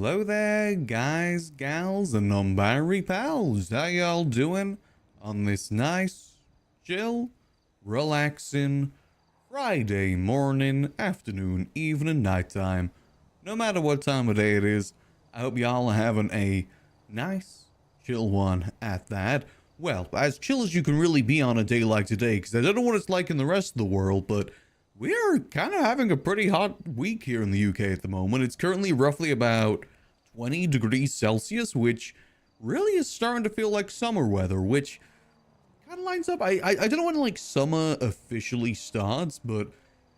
Hello there, guys, gals, and non-binary pals. How y'all doing on this nice, chill, relaxing Friday morning, afternoon, evening, nighttime? No matter what time of day it is, I hope y'all are having a nice, chill one at that. Well, as chill as you can really be on a day like today, because I don't know what it's like in the rest of the world, but we are kind of having a pretty hot week here in the UK at the moment. It's currently roughly about 20 degrees Celsius, which really is starting to feel like summer weather, which kind of lines up. I don't know when like summer officially starts, but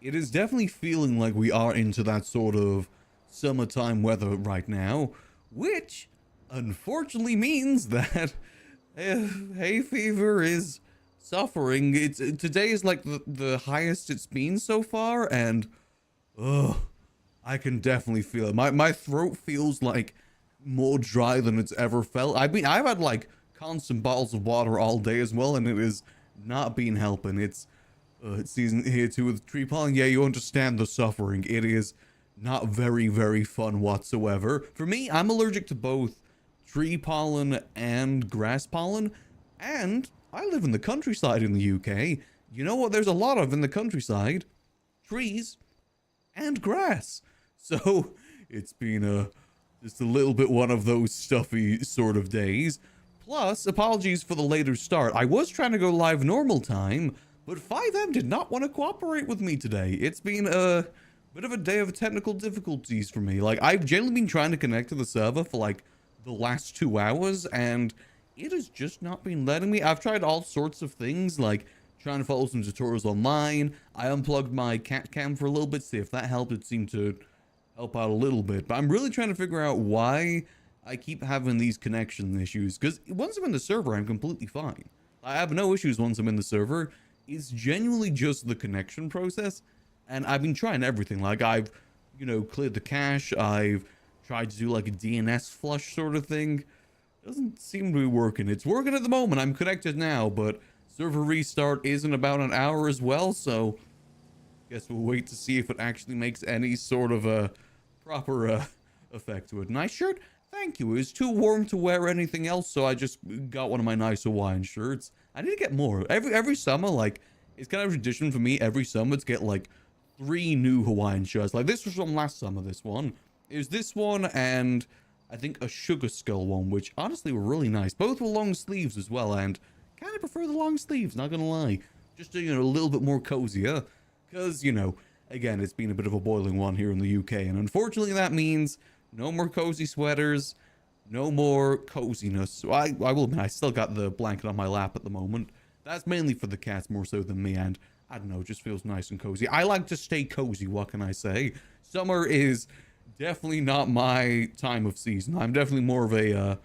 it is definitely feeling like we are into that sort of summertime weather right now, which unfortunately means that hay fever is suffering. Today is like the highest it's been so far, and I can definitely feel it. My throat feels like more dry than it's ever felt. I've had like constant bottles of water all day as well, and it is not been helping. It's season here too with tree pollen. Yeah, you understand the suffering. It is not very fun whatsoever. For me, I'm allergic to both tree pollen and grass pollen, and I live in the countryside in the UK. You know what there's a lot of in the countryside? Trees and grass. So it's been just a little bit one of those stuffy sort of days. Plus, apologies for the later start. I was trying to go live normal time, but 5M did not want to cooperate with me today. It's been a bit of a day of technical difficulties for me. Like, I've generally been trying to connect to the server for like the last 2 hours, and it has just not been letting me. I've tried all sorts of things, like trying to follow some tutorials online. I unplugged my cat cam for a little bit, see if that helped. It seemed to help out a little bit, but I'm really trying to figure out why I keep having these connection issues, because once I'm in the server, I'm completely fine. I have no issues once I'm in the server. It's genuinely just the connection process, and I've been trying everything. Like, I've, cleared the cache. I've tried to do like a DNS flush sort of thing. Doesn't seem to be working. It's working at the moment. I'm connected now, but server restart is in about an hour as well, so guess we'll wait to see if it actually makes any sort of a proper effect to it. Nice shirt? Thank you. It was too warm to wear anything else, so I just got one of my nice Hawaiian shirts. I need to get more. Every summer, like, it's kind of tradition for me every summer to get like 3 new Hawaiian shirts. Like, this was from last summer, this one. It was this one and I think a sugar skull one, which honestly were really nice. Both were long sleeves as well, and kind of prefer the long sleeves, not gonna lie. Just to, a little bit more cozier. Because, again, it's been a bit of a boiling one here in the UK, and unfortunately that means no more cozy sweaters, no more coziness. So I will admit, I still got the blanket on my lap at the moment. That's mainly for the cats more so than me, and I don't know, it just feels nice and cozy. I like to stay cozy, what can I say? Summer is definitely not my time of season. I'm definitely more of a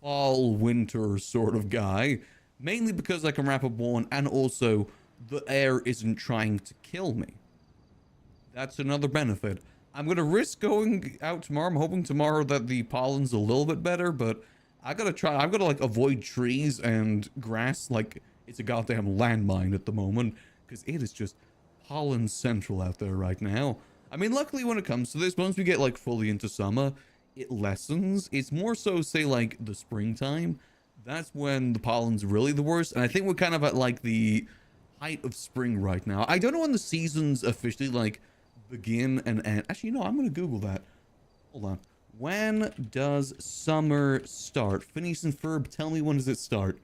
fall, winter sort of guy. Mainly because I can wrap up warm, and also the air isn't trying to kill me. That's another benefit. I'm going to risk going out tomorrow. I'm hoping tomorrow that the pollen's a little bit better, but I gotta try. I've got to like avoid trees and grass like it's a goddamn landmine at the moment, because it is just pollen central out there right now. I mean, luckily when it comes to this, once we get like fully into summer, it lessens. It's more so, say, like the springtime. That's when the pollen's really the worst. And I think we're kind of at like the height of spring right now. I don't know when the seasons officially like begin and end. Actually, I'm going to Google that. Hold on. When does summer start? Phineas and Ferb, tell me, when does it start?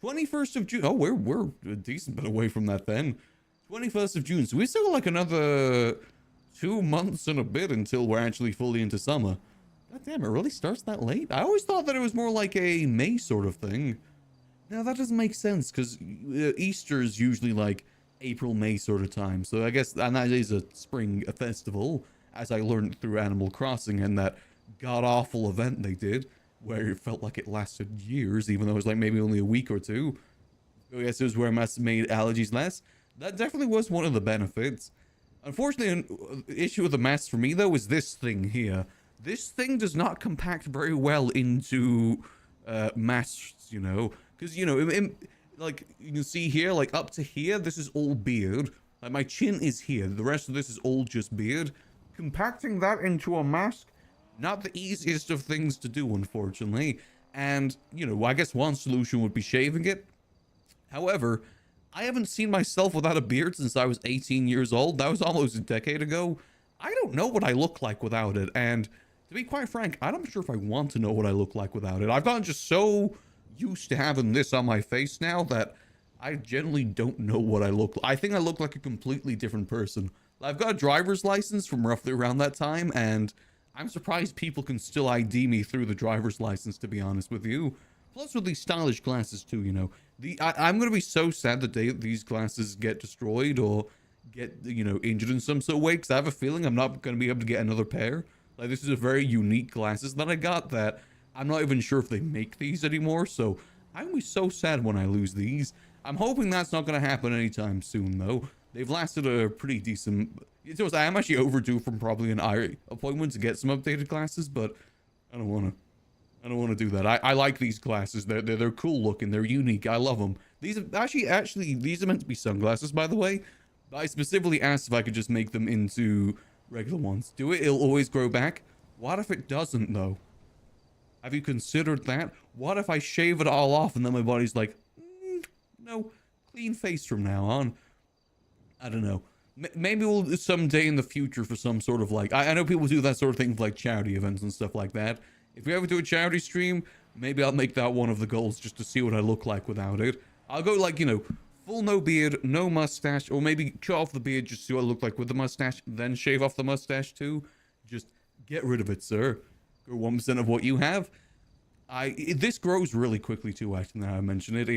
21st of June. Oh, we're a decent bit away from that then. 21st of June. So we still got like another 2 months and a bit until we're actually fully into summer. God damn, it really starts that late? I always thought that it was more like a May sort of thing. Now that doesn't make sense, because Easter is usually like April, May sort of time. So I guess, and that is a spring festival, as I learned through Animal Crossing and that god-awful event they did, where it felt like it lasted years, even though it was like maybe only a week or two. I guess it was where Mass made allergies less. That definitely was one of the benefits. Unfortunately, an issue with the mask for me, though, is this thing here. This thing does not compact very well into masks, because, like, you can see here, like, up to here, this is all beard. Like, my chin is here. The rest of this is all just beard. Compacting that into a mask not the easiest of things to do, unfortunately. And, you know, I guess one solution would be shaving it. However, I haven't seen myself without a beard since I was 18 years old. That was almost a decade ago. I don't know what I look like without it. And to be quite frank, I'm not sure if I want to know what I look like without it. I've gotten just so used to having this on my face now that I generally don't know what I look like. I think I look like a completely different person. I've got a driver's license from roughly around that time, and I'm surprised people can still ID me through the driver's license, to be honest with you. Plus with these stylish glasses too, you know. I'm going to be so sad the day these glasses get destroyed or get, you know, injured in some sort of way, because I have a feeling I'm not going to be able to get another pair. Like, this is a very unique glasses that I got that I'm not even sure if they make these anymore, so I'm going to be so sad when I lose these. I'm hoping that's not going to happen anytime soon, though. They've lasted a pretty decent... I am actually overdue from probably an eye appointment to get some updated glasses, but I don't want to do that. I like these glasses. They're cool looking. They're unique. I love them. These are actually these are meant to be sunglasses, by the way. But I specifically asked if I could just make them into regular ones. Do it? It'll always grow back. What if it doesn't, though? Have you considered that? What if I shave it all off and then my body's like, no, clean face from now on? I don't know. Maybe we'll someday in the future for some sort of like, I know people do that sort of thing for like charity events and stuff like that. If we ever do a charity stream, maybe I'll make that one of the goals just to see what I look like without it. I'll go like, you know, full no beard, no mustache, or maybe cut off the beard just to see what I look like with the mustache, then shave off the mustache too. Just get rid of it, sir. Go 1% of what you have. This grows really quickly too, actually, now I mention it.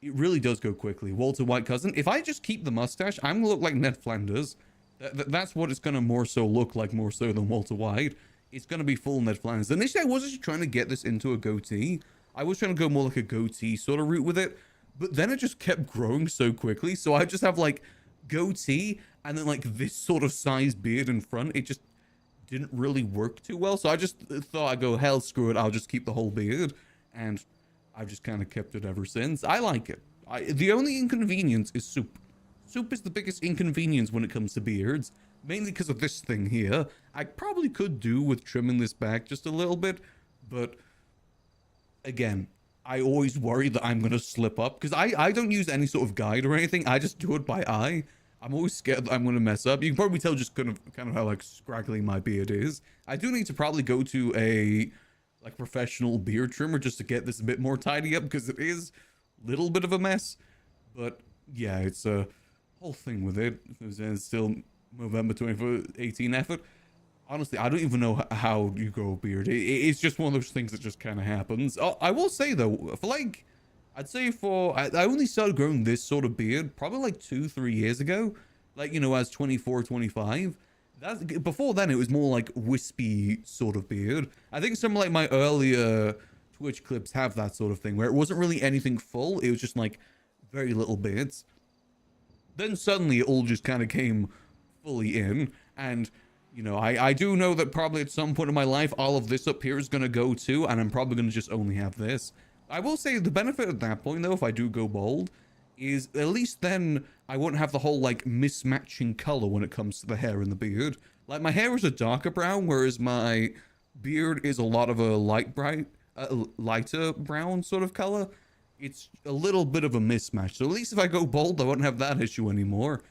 It really does go quickly. Walter White cousin. If I just keep the mustache, I'm gonna look like Ned Flanders. That's what it's gonna more so look like, more so than Walter White. It's gonna be full Ned Flanders. Initially, I was actually trying to get this into a goatee. I was trying to go more like a goatee sort of route with it, but then it just kept growing so quickly. So I just have like goatee and then like this sort of size beard in front. It just didn't really work too well. So I just thought I'd go, hell, screw it. I'll just keep the whole beard. And I've just kind of kept it ever since. I like it. The only inconvenience is soup. Soup is the biggest inconvenience when it comes to beards, mainly because of this thing here. I probably could do with trimming this back just a little bit, but again, I always worry that I'm going to slip up because I don't use any sort of guide or anything. I just do it by eye. I'm always scared that I'm going to mess up. You can probably tell just kind of how like scraggly my beard is. I do need to probably go to a like professional beard trimmer just to get this a bit more tidy up because it is a little bit of a mess. But yeah, it's a whole thing with it. It's still November 2018 effort. Honestly, I don't even know how you grow a beard. It's just one of those things that just kind of happens. I will say though, for like, I'd say I only started growing this sort of beard probably like 2-3 years ago. Like, you know, as 24, 25. Before then, it was more like wispy sort of beard. I think some of like my earlier Twitch clips have that sort of thing where it wasn't really anything full. It was just like very little beards. Then suddenly it all just kind of came fully in. And, you know, I do know that probably at some point in my life, all of this up here is going to go too. And I'm probably going to just only have this. I will say the benefit at that point, though, if I do go bald, is at least then I won't have the whole like mismatching color when it comes to the hair and the beard. Like my hair is a darker brown, whereas my beard is a lot of a lighter brown sort of color. It's a little bit of a mismatch. So at least if I go bald, I won't have that issue anymore.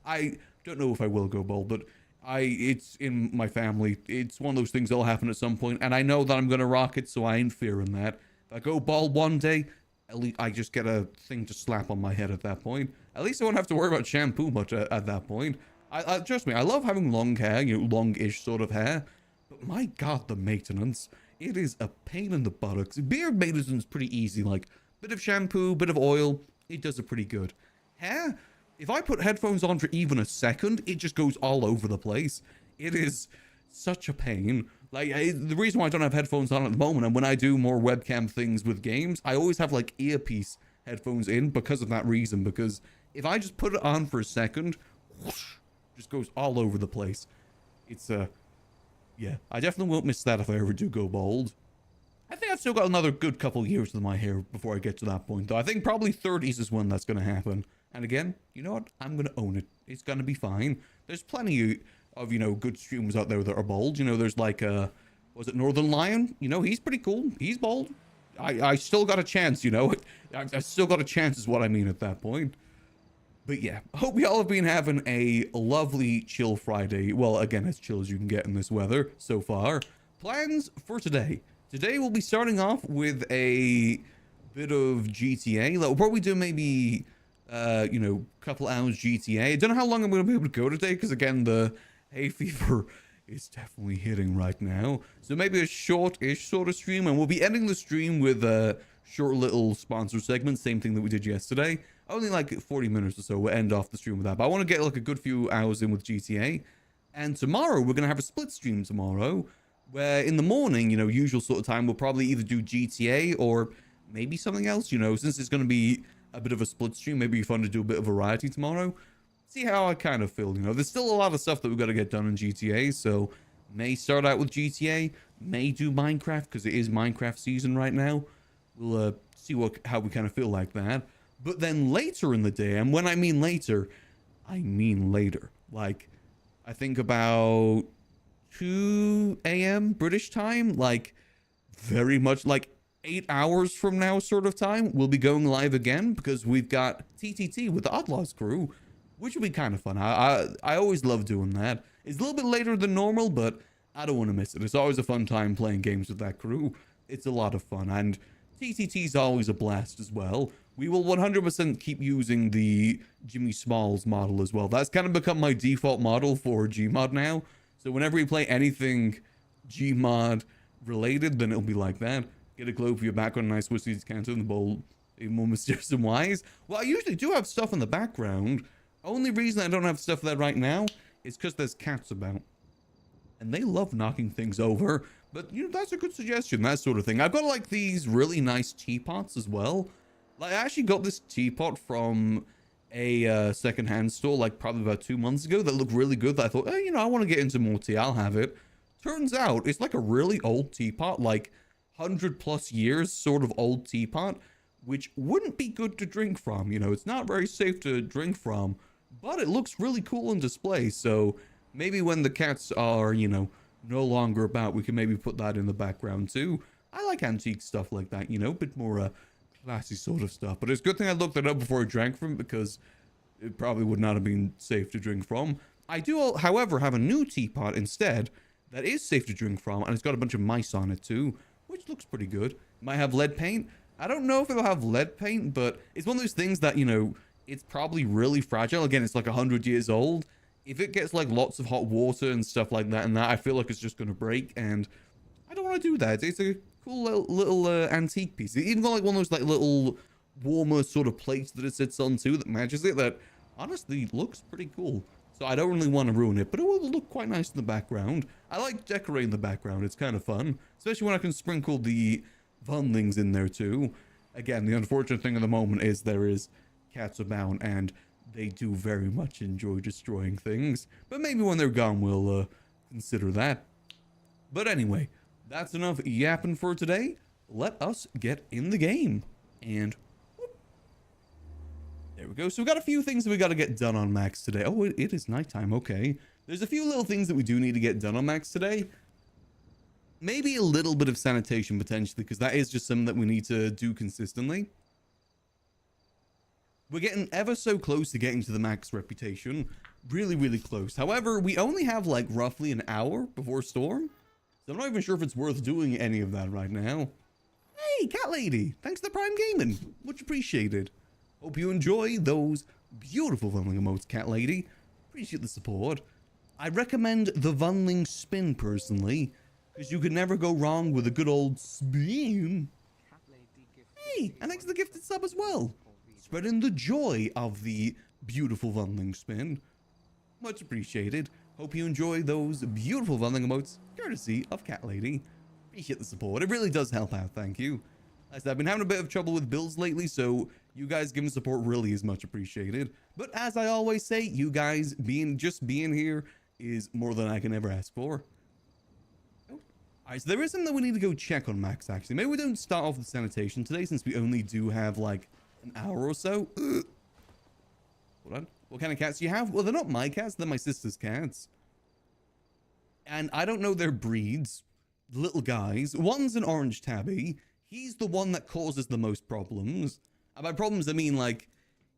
I don't know if I will go bald, but it's in my family. It's one of those things that'll happen at some point, and I know that I'm gonna rock it, so I ain't fearing that. If I go bald one day, at least I just get a thing to slap on my head at that point. At least I won't have to worry about shampoo much at that point. Trust me, I love having long hair, you know, long-ish sort of hair. But my God, the maintenance. It is a pain in the buttocks. Beard maintenance is pretty easy, like, bit of shampoo, bit of oil, it does it pretty good. Hair, if I put headphones on for even a second, it just goes all over the place. It is such a pain. Like, the reason why I don't have headphones on at the moment, and when I do more webcam things with games, I always have, like, earpiece headphones in because of that reason. Because if I just put it on for a second, whoosh, just goes all over the place. It's, yeah, I definitely won't miss that if I ever do go bald. I think I've still got another good couple years with my hair before I get to that point, though. I think probably 30s is when that's going to happen. And again, you know what? I'm going to own it. It's going to be fine. There's plenty of, you know, good streamers out there that are bald. You know, there's like was it Northern Lion? You know, he's pretty cool. He's bold. I still got a chance, you know. I still got a chance is what I mean at that point. But yeah, hope y'all have been having a lovely chill Friday. Well, again, as chill as you can get in this weather so far. Plans for today. Today we'll be starting off with a bit of GTA. Like, we'll probably do maybe, you know, couple hours GTA. I don't know how long I'm going to be able to go today because, again, the hay fever is definitely hitting right now. So maybe a short-ish sort of stream, and we'll be ending the stream with a short little sponsor segment. Same thing that we did yesterday. Only like 40 minutes or so. We'll end off the stream with that. But I want to get like a good few hours in with GTA. And tomorrow, we're going to have a split stream tomorrow, where in the morning, you know, usual sort of time, we'll probably either do GTA or maybe something else, you know, since it's going to be a bit of a split stream. Maybe it'd be fun to do a bit of variety tomorrow. See how I kind of feel, you know. There's still a lot of stuff that we've got to get done in GTA, so may start out with GTA, may do Minecraft, because it is Minecraft season right now. We'll see how we kind of feel like that. But then later in the day, and when I mean later, I mean later. Like, I think about 2 a.m. British time, like very much like 8 hours from now sort of time, we'll be going live again because we've got TTT with the Outlaws crew, which will be kind of fun. I always love doing that. It's a little bit later than normal, but I don't want to miss it. It's always a fun time playing games with that crew. It's a lot of fun, and TTT is always a blast as well. We will 100% keep using the Jimmy Smalls model as well. That's kind of become my default model for Gmod now. So whenever we play anything Gmod related, then it'll be like that. Get a globe for your background, nice whiskey's cancer in the bowl, even more mysterious and wise. Well, I usually do have stuff in the background. Only reason I don't have stuff there right now is because there's cats about. And they love knocking things over. But, you know, that's a good suggestion, that sort of thing. I've got, like, these really nice teapots as well. Like, I actually got this teapot from a secondhand store, like, probably about 2 months ago that looked really good. That I thought, hey, you know, I want to get into more tea. I'll have it. Turns out, it's like a really old teapot, like 100+ years sort of old teapot, which wouldn't be good to drink from. You know, it's not very safe to drink from, but it looks really cool on display. So maybe when the cats are, you know, no longer about, we can maybe put that in the background too. I like antique stuff like that, you know, a bit more classy sort of stuff. But it's a good thing I looked it up before I drank from it, because it probably would not have been safe to drink from. I do, however, have a new teapot instead that is safe to drink from, and it's got a bunch of mice on it too, which looks pretty good. Might have lead paint. I don't know if it'll have lead paint, but it's one of those things that, you know, it's probably really fragile. Again, it's like 100 years old. If it gets like lots of hot water and stuff like that, and that, I feel like it's just going to break, and I don't want to do that. It's a cool little antique piece. It even got like one of those like little warmer sort of plates that it sits on too that matches it, that honestly looks pretty cool. So I don't really want to ruin it, but it will look quite nice in the background. I like decorating the background. It's kind of fun, especially when I can sprinkle the Vunlings in there too. Again, the unfortunate thing at the moment is there is cats abound, and they do very much enjoy destroying things. But maybe when they're gone, we'll consider that. But anyway, that's enough yapping for today. Let us get in the game. And whoop, there we go. So we got a few things that we got to get done on Max today. Oh, it is nighttime. Okay. There's a few little things that we do need to get done on Max today. Maybe a little bit of sanitation potentially, because that is just something that we need to do consistently. We're getting ever so close to getting to the max reputation. Really, really close. However, we only have like roughly an hour before Storm. So I'm not even sure if it's worth doing any of that right now. Hey, Cat Lady. Thanks to the Prime Gaming. Much appreciated. Hope you enjoy those beautiful Vunling emotes, Cat Lady. Appreciate the support. I recommend the Vunling spin personally, because you can never go wrong with a good old spin. Hey, and thanks for the gifted sub as well. Spreading the joy of the beautiful Vunling spin. Much appreciated. Hope you enjoy those beautiful Vunling emotes, courtesy of Cat Lady. Appreciate the support. It really does help out. Thank you. As I've been having a bit of trouble with builds lately, so you guys giving support really is much appreciated. But as I always say, you guys being here is more than I can ever ask for. Oh. Alright, so there is something that we need to go check on Max, actually. Maybe we don't start off with sanitation today, since we only do have like an hour or so. Hold on. What kind of cats do you have? Well, they're not my cats. They're my sister's cats. And I don't know their breeds. little guys. One's an orange tabby. He's the one that causes the most problems. And by problems, I mean, like,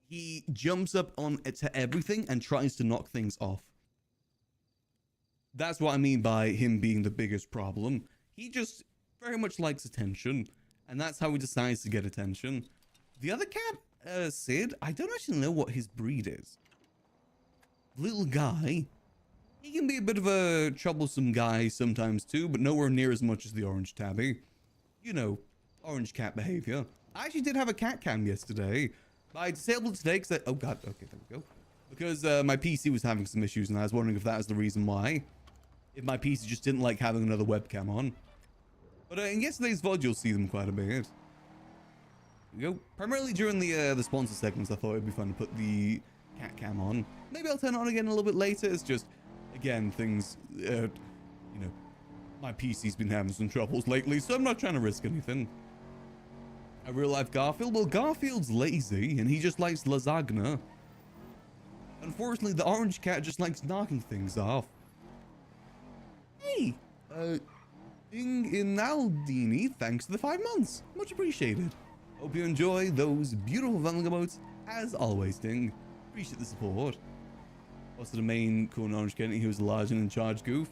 he jumps up on to everything and tries to knock things off. That's what I mean by him being the biggest problem. He just very much likes attention, and that's how he decides to get attention. The other cat, Sid, I don't actually know what his breed is. Little guy. He can be a bit of a troublesome guy sometimes too, but nowhere near as much as the orange tabby. You know, orange cat behavior. I actually did have a cat cam yesterday, but I disabled it today because oh god, okay, there we go. Because my PC was having some issues, and I was wondering if that was the reason why. If my PC just didn't like having another webcam on. But in yesterday's VOD, you'll see them quite a bit. There we go. Primarily during the sponsor segments, I thought it'd be fun to put the cat cam on. Maybe I'll turn it on again a little bit later. It's just, again, things, you know, my PC's been having some troubles lately, so I'm not trying to risk anything. A real life Garfield? Well, Garfield's lazy, and he just likes lasagna. Unfortunately, the orange cat just likes knocking things off. Hey, Ding Inaldini, thanks for the 5 months. Much appreciated. Hope you enjoy those beautiful vending emotes, as always, Ding. Appreciate the support. Also, the main cool orange kitten, he was large and in charge goof.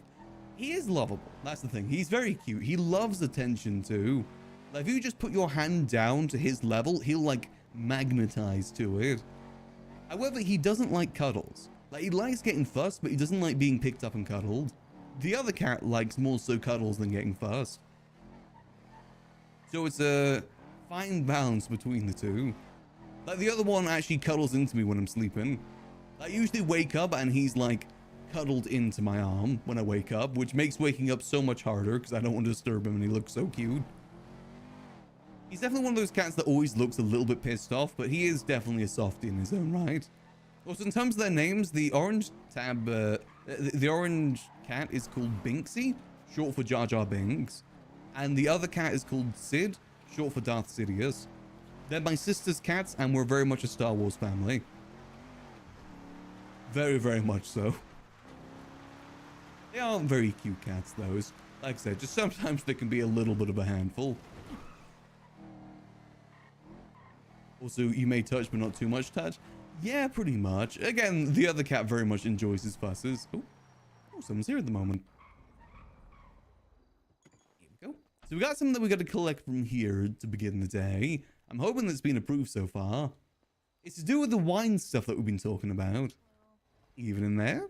He is lovable. That's the thing. He's very cute. He loves attention too. Like, if you just put your hand down to his level, he'll like magnetize to it. However, he doesn't like cuddles. Like, he likes getting fussed, but he doesn't like being picked up and cuddled. The other cat likes more so cuddles than getting fussed. So it's a fine balance between the two. Like, the other one actually cuddles into me when I'm sleeping. I usually wake up and he's like cuddled into my arm when I wake up, which makes waking up so much harder because I don't want to disturb him and he looks so cute. He's definitely one of those cats that always looks a little bit pissed off, but he is definitely a softie in his own right. Also, in terms of their names, the orange the orange cat is called Binksy, short for Jar Jar Binks, and the other cat is called Sid, short for Darth Sidious. They're my sister's cats, and we're very much a Star Wars family. Very, very much so. They are very cute cats, though. Like I said, just sometimes they can be a little bit of a handful. Also, you may touch, but not too much touch. Yeah, pretty much. Again, the other cat very much enjoys his fusses. Oh, someone's here at the moment. Here we go. So we got something that we got to collect from here to begin the day. I'm hoping that's been approved so far. It's to do with the wine stuff that we've been talking about. Even in there.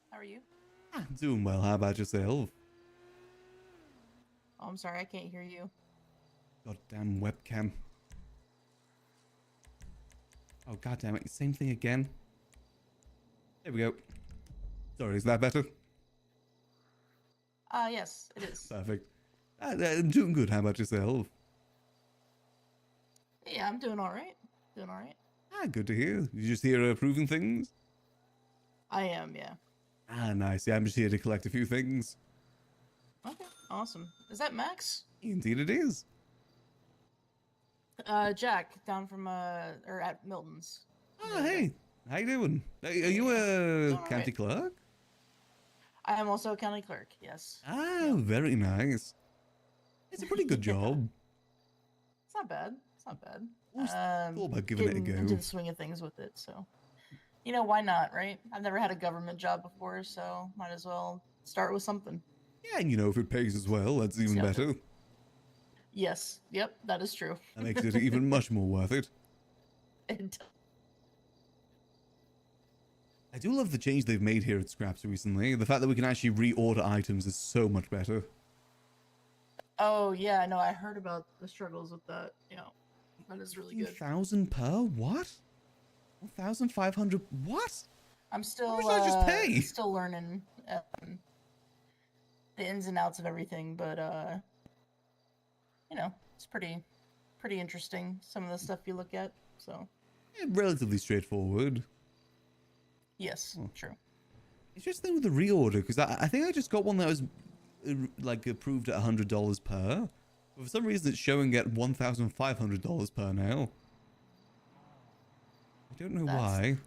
How are you? I'm doing well. How about yourself? Oh, I'm sorry, I can't hear you. Goddamn webcam. Oh, goddamn it. Same thing again. There we go. Sorry, is that better? Yes, it is. Perfect. I'm doing good. How about yourself? Yeah, I'm doing alright. Doing alright. Ah, good to hear. You just here approving things? I am, yeah. Ah, nice. Yeah, I'm just here to collect a few things. Okay, awesome. Is that Max? Indeed it is. Jack, down from, or at Milton's. Oh, hey. How you doing? Are you a county clerk? I am also a county clerk, yes. Ah, very nice. It's a pretty good job. It's not bad. It's not bad. All about giving it a go. Into the swing of things with it, so. You know, why not, right? I've never had a government job before, so might as well start with something. Yeah, and you know, if it pays as well, that's even better. Yes. Yep, that is true. That makes it even much more worth it. I do love the change they've made here at Scraps recently. The fact that we can actually reorder items is so much better. Oh, yeah, no, I heard about the struggles with that. You know, that is really good. 1,000 per? What? 1,500? What? I'm still, How much did I just pay? still learning the ins and outs of everything, but, you know, it's pretty interesting, some of the stuff you look at, so. Yeah, relatively straightforward. Yes, true. It's just the thing with the reorder, because I think I just got one that was like approved at $100 per. But for some reason, it's showing at $1,500 per now. I don't know why.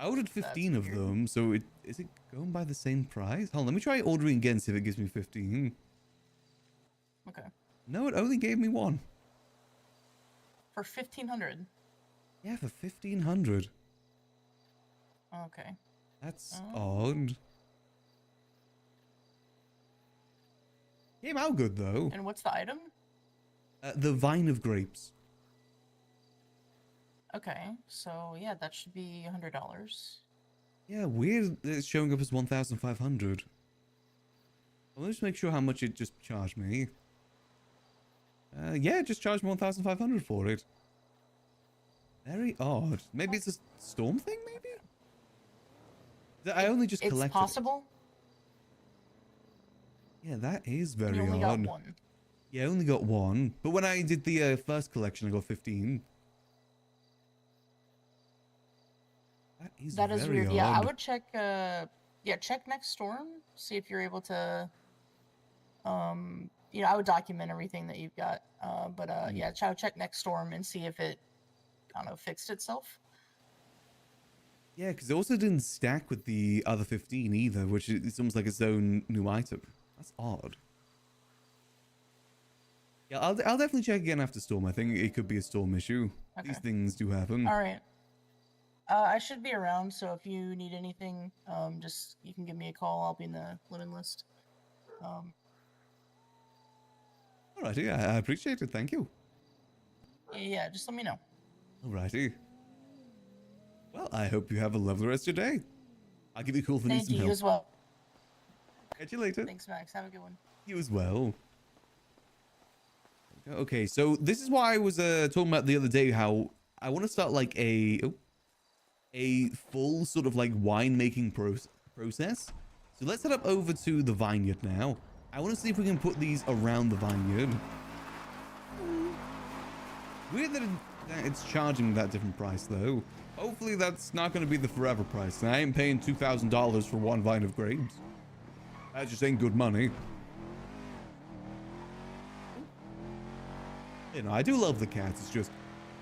I ordered 15 of weird. them, so is it going by the same price? Hold on, let me try ordering again, see if it gives me 15. Okay. No, it only gave me one. For 1,500. Yeah, for 1,500. Okay. That's odd. Came out good, though. And what's the item? The vine of grapes. Okay, so yeah, that should be $100. Yeah, weird that it's showing up as 1,500. I'll just make sure how much it just charged me. Yeah, it just charged me 1,500 for it. Very odd. Maybe it's a storm thing, maybe? I only just collected It's possible. Yeah, that is very You only odd. got one. Yeah, I only got one. But when I did the first collection, I got 15. That is very weird. odd. Yeah, I would check. Check next storm. See if you're able to. I would document everything that you've got. Yeah, check next storm and see if it kind of fixed itself. Yeah, because it also didn't stack with the other 15 either, which is almost like its own new item. That's odd. Yeah, I'll definitely check again after storm. I think it could be a storm issue. Okay. These things do happen. All right. I should be around, so if you need anything, just you can give me a call. I'll be in the lemon list. Alrighty, I appreciate it. Thank you. Yeah, just let me know. Alrighty. Well, I hope you have a lovely rest of your day. I'll give you a call if you need Thank some you help. as well. Catch you later. Thanks, Max. Have a good one. You as well. Okay, so this is why I was talking about the other day, how I want to start like a full sort of like winemaking process. So let's head up over to the vineyard now. I want to see if we can put these around the vineyard. Weird that it's charging that different price though. Hopefully that's not going to be the forever price. And I ain't paying $2,000 for one vine of grapes. That just ain't good money. You know, I do love the cats. It's just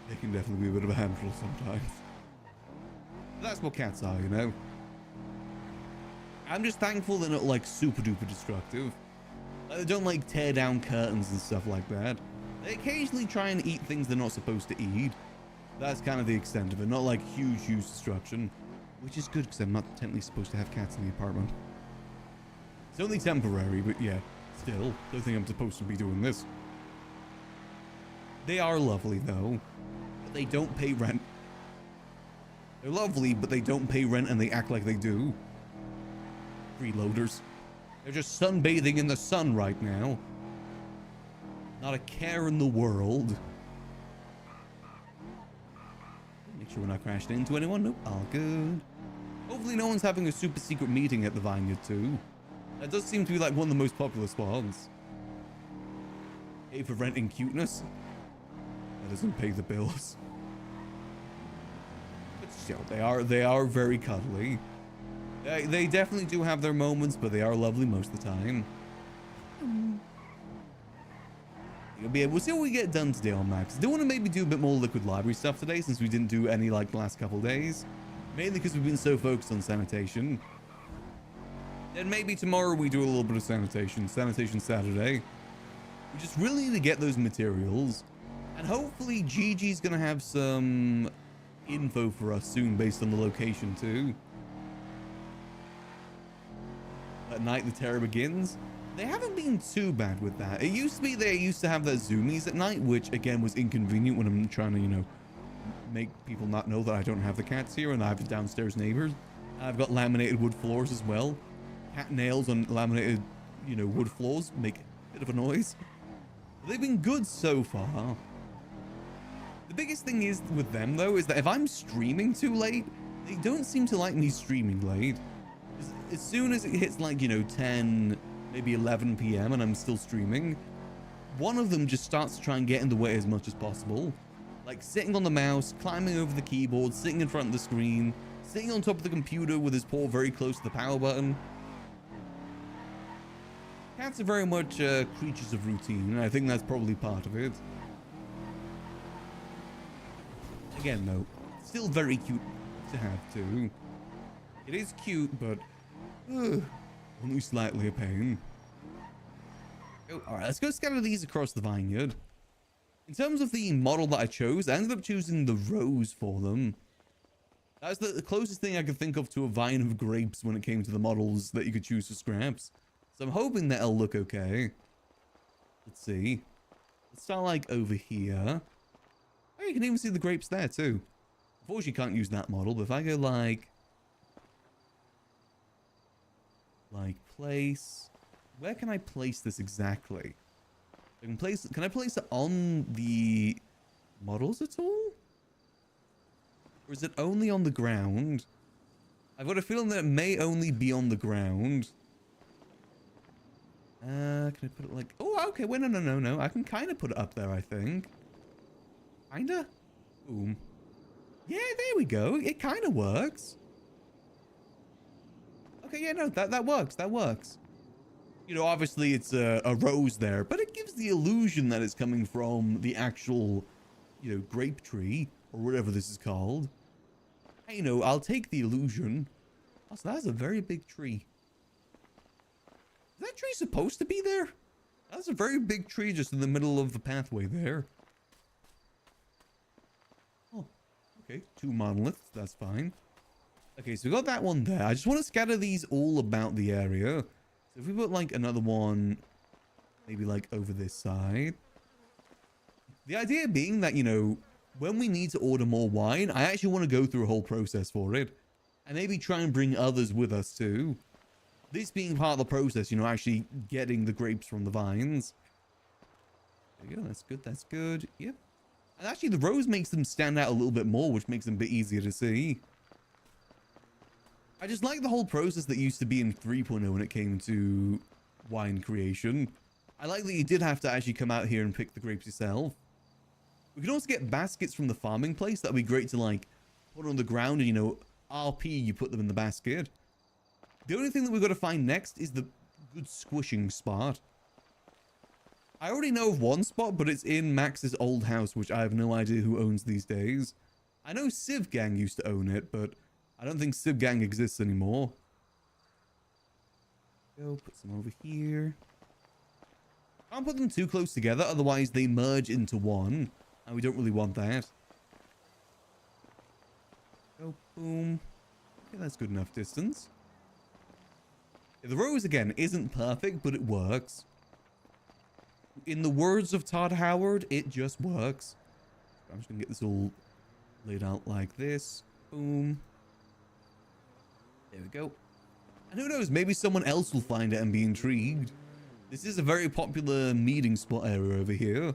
they can definitely be a bit of a handful sometimes. That's what cats are, you know. I'm just thankful they're not like super duper destructive. They don't like tear down curtains and stuff like that. They occasionally try and eat things they're not supposed to eat. That's kind of the extent of it. Not like huge destruction, which is good because I'm not technically supposed to have cats in the apartment. It's only temporary, but yeah, still, don't think I'm supposed to be doing this. They are lovely though, but they don't pay rent. They're lovely, but they don't pay rent and they act like they do. Freeloaders. They're just sunbathing in the sun right now. Not a care in the world. Make sure we're not crashing into anyone. Nope, all good. Hopefully no one's having a super secret meeting at the vineyard too. That does seem to be like one of the most popular spots. Pay for rent and cuteness. That doesn't pay the bills. But still, they are very cuddly. They definitely do have their moments, but they are lovely most of the time. We'll see what we get done today on Max. I do want to maybe do a bit more liquid library stuff today, since we didn't do any like the last couple days. Mainly because we've been so focused on sanitation. Then maybe tomorrow we do a little bit of sanitation. Sanitation Saturday. We just really need to get those materials. And hopefully Gigi's going to have some info for us soon based on the location too. At night the terror begins. They haven't been too bad with that. It used to be they used to have their zoomies at night, which again was inconvenient when I'm trying to, you know, make people not know that I don't have the cats here and I have downstairs neighbors. I've got laminated wood floors as well. Cat nails on laminated, you know, wood floors make a bit of a noise. They've been good so far. The biggest thing is with them though is that if I'm streaming too late, they don't seem to like me streaming late. As soon as it hits like, you know, 10, maybe 11 p.m. and I'm still streaming, one of them just starts to try and get in the way as much as possible. Like sitting on the mouse, climbing over the keyboard, sitting in front of the screen, sitting on top of the computer with his paw very close to the power button. Cats are very much creatures of routine, and I think that's probably part of it. Again though, still very cute to have too. It is cute, but only slightly a pain. Oh, all right, let's go scatter these across the vineyard. In terms of the model that I chose, I ended up choosing the rose for them. That's the closest thing I could think of to a vine of grapes when it came to the models that you could choose for scraps. So I'm hoping that'll look okay. Let's see. Let's start like over here. Oh, you can even see the grapes there too. Unfortunately, you can't use that model, but if I go like place, where can I place this exactly? Can I place it on the models at all? Or is it only on the ground? I've got a feeling that it may only be on the ground. Can I put it like... Oh, okay. Wait, no. I can kind of put it up there, I think. Kinda? Boom. Yeah, there we go. It kind of works. Okay, yeah, no, that works. That works. You know, obviously it's a rose there, but it gives the illusion that it's coming from the actual, you know, grape tree or whatever this is called. You know, I'll take the illusion. Oh, so that's a very big tree. Is that tree supposed to be there? That's a very big tree just in the middle of the pathway there. Oh, okay. 2 monoliths. That's fine. Okay, so we got that one there. I just want to scatter these all about the area. So if we put like another one, maybe like over this side. The idea being that, you know, when we need to order more wine, I actually want to go through a whole process for it. And maybe try and bring others with us too. This being part of the process, you know, actually getting the grapes from the vines. There you go, that's good, that's good. Yep. And actually the rose makes them stand out a little bit more, which makes them a bit easier to see. I just like the whole process that used to be in 3.0 when it came to wine creation. I like that you did have to actually come out here and pick the grapes yourself. We can also get baskets from the farming place. That'd be great to like put on the ground and, you know, RP, you put them in the basket. The only thing that we've got to find next is the good squishing spot. I already know of one spot, but it's in Max's old house, which I have no idea who owns these days. I know Civ Gang used to own it, but I don't think Civ Gang exists anymore. Go put some over here. Can't put them too close together, otherwise they merge into one. And we don't really want that. Go, boom. Okay, that's good enough distance. Yeah, the rose, again, isn't perfect, but it works. In the words of Todd Howard, it just works. I'm just going to get this all laid out like this. Boom. There we go. And who knows, maybe someone else will find it and be intrigued. This is a very popular meeting spot area over here.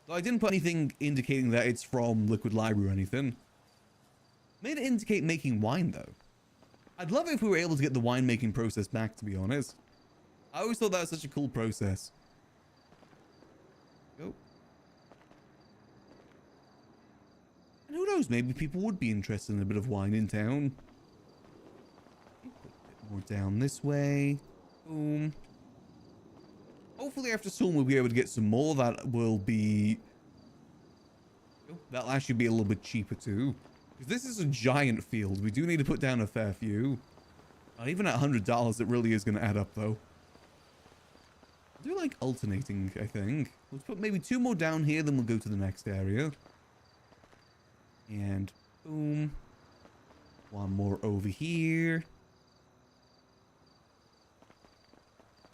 So I didn't put anything indicating that it's from Liquid Library or anything. Made it indicate making wine, though. I'd love it if we were able to get the winemaking process back, to be honest. I always thought that was such a cool process. Go. And who knows, maybe people would be interested in a bit of wine in town. Put a bit more down this way. Boom. Hopefully after soon we'll be able to get some more that will be... Oh, that'll actually be a little bit cheaper too. Because this is a giant field. We do need to put down a fair few. Even at $100 it really is going to add up though. I do like alternating, I think. Let's put maybe 2 more down here, then we'll go to the next area. And boom. 1 more over here.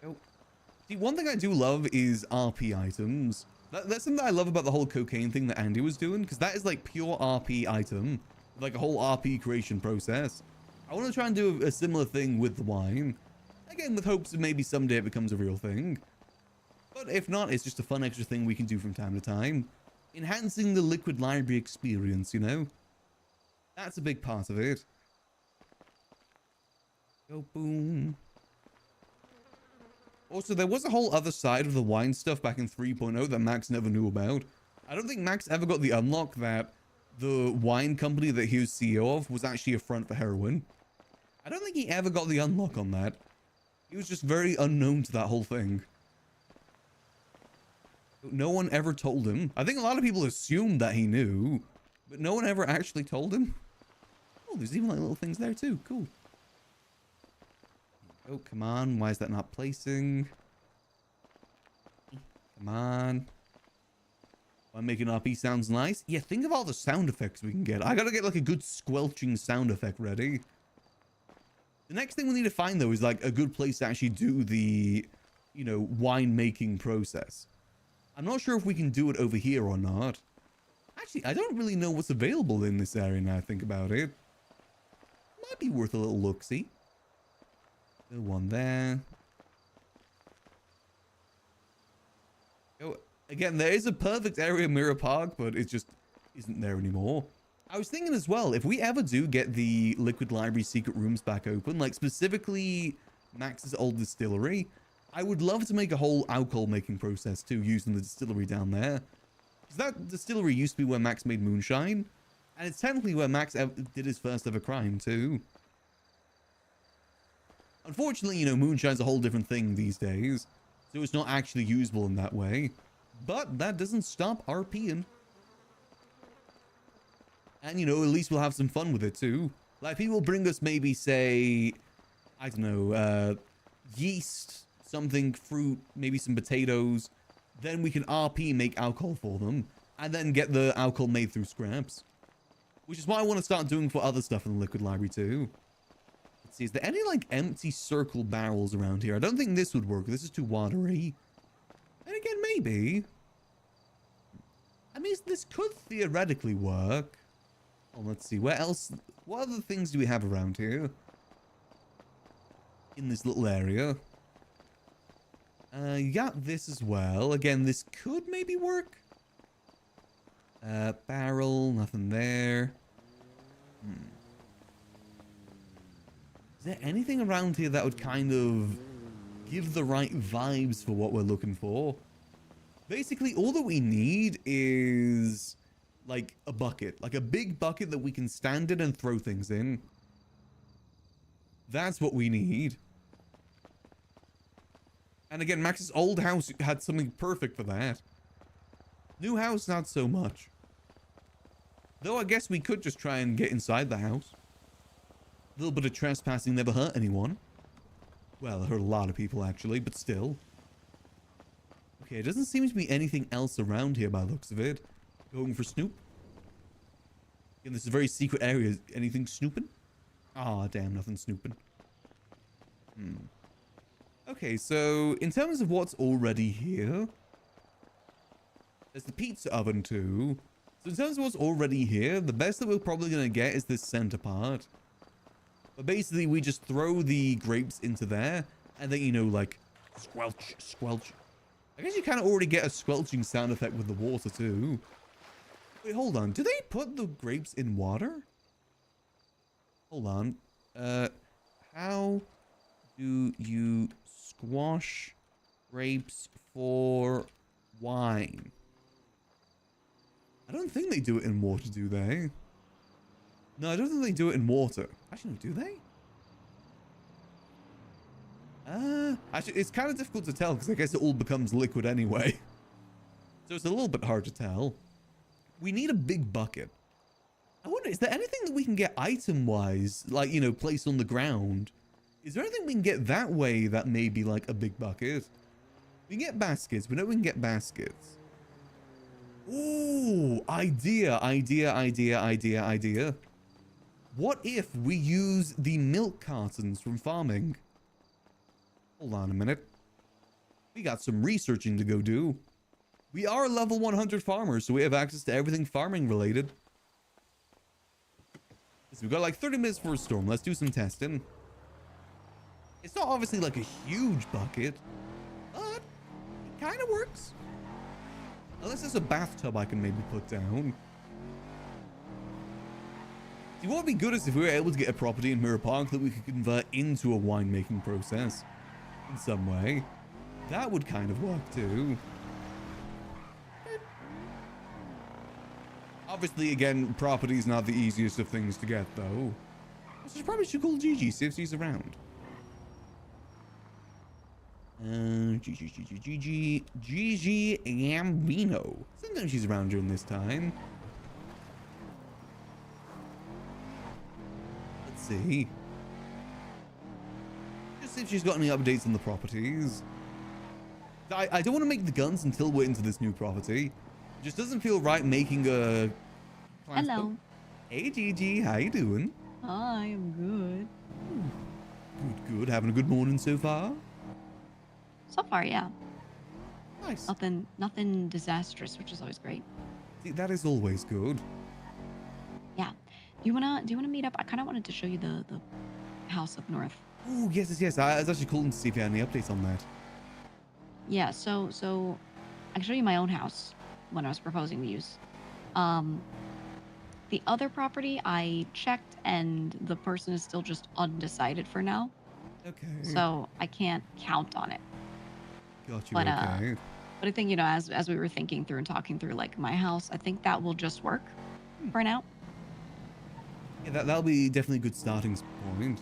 Oh. See, one thing I do love is RP items. That's something that I love about the whole cocaine thing that Andy was doing, because that is like pure RP item. Like a whole RP creation process. I want to try and do a similar thing with the wine. Again, with hopes that maybe someday it becomes a real thing. But if not, it's just a fun extra thing we can do from time to time. Enhancing the Liquid Library experience, you know? That's a big part of it. Go boom. Also, there was a whole other side of the wine stuff back in 3.0 that Max never knew about. I don't think Max ever got the unlock that the wine company that he was CEO of was actually a front for heroin. I don't think he ever got the unlock on that. He was just very unknown to that whole thing. No one ever told him. I think a lot of people assumed that he knew, but no one ever actually told him. Oh, there's even like little things there too. Cool. Oh, come on. Why is that not placing? Come on. Why making RP sounds nice? Yeah, think of all the sound effects we can get. I gotta get like a good squelching sound effect ready. The next thing we need to find though is like a good place to actually do the, you know, wine making process. I'm not sure if we can do it over here or not. Actually, I don't really know what's available in this area now I think about it. Might be worth a little look-see. The one there. Oh, again, there is a perfect area in Mirror Park, but it just isn't there anymore. I was thinking as well, if we ever do get the Liquid Library secret rooms back open, like specifically Max's old distillery, I would love to make a whole alcohol making process too, using the distillery down there. Because that distillery used to be where Max made moonshine, and it's technically where Max did his first ever crime too. Unfortunately, you know, moonshine's a whole different thing these days, so it's not actually usable in that way. But that doesn't stop RPing. And, you know, at least we'll have some fun with it too. Like, people bring us maybe, say, I don't know, yeast, something, fruit, maybe some potatoes. Then we can RP make alcohol for them, and then get the alcohol made through scraps. Which is what I want to start doing for other stuff in the Liquid Library too. Let's see, is there any, like, empty circle barrels around here? I don't think this would work. This is too watery. And again, maybe. I mean, this could theoretically work. Oh, let's see. Where else? What other things do we have around here? In this little area. You got this as well. Again, this could maybe work. Barrel. Nothing there. Is there anything around here that would kind of give the right vibes for what we're looking for? Basically, all that we need is like a bucket, like a big bucket that we can stand in and throw things in. That's what we need. And again, Max's old house had something perfect for that. New house, not so much. Though I guess we could just try and get inside the house. A little bit of trespassing never hurt anyone. Well, it hurt a lot of people actually, but still. Okay, it doesn't seem to be anything else around here by the looks of it. Going for Snoop. Again, this is a very secret area. Anything snooping? Ah, oh, damn, nothing snooping. Okay, so in terms of what's already here, there's the pizza oven too. So in terms of what's already here, the best that we're probably going to get is this center part. But basically, we just throw the grapes into there, and then, you know, like, squelch, squelch. I guess you kind of already get a squelching sound effect with the water too. Wait, hold on. Do they put the grapes in water? Hold on. How do you squash grapes for wine? I don't think they do it in water, do they? No, I don't think they do it in water. Actually, do they? Actually, it's kind of difficult to tell because I guess it all becomes liquid anyway. So it's a little bit hard to tell. We need a big bucket. I wonder, is there anything that we can get item-wise, like, you know, placed on the ground? Is there anything we can get that way that may be like a big bucket? We can get baskets. We know we can get baskets. Ooh, idea. What if we use the milk cartons from farming? Hold on a minute. We got some researching to go do. We are level 100 farmers, so we have access to everything farming related. So we've got like 30 minutes for a storm. Let's do some testing. It's not obviously like a huge bucket, but it kind of works. Unless there's a bathtub I can maybe put down. See, what would be good is if we were able to get a property in Mirror Park that we could convert into a winemaking process in some way. That would kind of work too. Obviously, again, property is not the easiest of things to get, though. So probably should call Gigi, see if she's around. Gigi Gambino. Sometimes she's around during this time. see. Just see if she's got any updates on the properties. I don't want to make the guns until we're into this new property. It just doesn't feel right making a... Hello. Hey, Gigi. How you doing? Hi, I'm good. Good, good. Having a good morning so far? So far, yeah. Nice. Nothing disastrous, which is always great. See, that is always good. Yeah. Do you wanna meet up? I kind of wanted to show you the house up north. Oh, yes, yes, yes. I was actually calling to see if you had any updates on that. Yeah. So I can show you my own house when I was proposing we use. The other property I checked and the person is still just undecided for now. Okay. So I can't count on it. Got you, But okay. But I think, as we were thinking through and talking through like my house, I think that will just work for now. Yeah, that'll be definitely a good starting point.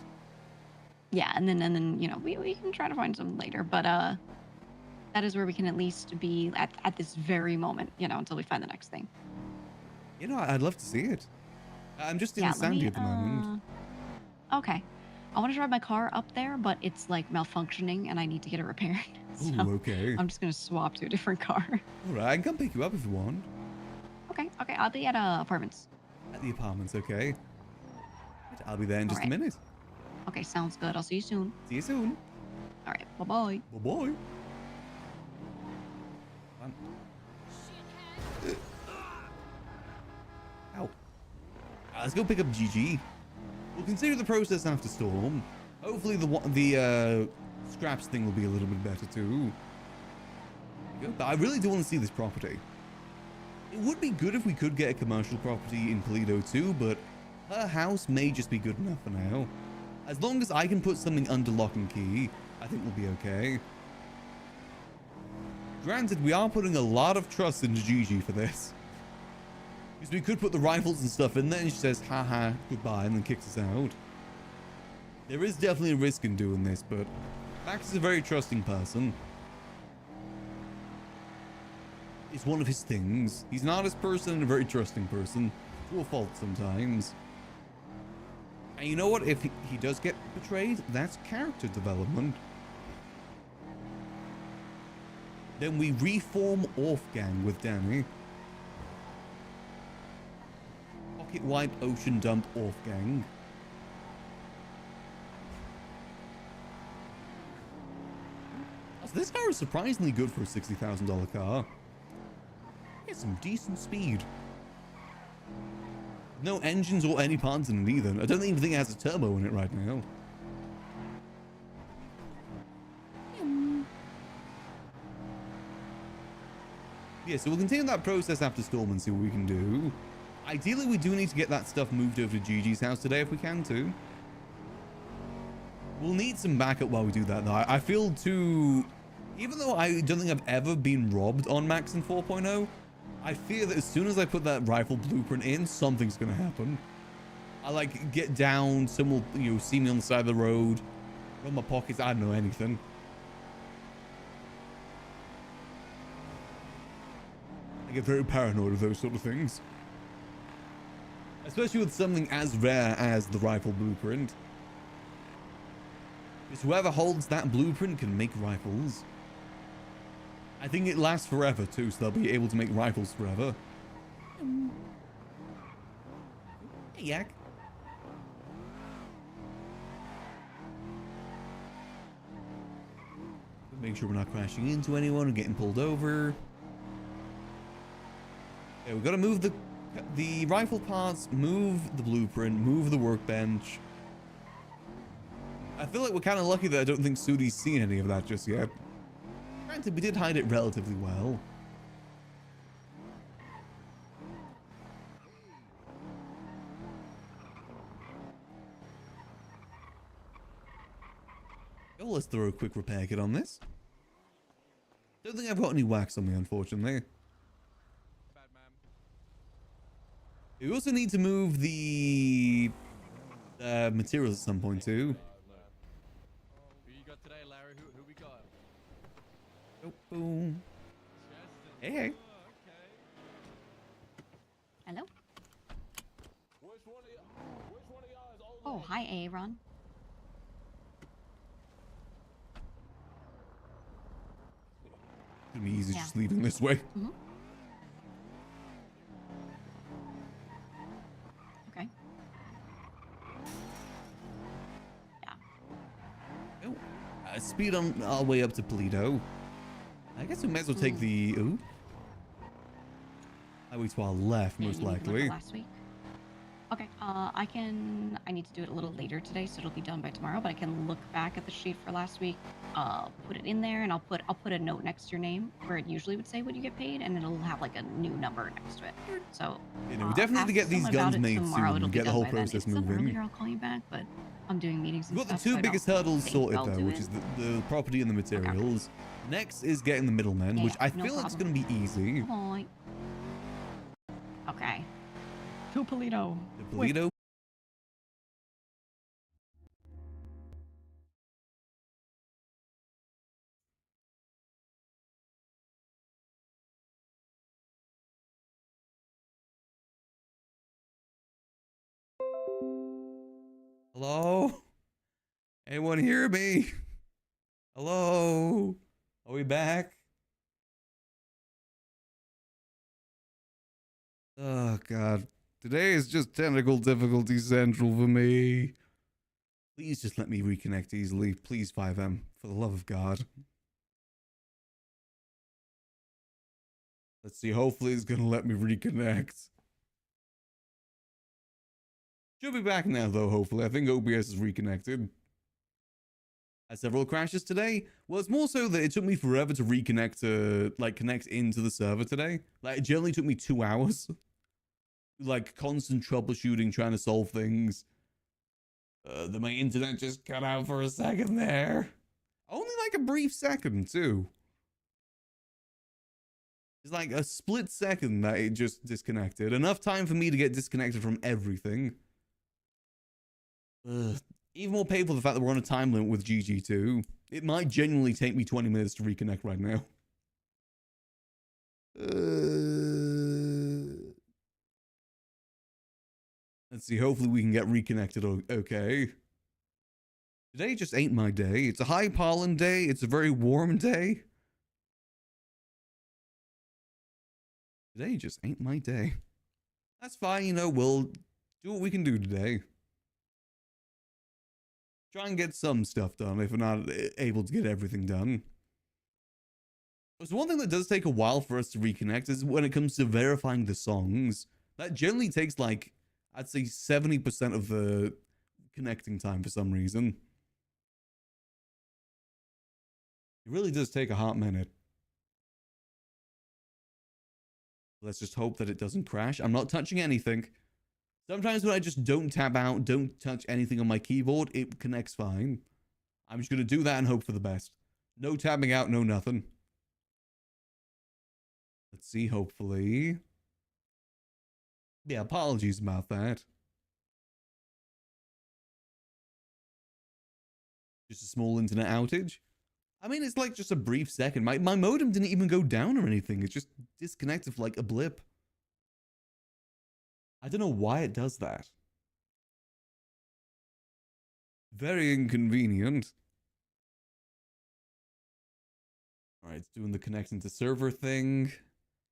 Yeah, and then we can try to find some later, but that is where we can at least be at this very moment, until we find the next thing. You know, I'd love to see it. I'm just in Yeah, Sandy at the moment. Okay. I want to drive my car up there, but it's like malfunctioning and I need to get it repaired. So Ooh, okay. I'm just gonna swap to a different car. All right, I can come pick you up if you want. Okay, I'll be at apartments. At the apartments, okay. I'll be there in just a minute. Okay, sounds good. I'll see you soon. See you soon. All right, bye-bye. Bye-bye. Ow. Let's go pick up GG. We'll consider the process after storm. Hopefully the scraps thing will be a little bit better too. But I really do want to see this property. It would be good if we could get a commercial property in Toledo too, but her house may just be good enough for now. As long as I can put something under lock and key, I think we'll be okay. Granted, we are putting a lot of trust into Gigi for this. Because we could put the rifles and stuff in there and she says, haha, goodbye, and then kicks us out. There is definitely a risk in doing this, but Max is a very trusting person. It's one of his things. He's an honest person and a very trusting person. To a fault sometimes. And you know what? If he does get betrayed, that's character development. Then we reform Off Gang with Danny. Pocket Wipe Ocean Dump Off Gang. So this car is surprisingly good for a $60,000 car. It's some decent speed. No engines or any parts in it either. I don't even think it has a turbo in it right now. Yeah, so we'll continue that process after storm and see what we can do. Ideally, we do need to get that stuff moved over to Gigi's house today if we can too. We'll need some backup while we do that though. I feel too... Even though I don't think I've ever been robbed on Max in 4.0, I fear that as soon as I put that rifle blueprint in, something's gonna happen. I like get down, someone will, see me on the side of the road, run my pockets, I don't know, anything. I get very paranoid of those sort of things. Especially with something as rare as the rifle blueprint. Because whoever holds that blueprint can make rifles. I think it lasts forever too, so they'll be able to make rifles forever. Hey, Yak. Make sure we're not crashing into anyone or getting pulled over. Okay, we've got to move the rifle parts, move the blueprint, move the workbench. I feel like we're kind of lucky that I don't think Sudi's seen any of that just yet. Granted, we did hide it relatively well. Oh, let's throw a quick repair kit on this. Don't think I've got any wax on me, unfortunately. We also need to move the materials at some point too. Who you got today, Larry? Who we got? Oh, boom. Hey, hey. Hello? Oh, hi, Aaron. It's gonna be easy Yeah. just leaving this way. Mm-hmm. Okay. Yeah. Oh, speed on our way up to Polito. I guess we might as well take the highway to our left, Yeah, most you mean like likely. last week. Okay. I need to do it a little later today, so it'll be done by tomorrow. But I can look back at the sheet for last week, put it in there, and I'll put a note next to your name where it usually would say what you get paid, and it'll have like a new number next to it. So You know, we definitely need to get these ask someone guns about it made tomorrow. soon It'll and be get the done whole by then. process If it's done moving. earlier, I'll call you back, but I'm doing meetings and We've got stuff. the two so I biggest don't hurdles think sorted I'll though, do which it. is the property and the materials. Next is getting the middlemen, Yeah, which yeah, I no feel it's problem. going to be easy. Come on. Okay. To Polito. The Polito. Hello? Anyone hear me? Hello? Are we back? Oh, God. Today is just technical difficulty central for me. Please just let me reconnect easily. Please, 5M. For the love of God. Let's see. Hopefully it's going to let me reconnect. Should be back now, though, hopefully. I think OBS is reconnected. Had several crashes today. Well, it's more so that it took me forever to reconnect to, like, connect into the server today. Like, it generally took me 2 hours. Like, constant troubleshooting, trying to solve things. Then my internet just cut out for a second there. Only like a brief second, too. It's like a split second that it just disconnected. Enough time for me to get disconnected from everything. Even more painful the fact that we're on a time limit with GG2. It might genuinely take me 20 minutes to reconnect right now. Let's see, hopefully we can get reconnected okay. Today just ain't my day. It's a high pollen day. It's a very warm day. Today just ain't my day. That's fine, you know, we'll do what we can do today. Try and get some stuff done if we're not able to get everything done. There's one thing that does take a while for us to reconnect is when it comes to verifying the songs. That generally takes like, I'd say 70% of the connecting time for some reason. It really does take a hot minute. Let's just hope that it doesn't crash. I'm not touching anything. Sometimes when I just don't tap out, don't touch anything on my keyboard, it connects fine. I'm just going to do that and hope for the best. No tapping out, no nothing. Let's see, hopefully. Yeah, apologies about that. Just a small internet outage. I mean, it's like just a brief second. My modem didn't even go down or anything. It just disconnected for like a blip. I don't know why it does that. Very inconvenient. All right, it's doing the connecting to server thing.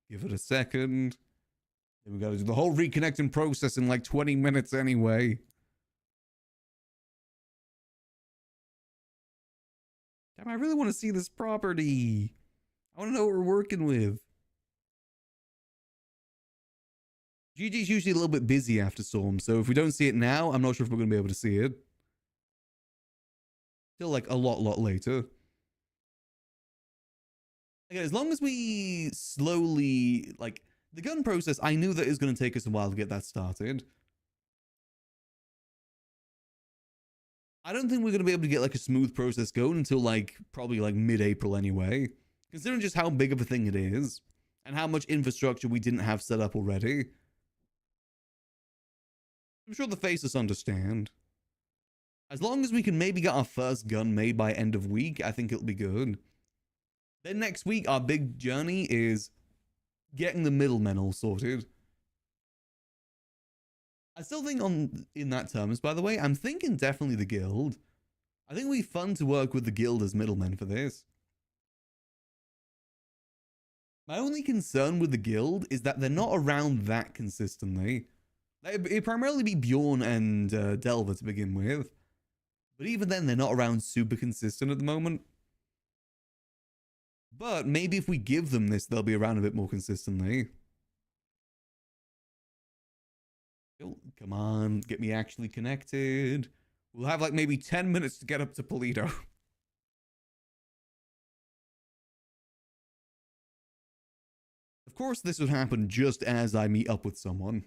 Give it a second. Then we got to do the whole reconnecting process in like 20 minutes anyway. Damn, I really want to see this property. I want to know what we're working with. GG's usually a little bit busy after Storm, so if we don't see it now, I'm not sure if we're going to be able to see it. Still like a lot later. Okay, as long as we slowly, like, the gun process, I knew that it was going to take us a while to get that started. I don't think we're going to be able to get like a smooth process going until like probably like mid-April anyway, considering just how big of a thing it is and how much infrastructure we didn't have set up already. I'm sure the faces understand. As long as we can maybe get our first gun made by end of week, I think it'll be good. Then next week, our big journey is getting the middlemen all sorted. I still think in that terms, by the way, I'm thinking definitely the guild. I think it would be fun to work with the guild as middlemen for this. My only concern with the guild is that they're not around that consistently. It'd primarily be Bjorn and Delver to begin with. But even then, they're not around super consistent at the moment. But maybe if we give them this, they'll be around a bit more consistently. Oh, come on, get me actually connected. We'll have like maybe 10 minutes to get up to Polito. Of course, this would happen just as I meet up with someone.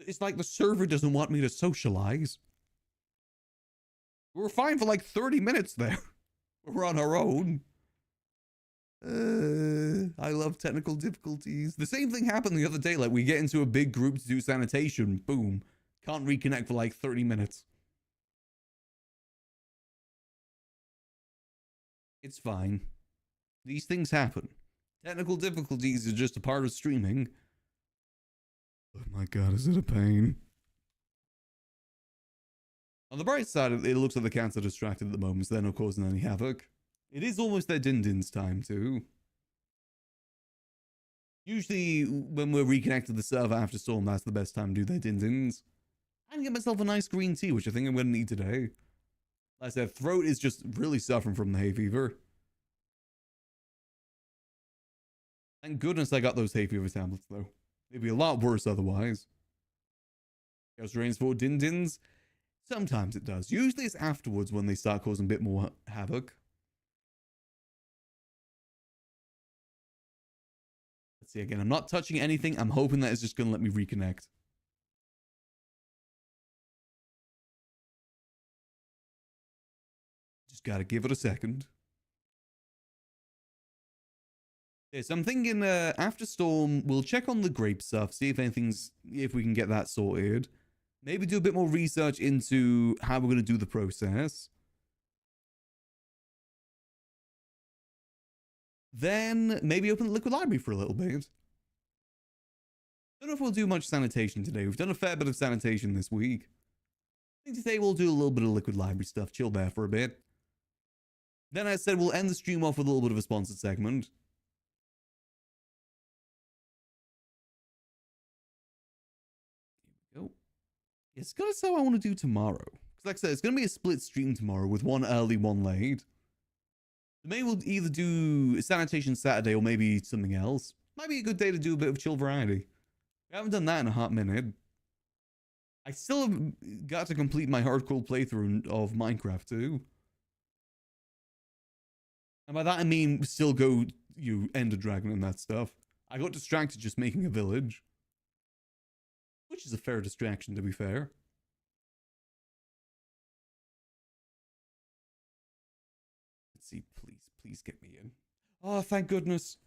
It's like the server doesn't want me to socialize. We're fine for like 30 minutes there. We're on our own. I love technical difficulties. The same thing happened the other day. Like, we get into a big group to do sanitation. Boom. Can't reconnect for like 30 minutes. It's fine. These things happen. Technical difficulties are just a part of streaming. Oh my god, is it a pain? On the bright side, it looks like the cats are distracted at the moment, so they're not causing any havoc. It is almost their din-din's time, too. Usually, when we're reconnected to the server after Storm, that's the best time to do their din-dins. And get myself a nice green tea, which I think I'm going to need today. Like I said, throat is just really suffering from the hay fever. Thank goodness I got those hay fever tablets, though. It'd be a lot worse otherwise. Chaos Reigns for din-dins? Sometimes it does. Usually it's afterwards when they start causing a bit more havoc. Let's see again. I'm not touching anything. I'm hoping that it's just going to let me reconnect. Just got to give it a second. Okay, so I'm thinking after Storm, we'll check on the grape stuff, see if if we can get that sorted. Maybe do a bit more research into how we're going to do the process. Then maybe open the liquid library for a little bit. Don't know if we'll do much sanitation today. We've done a fair bit of sanitation this week. I think today we'll do a little bit of liquid library stuff, chill there for a bit. Then I said we'll end the stream off with a little bit of a sponsored segment. Here we go. It's gonna say what I want to do tomorrow. Because like I said, it's gonna be a split stream tomorrow with one early, one late. Maybe we'll either do sanitation Saturday or maybe something else. Might be a good day to do a bit of chill variety. We haven't done that in a hot minute. I still have got to complete my hardcore playthrough of Minecraft too. And by that I mean still go, Ender Dragon and that stuff. I got distracted just making a village. Which is a fair distraction, to be fair. Let's see, please get me in. Oh, thank goodness.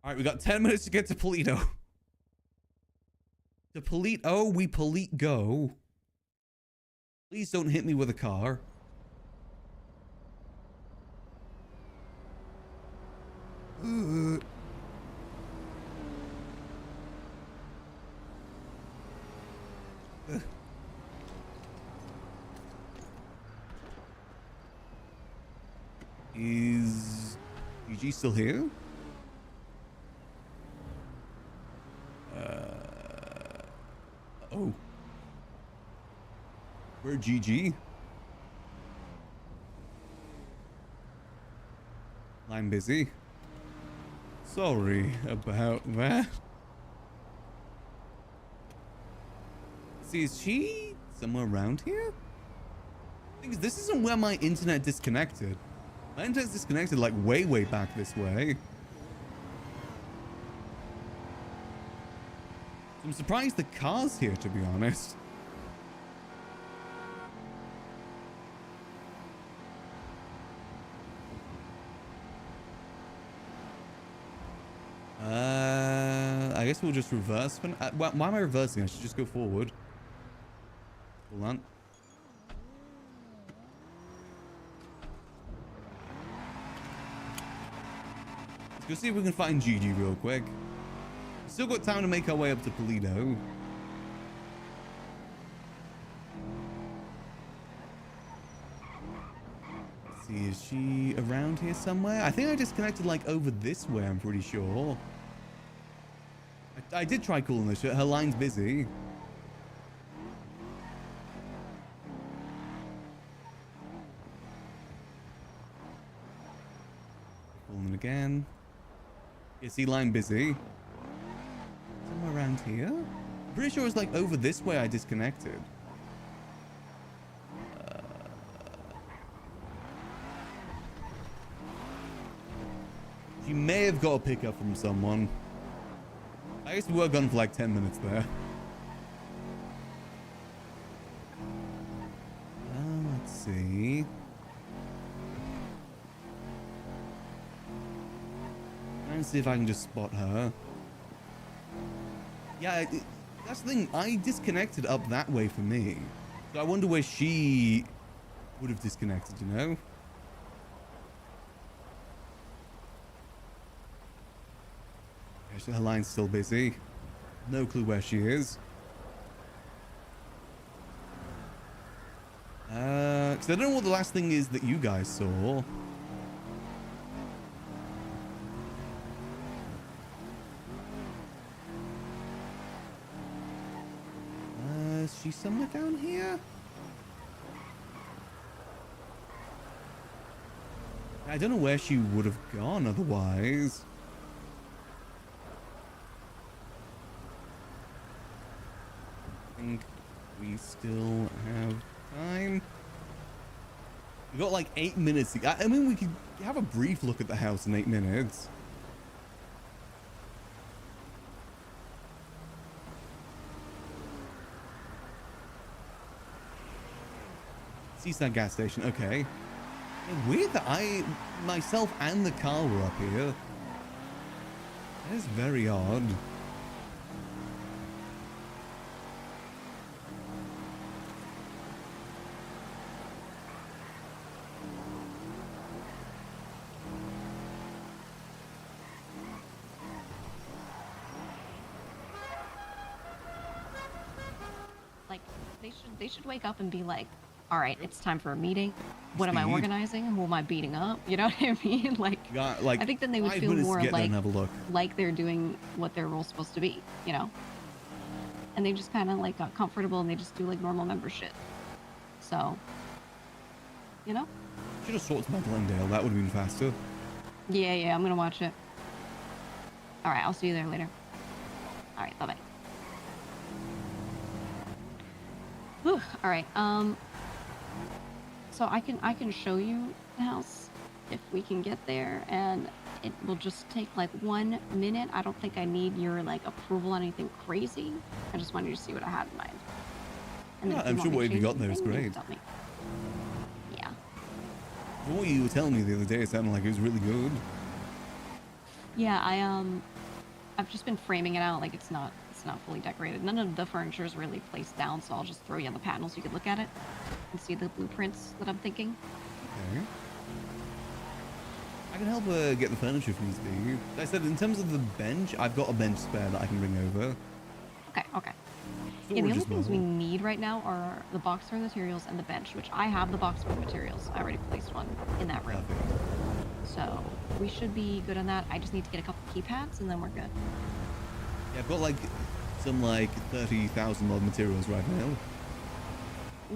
Alright, we got 10 minutes to get to Polito. To Polito, we Polite go. Please don't hit me with a car. Is GG still here? Oh. Where'd GG? I'm busy. Sorry about that. See, is she somewhere around here? Because this isn't where my internet disconnected. My internet's disconnected like way back this way. I'm surprised the car's here, to be honest. I guess we'll just reverse. Why am I reversing? I should just go forward. Hold on. Let's go see if we can find Gigi real quick. Still got time to make our way up to Toledo. Let's see, is she around here somewhere? I think I disconnected like over this way, I'm pretty sure. I did try calling her. Her line's busy. Calling again. Yeah, see, line busy. Somewhere around here? I'm pretty sure it's like over this way I disconnected. She may have got a pickup from someone. I guess we were gone for like 10 minutes there. Let's see. Trying to see if I can just spot her. Yeah, that's the thing. I disconnected up that way for me. So I wonder where she would have disconnected, you know? Her line's still busy. No clue where she is. Because I don't know what the last thing is that you guys saw. Is she somewhere down here? I don't know where she would have gone otherwise. We still have time. We got like 8 minutes. I mean, we could have a brief look at the house in 8 minutes. Seaside gas station. Okay. Yeah, weird that myself and the car were up here. That is very odd. They should wake up and be like, all right, it's time for a meeting. What am I organizing? Who am I beating up? You know what I mean? Like I think then they would feel more like they're doing what their role's supposed to be, you know? And they just kind of like got comfortable and they just do like normal member shit. So, you know? Should have sorted by Glendale. That would have been faster. Yeah, I'm gonna watch it. All right, I'll see you there later. All right, bye-bye. Whew, all right, so I can show you the house if we can get there, and it will just take like 1 minute. I don't think I need your like approval on anything crazy. I just wanted you to see what I had in mind. And yeah, I'm sure what you got there is great. Yeah. What you were telling me the other day, it sounded like it was really good. Yeah, I've just been framing it out like it's not fully decorated. None of the furniture is really placed down, so I'll just throw you on the panel so you can look at it and see the blueprints that I'm thinking. Okay. I can help get the furniture if needs be. Like I said, in terms of the bench, I've got a bench spare that I can bring over. Okay. Yeah, the only things we need right now are the box for materials and the bench, which I have the box for materials. I already placed one in that room. Perfect. So we should be good on that. I just need to get a couple keypads and then we're good. Yeah, I've got like some like 30,000 odd materials right now.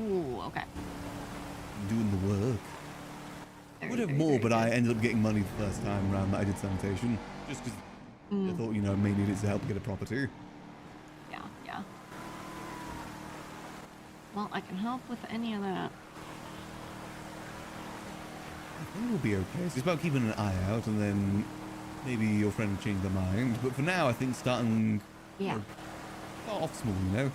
Ooh, okay. I'm doing the work. I would have more, but I ended up getting money the first time around that I did sanitation. Just because I thought, you know, may need it to help get a property. Yeah. Well, I can help with any of that. I think we'll be okay. It's just about keeping an eye out, and then maybe your friend will change their mind. But for now, I think starting... Yeah. Start off small, you know?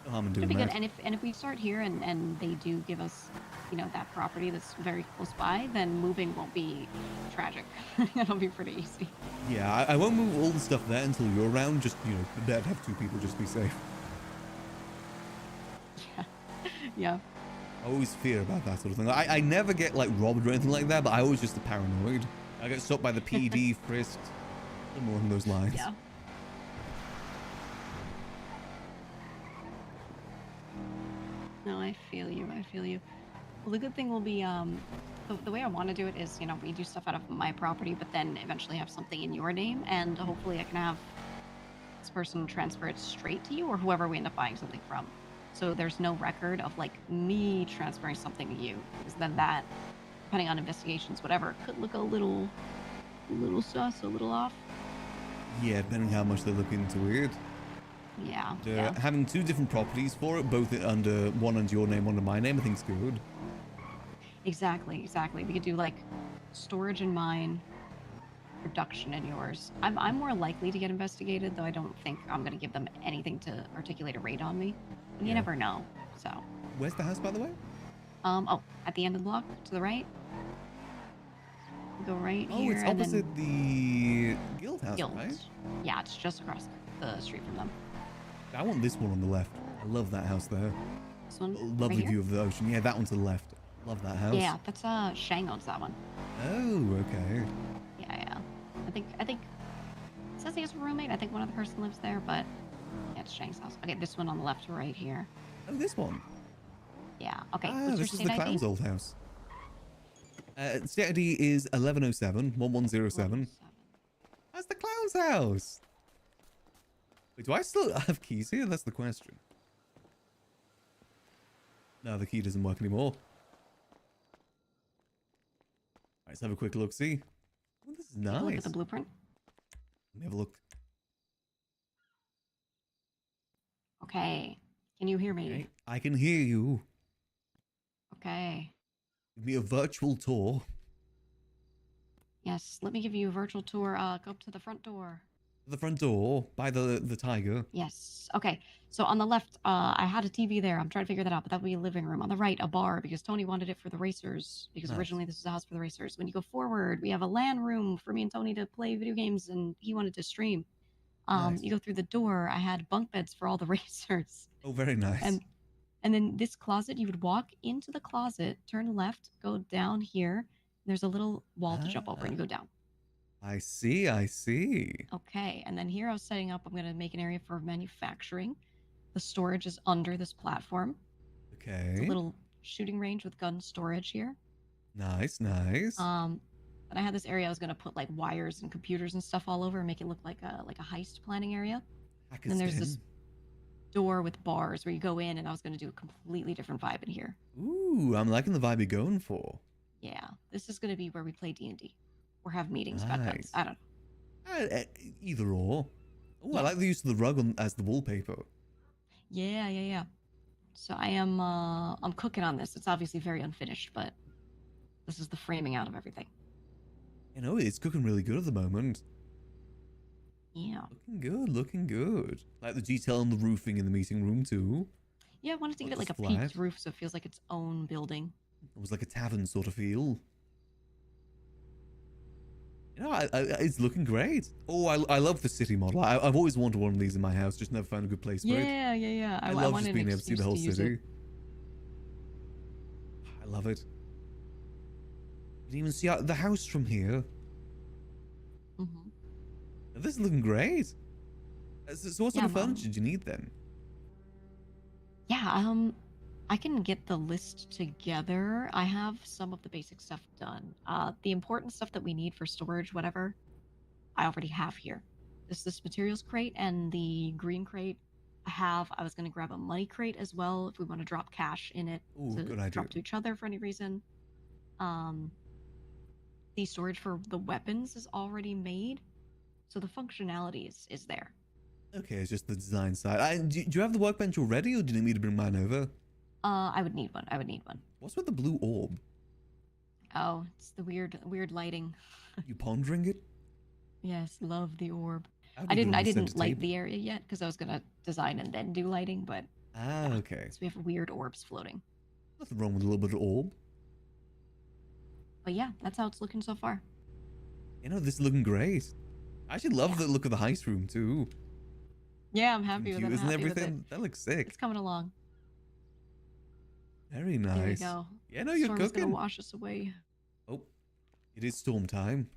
No harm in doing Should be that. good. And if we start here and they do give us, you know, that property that's very close by, then moving won't be tragic. It'll be pretty easy. Yeah, I won't move all the stuff there until you're around. Just, you know, better to have 2 people just to be safe. Yeah. I always fear about that sort of thing. I never get, like, robbed or anything like that, but I always just paranoid. I get stopped by the PD, frisked, something along those lines. Yeah. No, I feel you. I feel you. Well, the good thing will be, the way I want to do it is, you know, we do stuff out of my property, but then eventually have something in your name, and hopefully I can have this person transfer it straight to you or whoever we end up buying something from. So there's no record of like me transferring something to you, because then that, depending on investigations, whatever, could look a little sus, a little off. Yeah, depending how much they look into it. Yeah. And, Yeah. having two different properties for it, both under one under your name, one under my name, I think's good. Exactly. Exactly. We could do like storage in mine, production in yours. I'm more likely to get investigated, though I don't think I'm going to give them anything to articulate a raid on me. And you Yeah. never know. So, Where's the house, by the way? oh, at the end of the block to the right. Go right Oh, here it's and opposite then the guild house, Guild. right? Yeah, it's just across the street from them. I want this one on the left. I love that house there. This one, Lovely right here? view of the ocean. Yeah, that one to the left. Love that house. Yeah, that's Shang owns that one. Oh, okay. Yeah. I think it says he has a roommate. I think one other person lives there, but yeah, it's Shang's house. Okay, this one on the left right here. Oh, this one. Yeah. Okay. Ah, What's your this is state the ID? clown's old house. State ID is 1107, 1107. That's the clown's house. Wait, do I still have keys here? That's the question. No, the key doesn't work anymore. Alright, let's have a quick look, see. Oh, this is Take a look nice. at the blueprint. Let me have a look. Okay. Can you hear me? Okay, I can hear you. Okay. Give me a virtual tour. Yes, let me give you a virtual tour. Go up to the front door. The front door by the tiger. Yes. Okay. So on the left, I had a TV there. I'm trying to figure that out, but that would be a living room. On the right, a bar, because Tony wanted it for the racers, because Nice. originally this is a house for the racers. When you go forward, we have a LAN room for me and Tony to play video games, and he wanted to stream. Nice. You go through the door, I had bunk beds for all the racers. Oh, very nice. And then this closet, you would walk into the closet, turn left, go down here. There's a little wall to jump over, and you go down. I see, I see. Okay, and then here I was setting up, I'm going to make an area for manufacturing. The storage is under this platform. Okay. It's a little shooting range with gun storage here. Nice, nice. And I had this area I was going to put like wires and computers and stuff all over and make it look like a heist planning area. And then there's this door with bars where you go in, and I was going to do a completely different vibe in here. Ooh, I'm liking the vibe you're going for. Yeah, this is going to be where we play D&D or have meetings about guns. Nice. I don't know. Either or. Oh, Yeah. I like the use of the rug as the wallpaper. Yeah. So I'm cooking on this. It's obviously very unfinished, but this is the framing out of everything. You know, it's cooking really good at the moment. Yeah. Looking good. Like the detail on the roofing in the meeting room too. Yeah, I wanted to give it Not like a just peaked flat. roof so it feels like its own building. It was like a tavern sort of feel. You know, it's looking great. Oh, I love the city model. I've always wanted one of these in my house, just never found a good place for it. Yeah. I love wanted just an being able to see the whole excuse to use city. I love it. You can even see the house from here. Mhm. This is looking great. So what sort Yeah, of furniture do you need then? Yeah, I can get the list together. I have some of the basic stuff done. The important stuff that we need for storage, whatever, I already have here. This materials crate and the green crate I was going to grab a money crate as well if we want to drop cash in it Ooh, to good idea. drop to each other for any reason. The storage for the weapons is already made, so the functionality is there. Okay, it's just the design side. Do you have the workbench already, or do you need me to bring mine over? I would need one. What's with the blue orb? Oh, it's the weird lighting. You pondering it? Yes, love the orb. That'd I be good didn't on the center light table. the area yet because I was gonna design and then do lighting, but Ah, yeah. okay. So we have weird orbs floating. Nothing wrong with a little bit of orb. But yeah, that's how it's looking so far. You know, this is looking great. I actually love the look of the heist room too. Yeah, I'm happy with it. I'm Computers and happy with it. everything. That looks sick. It's coming along. Very There we nice. go. Yeah, no, you're Storm is gonna cooking. wash us away. Oh, it is storm time.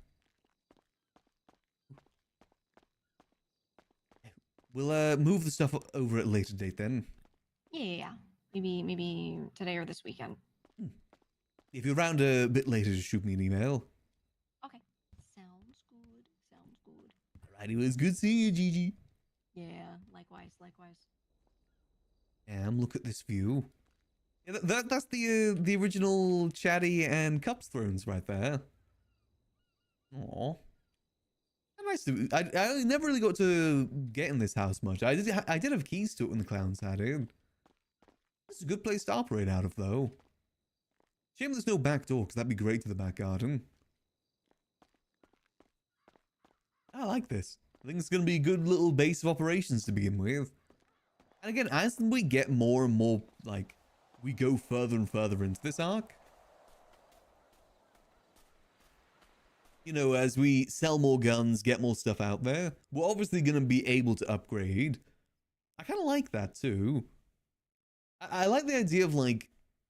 We'll move the stuff over at a later date then. Yeah. Maybe today or this weekend. If you're around a bit later, just shoot me an email. Okay. Sounds good. Sounds good. Alrighty, it was good seeing you, Gigi. Yeah, likewise, likewise. Look at this view. Yeah, that's the original Chatty and Cups thrones right there. Aww. Nice to, I never really got to get in this house much. I did have keys to it when the clowns had it. This is a good place to operate out of, though. Shame there's no back door, because that'd be great to the back garden. I like this. I think it's going to be a good little base of operations to begin with. And again, as we get more and more, like, we go further and further into this arc, you know, as we sell more guns, get more stuff out there, we're obviously going to be able to upgrade. I kind of like that too. I like the idea of, like,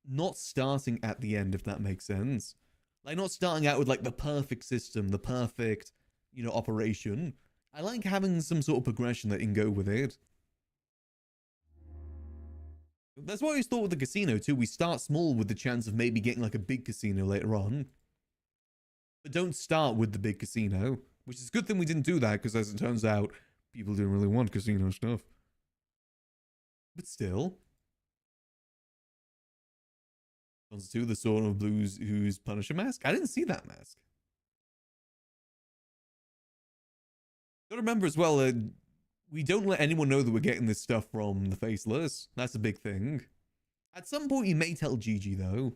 not starting at the end, if that makes sense. Like, not starting out with, like, the perfect system, the perfect, you know, operation. I like having some sort of progression that can go with it. That's what I always thought with the casino too. We start small with the chance of maybe getting like a big casino later on. But don't start with the big casino. Which is a good thing we didn't do that, because as it turns out, people didn't really want casino stuff. But still. Comes to the Sword of Blues who's Punisher mask. I didn't see that mask. Gotta remember as well, we don't let anyone know that we're getting this stuff from the Faceless. That's a big thing. At some point, you may tell Gigi, though.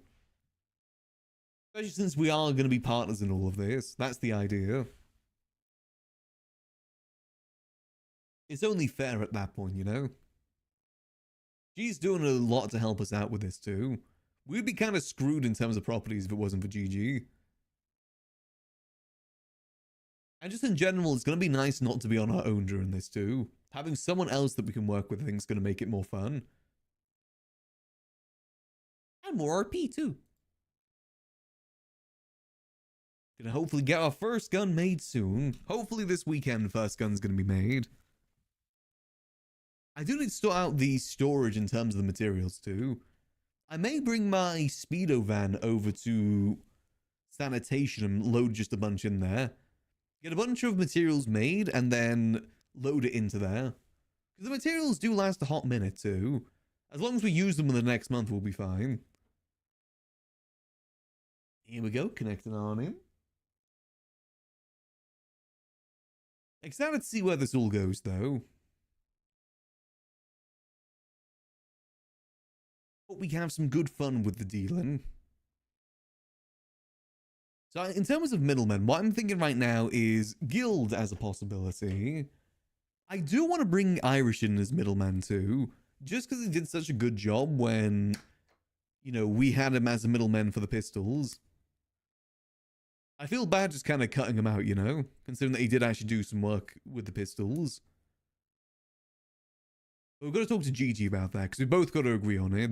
Especially since we are going to be partners in all of this. That's the idea. It's only fair at that point, you know? Gigi's doing a lot to help us out with this, too. We'd be kind of screwed in terms of properties if it wasn't for Gigi. And just in general, it's going to be nice not to be on our own during this too. Having someone else that we can work with, I think, is going to make it more fun. And more RP too. Gonna hopefully get our first gun made soon. Hopefully this weekend, first gun's going to be made. I do need to sort out the storage in terms of the materials too. I may bring my Speedo van over to sanitation and load just a bunch in there. Get a bunch of materials made and then load it into there. Because the materials do last a hot minute too. As long as we use them in the next month, we'll be fine. Here we go, connecting on in. Excited to see where this all goes though. Hope we have some good fun with the dealing. So in terms of middlemen, what I'm thinking right now is guild as a possibility. I do want to bring Irish in as middleman too, just because he did such a good job when, you know, we had him as a middleman for the pistols. I feel bad just kind of cutting him out, you know, considering that he did actually do some work with the pistols. But we've got to talk to Gigi about that, because we both got to agree on it.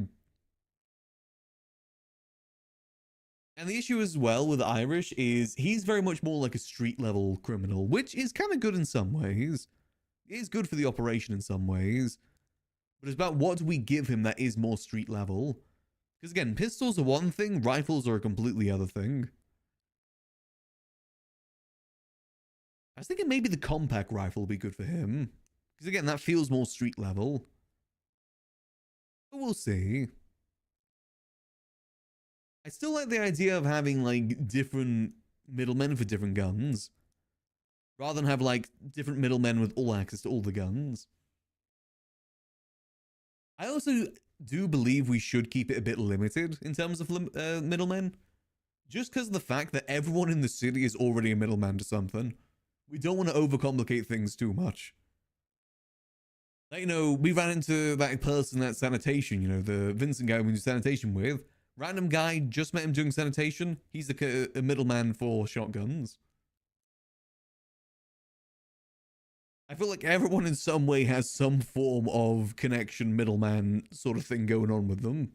And the issue as well with Irish is he's very much more like a street level criminal, which is kind of good in some ways. It is good for the operation in some ways. But it's about what do we give him that is more street level. Because again, pistols are one thing, rifles are a completely other thing. I was thinking maybe the compact rifle would be good for him. Because again, that feels more street level. But we'll see. I still like the idea of having, like, different middlemen for different guns. Rather than have, like, different middlemen with all access to all the guns. I also do believe we should keep it a bit limited in terms of middlemen. Just because of the fact that everyone in the city is already a middleman to something. We don't want to overcomplicate things too much. Like, you know, we ran into that person at sanitation, you know, the Vincent guy we do sanitation with. Random guy, just met him doing sanitation. He's a middleman for shotguns. I feel like everyone in some way has some form of connection middleman sort of thing going on with them.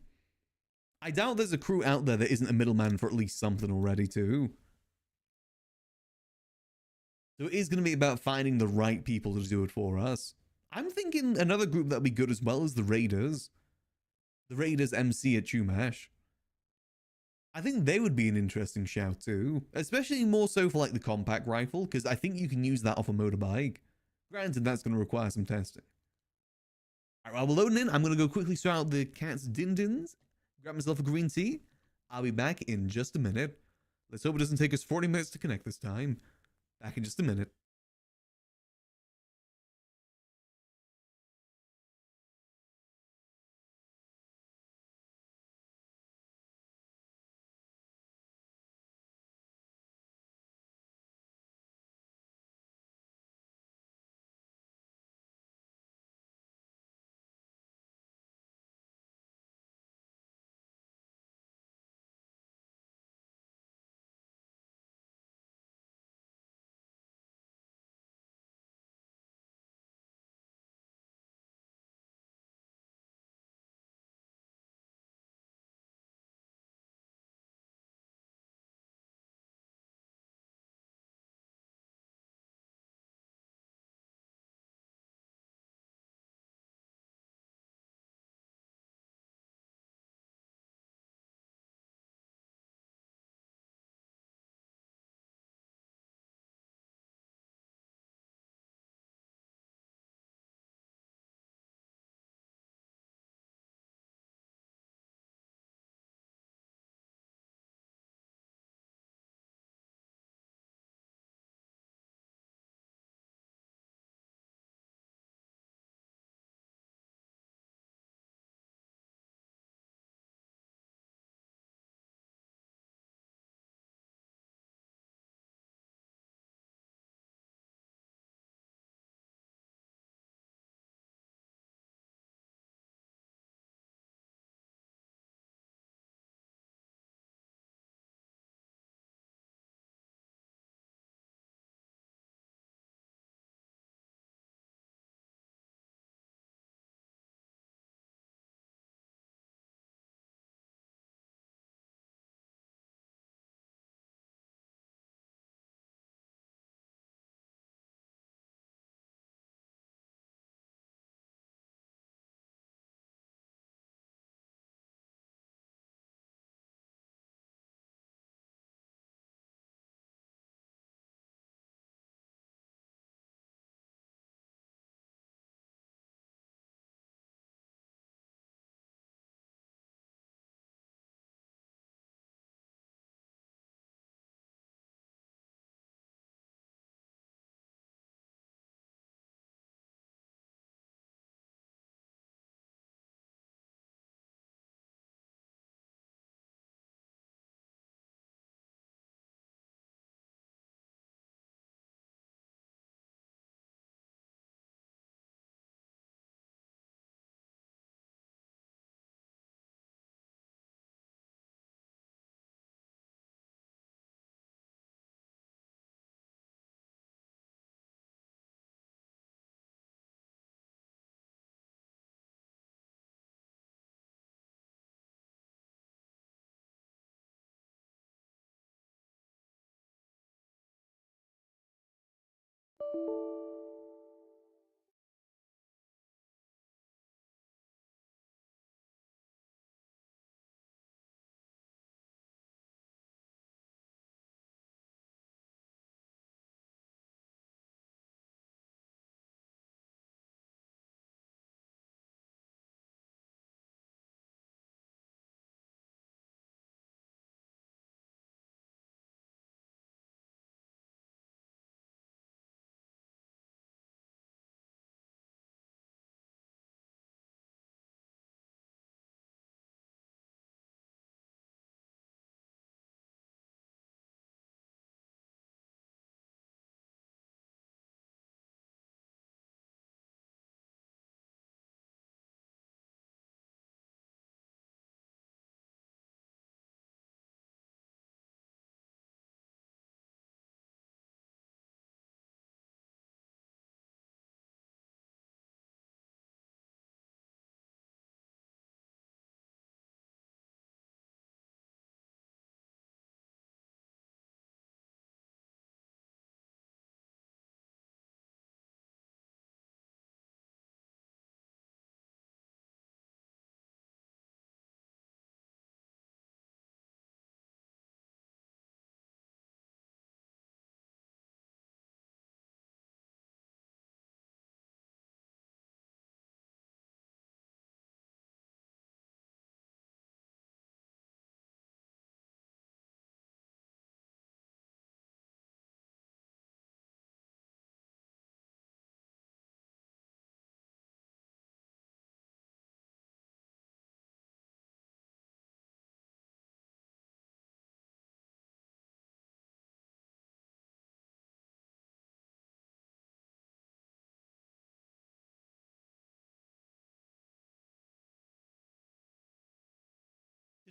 I doubt there's a crew out there that isn't a middleman for at least something already too. So it is going to be about finding the right people to do it for us. I'm thinking another group that'd be good as well is the Raiders. the Raiders MC at Chumash. I think they would be an interesting shout too, especially more so for like the compact rifle, because I think you can use that off a motorbike. Granted, that's going to require some testing. All right, while we're loading in, I'm going to go quickly sort out the cat's din-dins, grab myself a green tea. I'll be back in just a minute. Let's hope it doesn't take us 40 minutes to connect this time. Back in just a minute.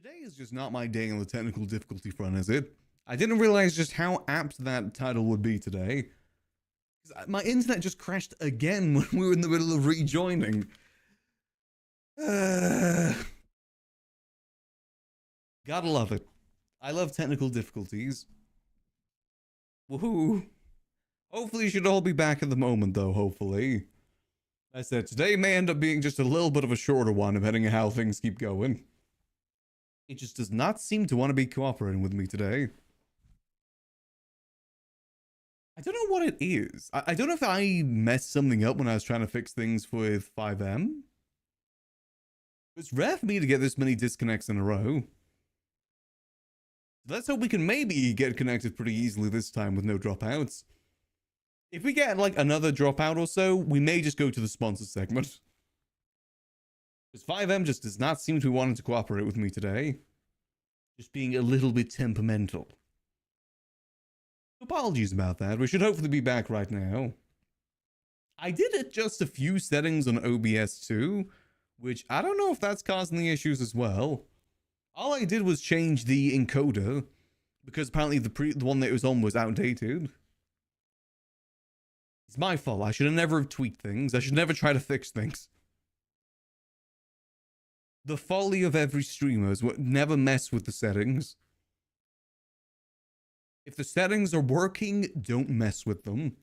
Today is just not my day on the technical difficulty front, is it? I didn't realize just how apt that title would be today. My internet just crashed again when we were in the middle of rejoining. Gotta love it. I love technical difficulties. Woohoo. Hopefully you should all be back at the moment though, hopefully. I said, today may end up being just a little bit of a shorter one, depending on how things keep going. It just does not seem to want to be cooperating with me today. I don't know what it is. I don't know if I messed something up when I was trying to fix things with 5M. It's rare for me to get this many disconnects in a row. Let's hope we can maybe get connected pretty easily this time with no dropouts. If we get like another dropout or so, we may just go to the sponsor segment. Because 5M just does not seem to be wanting to cooperate with me today. Just being a little bit temperamental. Apologies about that. We should hopefully be back right now. I did adjust a few settings on OBS too, which I don't know if that's causing the issues as well. All I did was change the encoder because apparently the one that it was on was outdated. It's my fault. I should have never tweaked things. I should never try to fix things. The folly of every streamer is never mess with the settings. If the settings are working, don't mess with them.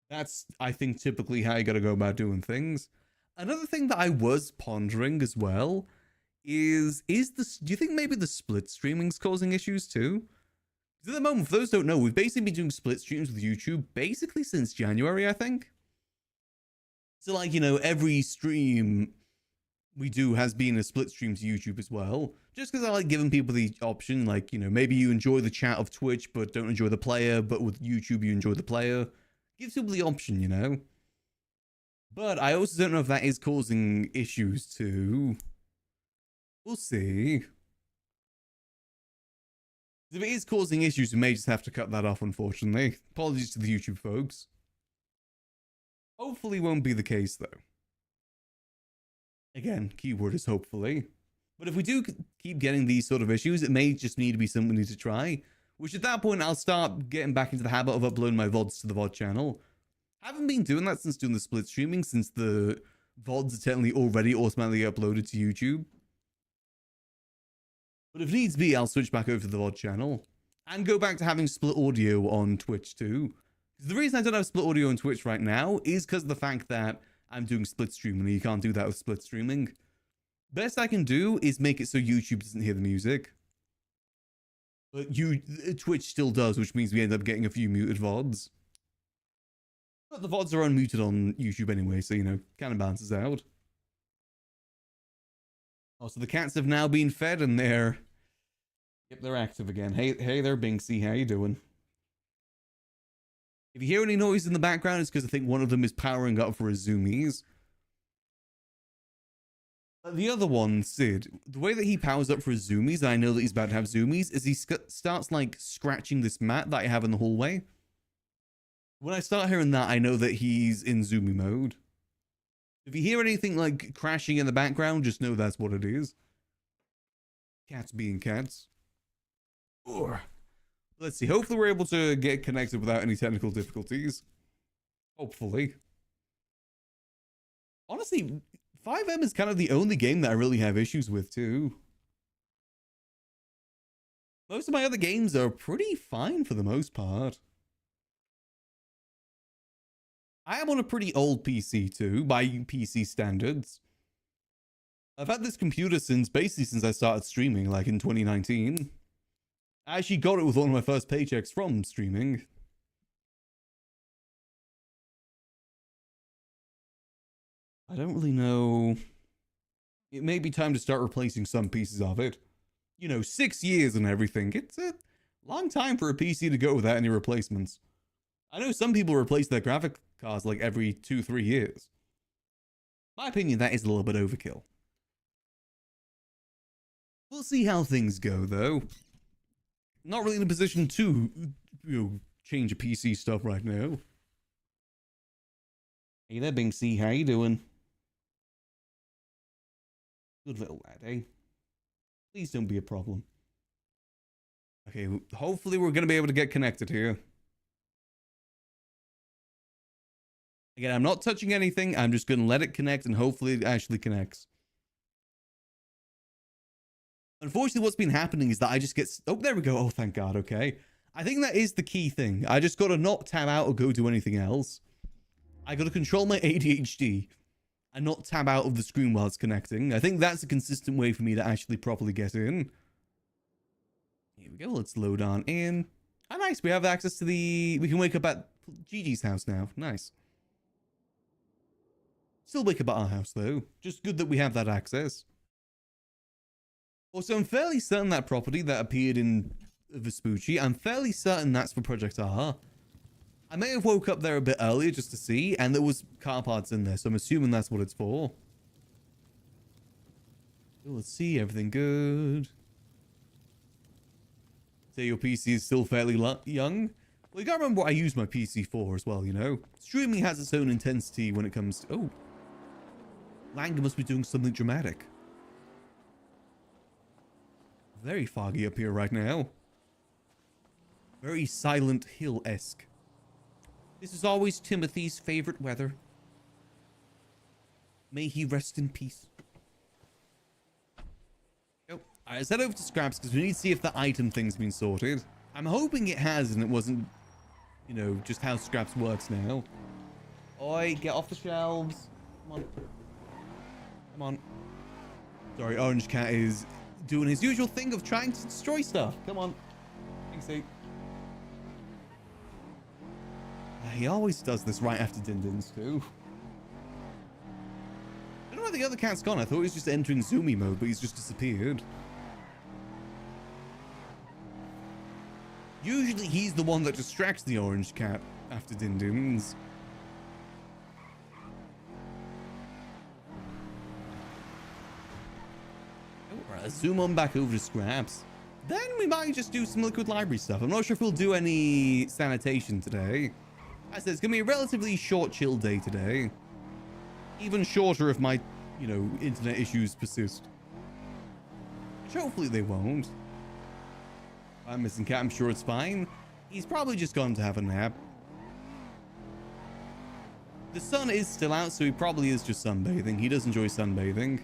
That's, I think, typically how you gotta go about doing things. Another thing that I was pondering as well is do you think maybe the split streaming's causing issues too? Because at the moment, for those who don't know, we've basically been doing split streams with YouTube basically since January, I think. So like, you know, every stream we do has been a split stream to YouTube as well. Just because I like giving people the option, like, you know, maybe you enjoy the chat of Twitch but don't enjoy the player, but with YouTube you enjoy the player. Gives people the option, you know. But I also don't know if that is causing issues too. We'll see. If it is causing issues, we may just have to cut that off, unfortunately. Apologies to the YouTube folks. Hopefully won't be the case, though. Again, keyword is hopefully. But if we do keep getting these sort of issues, it may just need to be something we need to try. Which at that point, I'll start getting back into the habit of uploading my VODs to the VOD channel. Haven't been doing that since doing the split streaming, since the VODs are technically already automatically uploaded to YouTube. But if needs be, I'll switch back over to the VOD channel. And go back to having split audio on Twitch too. The reason I don't have split audio on Twitch right now is because of the fact that I'm doing split streaming and you can't do that with split streaming. Best I can do is make it so YouTube doesn't hear the music. But Twitch still does, which means we end up getting a few muted VODs. But the VODs are unmuted on YouTube anyway, so, you know, kind of balances out. Oh, so the cats have now been fed and they're... Yep, they're active again. Hey there, Binksy. How you doing? If you hear any noise in the background, it's because I think one of them is powering up for his zoomies. The other one, Sid, the way that he powers up for his zoomies, and I know that he's about to have zoomies, is he starts, like, scratching this mat that I have in the hallway. When I start hearing that, I know that he's in zoomie mode. If you hear anything, like, crashing in the background, just know that's what it is. Cats being cats. Or let's see, hopefully we're able to get connected without any technical difficulties. Hopefully. Honestly, 5M is kind of the only game that I really have issues with, too. Most of my other games are pretty fine for the most part. I am on a pretty old PC, too, by PC standards. I've had this computer since I started streaming, like in 2019. I actually got it with one of my first paychecks from streaming. I don't really know. It may be time to start replacing some pieces of it. You know, 6 years and everything. It's a long time for a PC to go without any replacements. I know some people replace their graphic cards like every 2-3 years. In my opinion, that is a little bit overkill. We'll see how things go, though. Not really in a position to, change a PC stuff right now. Hey there, Binksy. How you doing? Good little lad, eh? Please don't be a problem. Okay, hopefully we're going to be able to get connected here. Again, I'm not touching anything. I'm just going to let it connect and hopefully it actually connects. Unfortunately, what's been happening is that I just get... Oh, there we go. Oh, thank God. Okay. I think that is the key thing. I just got to not tab out or go do anything else. I got to control my ADHD and not tab out of the screen while it's connecting. I think that's a consistent way for me to actually properly get in. Here we go. Let's load on in. Oh, nice. We have access to the... We can wake up at Gigi's house now. Nice. Still wake up at our house, though. Just good that we have that access. Also, I'm fairly certain that property that appeared in Vespucci, I'm fairly certain that's for Project R. I may have woke up there a bit earlier just to see, and there was car parts in there, so I'm assuming that's what it's for. Oh, let's see, everything good. Say your PC is still fairly young. Well, you gotta remember what I use my PC for as well, you know? Streaming has its own intensity when it comes to... Oh. Langer must be doing something dramatic. Very foggy up here right now. Very Silent Hill-esque. This is always Timothy's favorite weather. May he rest in peace. Oh, let's head over to Scraps because we need to see if the item thing's been sorted. I'm hoping it has and it wasn't, you know, just how Scraps works now. Oi, get off the shelves. Come on. Come on. Sorry, Orange Cat is doing his usual thing of trying to destroy stuff. Come on. Thanks, he always does this right after Dindins too. I don't know where the other cat's gone. I thought he was just entering zoomy mode, but he's just disappeared. Usually he's the one that distracts the orange cat after Dindins. Alright, let's zoom on back over to Scraps. Then we might just do some Liquid Library stuff. I'm not sure if we'll do any sanitation today. I said it's going to be a relatively short chill day today. Even shorter if my, you know, internet issues persist. Which hopefully they won't. I'm missing cat, I'm sure it's fine. He's probably just gone to have a nap. The sun is still out, so he probably is just sunbathing. He does enjoy sunbathing.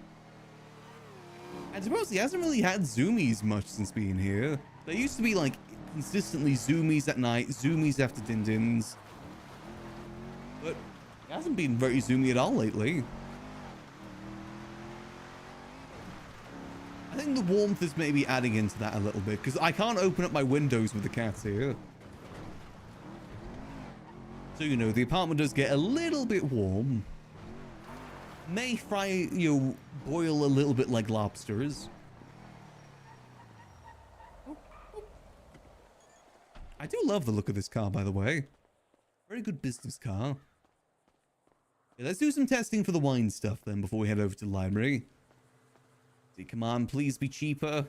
I suppose he hasn't really had zoomies much since being here. There used to be like consistently zoomies at night, zoomies after Dindins. But it hasn't been very zoomy at all lately. I think the warmth is maybe adding into that a little bit, because I can't open up my windows with the cats here. So, you know, the apartment does get a little bit warm. May fry, you know, boil a little bit like lobsters. Oh, oh. I do love the look of this car, by the way. Very good business car. Yeah, let's do some testing for the wine stuff then before we head over to the library. See, come on, please be cheaper.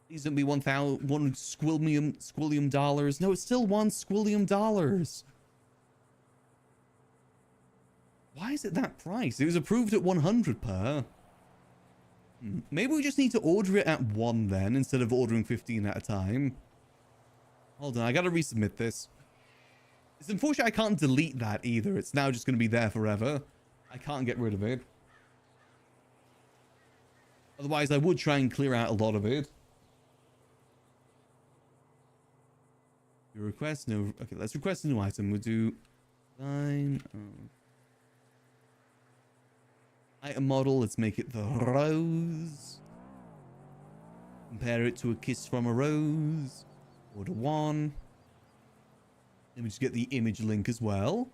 Please don't be one squillium dollars. No, it's still $1 squillium. Why is it that price? It was approved at 100 per. Maybe we just need to order it at 1 then, instead of ordering 15 at a time. Hold on, I gotta resubmit this. It's unfortunate I can't delete that either. It's now just gonna be there forever. I can't get rid of it. Otherwise, I would try and clear out a lot of it. Your request? No. Okay, let's request a new item. We'll do... Item model. Let's make it the rose. Compare it to a kiss from a rose. Order 1. Let me just get the image link as well.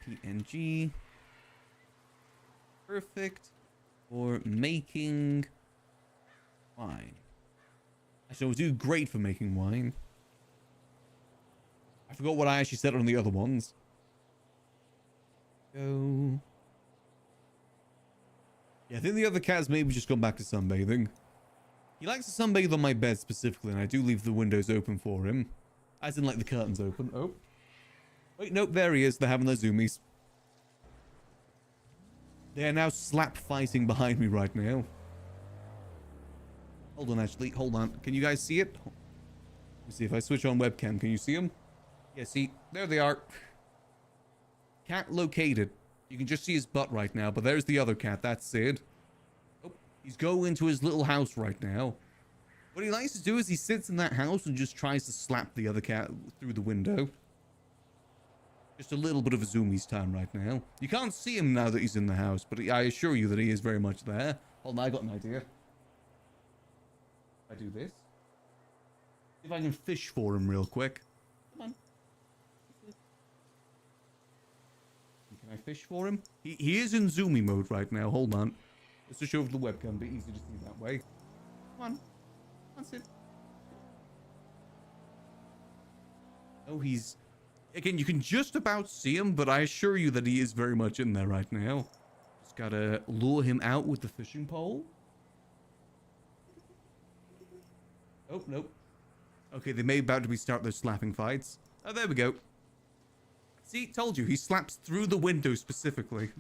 .png. Perfect for making wine. Actually, it would do great for making wine. I forgot what I actually said on the other ones. Go. Yeah, I think the other cat's maybe just gone back to sunbathing. He likes to sunbathe on my bed specifically, and I do leave the windows open for him. As in, like, the curtains open. Oh. Wait, nope, there he is. They're having their zoomies. They are now slap fighting behind me right now. Hold on, actually. Hold on. Can you guys see it? Let me see if I switch on webcam. Can you see them? Yeah, see? There they are. Cat located. You can just see his butt right now, but there's the other cat. That's Sid. Oh, he's going into his little house right now. What he likes to do is he sits in that house and just tries to slap the other cat through the window. Just a little bit of a zoomies time right now. You can't see him now that he's in the house, but I assure you that he is very much there. Hold on, I got an idea. I do this. See if I can fish for him real quick. Come on. Can I fish for him? He is in zoomy mode right now. Hold on. Let's just show over the webcam. A bit easy to see that way. Come on. That's it. Oh, he's... Again, you can just about see him, but I assure you that he is very much in there right now. Just gotta lure him out with the fishing pole. Oh, nope. Okay, they may about to be start their slapping fights. Oh, there we go. See, told you, he slaps through the window specifically.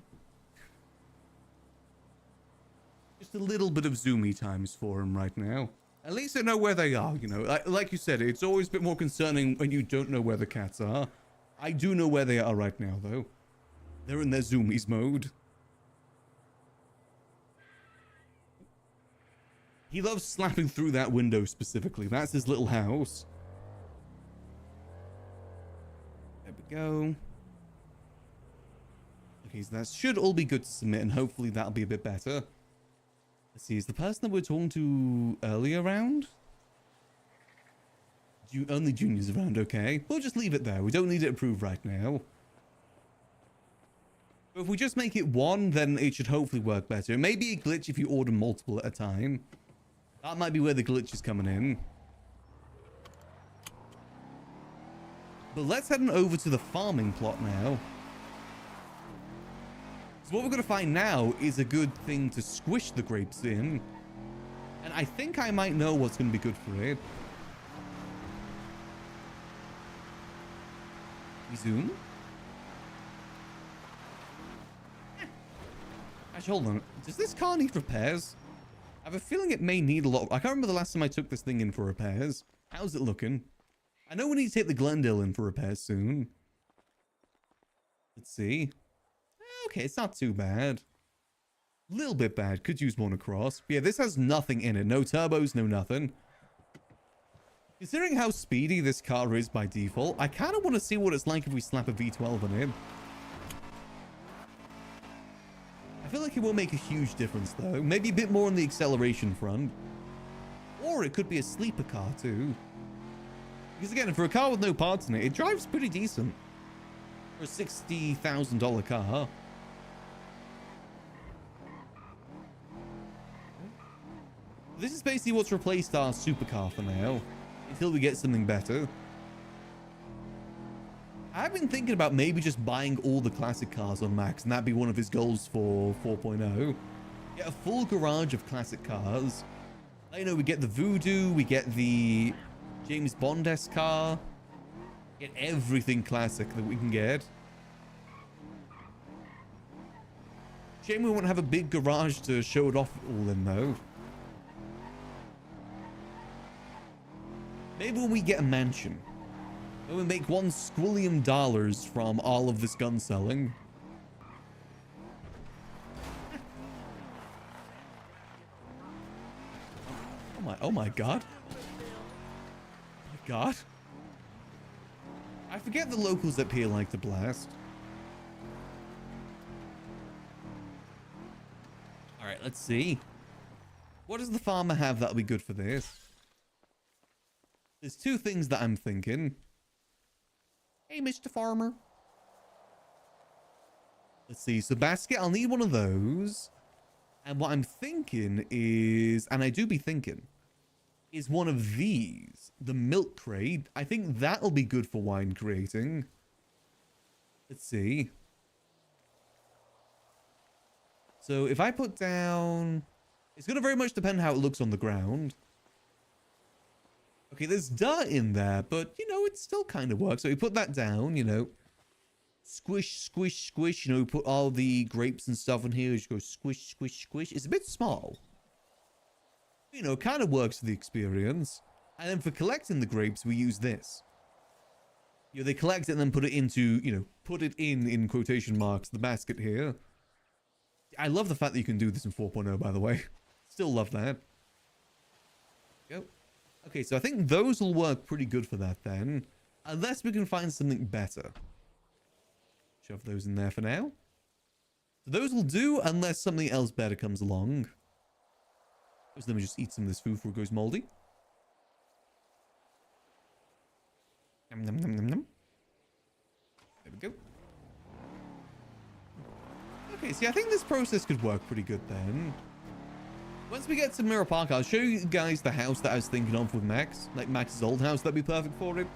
Just a little bit of zoomy times for him right now. At least I know where they are, you know. Like you said, it's always a bit more concerning when you don't know where the cats are. I do know where they are right now, though. They're in their zoomies mode. He loves slapping through that window specifically. That's his little house. There we go. Okay, so that should all be good to submit, and hopefully that'll be a bit better. Let's see, is the person that we're talking to earlier around? Only Junior's around, okay. We'll just leave it there. We don't need it approved right now. But if we just make it one, then it should hopefully work better. It may be a glitch if you order multiple at a time. That might be where the glitch is coming in. But let's head on over to the farming plot now. So what we're going to find now is a good thing to squish the grapes in. And I think I might know what's going to be good for it. Zoom. Actually, hold on. Does this car need repairs? I have a feeling it may need a lot. I can't remember the last time I took this thing in for repairs. How's it looking? I know we need to take the Glendale in for repairs soon. Let's see. Okay, it's not too bad. A little bit bad. Could use more across. But yeah, this has nothing in it. No turbos, no nothing. Considering how speedy this car is by default, I kind of want to see what it's like if we slap a V12 on it. I feel like it won't make a huge difference though. Maybe a bit more on the acceleration front. Or it could be a sleeper car too. Because again, for a car with no parts in it, it drives pretty decent. For a $60,000 car. This is basically what's replaced our supercar for now. Until we get something better. I've been thinking about maybe just buying all the classic cars on Max, and that'd be one of his goals for 4.0. Get a full garage of classic cars. I know we get the Voodoo, we get the James Bond-esque car. Get everything classic that we can get. Shame we won't have a big garage to show it off all in though. Maybe when we get a mansion. When we make $1 squillion from all of this gun selling. Oh my god. Oh my god. I forget the locals up here like to blast. Alright, let's see. What does the farmer have that'll be good for this? There's two things that I'm thinking. Hey, Mr. Farmer. Let's see. So basket, I'll need one of those. And what I'm thinking is, and I do be thinking, is one of these. The milk crate. I think that'll be good for wine creating. Let's see. So if I put down... It's going to very much depend how it looks on the ground. Okay, there's dirt in there, but, you know, it still kind of works. So we put that down, you know. squish, squish, squish. You know, we put all the grapes and stuff in here. Just go squish, squish, squish. It's a bit small. You know, kind of works for the experience. And then for collecting the grapes, we use this. You know, they collect it and then put it into, you know, put it in quotation marks, the basket here. I love the fact that you can do this in 4.0, by the way. Still love that. Go. Okay, so I think those will work pretty good for that then. Unless we can find something better. Shove those in there for now. So those will do unless something else better comes along. So let me just eat some of this food before it goes moldy. Nom, nom, nom, nom, nom. There we go. Okay, see, I think this process could work pretty good then. Once we get to Mirror Park, I'll show you guys the house that I was thinking of with Max. Like Max's old house, that'd be perfect for him.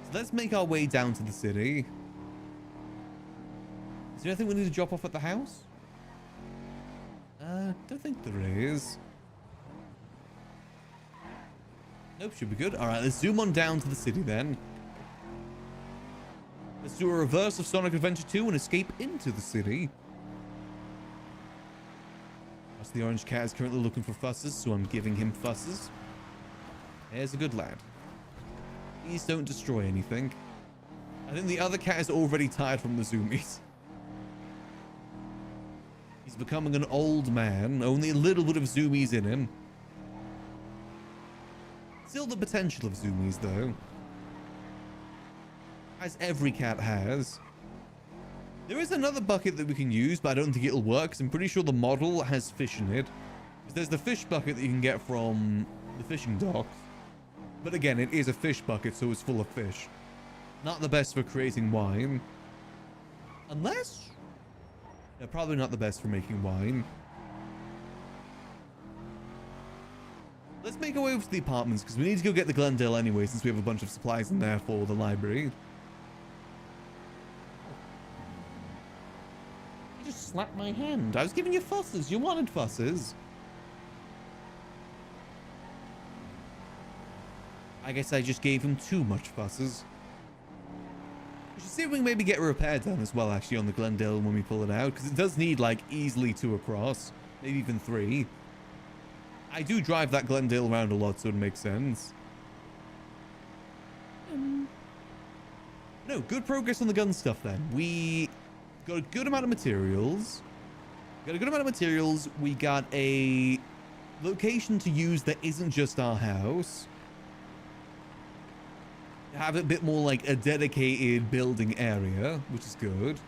So let's make our way down to the city. Is there anything we need to drop off at the house? Don't think there is. Nope, should be good. Alright, let's zoom on down to the city then. Let's do a reverse of Sonic Adventure 2 and escape into the city. That's the orange cat is currently looking for fusses, so I'm giving him fusses. There's a good lad. Please don't destroy anything. I think the other cat is already tired from the zoomies. He's becoming an old man, only a little bit of zoomies in him. Still the potential of zoomies though. As every cat has. There is another bucket that we can use, but I don't think it'll work, because I'm pretty sure the model has fish in it. Because there's the fish bucket that you can get from the fishing docks. But again, it is a fish bucket, so it's full of fish. Not the best for creating wine. Unless... they're probably not the best for making wine. Let's make our way over to the apartments, because we need to go get the Glendale anyway, since we have a bunch of supplies in there for the library. You just slapped my hand. I was giving you fusses. You wanted fusses. I guess I just gave him too much fusses. We should see if we can maybe get a repair done as well, actually, on the Glendale when we pull it out, because it does need, like, easily 2 across. Maybe even 3. I do drive that Glendale around a lot, so it makes sense. No, good progress on the gun stuff then. We got a good amount of materials. We got a location to use that isn't just our house. Have a bit more like a dedicated building area, which is good.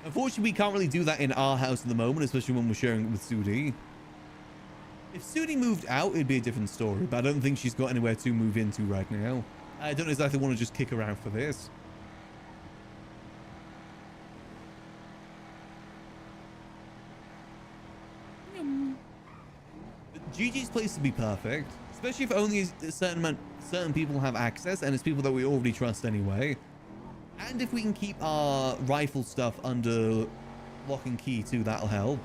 Unfortunately, we can't really do that in our house at the moment, especially when we're sharing it with Sudi. If Sudi moved out, it'd be a different story, but I don't think she's got anywhere to move into right now. I don't exactly want to just kick her out for this. But Gigi's place would be perfect, especially if only a certain people have access, and it's people that we already trust anyway. And if we can keep our rifle stuff under lock and key too, that'll help.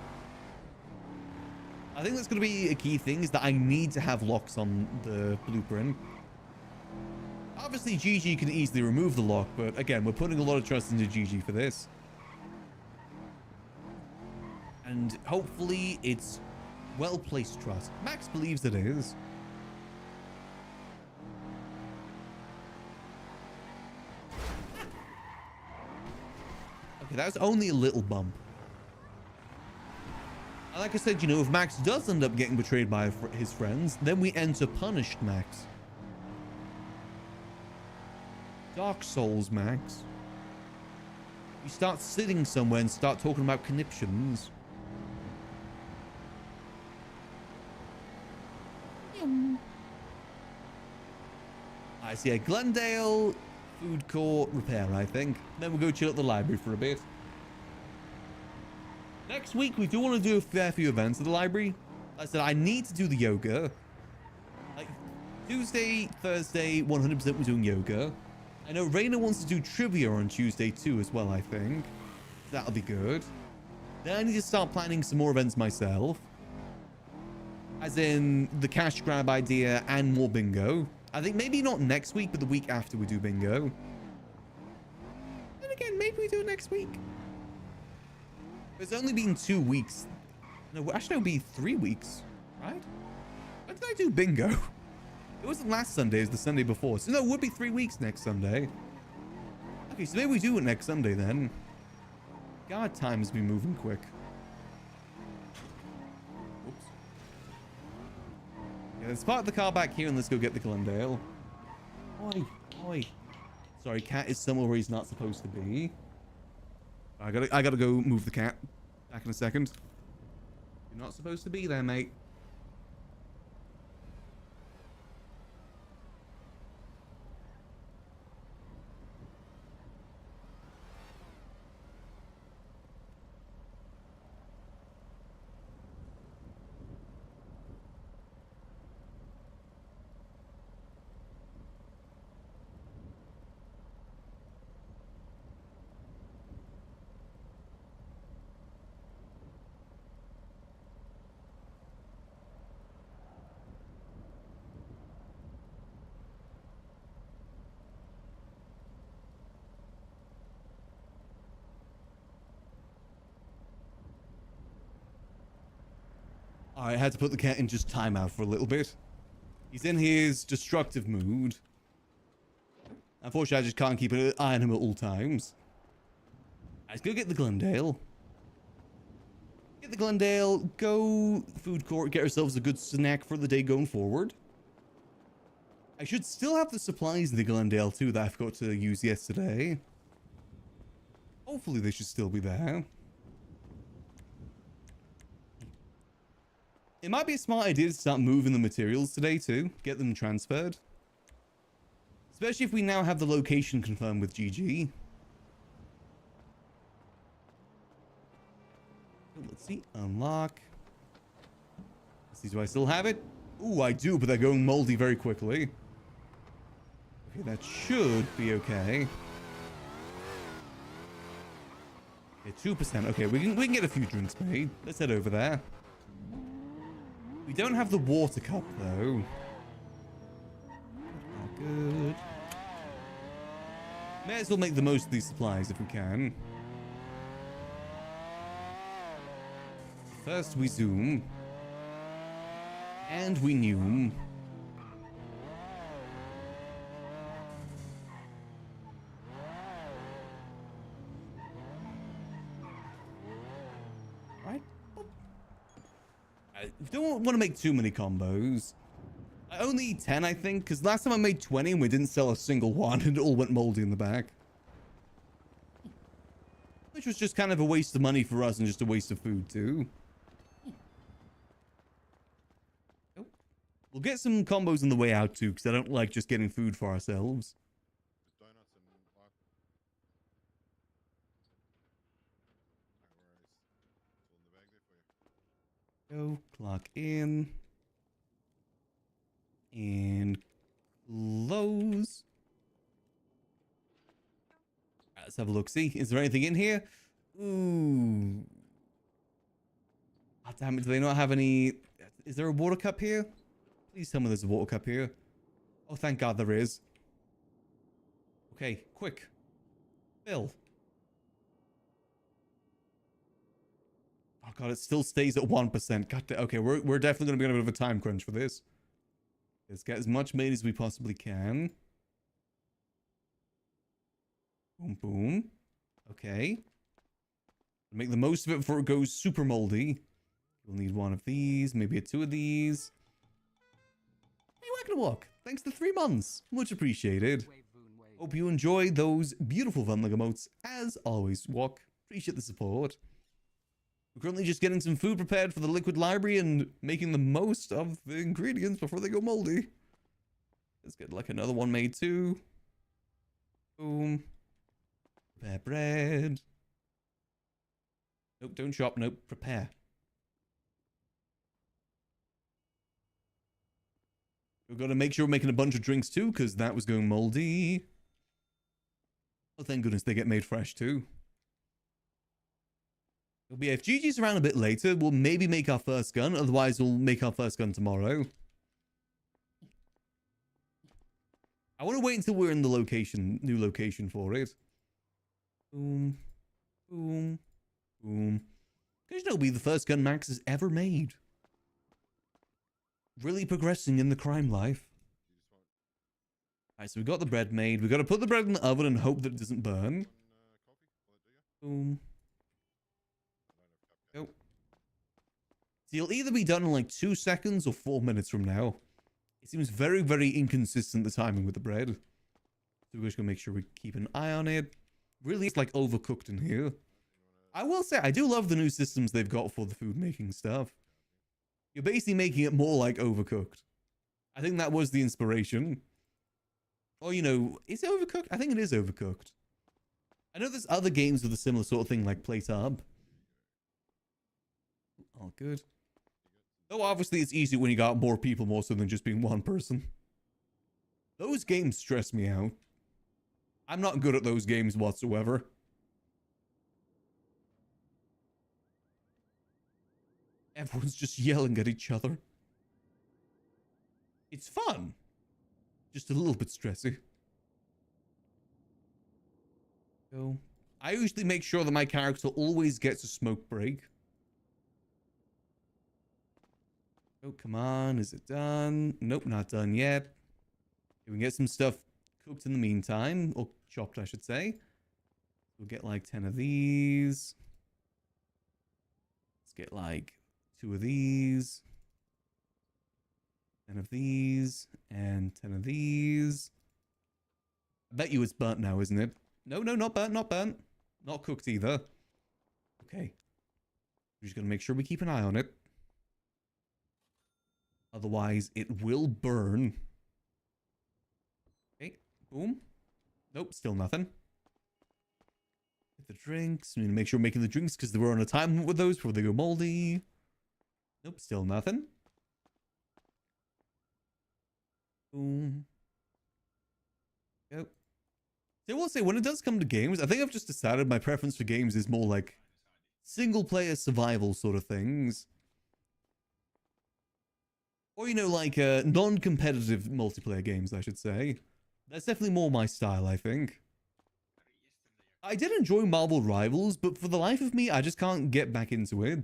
I think that's going to be a key thing, is that I need to have locks on the blueprint. Obviously, Gigi can easily remove the lock, but again, we're putting a lot of trust into Gigi for this. And hopefully it's well-placed trust. Max believes it is. Okay, that was only a little bump. And like I said, you know, if Max does end up getting betrayed by his friends, then we enter punished Max. Dark Souls Max. You start sitting somewhere and start talking about conniptions. I see a Glendale food court repair, I think. Then we'll go chill at the library for a bit. Next week, we do want to do a fair few events at the library. Like I said, I need to do the yoga. Like, Tuesday, Thursday, 100% we're doing yoga. I know Raina wants to do trivia on Tuesday too as well, I think. That'll be good. Then I need to start planning some more events myself. As in the cash grab idea and more bingo. I think maybe not next week, but the week after we do bingo. And again, maybe we do it next week. It's only been 2 weeks. No, actually, it'll be 3 weeks, right? When did I do bingo? It wasn't last Sunday, it was the Sunday before. So no, it would be 3 weeks next Sunday. Okay, so maybe we do it next Sunday then. God, time has been moving quick. Oops. Yeah, let's park the car back here and let's go get the Glendale. Oi, oi. Sorry, cat is somewhere where he's not supposed to be. I gotta go move the cat. Back in a second. You're not supposed to be there, mate. I had to put the cat in just timeout for a little bit. He's in his destructive mood. Unfortunately, I just can't keep an eye on him at all times. Let's go get the Glendale. Get the Glendale, go food court, get ourselves a good snack for the day going forward. I should still have the supplies in the Glendale too that I forgot to use yesterday. Hopefully they should still be there. It might be a smart idea to start moving the materials today too. Get them transferred. Especially if we now have the location confirmed with GG. Let's see. Unlock. Let's see, do I still have it? Ooh, I do, but they're going moldy very quickly. Okay, that should be okay. Okay, 2%. Okay, we can get a few drinks made. Let's head over there. We don't have the water cup, though. Good. May as well make the most of these supplies if we can. First we zoom. And we noom. Right? I don't want to make too many combos. I only eat 10, I think, because last time I made 20 and we didn't sell a single one and it all went moldy in the back. Which was just kind of a waste of money for us and just a waste of food too. Oh. We'll get some combos on the way out too, because I don't like just getting food for ourselves. Go, clock in. And close. Let's have a look. See, is there anything in here? Ooh. Oh, damn it. Do they not have any? Is there a water cup here? Please tell me there's a water cup here. Oh, thank God there is. Okay, quick. Fill. Oh God, it still stays at 1%. God, okay, we're definitely going to be on a bit of a time crunch for this. Let's get as much made as we possibly can. Boom, boom. Okay. Make the most of it before it goes super moldy. We'll need one of these, maybe 2 of these. Hey, welcome to walk. Thanks to 3 months. Much appreciated. Hope you enjoy those beautiful fun emotes. As always, walk. Appreciate the support. We're currently just getting some food prepared for the liquid library and making the most of the ingredients before they go moldy. Let's get like another one made too. Boom. Prepare bread. Nope, don't chop. Nope, prepare. We've got to make sure we're making a bunch of drinks too, because that was going moldy. Oh, thank goodness they get made fresh too. But yeah, if GG's around a bit later, we'll maybe make our first gun. Otherwise, we'll make our first gun tomorrow. I want to wait until we're in the location, new location for it. Boom, boom, boom. Because it'll be the first gun Max has ever made. Really progressing in the crime life. Alright, so we got the bread made. We got to put the bread in the oven and hope that it doesn't burn. Boom. Go. So you'll either be done in like 2 seconds or 4 minutes from now. It seems very, very inconsistent, the timing with the bread. So we're just going to make sure we keep an eye on it. Really, it's like overcooked in here. I will say, I do love the new systems they've got for the food making stuff. You're basically making it more like Overcooked. I think that was the inspiration. Or, you know, is it Overcooked? I think it is Overcooked. I know there's other games with a similar sort of thing like PlayTab. Oh, good. Though obviously it's easier when you got more people more so than just being one person. Those games stress me out. I'm not good at those games whatsoever. Everyone's just yelling at each other. It's fun. Just a little bit stressy. So, I usually make sure that my character always gets a smoke break. Oh, come on. Is it done? Nope, not done yet. We can get some stuff cooked in the meantime. Or chopped, I should say. We'll get like 10 of these. Let's get like 2 of these. 10 of these. And 10 of these. I bet you it's burnt now, isn't it? No, no, not burnt, not burnt. Not cooked either. Okay. We're just going to make sure we keep an eye on it. Otherwise, it will burn. Okay, boom. Nope, still nothing. Get the drinks. We need to make sure we're making the drinks because we're on a time limit with those before they go moldy. Nope, still nothing. Boom. Yep. So I will say, when it does come to games, I think I've just decided my preference for games is more like single-player survival sort of things. Or, you know, like non-competitive multiplayer games, I should say. That's definitely more my style, I think. I did enjoy Marvel Rivals, but for the life of me, I just can't get back into it.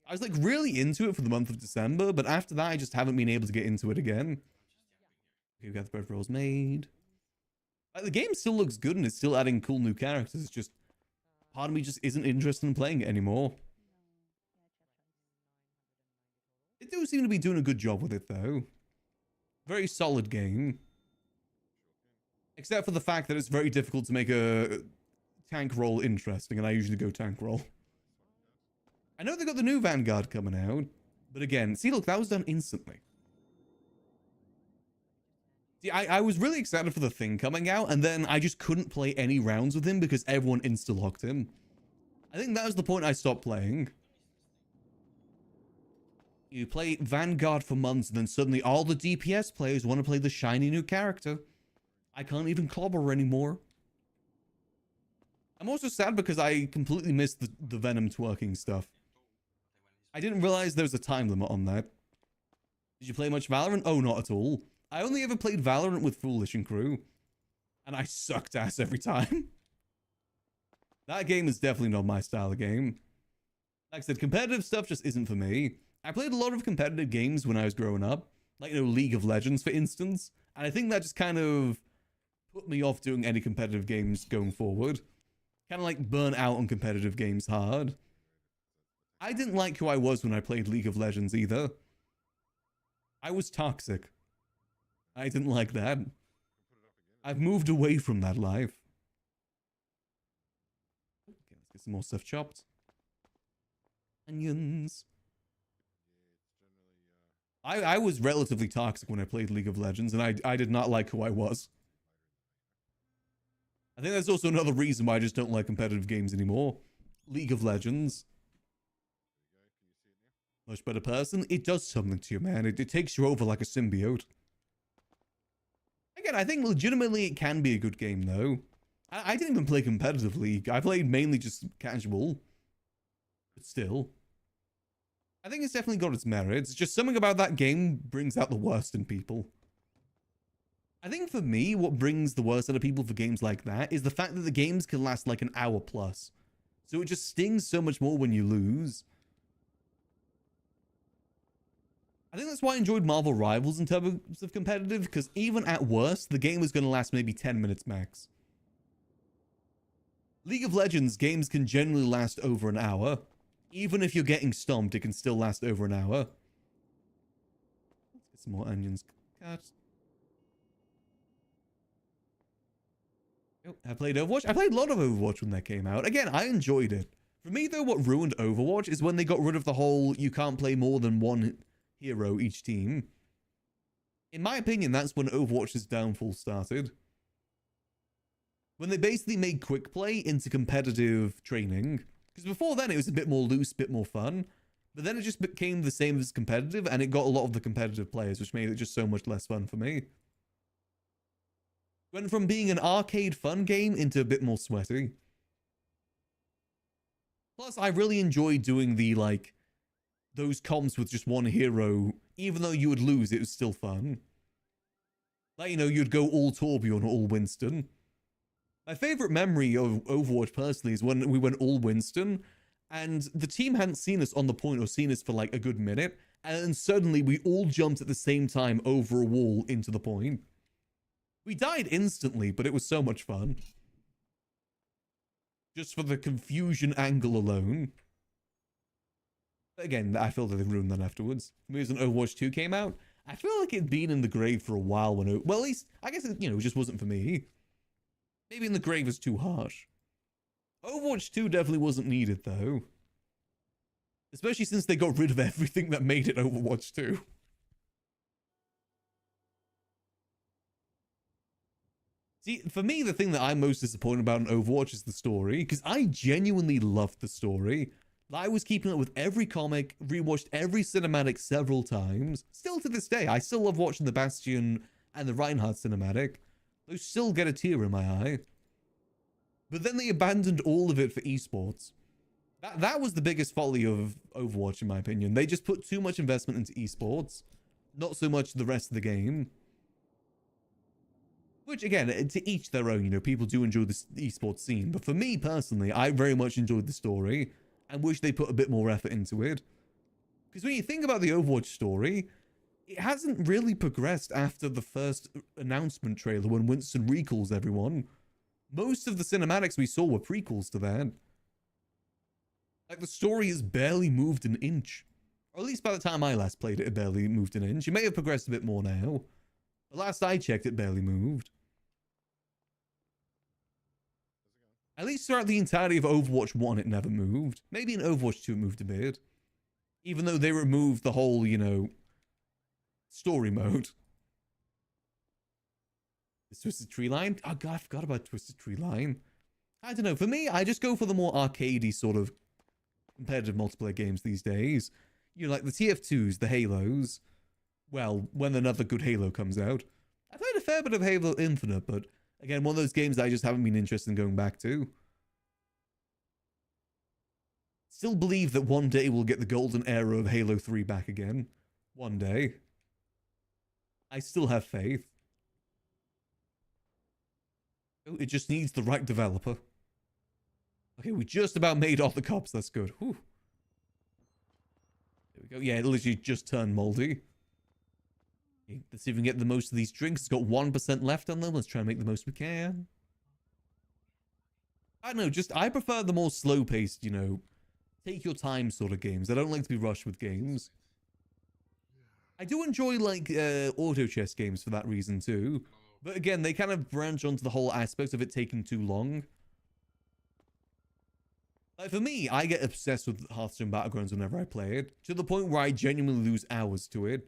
I was like really into it for the month of December, but after that, I just haven't been able to get into it again. Okay, we got the bread rolls made. The game still looks good and it's still adding cool new characters. It's just, part of me just isn't interested in playing it anymore. They do seem to be doing a good job with it, though. Very solid game. Except for the fact that it's very difficult to make a tank roll interesting, and I usually go tank roll. I know they got the new Vanguard coming out, but again, see, look, that was done instantly. See, I was really excited for the thing coming out, and then I just couldn't play any rounds with him because everyone insta-locked him. I think that was the point I stopped playing. You play Vanguard for months, and then suddenly all the DPS players want to play the shiny new character. I can't even clobber anymore. I'm also sad because I completely missed the Venom twerking stuff. I didn't realize there was a time limit on that. Did you play much Valorant? Oh, not at all. I only ever played Valorant with Foolish and crew. And I sucked ass every time. That game is definitely not my style of game. Like I said, competitive stuff just isn't for me. I played a lot of competitive games when I was growing up. Like, you know, League of Legends, for instance. And I think that just kind of put me off doing any competitive games going forward. Kind of like burn out on competitive games hard. I didn't like who I was when I played League of Legends either. I was toxic. I didn't like that. I've moved away from that life. Okay, let's get some more stuff chopped. Onions. I was relatively toxic when I played League of Legends, and I did not like who I was. I think that's also another reason why I just don't like competitive games anymore. League of Legends. Much better person. It does something to you, man. It takes you over like a symbiote. Again, I think legitimately it can be a good game, though. I didn't even play competitive League. I played mainly just casual. But still. I think it's definitely got its merits. Just something about that game brings out the worst in people. I think for me, what brings the worst out of people for games like that is the fact that the games can last like an hour plus. So it just stings so much more when you lose. I think that's why I enjoyed Marvel Rivals in terms of competitive, because even at worst, the game was going to last maybe 10 minutes max. League of Legends games can generally last over an hour. Even if you're getting stomped, it can still last over an hour. Let's get some more onions cut. Oh, I played Overwatch. I played a lot of Overwatch when that came out. Again, I enjoyed it. For me, though, what ruined Overwatch is when they got rid of the whole you can't play more than one hero each team. In my opinion, that's when Overwatch's downfall started. When they basically made quick play into competitive training. Because before then, it was a bit more loose, a bit more fun. But then it just became the same as competitive, and it got a lot of the competitive players, which made it just so much less fun for me. Went from being an arcade fun game into a bit more sweaty. Plus, I really enjoyed doing the, like, those comps with just one hero. Even though you would lose, it was still fun. Like, you know, you'd go all Torbjorn or all Winston. My favorite memory of Overwatch, personally, is when we went all Winston, and the team hadn't seen us on the point or seen us for, like, a good minute, and then suddenly we all jumped at the same time over a wall into the point. We died instantly, but it was so much fun. Just for the confusion angle alone. But again, I feel that they ruined that afterwards. For me, when Overwatch 2 came out, I feel like it'd been in the grave for a while when it... Well, at least, I guess, it, you know, it just wasn't for me. Maybe in the grave was too harsh. Overwatch 2 definitely wasn't needed, though. Especially since they got rid of everything that made it Overwatch 2. See, for me, the thing that I'm most disappointed about in Overwatch is the story, because I genuinely loved the story. I was keeping up with every comic, rewatched every cinematic several times. Still to this day, I still love watching the Bastion and the Reinhardt cinematic. Those still get a tear in my eye. But then they abandoned all of it for esports. That was the biggest folly of Overwatch, in my opinion. They just put too much investment into esports, not so much the rest of the game. Which, again, to each their own, you know, people do enjoy the esports scene. But for me, personally, I very much enjoyed the story and wish they put a bit more effort into it. Because when you think about the Overwatch story, it hasn't really progressed after the first announcement trailer when Winston recalls everyone. Most of the cinematics we saw were prequels to that. Like, the story has barely moved an inch. Or at least by the time I last played it, it barely moved an inch. It may have progressed a bit more now. But last I checked, it barely moved. At least throughout the entirety of Overwatch 1, it never moved. Maybe in Overwatch 2 it moved a bit. Even though they removed the whole, you know, story mode. Is Twisted Tree Line? Oh god, I forgot about Twisted Tree Line. I don't know. For me, I just go for the more arcadey sort of competitive multiplayer games these days. You know, like the TF2s, the Halos. Well, when another good Halo comes out. I played a fair bit of Halo Infinite, but again, one of those games I just haven't been interested in going back to. Still believe that one day we'll get the golden era of Halo 3 back again. One day. I still have faith. Oh, it just needs the right developer. Okay, we just about made off the cops. That's good. Whew. There we go. Yeah, it literally just turned moldy. Okay, let's see if we can get the most of these drinks. It's got 1% left on them. Let's try and make the most we can. I don't know, just I prefer the more slow-paced, you know, take your time sort of games. I don't like to be rushed with games. I do enjoy, like, auto chess games for that reason, too. But again, they kind of branch onto the whole aspect of it taking too long. Like, for me, I get obsessed with Hearthstone Battlegrounds whenever I play it, to the point where I genuinely lose hours to it.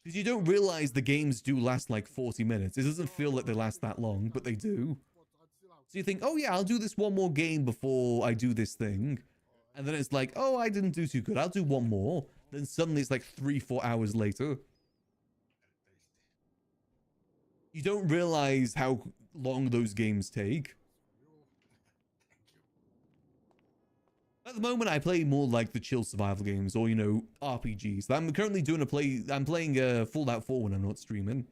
Because you don't realize the games do last, like, 40 minutes. It doesn't feel like they last that long, but they do. So you think, oh yeah, I'll do this one more game before I do this thing. And then it's like, oh, I didn't do too good. I'll do one more. Then suddenly it's like 3-4 hours later. You don't realize how long those games take. At the moment, I play more like the chill survival games or, you know, RPGs. I'm currently doing I'm playing Fallout 4 when I'm not streaming.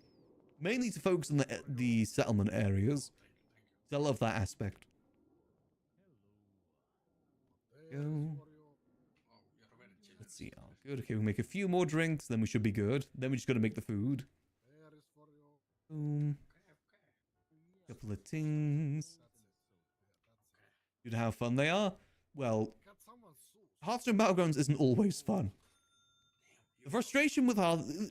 mainly to focus on the settlement areas. So I love that aspect. Go. Let's see. Oh, good. Okay, we'll make a few more drinks, then we should be good. Then we just gotta make the food. Boom. Couple of things. Dude, how fun they are. Well, Hearthstone Battlegrounds isn't always fun. The frustration with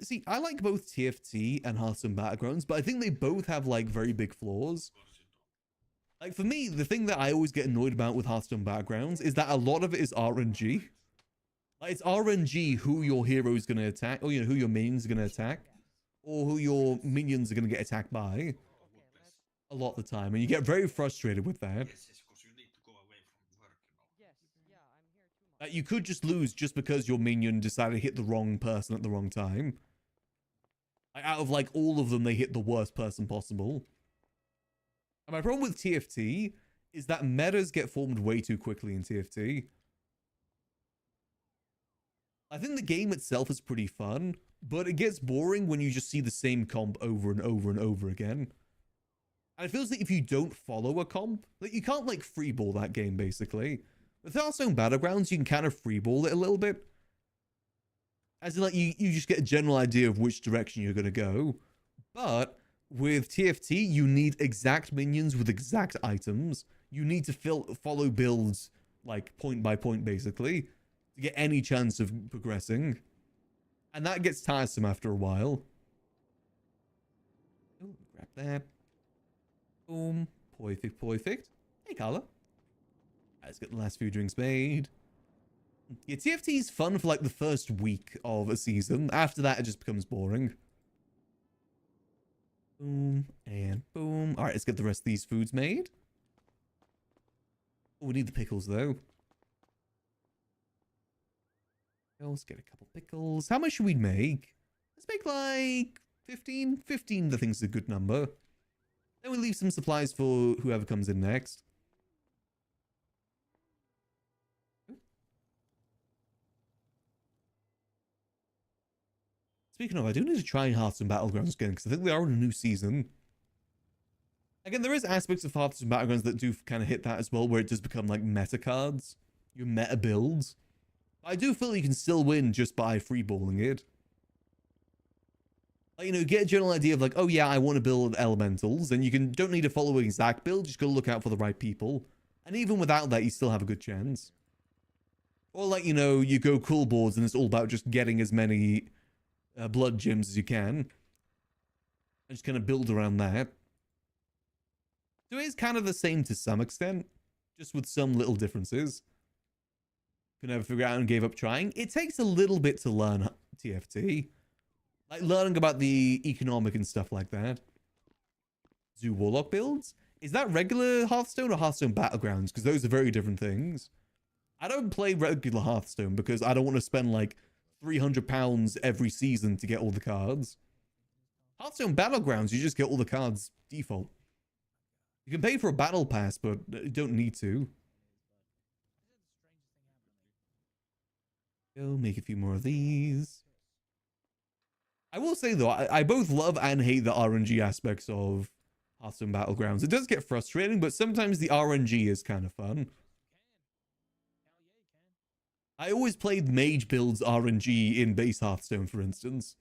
see, I like both TFT and Hearthstone Battlegrounds, but I think they both have like very big flaws. Like for me, the thing that I always get annoyed about with Hearthstone Battlegrounds is that a lot of it is RNG. Like it's RNG who your hero is going to attack, or who your minions are going to attack, or who your minions are going to get attacked by. A lot of the time, and you get very frustrated with that. You could just lose just because your minion decided to hit the wrong person at the wrong time. Like, out of like all of them, they hit the worst person possible. And my problem with TFT is that metas get formed way too quickly in TFT. I think the game itself is pretty fun, but it gets boring when you just see the same comp over and over and over again. And it feels like if you don't follow a comp, like you can't like freeball that game basically. With Hearthstone Battlegrounds, you can kind of freeball it a little bit. As in like you just get a general idea of which direction you're going to go. But with TFT, you need exact minions with exact items. You need to follow builds like point by point basically to get any chance of progressing. And that gets tiresome after a while. Oh, grab that. Boom. Perfect, perfect. Hey, Carla. Let's get the last few drinks made. Yeah, TFT is fun for like the first week of a season. After that, it just becomes boring. Boom and boom. All right, let's get the rest of these foods made. Oh, we need the pickles though. Let's get a couple pickles. How much should we make? Let's make like 15. 15, I think, is a good number. Then we leave some supplies for whoever comes in next. Speaking of, I do need to try Hearthstone Battlegrounds again, because I think they are in a new season. Again, there is aspects of Hearthstone Battlegrounds that do kind of hit that as well, where it does become like meta cards. Your meta builds. I do feel you can still win just by freeballing it. Like, get a general idea of like, oh yeah, I want to build elementals, and you don't need to follow an exact build, just gotta look out for the right people. And even without that, you still have a good chance. Or like, you go cool boards, and it's all about just getting as many blood gems as you can. And just kind of build around that. So it is kind of the same to some extent, just with some little differences. Could never figure out and gave up trying. It takes a little bit to learn TFT. Like learning about the economic and stuff like that. Zoo Warlock builds? Is that regular Hearthstone or Hearthstone Battlegrounds? Because those are very different things. I don't play regular Hearthstone because I don't want to spend like £300 every season to get all the cards. Hearthstone Battlegrounds, you just get all the cards default. You can pay for a battle pass, but you don't need to. Go make a few more of these. I will say though, I both love and hate the RNG aspects of Hearthstone Battlegrounds. It does get frustrating, but sometimes the RNG is kind of fun. I always played mage builds RNG in base Hearthstone, for instance.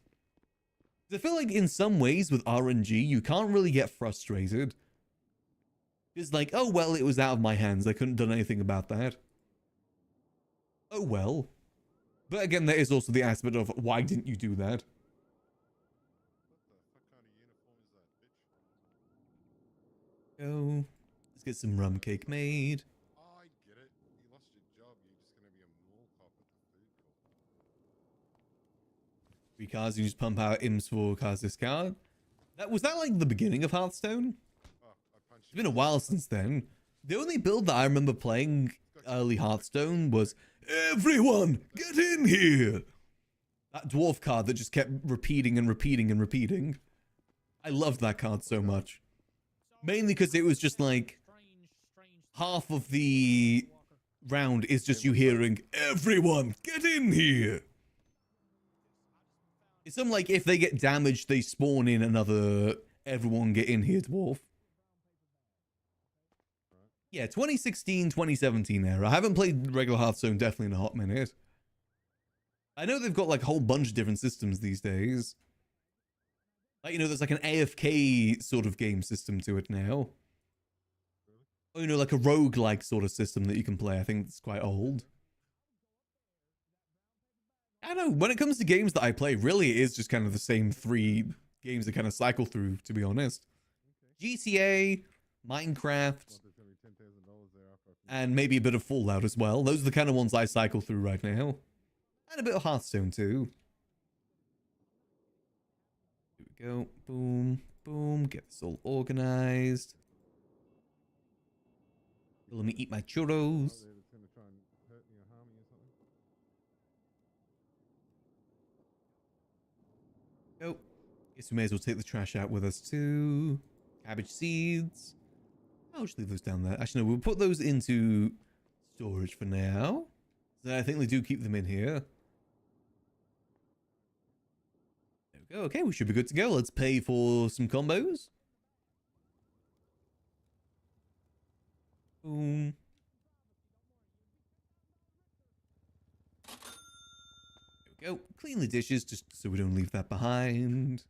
I feel like in some ways with RNG, you can't really get frustrated. It's like, oh well, it was out of my hands. I couldn't have done anything about that. Oh well. But again, there is also the aspect of, why didn't you do that? Go. Let's get some rum cake made. Oh, I get it. You lost your job. You're just going to be a mall cop at the food court. 3 cards, you just pump out imps for cards discard. Was that like the beginning of Hearthstone? Oh, I punched It's been a while since then. The only build that I remember playing early Hearthstone was, everyone, get in here! That dwarf card that just kept repeating and repeating and repeating. I loved that card so much. Mainly because it was just like, half of the round is just you hearing, everyone, get in here! It's something like if they get damaged, they spawn in another everyone get in here dwarf. Yeah, 2016, 2017 era. I haven't played regular Hearthstone definitely in a hot minute. I know they've got like a whole bunch of different systems these days. Like, you know, there's like an AFK sort of game system to it now. Or, you know, like a roguelike sort of system that you can play. I think it's quite old. I don't know. When it comes to games that I play, really it is just kind of the same 3 games that kind of cycle through, to be honest. GTA, Minecraft, and maybe a bit of Fallout as well. Those are the kind of ones I cycle through right now. And a bit of Hearthstone too. Here we go. Boom, boom. Get this all organized. Let me eat my churros. Go. Guess we may as well take the trash out with us too. Cabbage seeds. I'll just leave those down there. Actually, no, we'll put those into storage for now. I think they do keep them in here. There we go. Okay, we should be good to go. Let's pay for some combos. Boom. There we go. Clean the dishes just so we don't leave that behind.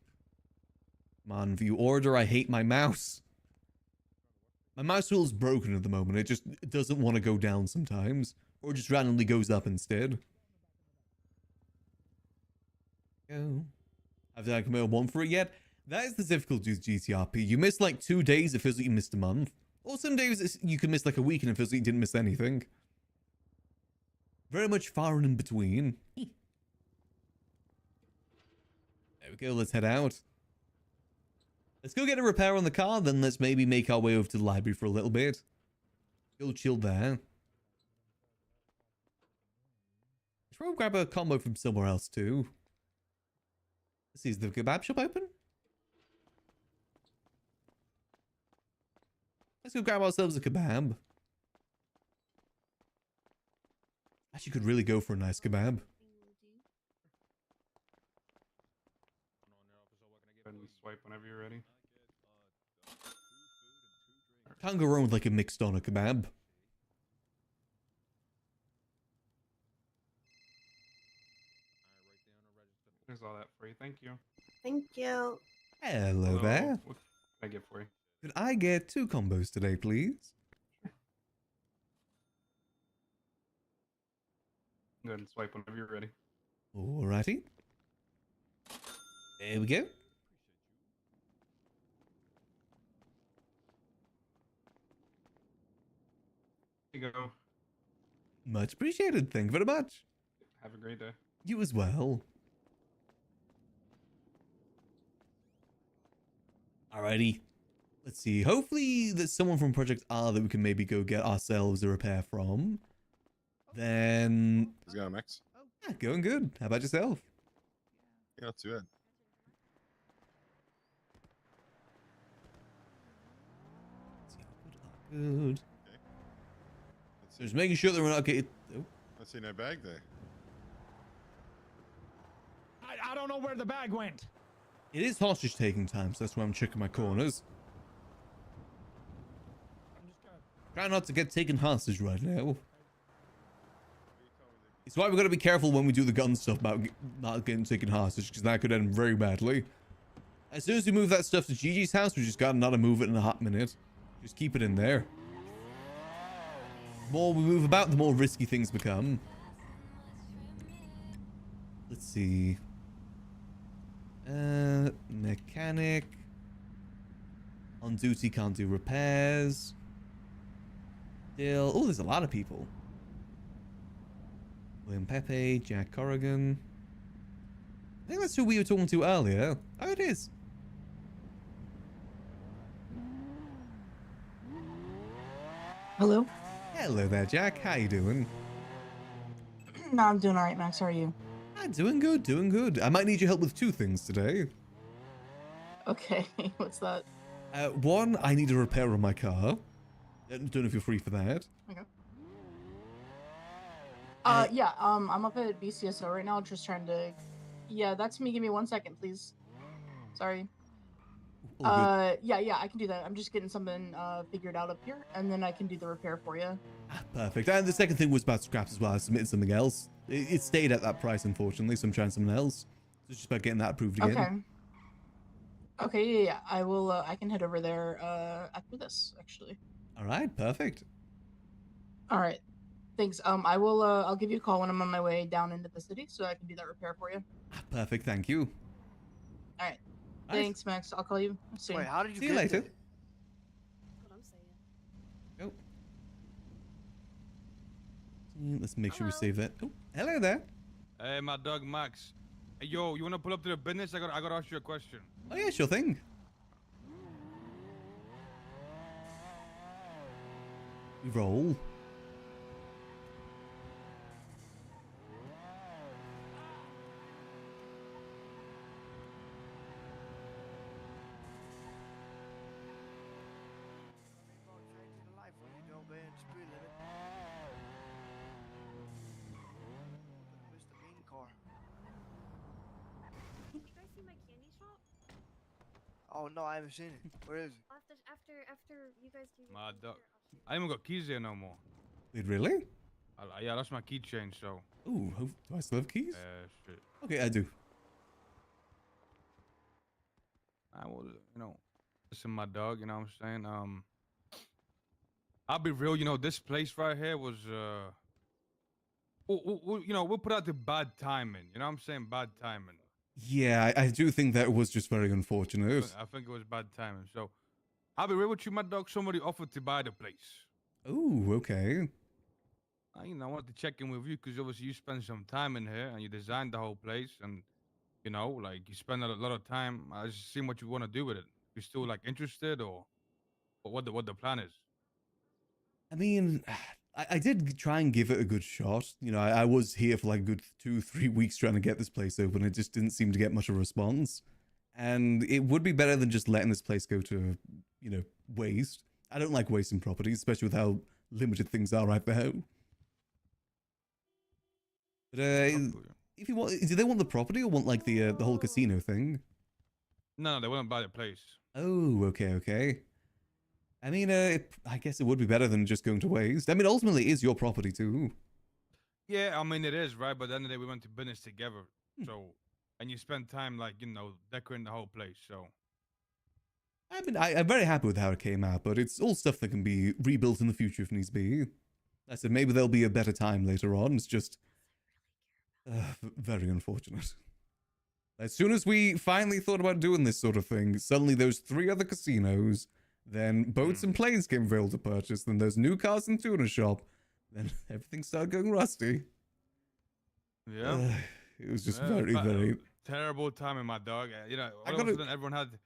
Come on, view order. I hate my mouse. My mouse wheel is broken at the moment. It just doesn't want to go down sometimes. Or just randomly goes up instead. Go. Have I committed one for it yet? That is the difficulty with GTRP. You miss like 2 days, it feels like you missed a month. Or some days you can miss like a week and it feels like you didn't miss anything. Very much far and in between. There we go, let's head out. Let's go get a repair on the car, then let's maybe make our way over to the library for a little bit. Go chill there. Let's probably grab a combo from somewhere else too. Let's see, is the kebab shop open? Let's go grab ourselves a kebab. Actually, could really go for a nice kebab. And swipe whenever you're ready. Can't go wrong with like a mixed doner kebab. There's all that for you. Thank you. Thank you. Hello there. What can I get for you? Could I get 2 combos today, please? Go ahead and swipe whenever you're ready. Alrighty. There we go. Here you go. Much appreciated. Thank you very much. Have a great day. You as well. Alrighty. Let's see. Hopefully there's someone from Project R that we can maybe go get ourselves a repair from. Then... How's it going, Max? Yeah, going good. How about yourself? Yeah, not too bad. Good. Let's see. Just making sure that we're not getting... Oh. I see no bag there. I don't know where the bag went. It is hostage taking time, so that's why I'm checking my corners. I'm just gonna... Try not to get taken hostage right now. It's why we've got to be careful when we do the gun stuff about not getting taken hostage, because that could end very badly. As soon as we move that stuff to Gigi's house, we just got to not move it in a hot minute. Just keep it in there. The more we move about, the more risky things become. Let's see. Mechanic. On duty, can't do repairs. Still. Oh, there's a lot of people. William Pepe, Jack Corrigan. I think that's who we were talking to earlier. Oh, it is. Hello? Hello there, Jack. How you doing? No, I'm doing alright, Max. How are you? Ah, doing good, doing good. I might need your help with 2 things today. Okay, what's that? One, I need a repair on my car. Don't know if you're free for that. Okay. Yeah, I'm up at BCSO right now, just trying to, Yeah, that's me. Give me 1 second, please. Sorry. All good. Yeah, I can do that. I'm just getting something figured out up here, and then I can do the repair for you. Perfect. And the second thing was about scraps as well. I submitted something else. It stayed at that price, unfortunately, so I'm trying something else. So it's just about getting that approved again. Okay. Okay, yeah. I will. I can head over there after this, actually. All right, perfect. All right. Thanks. I will. I'll give you a call when I'm on my way down into the city, so I can do that repair for you. Perfect, thank you. All right. Nice. Thanks, Max. I'll call you soon. Wait, how did you See get you later. there? That's what I'm saying. Oh. Let's make sure we Hello. save that. Oh, hello there. Hey, my dog Max. Hey, yo, you wanna pull up to the business? I gotta ask you a question. Oh yeah, sure thing. We roll. Did you guys see my candy shop? Oh no, I haven't seen it. Where is it? After you guys do your My thing dog. here, I'll show you. I ain't even got keys there no more. Wait, really? Yeah, that's my keychain, so. Ooh, do I still have keys? Shit. Okay, I do. I will, listen, my dog, you know what I'm saying? I'll be real, this place right here was, we'll put out the bad timing, you know what I'm saying? Bad timing. Yeah, I do think that was just very unfortunate. I think it was bad timing. So, I'll be real with you, my dog. Somebody offered to buy the place. Oh, okay. I wanted to check in with you because obviously you spent some time in here and you designed the whole place and, you spend a lot of time. I just seen what you want to do with it. You still interested or what the plan is? I mean, I did try and give it a good shot. I was here for like a good 2-3 weeks trying to get this place open. It just didn't seem to get much of a response. And it would be better than just letting this place go to, waste. I don't like wasting properties, especially with how limited things are right now. But if you want, do they want the property or want like the whole casino thing? No, they wouldn't buy the place. Oh, okay. I mean, I guess it would be better than just going to waste. I mean, ultimately, it is your property too. Yeah, I mean it is, right? But at the end of the day, we went to business together. So, and you spend time decorating the whole place. So, I mean, I'm very happy with how it came out, but it's all stuff that can be rebuilt in the future if needs be. I said maybe there'll be a better time later on. It's just very unfortunate. As soon as we finally thought about doing this sort of thing, suddenly those 3 other casinos, then boats and planes came available to purchase, then there's new cars and tuna shop, then everything started going rusty. yeah. It was just Yeah, very... terrible timing, my dog. All of a sudden everyone had,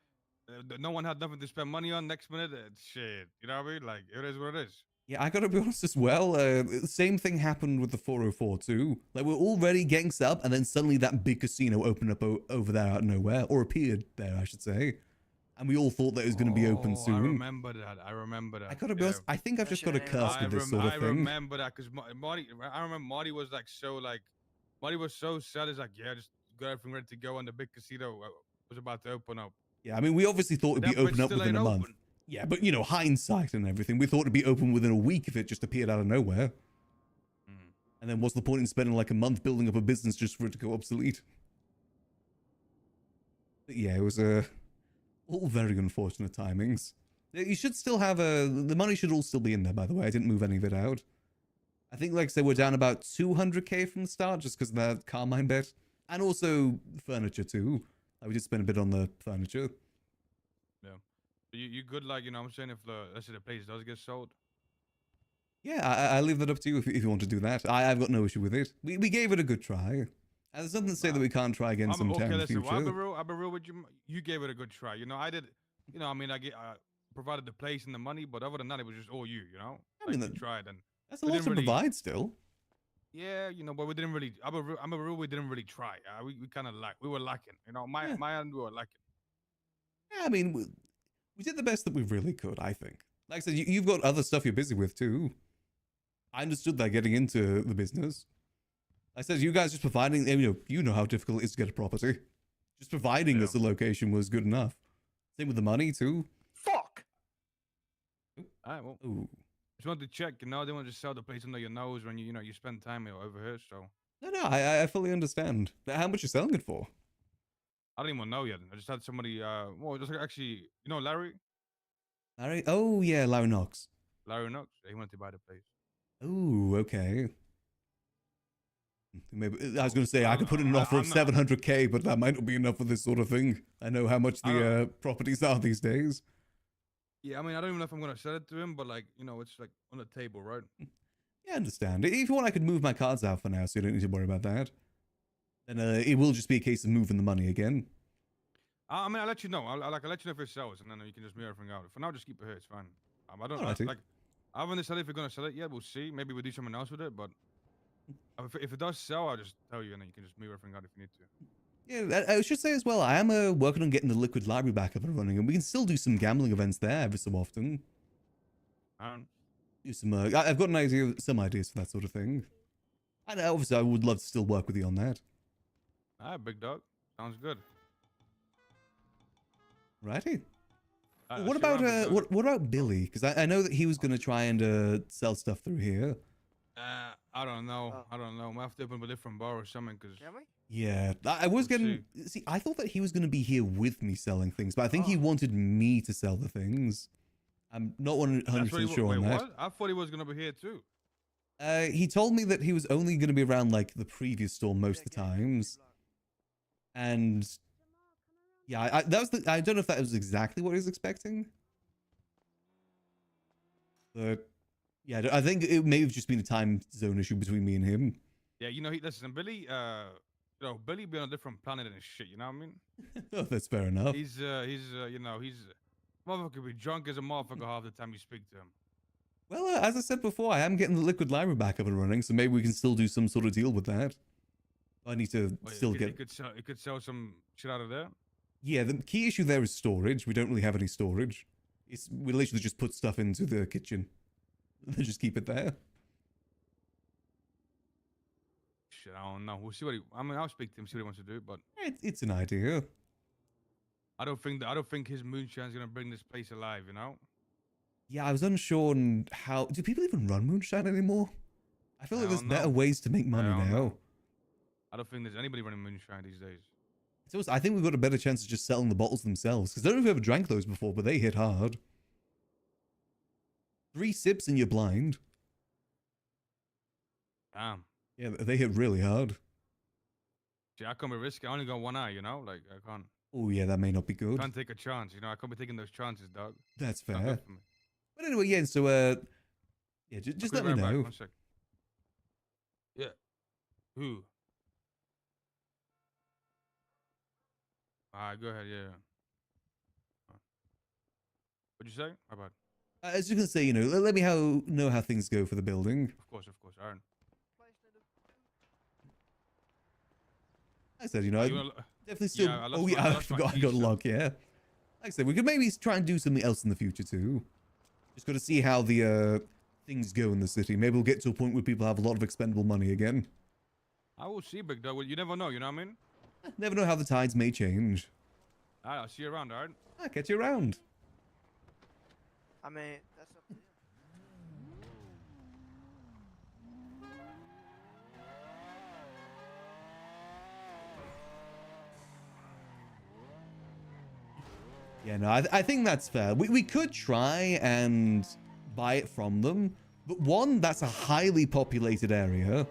no one had nothing to spend money on. Next minute, shit. You know what I mean? Like it is what it is. Yeah, I gotta be honest as well. The same thing happened with the 404 too. Like we're already getting set up, and then suddenly that big casino opened up over there out of nowhere, or appeared there, I should say. And we all thought that it was going to be open soon. I remember that. I gotta be honest. I think I've just got a curse with this sort of thing. I remember that because Marty. I remember Marty was Marty was so sad. He's like, yeah, just got everything ready to go, and the big casino was about to open up. Yeah, I mean, we obviously thought it'd be open up within a month. Open. Yeah, but hindsight and everything, we thought it'd be open within a week if it just appeared out of nowhere. And then what's the point in spending like a month building up a business just for it to go obsolete? But yeah, it was all very unfortunate timings. You should still have the money should all still be in there, by the way. I didn't move any of it out. I think, like I said, we're down about 200k from the start just because of that Carmine bet. And also furniture too. We did spend a bit on the furniture. Yeah. You good, what I'm saying, if let's say the place does get sold? Yeah, I leave that up to you if you want to do that. I've got no issue with it. We gave it a good try. And there's nothing to say that we can't try again sometime in the future. I'll be real with you. You gave it a good try. I did. I provided the place and the money, but other than that, it was just all you. I mean, you tried, and that's a lot to provide still. Yeah, but we didn't really. I'm a real. We didn't really try. We kind of we were lacking. My end we were lacking. Yeah, I mean, we did the best that we really could. I think. Like I said, you've got other stuff you're busy with too. I understood that getting into the business. I said you guys just providing, you know how difficult it is to get a property. Just providing us a location was good enough. Same with the money too. Fuck! Alright, well, Ooh. just wanted to check, they want to just sell the place under your nose when you spend time here over here, so. No, I fully understand. How much you selling it for? I don't even know yet. I just had somebody, just actually, Larry? Larry? Oh, yeah, Larry Knox. Larry Knox, he wanted to buy the place. Oh, okay. Maybe I was going to say I could put in an offer of 700k, but that might not be enough for this sort of thing. I know how much the properties are these days. Yeah, I mean, I don't even know if I'm going to sell it to him, but it's like on the table, right? Yeah, I understand. If you want, I could move my cards out for now, so you don't need to worry about that. Then it will just be a case of moving the money again. I mean, I'll let you know. I'll let you know if it sells, and then you can just move everything out. For now, just keep it here. It's fine. I don't I haven't decided if we're going to sell it yet. We'll see. Maybe we'll do something else with it, but if it does sell, I'll just tell you, and then you can just move everything out if you need to. Yeah, I should say as well, I am working on getting the Liquid Library back up and running, and we can still do some gambling events there every so often. Do some. I've got some ideas for that sort of thing. And obviously, I would love to still work with you on that. Alright, big dog. Sounds good. Righty. What about Billy? Because I know that he was going to try and sell stuff through here. I don't know. I don't know. Might have to open a different bar or something. Can we? Yeah, I was getting. See, I thought that he was going to be here with me selling things, but I think he wanted me to sell the things. I'm not 100% sure on that. What? I thought he was going to be here too. He told me that he was only going to be around like the previous store most of the times, and yeah, I don't know if that was exactly what he was expecting, but yeah, I think it may have just been a time zone issue between me and him. Yeah, listen, Billy, Billy be on a different planet and shit. You know what I mean? Oh, that's fair enough. He's motherfucker be drunk as a motherfucker half the time you speak to him. Well, as I said before, I am getting the Liquid Library back up and running, so maybe we can still do some sort of deal with that. I need to It could sell some shit out of there. Yeah, the key issue there is storage. We don't really have any storage. We literally just put stuff into the kitchen. And just keep it there. Shit, I don't know. We'll see I'll speak to him, see what he wants to do, but it's an idea. I don't think his moonshine's gonna bring this place alive, Yeah, I was unsure on how. Do people even run moonshine anymore? I feel like there's better ways to make money now. I don't think there's anybody running moonshine these days. So I think we've got a better chance of just selling the bottles themselves. Because I don't know if you've ever drank those before, but they hit hard. 3 sips and you're blind. Damn. Yeah, they hit really hard. See, I can't be risky. I only got one eye, I can't. Oh yeah, that may not be good. Can't take a chance, I can't be taking those chances, dog. That's fair. But anyway, yeah, so yeah, just let me know. 1 sec. Yeah. Who? Alright, go ahead, yeah. What'd you say? How about? I was just gonna say, let me know how things go for the building. Of course, Aaron. I said, I definitely still. I forgot I got a lock. Yeah, like I said, we could maybe try and do something else in the future too. Just got to see how the things go in the city. Maybe we'll get to a point where people have a lot of expendable money again. I will see, big dog. You never know. You know what I mean? Never know how the tides may change. Alright, I'll see you around, alright? I'll catch you around. I mean, that's up to you. Yeah, no, I think that's fair. We could try and buy it from them, but one, that's a highly populated area.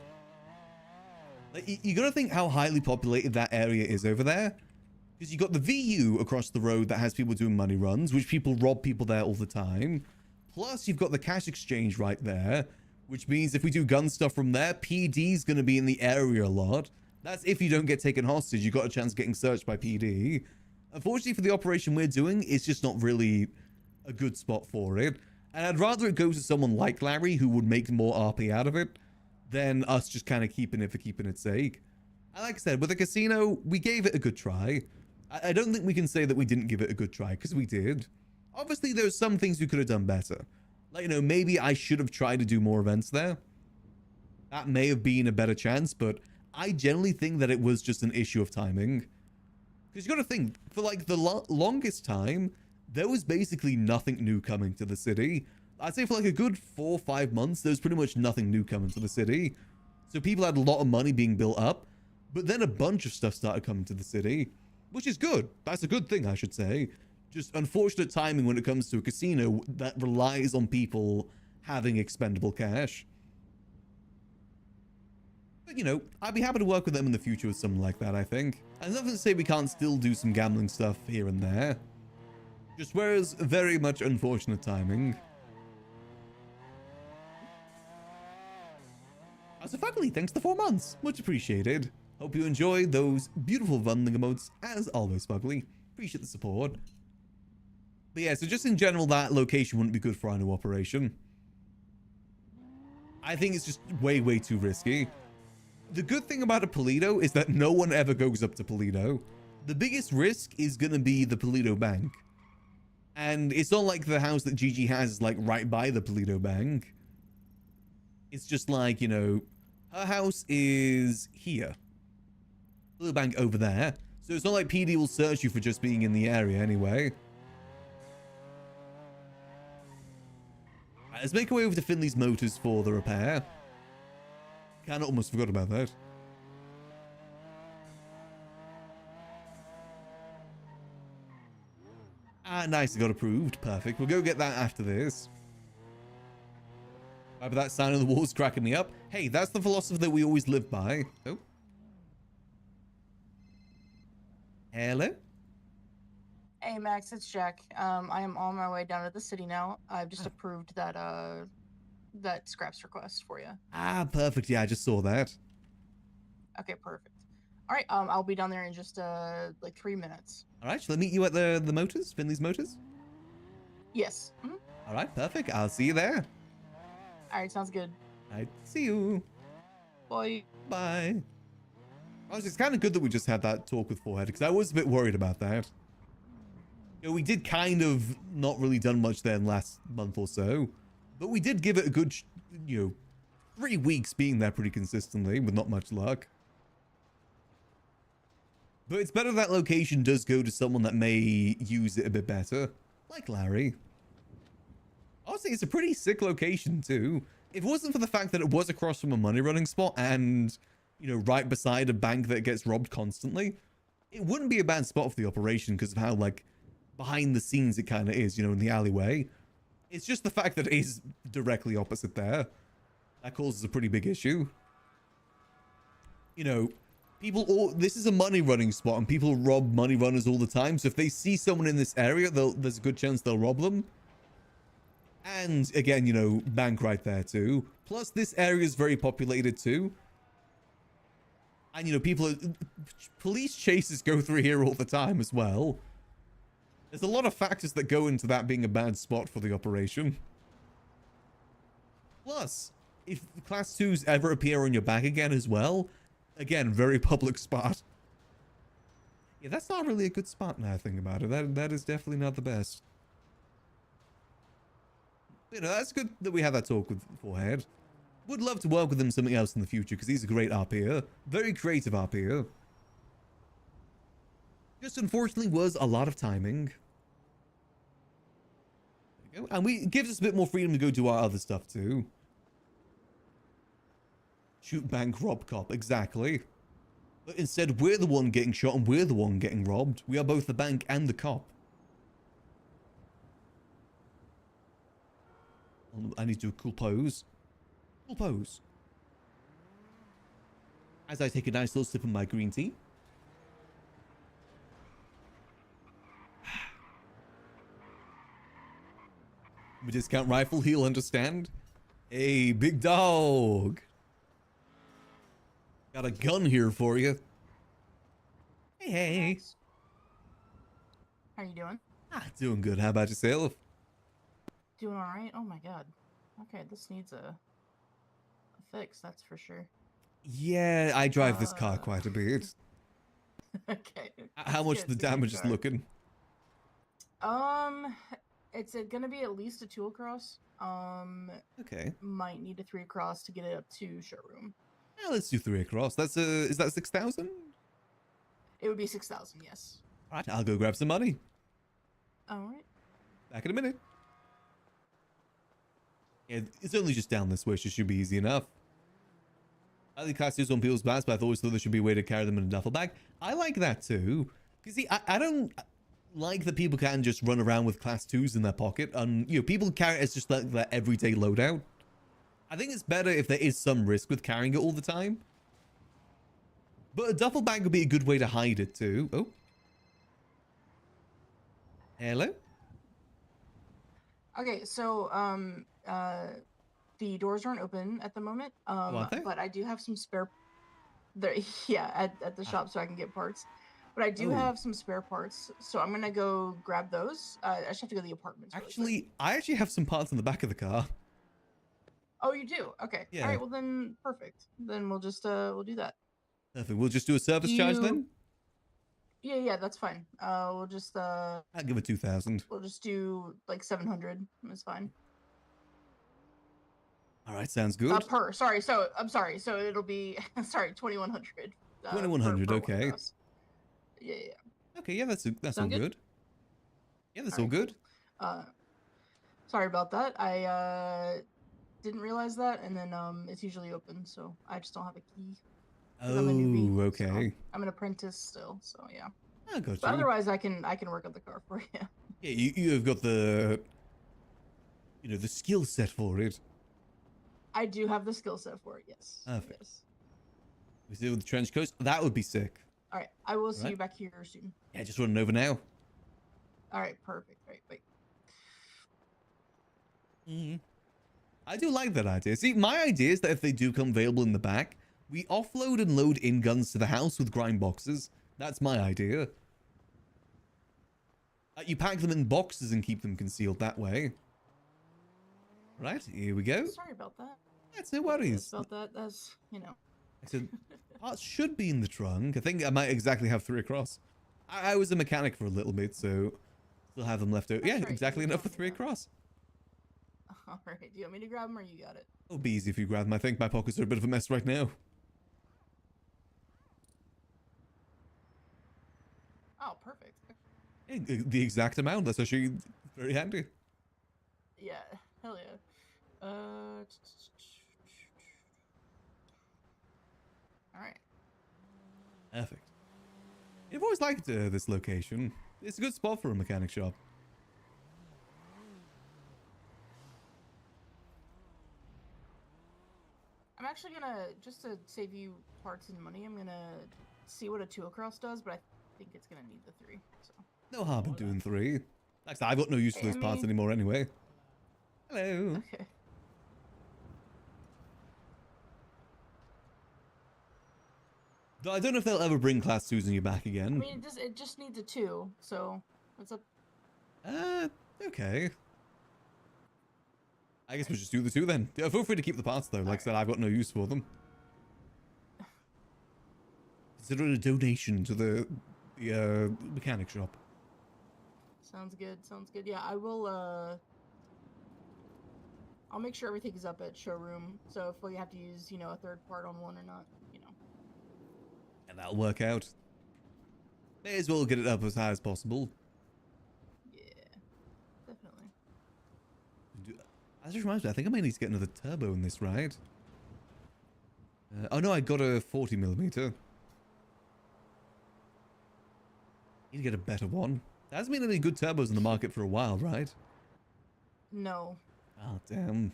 Like, you gotta think how highly populated that area is over there. Because you got the VU across the road that has people doing money runs, which people rob people there all the time. Plus, you've got the cash exchange right there, which means if we do gun stuff from there, PD's gonna be in the area a lot. That's if you don't get taken hostage. You got a chance of getting searched by PD. Unfortunately for the operation we're doing, it's just not really a good spot for it. And I'd rather it go to someone like Larry, who would make more RP out of it, than us just kind of keeping it for keeping its sake. And like I said, with the casino, we gave it a good try. I don't think we can say that we didn't give it a good try, because we did. Obviously, there's some things we could have done better. Like, maybe I should have tried to do more events there. That may have been a better chance, but I generally think that it was just an issue of timing. Because you got to think, for like the longest time, there was basically nothing new coming to the city. I'd say for like a good 4 or 5 months, there was pretty much nothing new coming to the city. So people had a lot of money being built up, but then a bunch of stuff started coming to the city, which is good. That's a good thing, I should say. Just unfortunate timing when it comes to a casino that relies on people having expendable cash. But, you know, I'd be happy to work with them in the future with something like that, I think. And nothing to say we can't still do some gambling stuff here and there. Just whereas very much unfortunate timing. As a faculty, thanks for 4 months. Much appreciated. Hope you enjoy those beautiful vending emotes, as always, Fugly. Appreciate the support. But yeah, so just in general, that location wouldn't be good for our new operation. I think it's just way, way too risky. The good thing about a Polito is that no one ever goes up to Polito. The biggest risk is going to be the Polito Bank. And it's not like the house that Gigi has is like right by the Polito Bank. It's just like, you know, her house is here. Polito Bank over there. So it's not like PD will search you for just being in the area anyway. Let's make our way over to Finley's Motors for the repair. Kind of almost forgot about that. Ah, nice, it got approved. Perfect. We'll go get that after this. But that sign on the wall's cracking me up. Hey, that's the philosophy that we always live by. Oh. Hello? Hey Max, it's Jack. I am on my way down to the city now. I've just approved that that scraps request for you. Ah, perfect. Yeah, I just saw that. Okay, perfect. All right, I'll be down there in just like 3 minutes. All right, shall I meet you at the Motors, Finley's Motors? Yes. All right, perfect. I'll see you there. All right, sounds good. All right, see you. Bye. Bye. Honestly, it's kind of good that we just had that talk with Forehead, because I was a bit worried about that. You know, we did kind of not really done much there in the last month or so, but we did give it a good, you know, 3 weeks being there pretty consistently with not much luck. But it's better that location does go to someone that may use it a bit better, like Larry. Honestly, it's a pretty sick location too. If it wasn't for the fact that it was across from a money running spot and, you know, right beside a bank that gets robbed constantly, it wouldn't be a bad spot for the operation because of how, like, behind the scenes it kind of is, you know, in the alleyway. It's just the fact that it is directly opposite there that causes a pretty big issue. You know, this is a money running spot and people rob money runners all the time. So if they see someone in this area, there's a good chance they'll rob them. And again, you know, bank right there too. Plus this area is very populated too. And, you know, police chases go through here all the time as well. There's a lot of factors that go into that being a bad spot for the operation. Plus, if class 2s ever appear on your back again as well, again, very public spot. Yeah, that's not really a good spot now I think about it. That is definitely not the best. You know, that's good that we had that talk with Forehead. Would love to work with him something else in the future because he's a great RPer. Very creative RPer. Just unfortunately was a lot of timing. There you go. And it gives us a bit more freedom to go do our other stuff too. Shoot bank, rob cop, exactly. But instead we're the one getting shot and we're the one getting robbed. We are both the bank and the cop. I need to do a cool pose. Cool pose. As I take a nice little sip of my green tea. Discount rifle, he'll understand. Hey, big dog. Got a gun here for you. Hey, hey. How you doing? Doing good. How about yourself? Doing all right. Oh my god. Okay, this needs a fix. That's for sure. Yeah, I drive this car quite a bit. Okay. How much the damage is looking? It's gonna be at least a 2 across. Okay. Might need a 3 across to get it up to showroom. Yeah, let's do 3 across. That's is that 6,000? It would be 6,000. Yes. All right, I'll go grab some money. All right. Back in a minute. Yeah, it's only just down this way, so it should be easy enough. I think class 2s on people's backs, but I always thought there should be a way to carry them in a duffel bag. I like that too. You see, I don't like that people can just run around with class 2s in their pocket. And, you know, people carry it as just like their everyday loadout. I think it's better if there is some risk with carrying it all the time. But a duffel bag would be a good way to hide it too. Oh. Hello? Okay, so the doors aren't open at the moment. aren't they? But I do have some spare there yeah, at the shop so I can get parts. But I do Oh. have some spare parts, so I'm gonna go grab those. I just have to go to the apartments. Really quick. Actually, I actually have some parts in the back of the car. Oh, you do? Okay. Yeah. All right. Well, then perfect. Then we'll just we'll do that. Perfect. We'll just do a service charge then? Yeah, that's fine. We'll just I'll give it 2,000. we'll just do like 700. That's fine. All right, sounds good. Sorry. So I'm sorry. So it'll be sorry 2,100. 2,100, per okay. warehouse. Yeah. Okay, yeah, that's all Sound good? good. Yeah, that's All all right, good. Sorry about that. I didn't realize that, and then it's usually open, so I just don't have a key. 'Cause I'm a newbie, Oh, so okay. I'm an apprentice still, so yeah. I got But you. otherwise, I can work on the car for you. Yeah, you have got the, you know, the skill set for it. I do have the skill set for it. Yes. Perfect. Yes. We see with the trench coat. That would be sick. All right. I will see Right. you back here soon. Yeah, just running over now. All right. Perfect. All right. Wait. I do like that idea. See, my idea is that if they do come available in the back, we offload and load in guns to the house with grind boxes. That's my idea. You pack them in boxes and keep them concealed that way. Right, here we go. Sorry about that. That's no worries. About that. That's I said, parts should be in the trunk. I think I might exactly have 3 across. I was a mechanic for a little bit, so still have them left over. That's Yeah, right, exactly you enough for told me 3 that. across. All right. Do you want me to grab them or you got it? Oh, be easy if you grab them. I think my pockets are a bit of a mess right now. Oh, perfect. Yeah, the exact amount. That's actually very handy. Yeah. Hell yeah. All right. Perfect. I've always liked this location. It's a good spot for a mechanic shop. I'm actually gonna just to save you parts and money. I'm gonna see what a 2 across does, but I think it's gonna need the 3. So. No harm in doing 3. Like I said, I've got no use for Hey, those I parts mean- anymore anyway. Hello. Okay. Though I don't know if they'll ever bring class 2s in your back I again. mean, it just needs a 2, so it's up. Okay. I guess we'll just do the 2 then. Yeah, feel free to keep the parts though. Like I said, I've got no use for them. Consider it a donation to the mechanic shop. Sounds good. Sounds good. Yeah, I will. I'll make sure everything's up at showroom. So if we have to use, a third part on one or not, And that'll work out. May as well get it up as high as possible. Yeah, definitely. That just reminds me, I think I might need to get another turbo in this ride. Oh no, I got a 40mm. Need to get a better one. There hasn't been any good turbos in the market for a while, right? No. Oh, damn.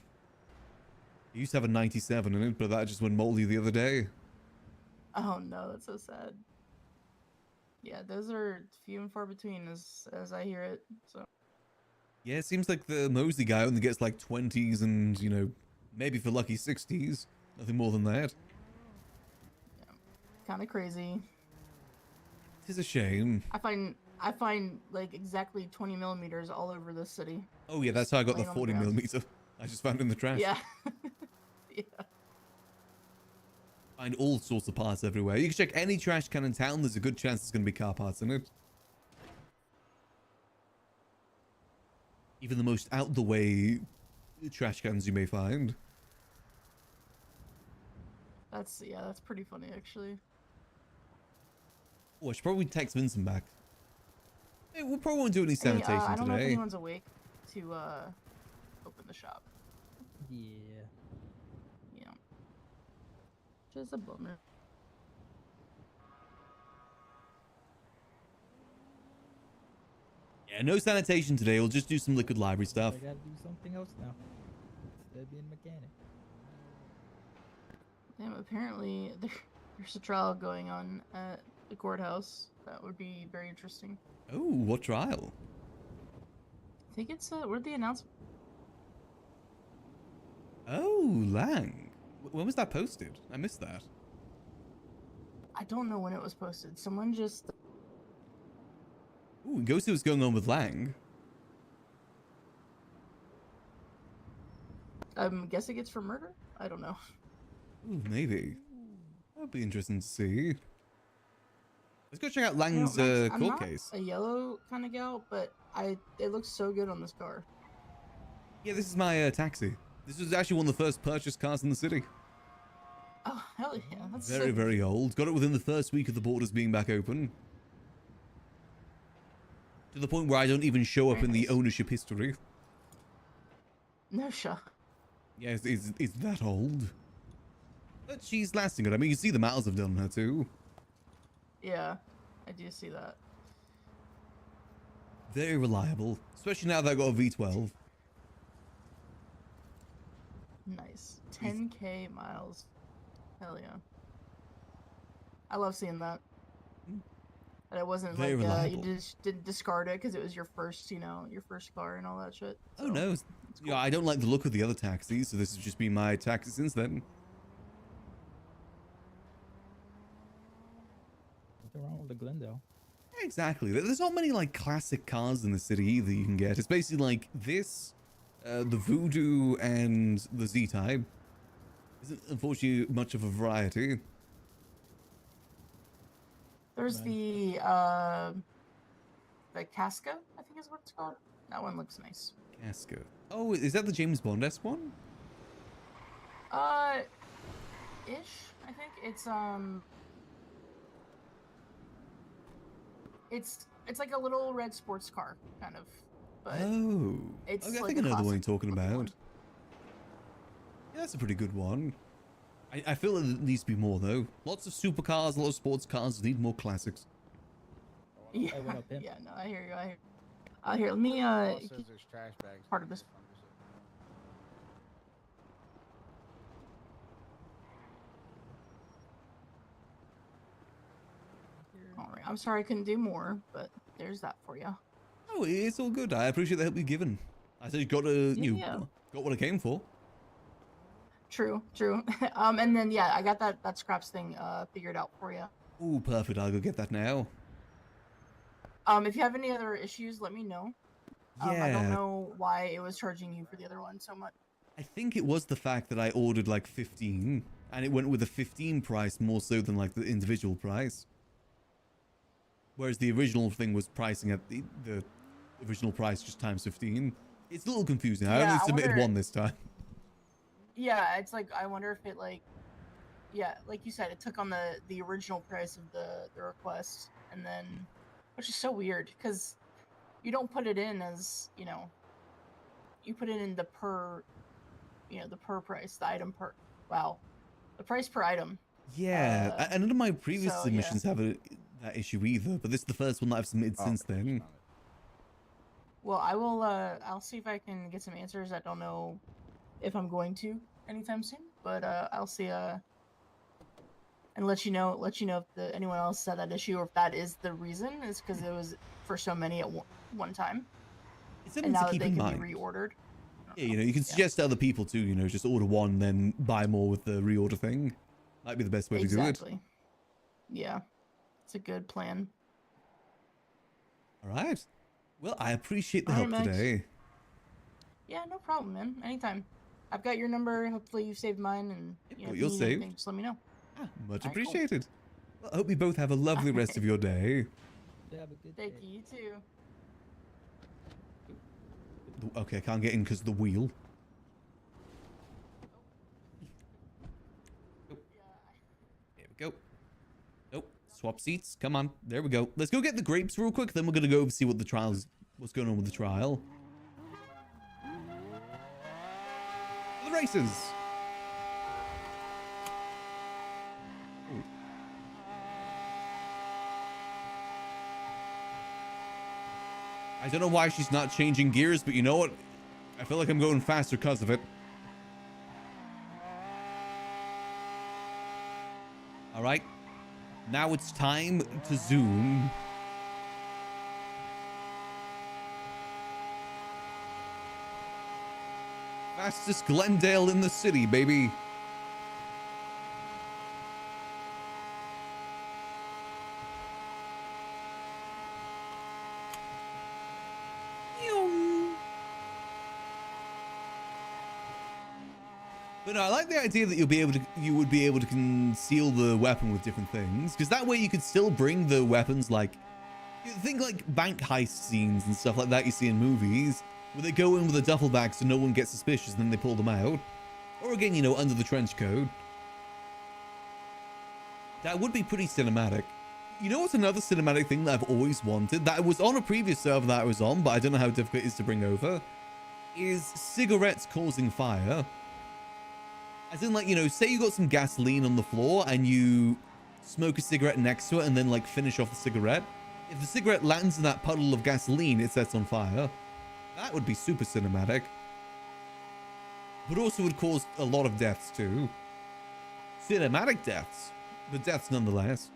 I used to have a 97 in it, but that just went moldy the other day. Oh no, that's so sad. Yeah, those are few and far between as I hear it. So. Yeah, it seems like the Mosley guy only gets like 20s and, maybe for lucky 60s. Nothing more than that. Yeah, kind of crazy. It is a shame. I find like exactly 20mm all over this city. Oh yeah, that's how I got the Laying on the ground. 40mm. I just found it in the trash. Yeah. Yeah. Find all sorts of parts everywhere. You can check any trash can in town. There's a good chance there's going to be car parts in it. Even the most out-the-way trash cans you may find. That's pretty funny actually. Oh, I should probably text Vincent back. Hey, we probably won't do any sanitation I don't know if today. anyone's awake to open the shop. Yeah. Yeah. Just a bummer. Yeah, no sanitation today. We'll just do some liquid library stuff. I gotta do something else now. Instead of being a mechanic. Damn, apparently there's a trial going on at the courthouse. That would be very interesting. Oh, what trial? I think it's where'd the announcement? Oh, Lang. When was that posted? I missed that. I don't know when it was posted. Someone just Ooh, go see what's going on with Lang. I'm guessing it's for murder? I don't know. Ooh, maybe. That'd be interesting to see. Let's go check out You know, Lang's Max, I'm court not case. a yellow kind of gal, but it looks so good on this car. Yeah, this is my taxi. This was actually one of the first purchased cars in the city. Oh hell yeah, that's Very, sick. very old. Got it within the first week of the borders being back open. To the point where I don't even show up Very in the nice. ownership history. No shot. Yeah, it's that old. But she's lasting good. I mean, you see the miles I've done on her too. Yeah, I do see that. Very reliable. Especially now that I got a V12. Nice. 10K miles. Hell yeah. I love seeing that. And it wasn't Very like reliable. you just didn't discard it because it was your first, your first car and all that shit. Oh So, no. it's Yeah, cool. I don't like the look of the other taxis, so this has just been my taxi since then. Nothing wrong with the Glendale. Exactly. There's not many like classic cars in the city either you can get. It's basically like this, the Voodoo, and the Z-Type. Isn't unfortunately much of a variety. There's Right. the Casca, I think is what it's called. That one looks nice. Casca. Oh, is that the James Bond-esque one? Ish. I think it's like a little red sports car kind of, but Oh. it's Okay, I like think a I know the one classic you're talking looking about. one. Yeah, that's a pretty good one. I feel like there needs to be more though. Lots of supercars, a lot of sports cars need more classics. Yeah, Hey, what up, pimp? yeah, no, I hear you. Here, let me keep there's trash bags. part of this. All right, I'm sorry I couldn't do more, but there's that for you. Oh, it's all good. I appreciate the help you've given. I said you got to, Yeah. got what I came for. True. And then yeah, I got that scraps thing figured out for you. Ooh, perfect. I'll go get that now. If you have any other issues, let me know. I Yeah. don't know why it was charging you for the other one so much. I think it was the fact that I ordered like 15 and it went with a 15 price more so than like the individual price. Whereas the original thing was pricing at the original price just times 15. It's a little confusing. I Yeah, only I submitted wonder- one this time. Yeah, it's like I wonder if it like you said, it took on the original price of the request, and then, which is so weird because you don't put it in as you put it in the per price, the item per the price per item. Yeah, and none of my previous so, yeah. submissions have that issue either, but this is the first one that I've submitted since then. Well, I will. I'll see if I can get some answers. I don't know if I'm going to anytime soon, but I'll see. And let you know if anyone else had that issue, or if that is the reason. Is because it was for so many at one time, It's and something now to that keep they in can mind. be reordered. Yeah, you can suggest to other people too, just order one, then buy more with the reorder thing. Might be the best way to do it. Exactly. Yeah, it's a good plan. All right. Well, I appreciate the All right, help Max. today. Yeah, no problem, man. Anytime. I've got your number. Hopefully, you saved mine, and Yep, if got you yours need saved. anything, just let me know. Ah, much All right, cool. appreciated. Well, I hope you both have a lovely rest of your day. Have a good Thank day. you. You too. Okay, I can't get in because of the wheel. Yeah, Go. Nope. Swap seats. Come on. There we go. Let's go get the grapes real quick. Then we're going to go over see what the trial's... What's going on with the trial. For the races. Ooh. I don't know why she's not changing gears, but you know what? I feel like I'm going faster because of it. All right. Now it's time to zoom. Fastest Glendale in the city, baby. But no, I like the idea that you would be able to conceal the weapon with different things, because that way you could still bring the weapons, like, think like bank heist scenes and stuff like that you see in movies, where they go in with a duffel bag so no one gets suspicious and then they pull them out. Or again, you know, under the trench coat. That would be pretty cinematic. You know what's another cinematic thing that I've always wanted, that was on a previous server that I was on, but I don't know how difficult it is to bring over, is cigarettes causing fire. As in, like, you know, say you got some gasoline on the floor and you smoke a cigarette next to it and then, like, finish off the cigarette. If the cigarette lands in that puddle of gasoline, it sets on fire. That would be super cinematic. But also would cause a lot of deaths, too. Cinematic deaths. But deaths nonetheless.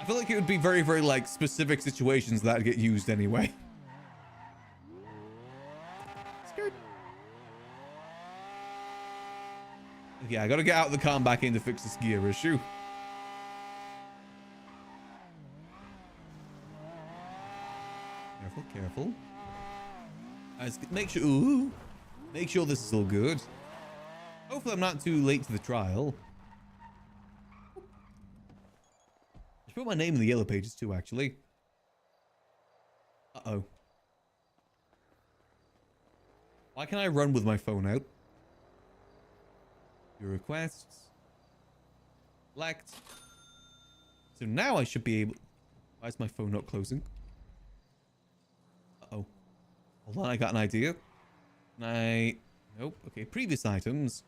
I feel like it would be very, very, like, specific situations that get used anyway. Okay, I gotta get out of the car and back in to fix this gear issue. Careful, careful. Make sure, ooh, make sure this is all good. Hopefully I'm not too late to the trial. I should put my name in the yellow pages too, actually. Uh-oh. Why can't I run with my phone out? Your requests. Select. So now I should be able... Why is my phone not closing? Uh-oh. Hold on, I got an idea. Nope. Okay, previous items.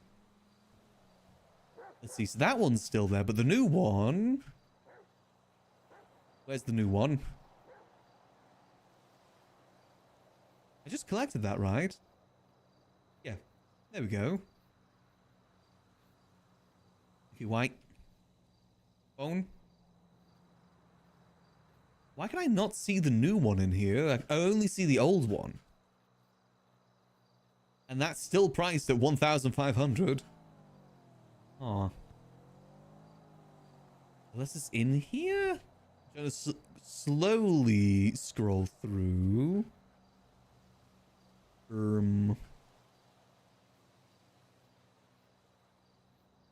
Let's see, so that one's still there, but the new one... Where's the new one? I just collected that, right? Yeah, there we go. Okay, white. Phone. Why can I not see the new one in here? I only see the old one. And that's still priced at 1,500. Aw. Unless it's in here? I'm trying to slowly scroll through.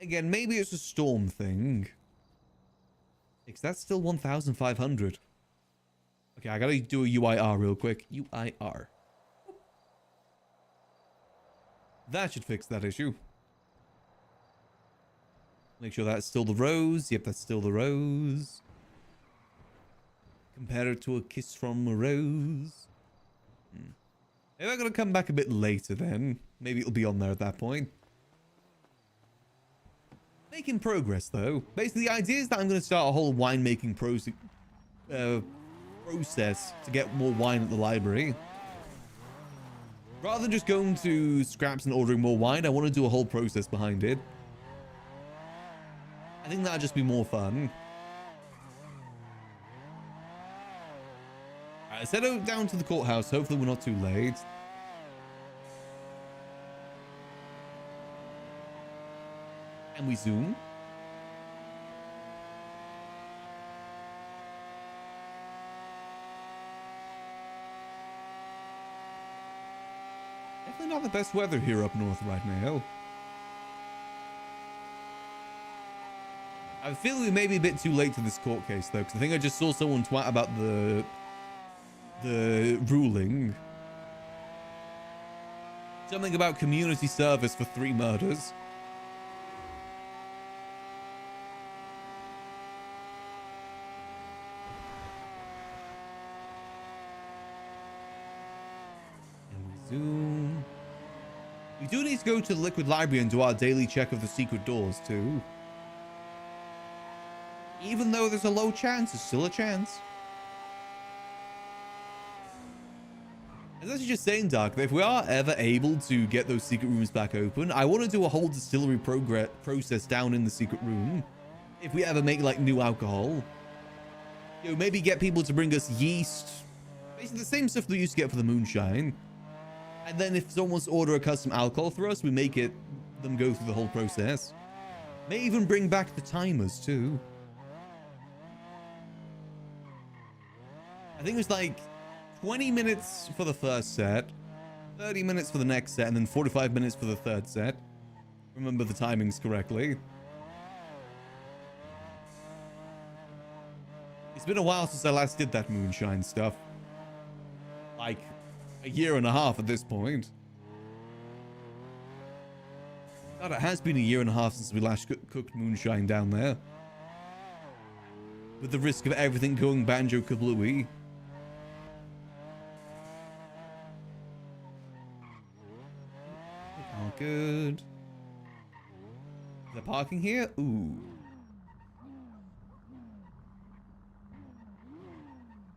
Again, maybe it's a storm thing. Because that's still 1,500. Okay, I gotta do a UIR real quick. UIR. That should fix that issue. Make sure that's still the rose. Yep, that's still the rose. Compare it to a kiss from a rose. Maybe I'm gonna come back a bit later then. Maybe it'll be on there at that point. Making progress, though. Basically, the idea is that I'm going to start a whole winemaking process to get more wine at the library. Rather than just going to scraps and ordering more wine, I want to do a whole process behind it. I think that'd just be more fun. Alright, let's head down to the courthouse. Hopefully we're not too late. And we zoom. Definitely not the best weather here up north right now. I feel we may be a bit too late to this court case though, because I think I just saw someone twat about the ruling. Something about community service for 3 murders. Zoom. We do need to go to the Liquid Library and do our daily check of the secret doors too. Even though there's a low chance, there's still a chance. As I was just saying, Doc, that if we are ever able to get those secret rooms back open, I want to do a whole distillery process down in the secret room. If we ever make like new alcohol. You know, maybe get people to bring us yeast. Basically the same stuff we used to get for the moonshine. And then if someone wants to order a custom alcohol for us, we make them go through the whole process. May even bring back the timers too. I think it was like 20 minutes for the first set, 30 minutes for the next set, and then 45 minutes for the third set. Remember the timings correctly. It's been a while since I last did that moonshine stuff. Like a year and a half at this point. God, it has been a year and a half since we last cooked moonshine down there. With the risk of everything going banjo-kablooey. All good. The parking here? Ooh.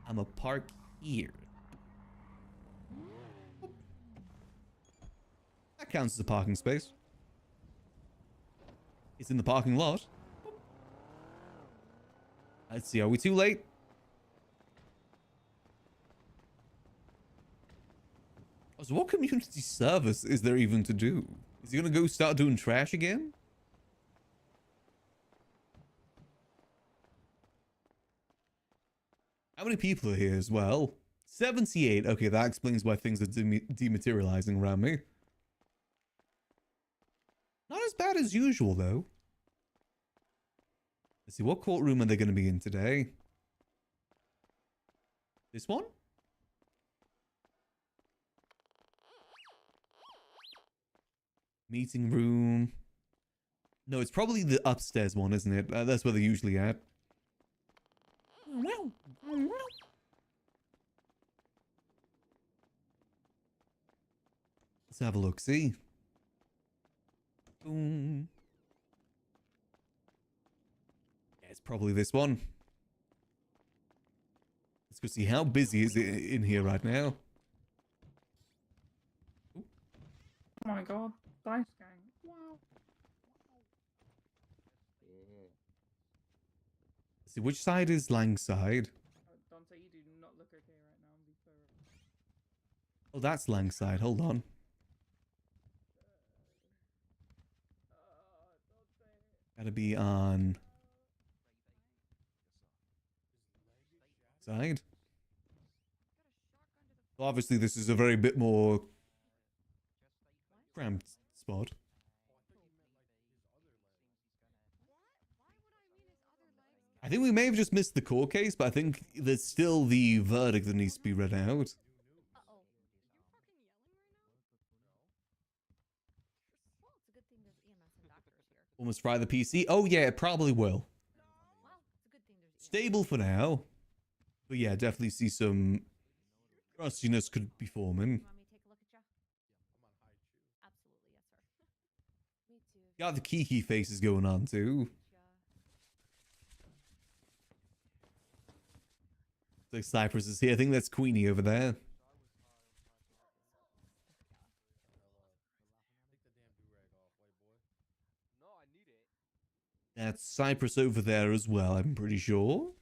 I'm a park here. That counts as a parking space. It's in the parking lot. Let's see, are we too late? So what community service is there even to do? Is he gonna go start doing trash again? How many people are here as well? 78. Okay, that explains why things are dematerializing around me. Not as bad as usual, though. Let's see, what courtroom are they going to be in today? This one? Meeting room. No, it's probably the upstairs one, isn't it? That's where they're usually at. Let's have a look, see? Boom. Yeah, it's probably this one. Let's go see how busy is it in here right now. Oh my god, dice gang. Wow. Let's see, which side is Lang's side? Dante, you do not look okay right now. Be fair. Oh, that's Lang's side. Hold on. Gotta be on side. So obviously this is a very bit more cramped spot. I think we may have just missed the court case, but I think there's still the verdict that needs to be read out. Almost fry the PC. Oh yeah, it probably will. Stable for now. But yeah, definitely see some rustiness could be forming. Got the Kiki faces going on too. Like Cypress is here. I think that's Queenie over there. That's Cypress over there as well, I'm pretty sure.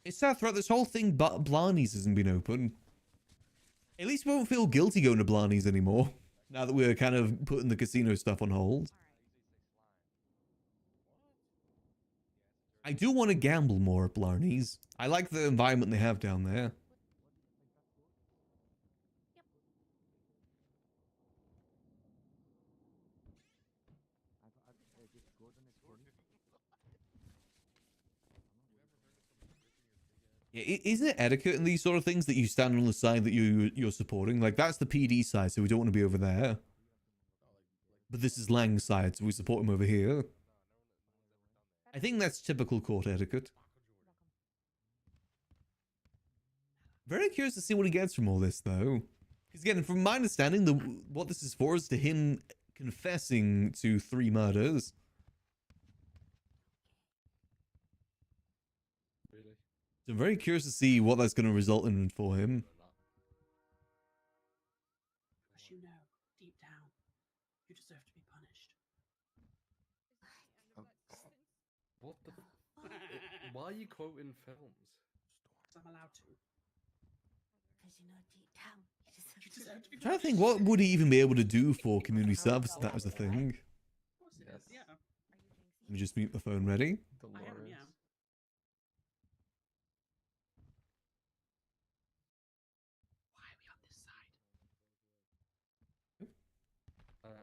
It's sad throughout this whole thing, but Blarney's hasn't been open. At least we won't feel guilty going to Blarney's anymore. Now that we're kind of putting the casino stuff on hold. I do want to gamble more at Blarney's. I like the environment they have down there. Yeah, isn't it etiquette in these sort of things that you stand on the side that you're supporting? Like, that's the PD side, so we don't want to be over there. But this is Lang's side, so we support him over here. I think that's typical court etiquette. Very curious to see what he gets from all this, though. Because again, from my understanding, what this is for is to him confessing to 3 murders. Really? So I'm very curious to see what that's going to result in for him. Because you know, deep down, you deserve to be punished. What the? Why are you quoting films? I'm allowed to. Because you know, deep down, you deserve to be I'm trying to think, what would he even be able to do for community service if that was a thing? Of course it is, yeah. Let me just mute the phone. Ready? I am, yeah. Why are we on this side?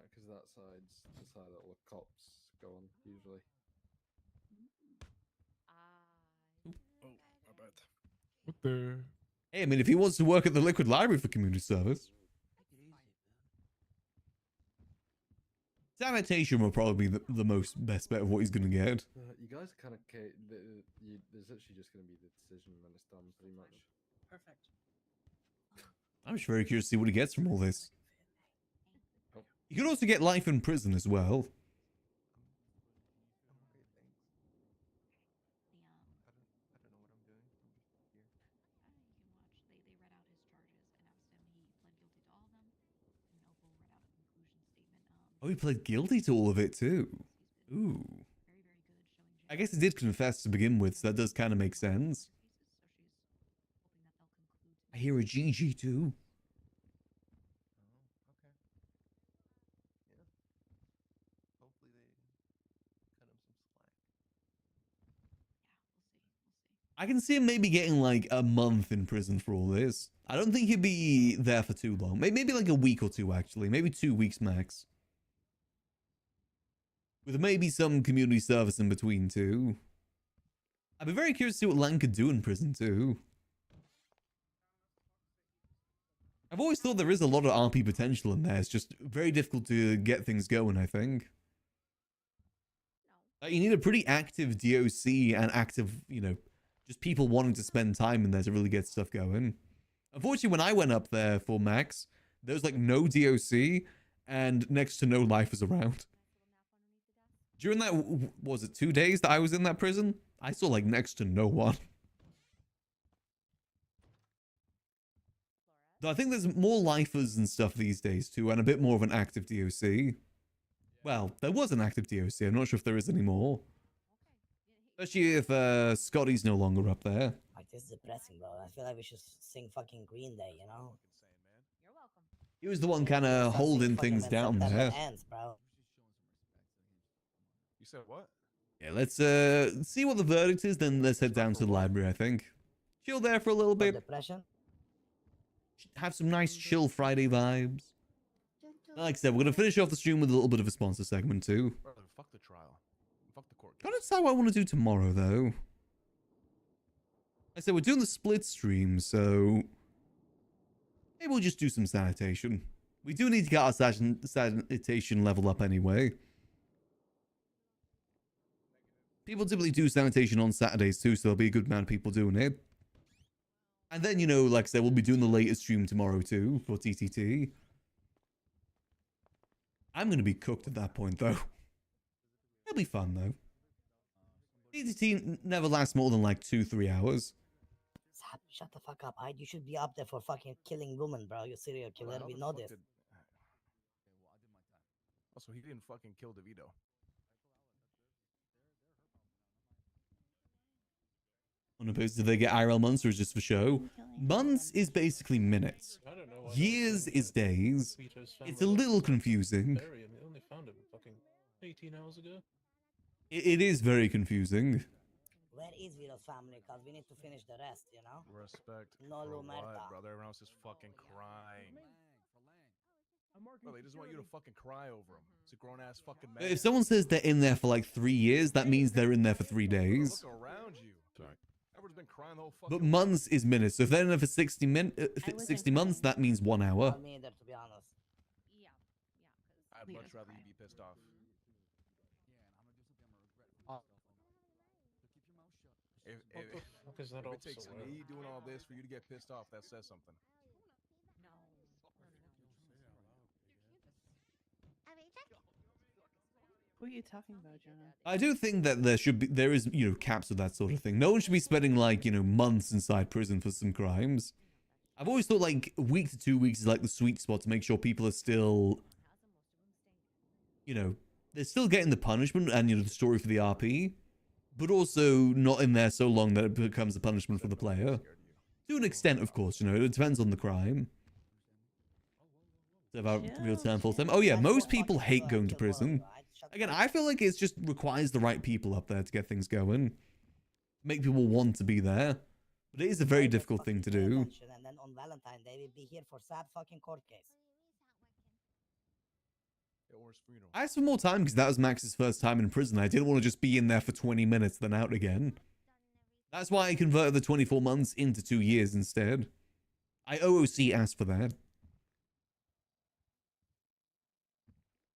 Because that side's the side that all the cops go on usually. Oh, my bad. What the? Hey, I mean, if he wants to work at the Liquid Library for community service, sanitation will probably be the most best bet of what he's going to get. You guys are kind of there's literally just going to be the decision when it's done, pretty much. Perfect. I'm just very curious to see what he gets from all this. Oh. You could also get life in prison as well. Oh, he pled guilty to all of it too. Ooh. I guess he did confess to begin with, so that does kind of make sense. I hear a GG too. I can see him maybe getting like a month in prison for all this. I don't think he'd be there for too long. Maybe like a week or two, actually. Maybe 2 weeks max. With maybe some community service in between too. I'd be very curious to see what Lang could do in prison too. I've always thought there is a lot of RP potential in there. It's just very difficult to get things going, I think. You need a pretty active DOC and active, you know, just people wanting to spend time in there to really get stuff going. Unfortunately, when I went up there for Max, there was like no DOC and next to no lifers around. During that, was it 2 days that I was in that prison? I saw like next to no one. Though I think there's more lifers and stuff these days too, and a bit more of an active DOC. Well, there was an active DOC. I'm not sure if there is anymore. Especially if Scotty's no longer up there. Like, this is depressing, bro. I feel like we should sing fucking Green Day, you know? You're welcome. He was the one kind of holding things down there. Ends, bro. You said what? Yeah, let's see what the verdict is, then let's head down to the library, I think. Chill there for a little bit. Depression? Have some nice chill Friday vibes. Like I said, we're going to finish off the stream with a little bit of a sponsor segment too. Brother, fuck the trial. Fuck the court. Gotta decide what I want to do tomorrow though. Like I said, we're doing the split stream, so maybe we'll just do some sanitation. We do need to get our sanitation level up anyway. People typically do sanitation on Saturdays too, so there'll be a good amount of people doing it. And then, you know, like I said, we'll be doing the latest stream tomorrow too for TTT. I'm going to be cooked at that point though. It'll be fun though. TTT never lasts more than like 2-3 hours. Shut the fuck up, you should be up there for fucking killing women, bro. You're serial killer. We know this. Also, he didn't fucking kill DeVito. Unopposed, do they get IRL months or is just for show? Months is basically minutes. Years is days. It's a little confusing. I only found him fucking 18 hours ago. It is very confusing. Where is Vito's family? Because we need to finish the rest, you know? Respect. No for Lumerta. what, brother? Everyone else is fucking crying. Bro, they just want you to fucking cry over him. It's a grown ass fucking man. If someone says they're in there for like 3 years, that means they're in there for 3 days. Look around you. Sorry. Everyone's been crying the whole fucking. But months is minutes. So if they're in there for 60 months, that means 1 hour. Me either, to be honest. I'd much rather you be pissed off. If it takes me doing all this for you to get pissed off, that says something. What are you talking about, Jonah? I do think that there is, you know, caps of that sort of thing. No one should be spending like, you know, months inside prison for some crimes. I've always thought like a week to 2 weeks is like the sweet spot to make sure people are still, you know, they're still getting the punishment and, you know, the story for the RP, but also not in there so long that it becomes a punishment for the player. To an extent, of course, you know, it depends on the crime. About real time, full time. Oh yeah, most people hate going to prison. Again, I feel like it just requires the right people up there to get things going. Make people want to be there. But it is a very difficult thing to do. And then on Valentine's Day, we'll be here for sad fucking court case. I asked for more time because that was Max's first time in prison. I didn't want to just be in there for 20 minutes, then out again. That's why I converted the 24 months into 2 years instead. I OOC asked for that.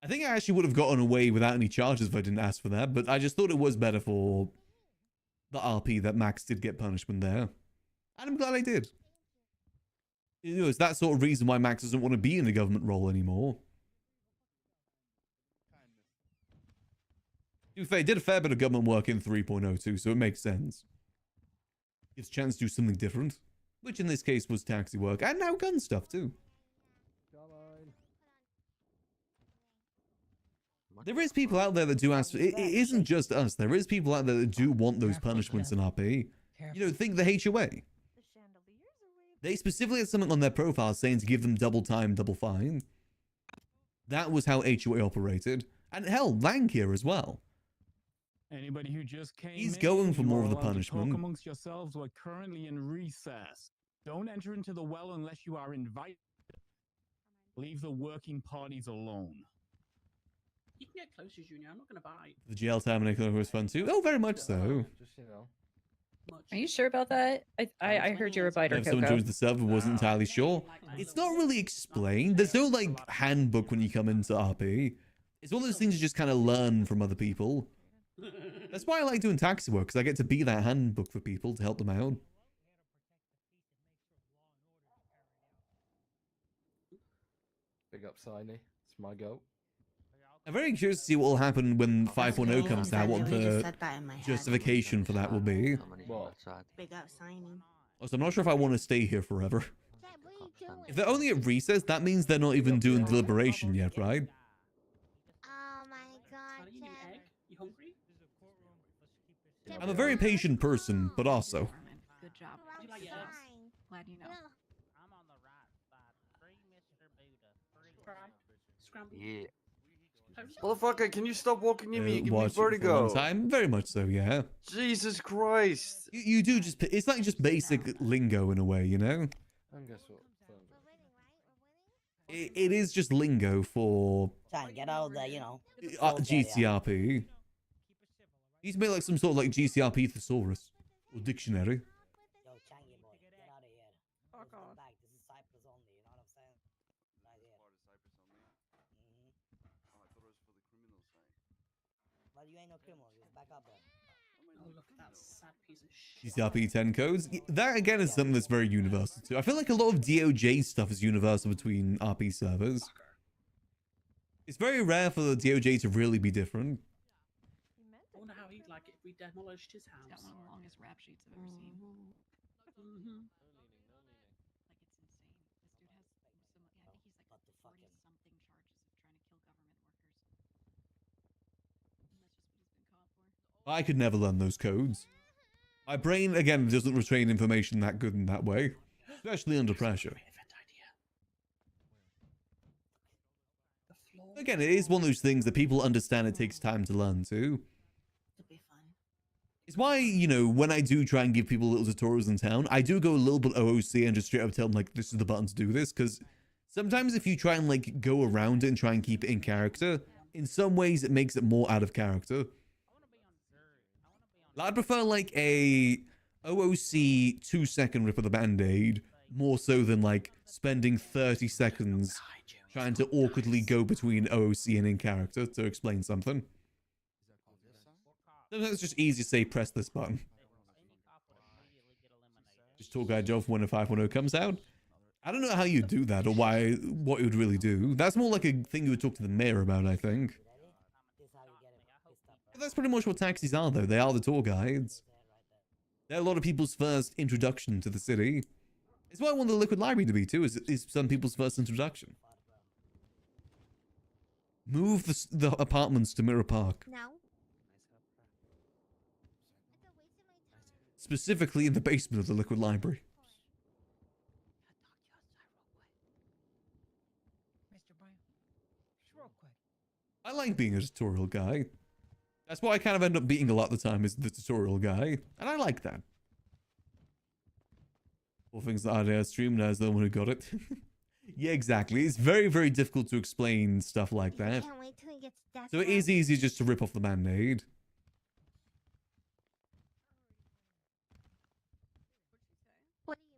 I think I actually would have gotten away without any charges if I didn't ask for that, but I just thought it was better for the RP that Max did get punishment there. And I'm glad I did. You know, it's that sort of reason why Max doesn't want to be in the government role anymore. To be fair, he did a fair bit of government work in 3.02, so it makes sense. Gives a chance to do something different, which in this case was taxi work, and now gun stuff too. There is people out there that do ask for it. It isn't just us. There is people out there that do want those punishments in RP. You know, think the HOA. They specifically had something on their profile saying to give them double time, double fine. That was how HOA operated. And hell, Lang here as well. Anybody who just came He's going for you more are of the allowed to punishment. talk amongst yourselves. We're currently in recess. Don't enter into the well unless you are invited. Leave the working parties alone. You can get closer, Junior. I'm not going to bite. The jail time and was fun too. Oh, very much so. Just, you know. Are you sure about that? I heard you were a biter, If someone Coco. joins the server, wasn't entirely sure. It's not really explained. There's no like handbook when you come into RP. It's one of those things you just kind of learn from other people. That's why I like doing taxi work, because I get to be that handbook for people to help them out. Big up, Signy. It's my goat. I'm very curious to see what will happen when 5.0 comes out, what literally just the said that in my head. justification for that will be. Big up signing. Also, I'm not sure if I want to stay here forever. If they're only at recess, that means they're not even doing deliberation yet, right? Oh my god. You hungry? I'm a very patient person, but also. Good job. Would you like eggs? Glad you know. Scrambled. Yeah. Motherfucker, can you stop walking near me? You give me Watch it for a vertigo. long time. Very much so, yeah. Jesus Christ. You do just, it's like just basic lingo in a way, you know? And guess what? It is just lingo for Try and get out of the, you know. GCRP. You need to make like some sort of like GCRP thesaurus or dictionary. Yo, Changi boy, get out of here. Fuck Come off. back. This is Cyprus only, you know what I'm saying? Right here. Well, you ain't no criminal. Just back up there. Oh, look at that sad piece of shit. GCRP 10 codes. That again is something that's very universal too. I feel like a lot of DOJ stuff is universal between RP servers. It's very rare for the DOJ to really be different. I wonder how he'd like it if we demolished his house. Got one of the longest rap sheets I've ever seen. Mm-hmm. Like it's insane. This dude has some. I think he's like 40 something charges of trying to kill government workers. And that's just what he's been caught for. I could never learn those codes. My brain again doesn't retain information that good in that way, especially under pressure. Again, it is one of those things that people understand it takes time to learn too. It's why, you know, when I do try and give people little tutorials in town, I do go a little bit OOC and just straight up tell them, like, this is the button to do this. Because sometimes if you try and, like, go around it and try and keep it in character, in some ways it makes it more out of character. I'd prefer, like, a OOC 2-second rip of the Band-Aid more so than, like, spending 30 seconds trying to awkwardly go between OOC and in character to explain something. Sometimes it's just easy to say, press this button. Just tour guide job for when a 5.0 comes out. I don't know how you do that or what you would really do. That's more like a thing you would talk to the mayor about, I think. But that's pretty much what taxis are, though. They are the tour guides. They're a lot of people's first introduction to the city. It's what I want the Liquid Library to be, too, is some people's first introduction. Move the apartments to Mirror Park. No. Specifically in the basement of the Liquid Library. I like being a tutorial guy. That's what I kind of end up being a lot of the time, is the tutorial guy. And I like that. All things that I stream as the one who got it. Yeah, exactly. It's very, very difficult to explain stuff like that. Can't wait till he gets death. So it is easy just to rip off the Band-Aid. What do you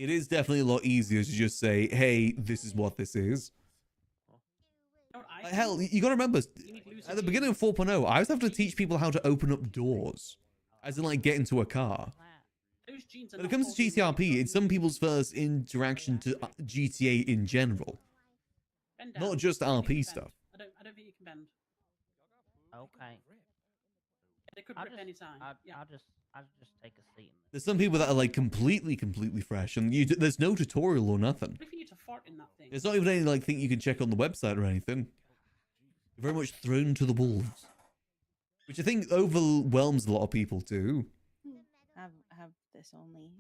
mean? It is definitely a lot easier to just say, hey, this is what this is. Hell, you gotta remember, at the beginning of 4.0, I was having to teach people how to open up doors. As in, like, get into a car. When it comes to GTRP, it's some people's first interaction to GTA in general. Not just RP stuff. I don't think you can bend. Okay. They could rip any time. I'll just take a seat. There's some people that are like completely fresh, and there's no tutorial or nothing. What if you need to fart in that thing? There's not even any like thing you can check on the website or anything. You're very much thrown to the wolves, which I think overwhelms a lot of people too. Have this only.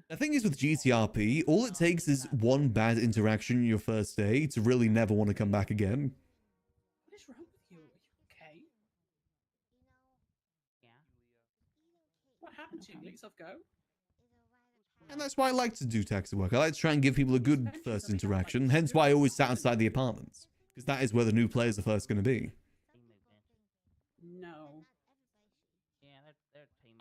The thing is with GTRP, all it takes is one bad interaction your first day to really never want to come back again. What is wrong with you? Are you okay? Yeah. What happened to you? Let yourself go? And that's why I like to do taxi work. I like to try and give people a good first interaction, hence why I always sat outside the apartments. Because that is where the new players are first going to be. No.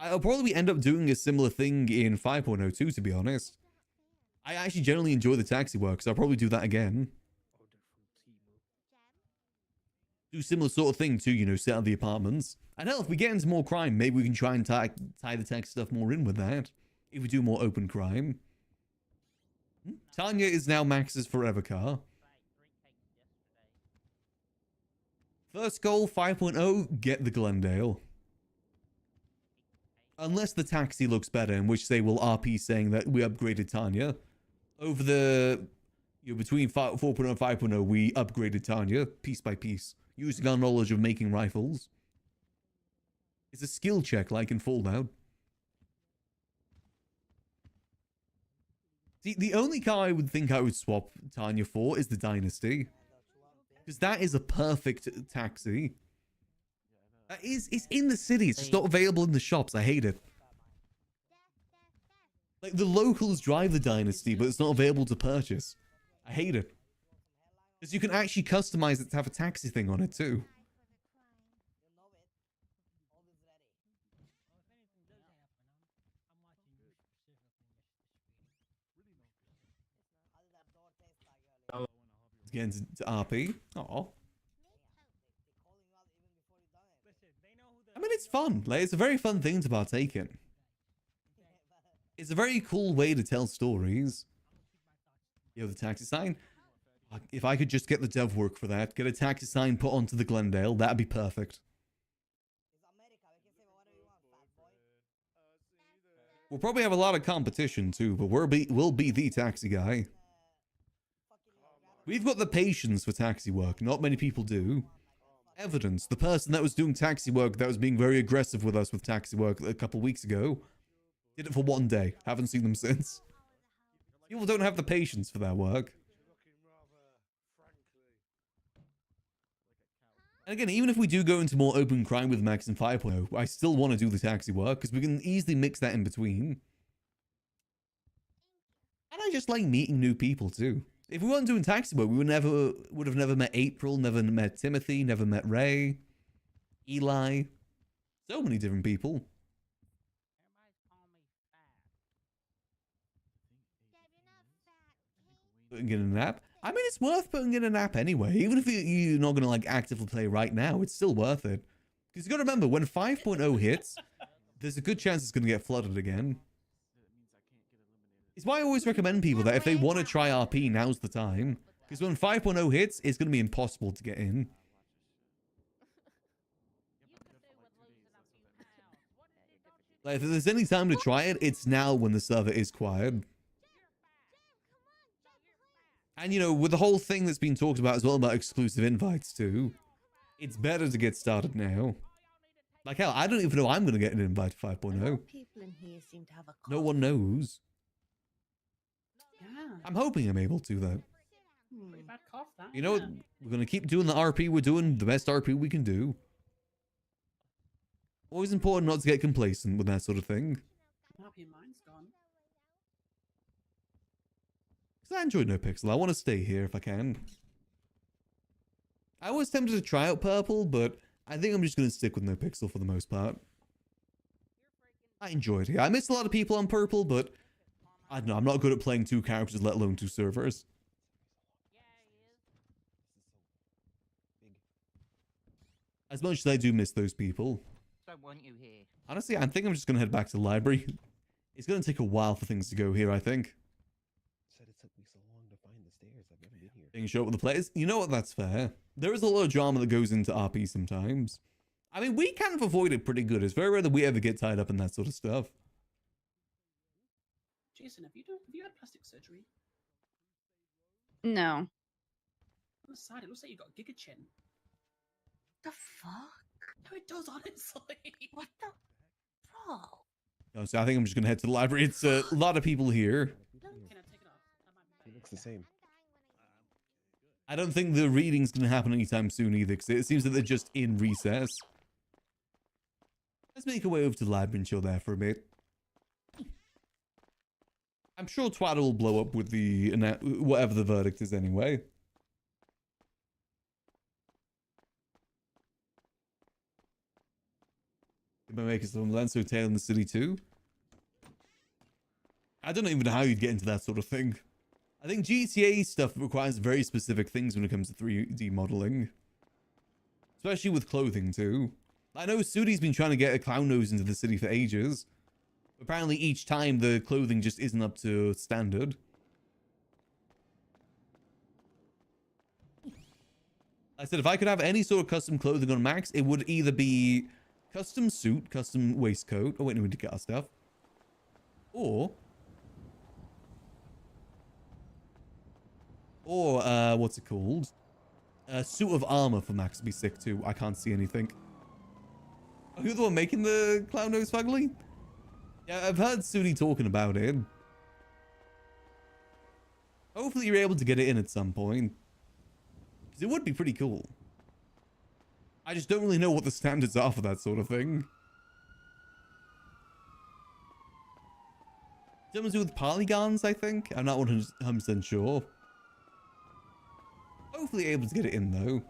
I'll probably end up doing a similar thing in 5.02, to be honest. I actually generally enjoy the taxi work, so I'll probably do that again. Do similar sort of thing too, you know, set up the apartments. And hell, if we get into more crime, maybe we can try and tie the taxi stuff more in with that. If we do more open crime. Tanya is now Max's forever car. First goal, 5.0, get the Glendale. Unless the taxi looks better, in which they will RP saying that we upgraded Tanya. Over the, you know, between 4.0 and 5.0, we upgraded Tanya, piece by piece, using our knowledge of making rifles. It's a skill check like in Fallout. See, the only car I would think I would swap Tanya for is the Dynasty. Because that is a perfect taxi. It's in the city. It's just not available in the shops. I hate it. Like, the locals drive the Dynasty, but it's not available to purchase. I hate it. Because you can actually customize it to have a taxi thing on it, too. Let's get into RP. Aw. I mean, it's fun. Like, it's a very fun thing to partake in. It's a very cool way to tell stories. You know, the taxi sign. If I could just get the dev work for that, get a taxi sign put onto the Glendale, that'd be perfect. We'll probably have a lot of competition too, but we'll be the taxi guy. We've got the patience for taxi work. Not many people do. Evidence. The person that was doing taxi work, that was being very aggressive with us with taxi work a couple weeks ago, did it for one day. Haven't seen them since. People don't have the patience for that work. And again, even if we do go into more open crime with Max in 5.0, I still want to do the taxi work, because we can easily mix that in between. And I just like meeting new people too. If we weren't doing taxi work, we would have never met April, never met Timothy, never met Ray, Eli. So many different people. Putting in a nap? I mean, it's worth putting in a nap anyway. Even if you're not going to like actively play right now, it's still worth it. Because you got to remember, when 5.0 hits, there's a good chance it's going to get flooded again. It's why I always recommend people that if they want to try RP, now's the time. Because when 5.0 hits, it's going to be impossible to get in. Like, if there's any time to try it, it's now when the server is quiet. And, you know, with the whole thing that's been talked about as well about exclusive invites too, it's better to get started now. Like, hell, I don't even know I'm going to get an invite to 5.0. People in here seem to have a No one knows. Yeah. I'm hoping I'm able to, though. Pretty bad cough, that. You know what? We're going to keep doing the RP we're doing, the best RP we can do. Always important not to get complacent with that sort of thing. I'm happy mine's gone. Because I enjoy NoPixel. I want to stay here if I can. I was tempted to try out Purple, but I think I'm just going to stick with NoPixel for the most part. I enjoyed it. I miss a lot of people on Purple, but I don't know. I'm not good at playing 2 characters, let alone 2 servers. As much as I do miss those people. So weren't you here? Honestly, I think I'm just going to head back to the library. It's going to take a while for things to go here, I think. Said it took me so long to find the stairs. I've never been here. Being short with the players. You know what? That's fair. There is a lot of drama that goes into RP sometimes. I mean, we kind of avoid it pretty good. It's very rare that we ever get tied up in that sort of stuff. Jason, have you had plastic surgery? No. On the side, it looks like you got a giga chin. The fuck? No, it does, honestly. What the? Bro. No, so I think I'm just going to head to the library. It's a lot of people here. Can I take it off? It looks the same. I don't think the reading's going to happen anytime soon either, because it seems that they're just in recess. Let's make our way over to the library and chill there for a bit. I'm sure Twitter will blow up with the whatever the verdict is anyway. Did my makers from Lenso Tail in the city too? I don't even know how you'd get into that sort of thing. I think GTA stuff requires very specific things when it comes to 3D modeling. Especially with clothing too. I know Sudi's been trying to get a clown nose into the city for ages. Apparently each time the clothing just isn't up to standard. I said if I could have any sort of custom clothing on Max, it would either be custom suit, custom waistcoat. Oh wait, no, we need to get our stuff. Or what's it called? A suit of armor for Max would be sick too. I can't see anything. Oh, you're the one making the clown nose fugly? Yeah, I've heard Sudi talking about it. Hopefully you're able to get it in at some point. Because it would be pretty cool. I just don't really know what the standards are for that sort of thing. Something to do with polygons, I think? I'm not 100% sure. Hopefully able to get it in, though.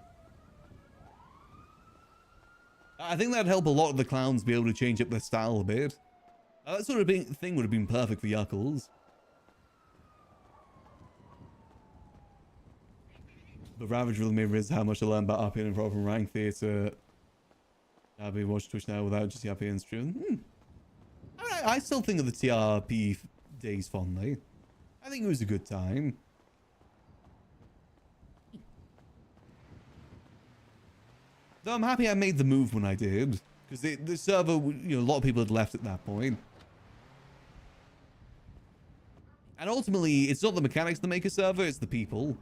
I think that'd help a lot of the clowns be able to change up their style a bit. That sort of thing would have been perfect for Yuckles. The Ravage really mirrors how much I learned about RP and improv from rank theatre. I've been watching Twitch now without just RP and stream. I still think of the TRP days fondly. I think it was a good time. Though I'm happy I made the move when I did. Because the server, you know, a lot of people had left at that point. And ultimately, it's not the mechanics that make a server, it's the people.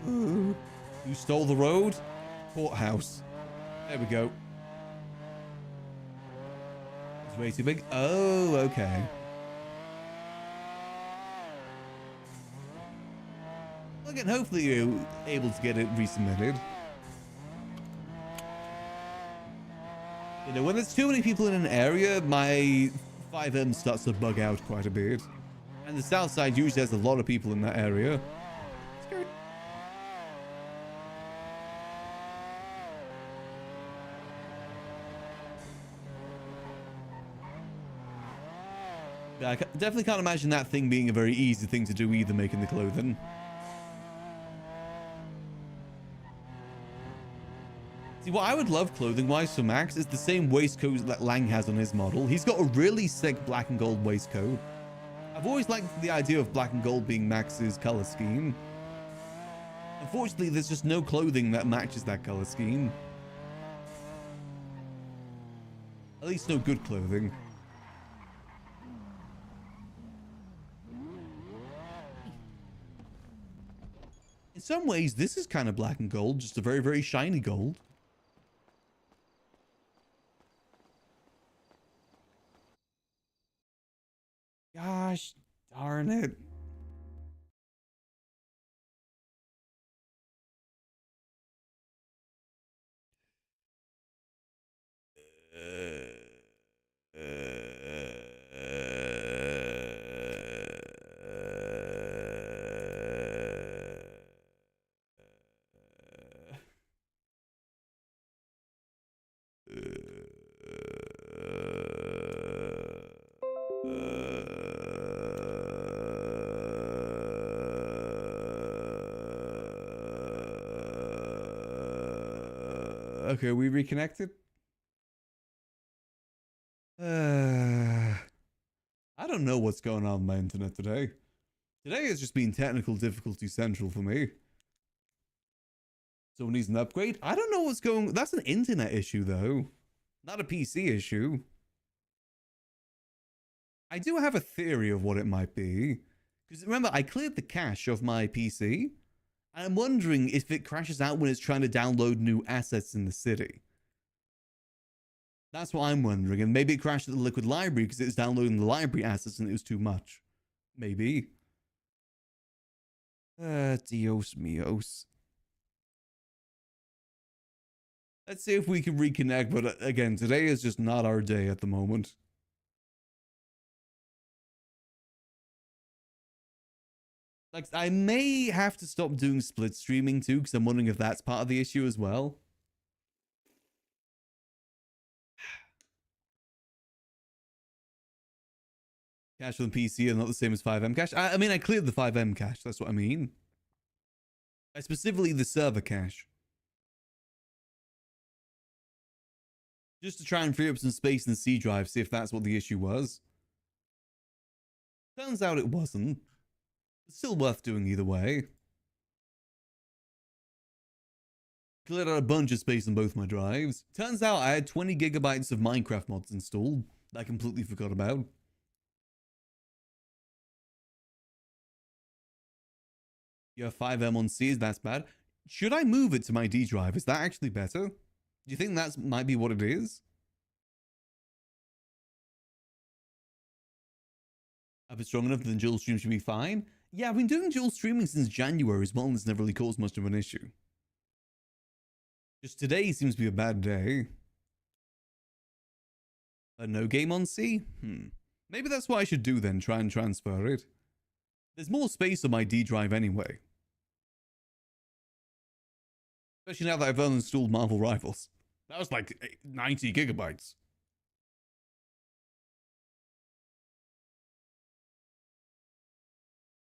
You stole the road? Courthouse. There we go. It's way too big. Oh, okay. Again, hopefully you're able to get it resubmitted. You know, when there's too many people in an area, my 5M starts to bug out quite a bit. And the south side usually has a lot of people in that area. Yeah, I definitely can't imagine that thing being a very easy thing to do either, making the clothing. See, what I would love clothing-wise for Max is the same waistcoat that Lang has on his model. He's got a really sick black and gold waistcoat. I've always liked the idea of black and gold being Max's color scheme. Unfortunately, there's just no clothing that matches that color scheme. At least no good clothing. In some ways, this is kind of black and gold, just a very, very shiny gold. Gosh darn it. Okay, we reconnected? I don't know what's going on with my internet today. Today has just been technical difficulty central for me. Someone needs an upgrade? I don't know what's going... That's an internet issue, though. Not a PC issue. I do have a theory of what it might be. Because remember, I cleared the cache of my PC. And I'm wondering if it crashes out when it's trying to download new assets in the city. That's what I'm wondering. And maybe it crashed at the Liquid library because it was downloading the library assets and it was too much. Maybe. Dios míos. Let's see if we can reconnect. But again, today is just not our day at the moment. Like, I may have to stop doing split streaming too, because I'm wondering if that's part of the issue as well. Cache on PC are not the same as 5M cache. I mean, I cleared the 5M cache. That's what I mean. Specifically the server cache. Just to try and free up some space in the C drive, see if that's what the issue was. Turns out it wasn't. It's still worth doing either way. Cleared out a bunch of space on both my drives. Turns out I had 20 gigabytes of Minecraft mods installed that I completely forgot about. You have 5M on C, that's bad. Should I move it to my D drive? Is that actually better? Do you think that might be what it is? If it's strong enough, then dual stream should be fine. Yeah, I've been doing dual streaming since January as well, and it's never really caused much of an issue. Just today seems to be a bad day. But no game on C? Maybe that's what I should do then, try and transfer it. There's more space on my D drive anyway. Especially now that I've uninstalled Marvel Rivals. That was like 90 gigabytes.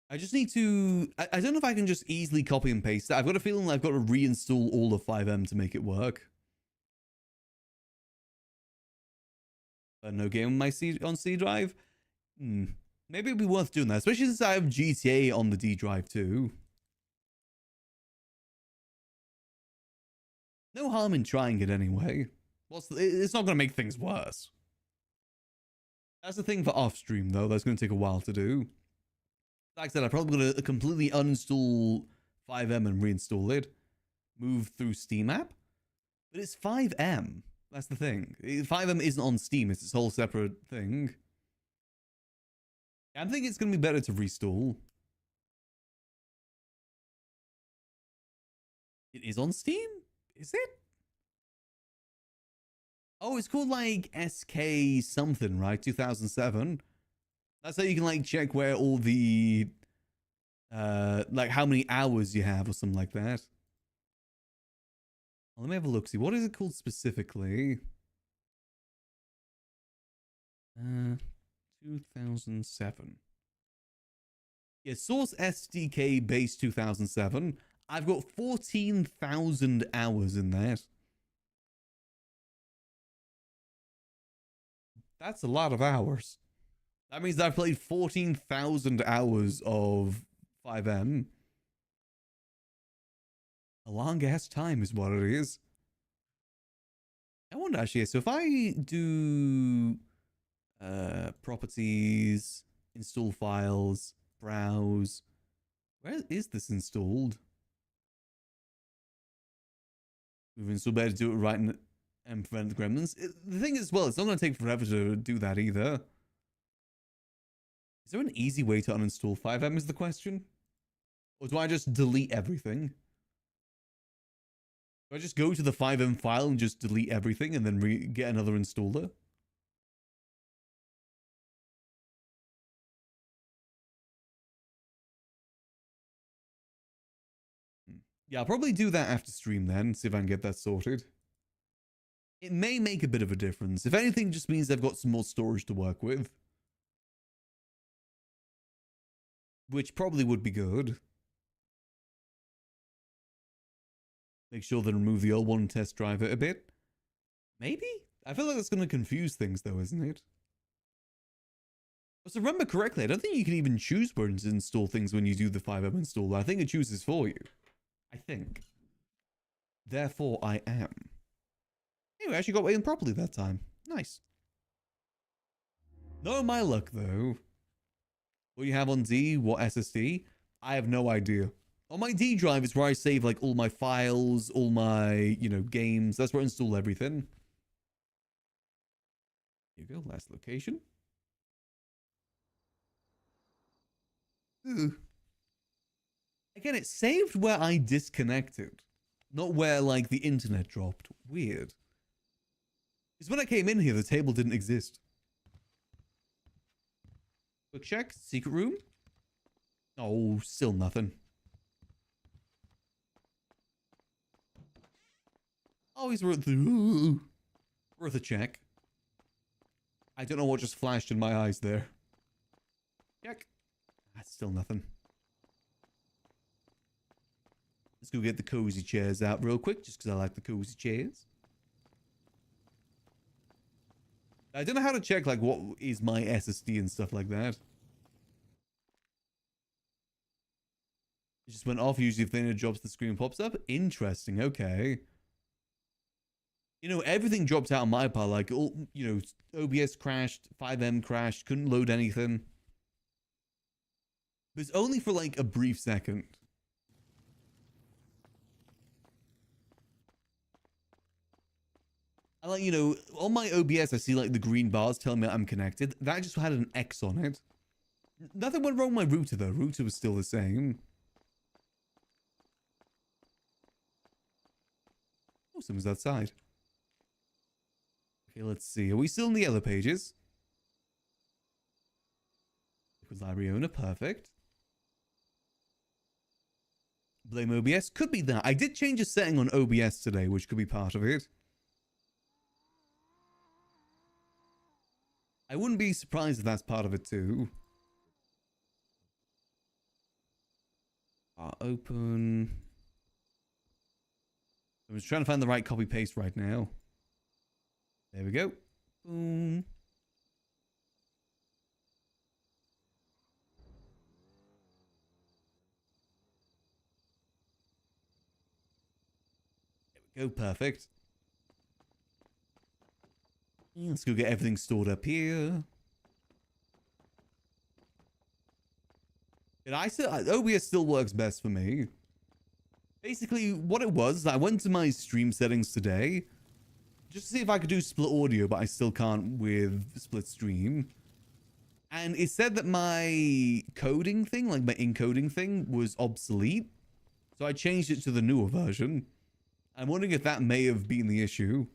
I just need to... I don't know if I can just easily copy and paste it. I've got a feeling I've got to reinstall all of 5M to make it work. No game on my C drive? Maybe it'd be worth doing that, especially since I have GTA on the D drive too. No harm in trying it anyway. It's not going to make things worse. That's the thing for off stream though. That's going to take a while to do. Like I said, I'm probably going to completely uninstall 5M and reinstall it. Move through Steam app. But it's 5M. That's the thing. 5M isn't on Steam. It's its whole separate thing. I think it's going to be better to restall. It is on Steam? Is it? Oh, it's called like SK something, right? 2007. That's how you can like check where all the like how many hours you have or something like that. Well, let me have a look. See, what is it called specifically? 2007. Yeah, source SDK base 2007. I've got 14,000 hours in that. That's a lot of hours. That means I've played 14,000 hours of 5M. long ass time is what it is. I wonder actually, so if I do properties, install files, browse, where is this installed? We've installed better to do it right and prevent the gremlins. The thing is, as well, it's not going to take forever to do that either. Is there an easy way to uninstall 5M is the question? Or do I just delete everything? Do I just go to the 5M file and just delete everything and then get another installer? Yeah, I'll probably do that after stream then, see if I can get that sorted. It may make a bit of a difference. If anything, just means I've got some more storage to work with. Which probably would be good. Make sure they remove the old one, test drive it a bit. Maybe? I feel like that's going to confuse things though, isn't it? So remember correctly, I don't think you can even choose where to install things when you do the 5M install. I think it chooses for you. I think. Therefore, I am. Anyway, I actually got in properly that time. Nice. No, my luck though. What do you have on D? What SSD? I have no idea. On my D drive is where I save like all my files, all my, you know, games. That's where I install everything. Here you go, last location. Ooh. Again, it saved where I disconnected. Not where, like, the internet dropped. Weird. Because when I came in here, the table didn't exist. Quick check. Secret room. Oh, still nothing. Always worth a check. I don't know what just flashed in my eyes there. Check. That's still nothing. Let's go get the cozy chairs out real quick, just because I like the cozy chairs. I don't know how to check, like, what is my SSD and stuff like that. It just went off. Usually if the internet drops, the screen pops up. Interesting, okay. You know, everything dropped out on my part. Like, all, you know, OBS crashed, 5M crashed, couldn't load anything. But it's only for, like, a brief second. I like, you know, on my OBS, I see like the green bars telling me I'm connected. That just had an X on it. Nothing went wrong with my router though. Router was still the same. Oh, someone's outside. Okay, let's see. Are we still in the yellow pages? Liquid library owner, perfect. Blame OBS, could be that. I did change a setting on OBS today, which could be part of it. I wouldn't be surprised if that's part of it too. Open. I'm just trying to find the right copy paste right now. There we go. Boom. There we go. Perfect. Let's go get everything stored up here. And OBS still works best for me. Basically, what it was, I went to my stream settings today just to see if I could do split audio, but I still can't with split stream. And it said that my coding thing, like my encoding thing, was obsolete. So I changed it to the newer version. I'm wondering if that may have been the issue.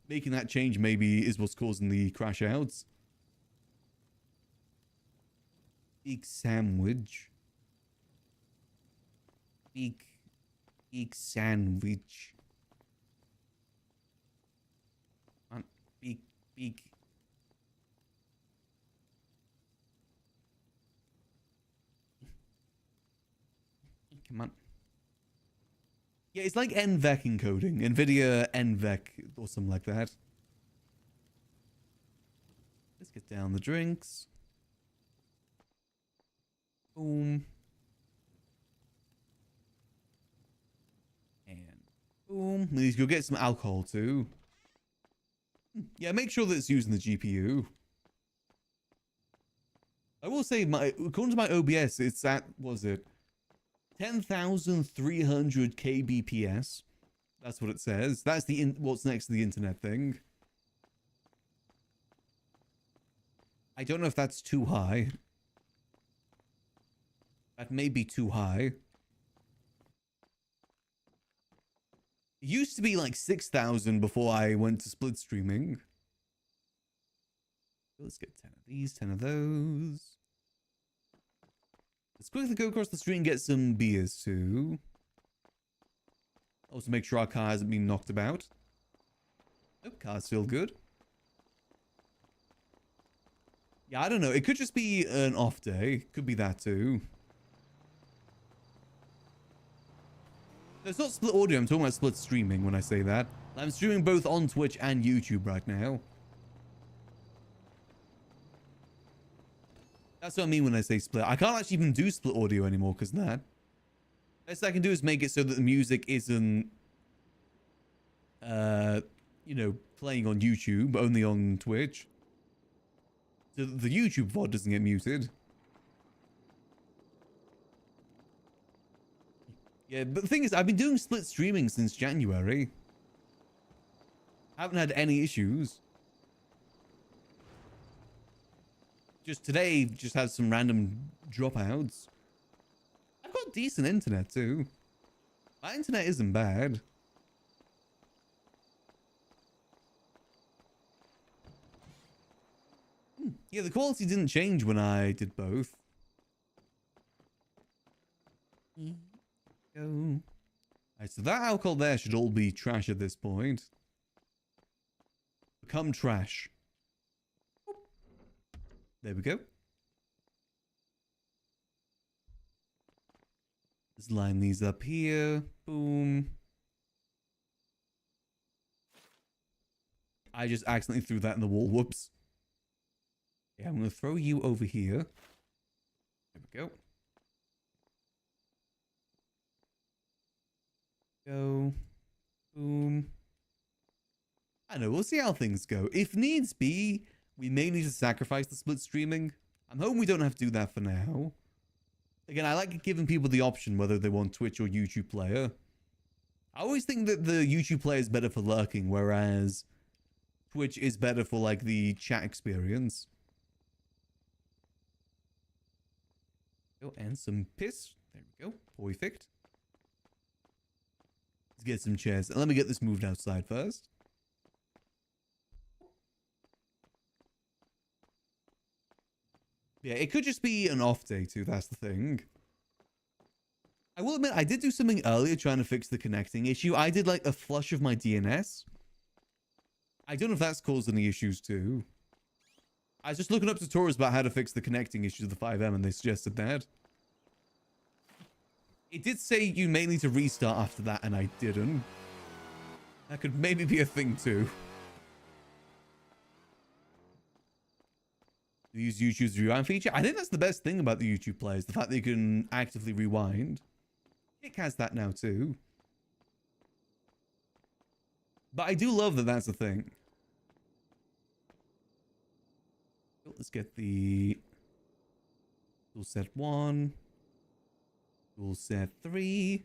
Making that change maybe is what's causing the crash outs. Big sandwich. Big sandwich. Come on, big. Come on. Yeah, it's like NVEC encoding. NVIDIA NVEC or something like that. Let's get down the drinks. Boom. Boom. We need to go get some alcohol too. Yeah, make sure that it's using the GPU. I will say, according to my OBS, it's at, was it 10,300 kbps. That's what it says. That's what's next to the internet thing. I don't know if that's too high. That may be too high. It used to be like 6,000 before I went to split streaming. Let's get 10 of these, 10 of those. Let's quickly go across the street and get some beers too. Also make sure our car hasn't been knocked about. Nope, car's still good. Yeah, I don't know. It could just be an off day. Could be that too. No, it's not split audio. I'm talking about split streaming when I say that. I'm streaming both on Twitch and YouTube right now. That's what I mean when I say split. I can't actually even do split audio anymore because of that. Best I can do is make it so that the music isn't, you know, playing on YouTube, but only on Twitch. So that the YouTube VOD doesn't get muted. Yeah, but the thing is, I've been doing split streaming since January. I haven't had any issues. Just today, just had some random dropouts. I've got decent internet too. My internet isn't bad. Yeah, the quality didn't change when I did both. Go. Alright, so that alcohol there should all be trash at this point. Become trash. There we go. Just line these up here. Boom. I just accidentally threw that in the wall. Whoops. Yeah, I'm going to throw you over here. There we go. Go. Boom. I don't know. We'll see how things go. If needs be, we may need to sacrifice the split streaming. I'm hoping we don't have to do that for now. Again, I like giving people the option whether they want Twitch or YouTube player. I always think that the YouTube player is better for lurking, whereas Twitch is better for like the chat experience. Oh, and some piss. There we go. Perfect. Let's get some chairs. Let me get this moved outside first. Yeah, it could just be an off day too, that's the thing. I will admit, I did do something earlier trying to fix the connecting issue. I did like a flush of my DNS. I don't know if that's caused any issues too. I was just looking up tutorials about how to fix the connecting issues of the 5M and they suggested that. It did say you may need to restart after that and I didn't. That could maybe be a thing too. Use YouTube's rewind feature. I think that's the best thing about the YouTube players. The fact that you can actively rewind. Kick has that now too. But I do love that that's a thing. Let's get the tool set 1. Tool set 3. So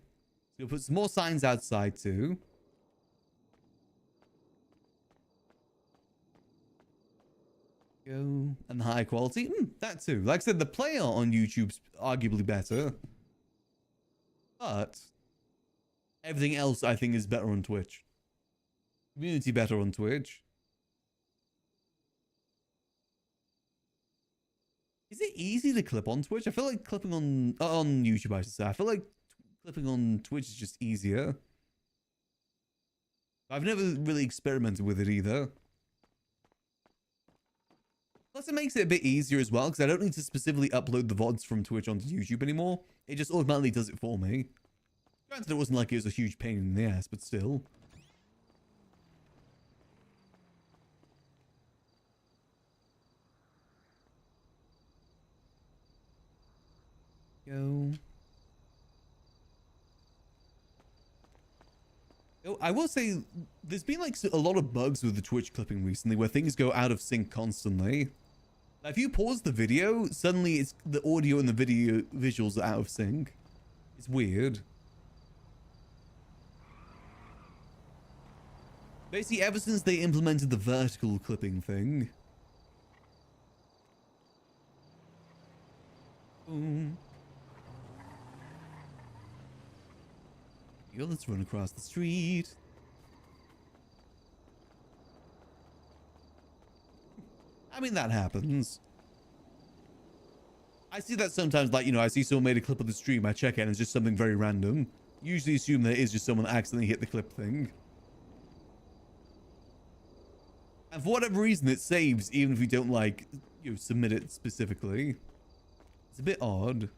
we'll put some more signs outside too. Go. And the high quality. That too. Like I said, the player on YouTube's arguably better. But everything else I think is better on Twitch. Community better on Twitch. Is it easy to clip on Twitch? I feel like clipping on YouTube, I should say. I feel like clipping on Twitch is just easier. I've never really experimented with it either. Plus, it makes it a bit easier as well, because I don't need to specifically upload the VODs from Twitch onto YouTube anymore. It just automatically does it for me. Granted, it wasn't like it was a huge pain in the ass, but still. Go. Oh, I will say, there's been like a lot of bugs with the Twitch clipping recently where things go out of sync constantly. Like, if you pause the video, suddenly it's the audio and the video visuals are out of sync. It's weird. Basically, ever since they implemented the vertical clipping thing. Boom. Yo, let's run across the street. I mean, that happens. I see that sometimes, like, you know, I see someone made a clip of the stream, I check it, and it's just something very random. Usually assume that it is just someone that accidentally hit the clip thing. And for whatever reason, it saves, even if you don't, like, you know, submit it specifically. It's a bit odd.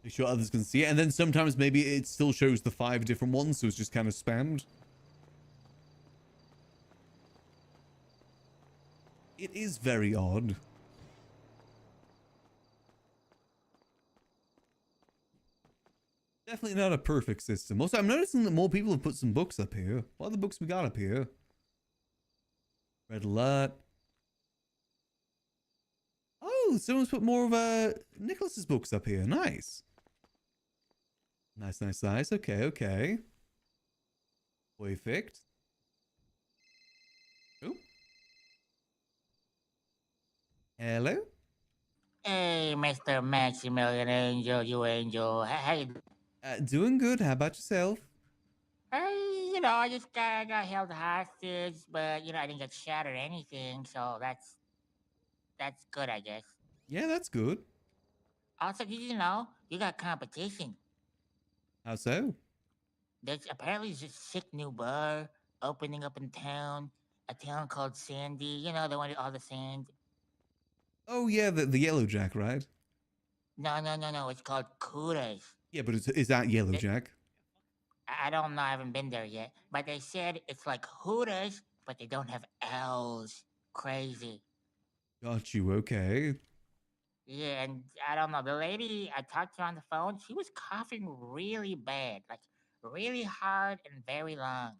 Make sure others can see it. And then sometimes maybe it still shows the 5 different ones, so it's just kind of spammed. It is very odd. Definitely not a perfect system. Also, I'm noticing that more people have put some books up here. What are the books we got up here? Red alert. Oh, someone's put more of Nicholas's books up here. Nice. Nice, nice, nice. Okay, okay. Perfect. Oh. Hello? Hey, Mr. Maximillian Angel, you angel. Hey, Doing good. How about yourself? hey, you know, I just got held hostage, but you know, I didn't get shot or anything, so that's good, I guess. Yeah, that's good. Also, did you know you got competition? How so? There's apparently this sick new bar opening up in town, a town called Sandy. You know, the one with all the sand. Oh, yeah, the Yellow Jack, right? No. It's called Kudas. Yeah, but is that Yellow Jack? I don't know. I haven't been there yet. But they said it's like Hooters, but they don't have L's. Crazy. Got you. Okay. Yeah, and I don't know. The lady I talked to on the phone, she was coughing really bad. Like, really hard and very long.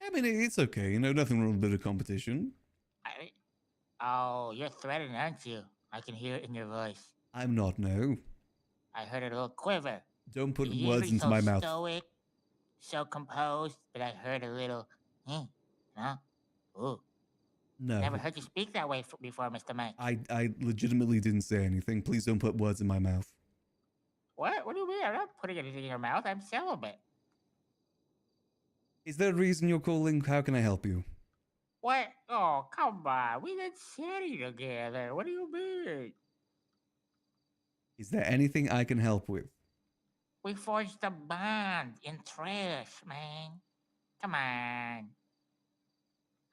I mean, it's okay. You know, nothing wrong with a bit of competition. Oh, you're threatened, aren't you? I can hear it in your voice. I'm not, no. I heard a little quiver. Don't put You're words usually into so my mouth. stoic, so composed, but I heard a little, no? Ooh. No. Never heard you speak that way before, Mr. Max. I legitimately didn't say anything. Please don't put words in my mouth. What? What do you mean? I'm not putting anything in your mouth. I'm celibate. Is there a reason you're calling? How can I help you? What? Oh, come on. We did city together. What do you mean? Is there anything I can help with? We forged a bond in trash, man. Come on.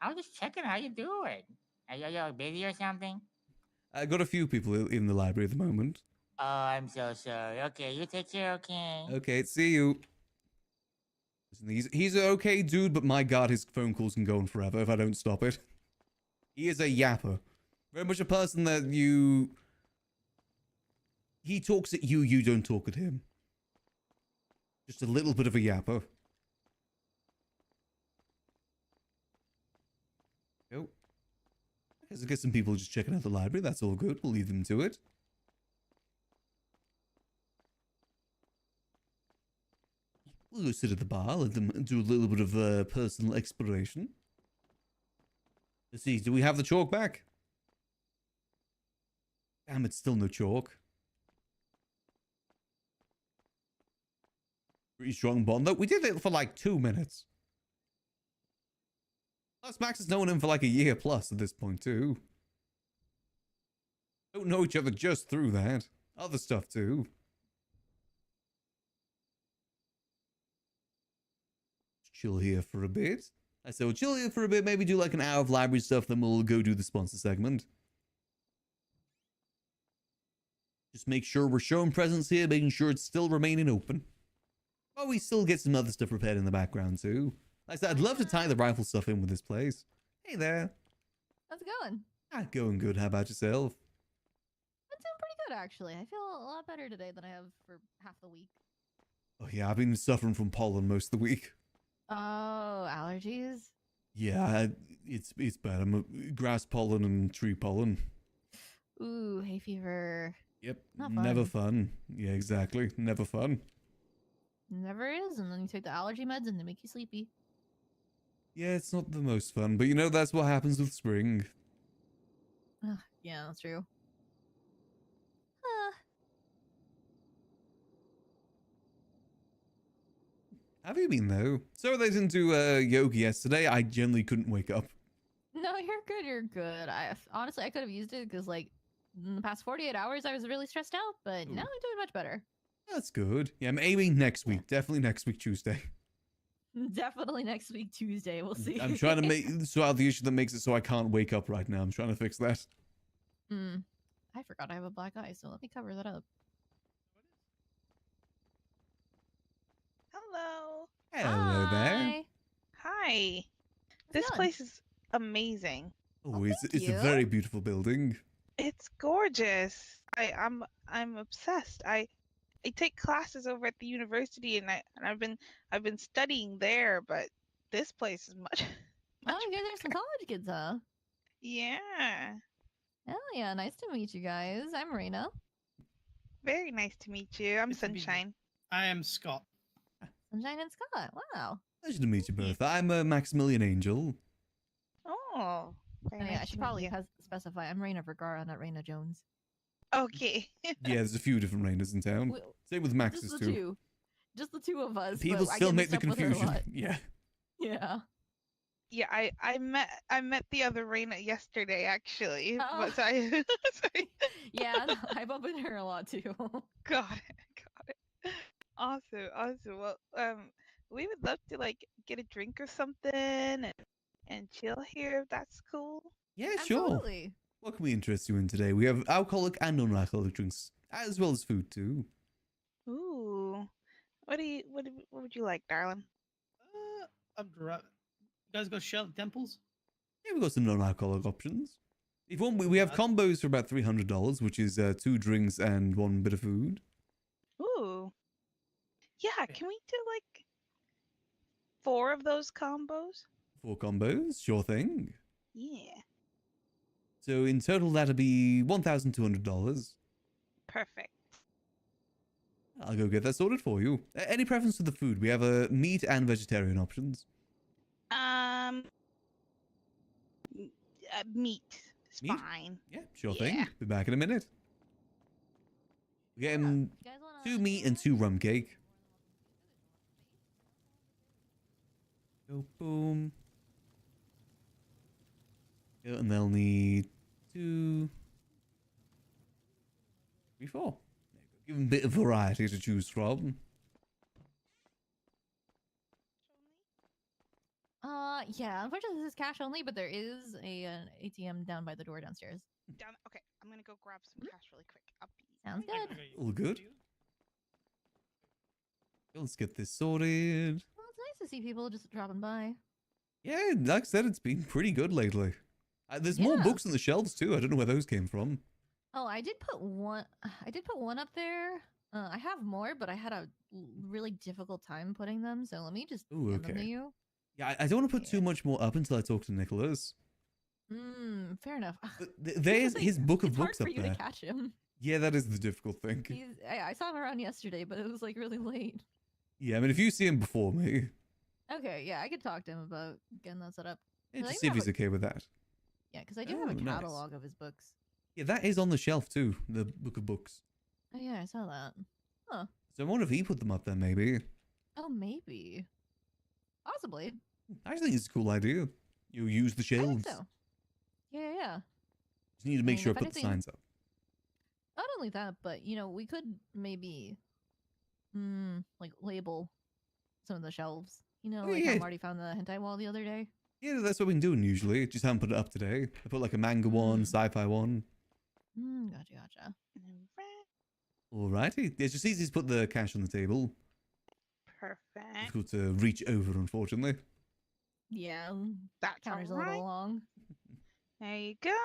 I was just checking how you doing. Are you busy or something? I got a few people in the library at the moment. Oh, I'm so sorry. Okay, you take care, okay? Okay, see you. Listen, he's an okay dude, but my god, his phone calls can go on forever if I don't stop it. He is a yapper. Very much a person that he talks at you, you don't talk at him. Just a little bit of a yapper. Oh. Let's get some people just checking out the library. That's all good. We'll leave them to it. We'll go sit at the bar. Let them do a little bit of personal exploration. Let's see. Do we have the chalk back? Damn, it's still no chalk. Pretty strong bond, though. We did it for like 2 minutes. Plus, Max has known him for like a year plus at this point, too. Don't know each other just through that. Other stuff, too. Chill here for a bit. I said we'll chill here for a bit, maybe do like an hour of library stuff, then we'll go do the sponsor segment. Just make sure we're showing presence here, making sure it's still remaining open. Oh, we still get some other stuff prepared in the background too. Like I said, I'd love to tie the rifle stuff in with this place. Hey there. How's it going? Going good. How about yourself? good actually. I feel a lot better today than I have for half the week. Oh yeah, I've been suffering from pollen most of the week. Oh, allergies? Yeah, it's bad. I'm grass pollen and tree pollen. Ooh, hay fever. Yep, Not never fun. fun. Yeah, exactly, never fun. Never is, and then you take the allergy meds and they make you sleepy. Yeah, it's not the most fun, but you know that's what happens with spring. Ugh, yeah, that's true. Have you been though? So they didn't do yoga yesterday. I generally couldn't wake up. No, you're good. You're good. I honestly I could have used it because like in the past 48 hours I was really stressed out, but now I'm doing much better. That's good. Yeah, I'm aiming next week. Definitely next week Tuesday. Definitely next week Tuesday. We'll see. I'm trying to sort out the issue that makes it so I can't wake up right now. I'm trying to fix that. I forgot I have a black eye, so let me cover that up. Hello. Hello there. Hi. This going? place is amazing. Oh, it's a very beautiful building. It's gorgeous. I'm obsessed. I take classes over at the university and I've been studying there, but this place is much. Oh, you guys are some college kids, huh? Yeah. Hell yeah, nice to meet you guys. I'm Reina. Very nice to meet you. I'm Sunshine. I am Scott. Sunshine and Scott. Wow. Pleasure to meet you both. I'm a Maximillian Angel. Oh. Very Oh, yeah, nice I to should meet probably you. specify I'm Reina Vergara, not Reina Jones. Okay. Yeah, there's a few different Rainas in town. Same with Max's Just the too. two. Just the two of us. People but I still get make the mixed up with her a confusion. lot. Yeah. Yeah. Yeah, I met the other Reina yesterday actually. Oh. But I sorry. Yeah, I bump into her a lot too. Got it. Awesome. Well, we would love to like get a drink or something and chill here if that's cool. Yeah, sure. Absolutely. What can we interest you in today? We have alcoholic and non-alcoholic drinks, as well as food too. Ooh. What would you like, darling? I'm drunk. You guys got Shell Temples? Yeah, we've got some non-alcoholic options. If you want, we have combos for about $300, which is 2 drinks and 1 bit of food. Ooh. Yeah, can we do like 4 of those combos? 4 combos, sure thing. Yeah. So in total, that'll be $1,200. Perfect. I'll go get that sorted for you. Any preference for the food? We have meat and vegetarian options. Meat is Meat? fine. Yeah, sure thing. Be back in a minute. We're getting 2 meat and 2 rum cake. Go boom. Yeah, and they'll need 2, 3, 4. Give them a bit of variety to choose from. Yeah, unfortunately this is cash only, but there is an ATM down by the door downstairs. Okay, I'm gonna go grab some cash really quick. I'll be Sounds good. All good. Let's get this sorted. Well, it's nice to see people just dropping by. Yeah, like I said, it's been pretty good lately. There's more books on the shelves too. I don't know where those came from. Oh, I did put one up there. I have more, but I had a really difficult time putting them, so let me just Ooh, hand them to okay. you. Yeah, I don't want to put too much more up until I talk to Nicholas. Fair enough. There's his book of it's books hard up for you there. to catch him. Yeah, that is the difficult thing. I saw him around yesterday, but it was like really late. Yeah, I mean, if you see him before me, Okay, yeah, I could talk to him about getting that set up. yeah, 'Cause I just see if have he's okay with that. Yeah, because I do Oh, have a nice. catalog of his books. Yeah, that is on the shelf too, the book of books. Oh yeah, I saw that. Huh. So I wonder if he put them up there, maybe. Oh, maybe. Possibly. I think it's a cool idea. You use the I think shelves. so. Yeah. Just need to make mean, sure I if put the anything- signs up. Not only that, but we could maybe, like label some of the shelves. Oh, Like yeah. how Marty found the hentai wall the other day. Yeah, that's what we've been doing usually. Just haven't put it up today. I put like a manga one, sci-fi one. Gotcha. Alrighty. It's just easy to put the cash on the table. Perfect. Difficult to reach over, unfortunately. Yeah. That's counter's a alright. little long. There you go.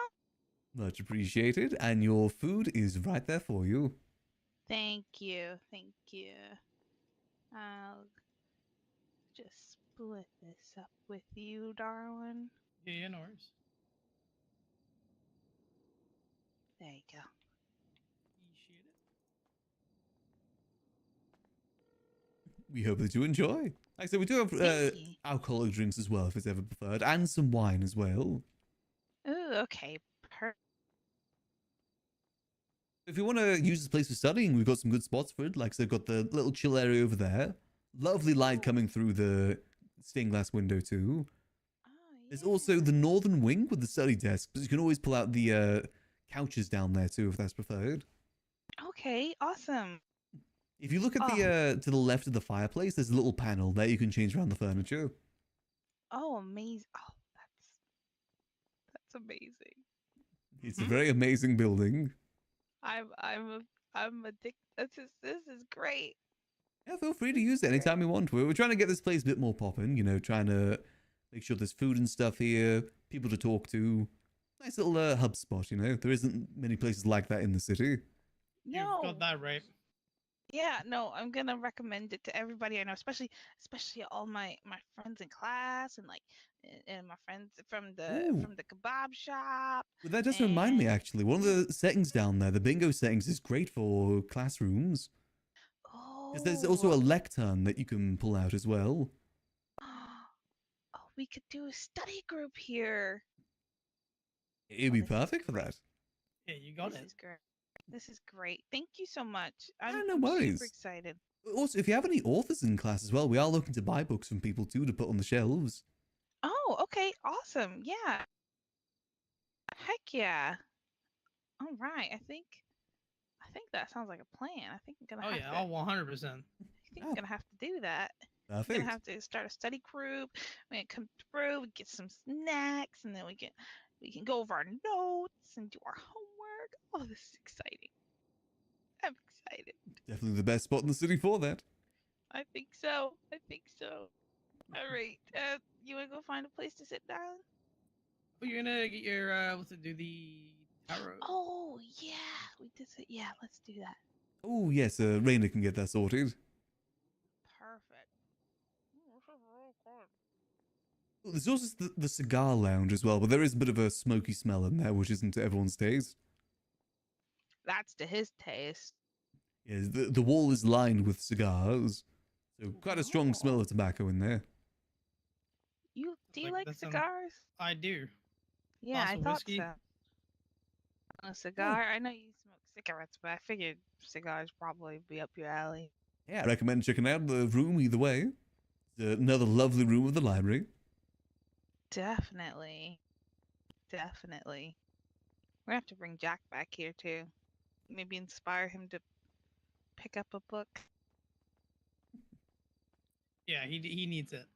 Much appreciated, and your food is right there for you. Thank you. Thank you. I'll just split this up with you, darling. Yeah, no worries. There you go. We hope that you enjoy. Like I said, we do have alcoholic drinks as well, if it's ever preferred, and some wine as well. Ooh, okay. If you want to use this place for studying, we've got some good spots for it. Like I said, got the little chill area over there. Lovely light coming through the stained glass window too. There's also the northern wing with the study desk, but you can always pull out the couches down there too, if that's preferred. Okay, awesome. If you look at the to the left of the fireplace, there's a little panel there you can change around the furniture. Oh, amazing. Oh, that's amazing. It's a very amazing building. I'm addicted. This is great. Yeah, feel free to use it anytime you want. We're trying to get this place a bit more poppin', you know, trying to make sure there's food and stuff here, people to talk to. Nice little hub spot, you know. There isn't many places like that in the city. No. You've got that right. Yeah, no, I'm gonna recommend it to everybody I know, especially all my friends in class and and my friends from the kebab shop. But that does remind me, actually. One of the settings down there, the bingo settings, is great for classrooms. Because there's also a lectern that you can pull out as well. Oh, we could do a study group here. It'd be perfect for that. Yeah, you got This it. is great. This is great. Thank you so much. No I'm worries. super excited. Also, if you have any authors in class as well, we are looking to buy books from people too to put on the shelves. Oh, okay, awesome. Yeah. Heck yeah. All right. I think that sounds like a plan. I think I'm gonna Oh have yeah, to. oh 100%. I think I'm gonna have to do that. I'm Perfect. gonna have to start a study group. When it comes through, we get some snacks, and then we can go over our notes and do our homework. Oh, this is exciting. I'm excited. Definitely the best spot in the city for that. I think so. I think so. All right. You wanna go find a place to sit down? But you're gonna get your what's it do the tarot? Oh yeah, we did say yeah. Let's do that. Oh, yes, Raina can get that sorted. Perfect. Well, there's also the cigar lounge as well, but there is a bit of a smoky smell in there, which isn't to everyone's taste. That's to his taste. Yes, the wall is lined with cigars, so quite a strong smell of tobacco in there. Do you like that's cigars? I do. Yeah, Glass I of thought whiskey. so. A cigar? I know you smoke cigarettes, but I figured cigars probably be up your alley. Yeah, I recommend checking out the room either way. It's another lovely room of the library. Definitely. Definitely. We're gonna have to bring Jack back here too. Maybe inspire him to pick up a book Yeah, he needs it.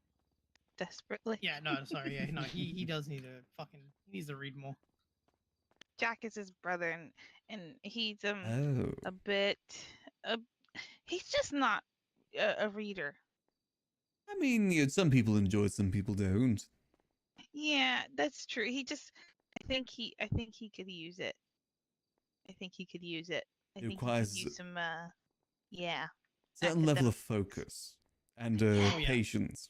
desperately. Yeah, no, sorry, yeah, no, he does need to he needs to read more. Jack is his brother, and he's Oh. a bit he's just not a reader. I mean, you know, some people enjoy it, some people don't. Yeah, that's true. I think he could use it. I think he could use it. I It think he requires could use some yeah. certain level of focus and patience.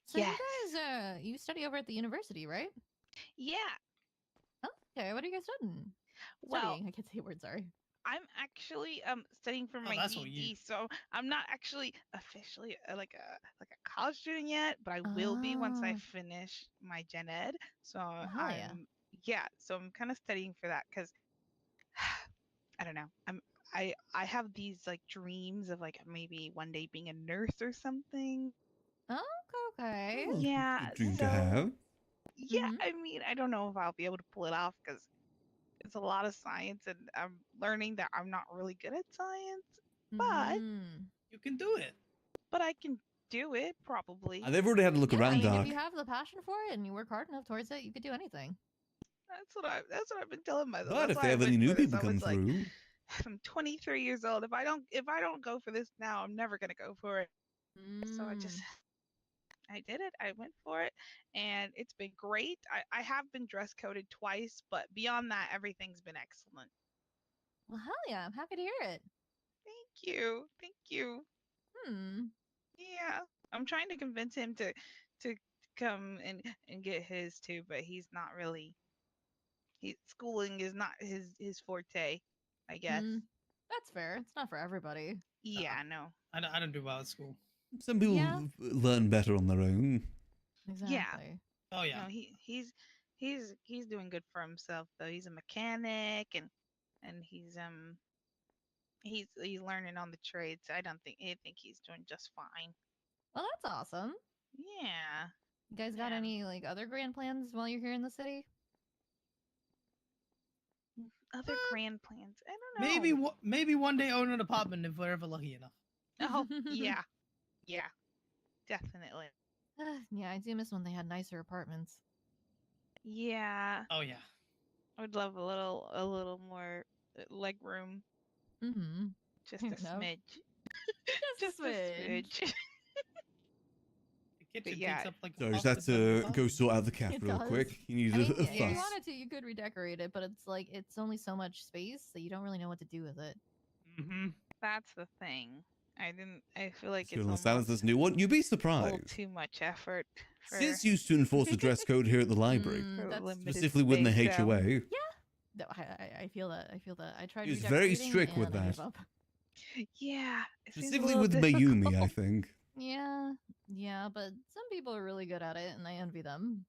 So Yes. you guys, you study over at the university, right? Yeah. Oh, okay. What are you guys studying? Well, Studying. I can't say a word. Sorry. I'm actually studying for my that's what GED, so I'm not actually officially like a college student yet, but I will be once I finish my gen ed. So hell yeah. so I'm kind of studying for that because I don't know. I have these like dreams of like maybe one day being a nurse or something. Okay. Oh, Yeah. good dream so, to have. Yeah, I mean, I don't know if I'll be able to pull it off because it's a lot of science, and I'm learning that I'm not really good at science. But you can do it. But I can do it probably. They've already had a look Yeah, I around, mean, Doc. if you have the passion for it and you work hard enough towards it, you could do anything. That's what I've been telling myself. But That's if why they have I've any been new for this. people I come was like, through, I'm 23 years old. If I don't go for this now, I'm never gonna go for it. So I just I did it. I went for it, and it's been great. I have been dress coded twice, but beyond that, everything's been excellent. Well, hell yeah! I'm happy to hear it. Thank you. Thank you. Yeah, I'm trying to convince him to come and get his too, but he's not really. Schooling is not his forte, I guess. That's fair. It's not for everybody. Yeah, no. I don't do well at school. Some people learn better on their own. Yeah. Oh yeah. No, he's doing good for himself though. He's a mechanic and he's learning on the trades. I think he's doing just fine. Well, that's awesome. Yeah. You guys got any like other grand plans while you're here in the city? Other grand plans? I don't know. Maybe one day own an apartment if we're ever lucky enough. Oh yeah, yeah, definitely. Yeah, I do miss when they had nicer apartments. Yeah. Oh yeah. I would love a little more leg room. Just a smidge. Just a smidge. The kitchen yeah. takes up like. So I just had to go sort out the cat real quick. You needed a if you fuss. wanted to, you could redecorate it, but it's like it's only so much space, so you don't really know what to do with it. That's the thing. I feel like To it's understand almost this new one, you'd be a surprised. little too much effort. For, Sis used to enforce a dress code here at the library, specifically within the HOA. Yeah. No, I feel that. I feel that. I tried. He was very redecorating strict with and I gave that. up. Yeah. it seems a Specifically little with Mayumi, I think. Yeah, but some people are really good at it, and I envy them.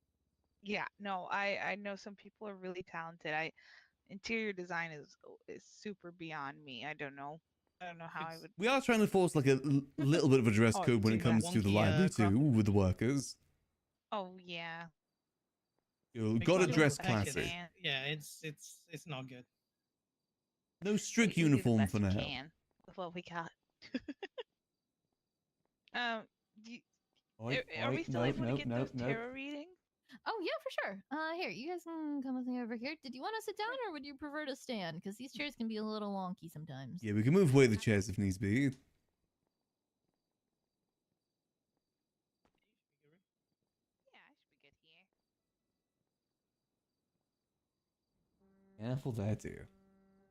Yeah, no, I know some people are really talented. Interior design is super beyond me. I don't know how I would. We are trying to force like a little bit of a dress Oh, code when do it that comes to the wonky, library too, with the workers. Oh yeah. You gotta dress classy. Yeah, it's not good. No strict We do the uniform best for we now. can with what we got. Are we still able to get those tarot readings? Oh yeah, for sure. Here, you guys can come with me over here. Did you want to sit down, or would you prefer to stand? Because these chairs can be a little wonky sometimes. Yeah, we can move away the chairs if needs be. Careful there, dear.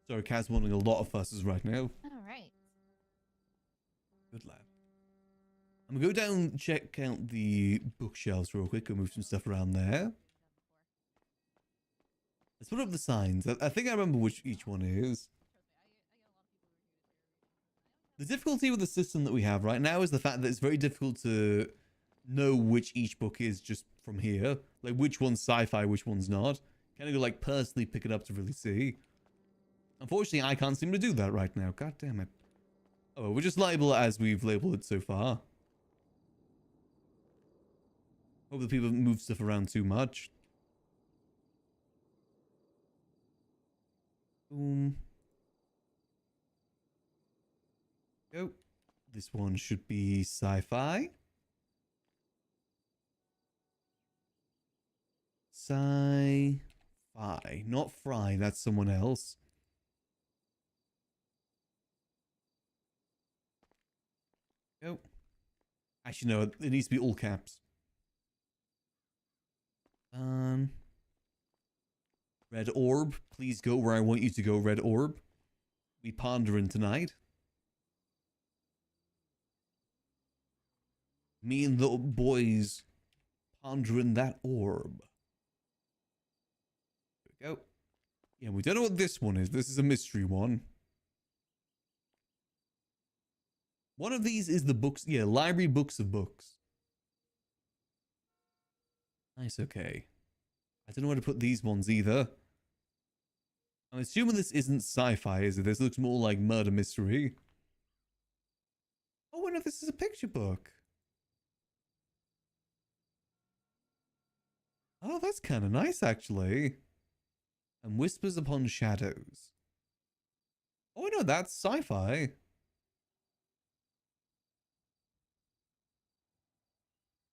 Sorry, Kaz wanting a lot of fusses right now. All right. Good lad. I'm gonna go down and check out the bookshelves real quick. Go move some stuff around there. Let's put up the signs. I think I remember which each one is. The difficulty with the system that we have right now is the fact that it's very difficult to know which each book is just from here. Like which one's sci-fi, which one's not. Kind of go like personally pick it up to really see. Unfortunately, I can't seem to do that right now. God damn it. Oh, we'll just label it as we've labeled it so far. Hope that people move stuff around too much. Boom. Go. This one should be sci-fi. Sci-fi. Not fry, that's someone else. Go. Actually, no, it needs to be all caps. Red Orb, please go where I want you to go, Red Orb. We pondering tonight. Me and the boys pondering that orb. There we go. Yeah, we don't know what this one is. This is a mystery one. One of these is the books. Yeah, library books of books. Nice, okay. I don't know where to put these ones either. I'm assuming this isn't sci-fi, is it? This looks more like murder mystery. Oh, no, this is a picture book. Oh, that's kind of nice, actually. And Whispers Upon Shadows. Oh, no, that's sci-fi.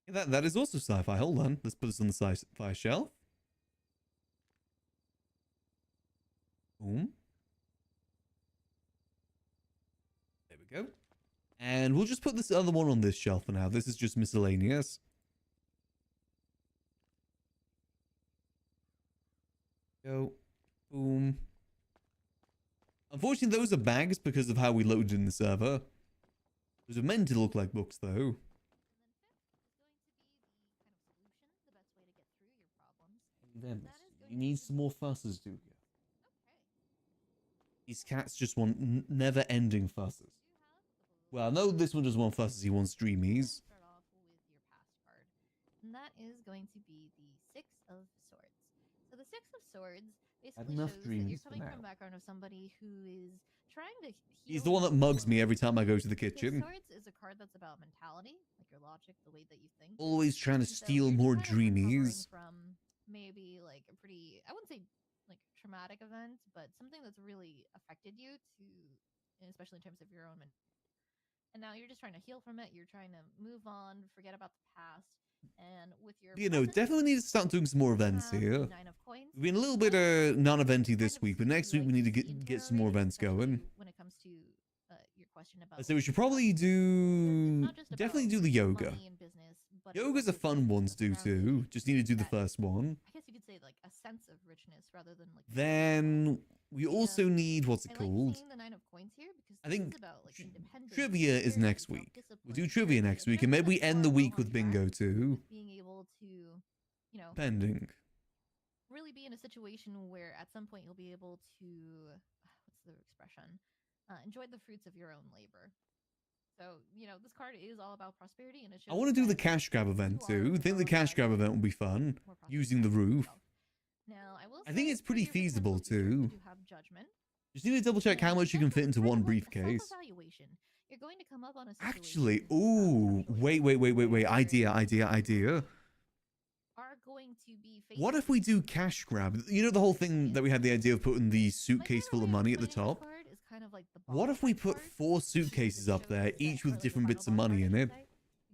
Yeah, that is also sci-fi. Hold on. Let's put this on the sci-fi shelf. Boom. There we go. And we'll just put this other one on this shelf for now. This is just miscellaneous. Go. Boom. Unfortunately, those are bags because of how we loaded in the server. Those are meant to look like books, though. Then you need some more fusses, do you? These cats just want never-ending fusses. Well, no, this one doesn't want fusses. He wants dreamies. Start off with your past card, and that is going to be the Six of Swords. So the Six of Swords basically enough shows that dreams you're for coming from now. a background of somebody who is trying to heal. He's the one that mugs me every time I go to the Because kitchen. Swords is a card that's about mentality, like your logic, the way that you think. Always trying to And so steal you're more kind of recovering dreamies. from maybe like a pretty, I wouldn't say like traumatic event, but something that's really affected you to, and especially in terms of your own. And now you're just trying to heal from it. You're trying to move on, forget about the past. And with your You know, definitely need to start doing some more events here. Nine of Coins. We've been a little bit non-eventy this week, but next week we need to get some more events going. When it comes to your question about, So we should probably do definitely do the yoga. Yoga's a fun one to do too. Just need to do the first one. I guess you could say like a sense of richness rather than like. Then we also need what's it called? The Nine of Coins here because I think this is about, like, independence, trivia is next week. We'll do trivia self-discipline, next week, and maybe we end the week with bingo too. being able to, you know, Pending. really be in a situation where at some point you'll be able to, what's the expression? Enjoy the fruits of your own labor. So, you know, this card is all about prosperity, and it shows I want to do the that cash grab event too. I think the cash grab event will be fun. Using the roof. Now, I will I think say it's pretty for your feasible potential future, too. you do have judgment. Just need to double check how much you can fit into one briefcase. Self-evaluation. You're going to come up on a situation Actually, ooh, wait. Idea. are going to be What if we do cash grab? You know the whole thing that we had the idea of putting the suitcase full of money at the top? card is kind of like the What if we put 4 suitcases up there, each with different bits of money in it?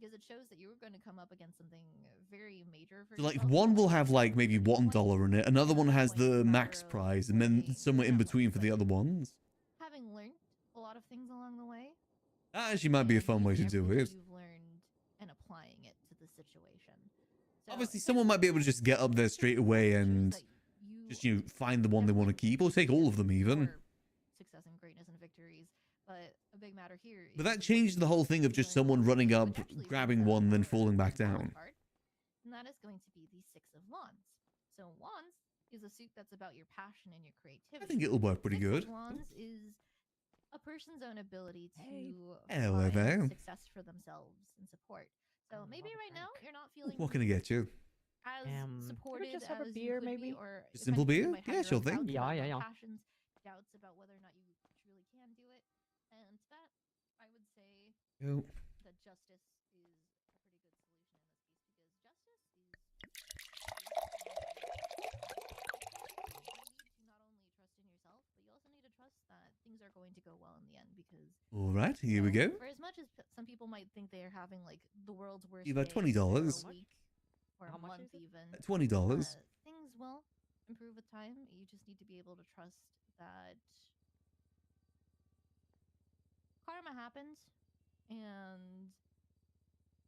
because it shows that you're going to come up against something very major for So like yourself. one will have like maybe $1 in it, another one has the max prize, and then somewhere in between for the other ones. Having learned a lot of things along the way, That actually might be a fun way to do it. you've learned and applying it to the situation. So Obviously, someone might be able to just get up there straight away and just, you know, find the one they want to keep, or take all of them even. success and greatness and victories, but a big matter here. But that changed the whole thing of just someone running up, grabbing one, then falling back down. And that is going to be the Six of Wands. So Wands is a suit that's about your passion and your creativity. I think it'll work pretty Six good. of Wands is a person's own ability to Hello there. find success for themselves and support. So maybe right now you're not feeling What can I get you? as supported just have a as beer, you could maybe? be, or A simple eventually you beer? might have Yeah, your sure own thing. doubts about your Yeah. passions, doubts about whether or not you truly can do it, and to that I would say Yo. that justice is a pretty good solution in this piece because justice is you need to not only trust in yourself, but you also need to trust that things are going to go well in the end because All right, here we go. for as much as some people might think they're having like the world's worst You about day $20. or a week or a month even, $20. things will improve with time. You just need to be able to trust that karma happens and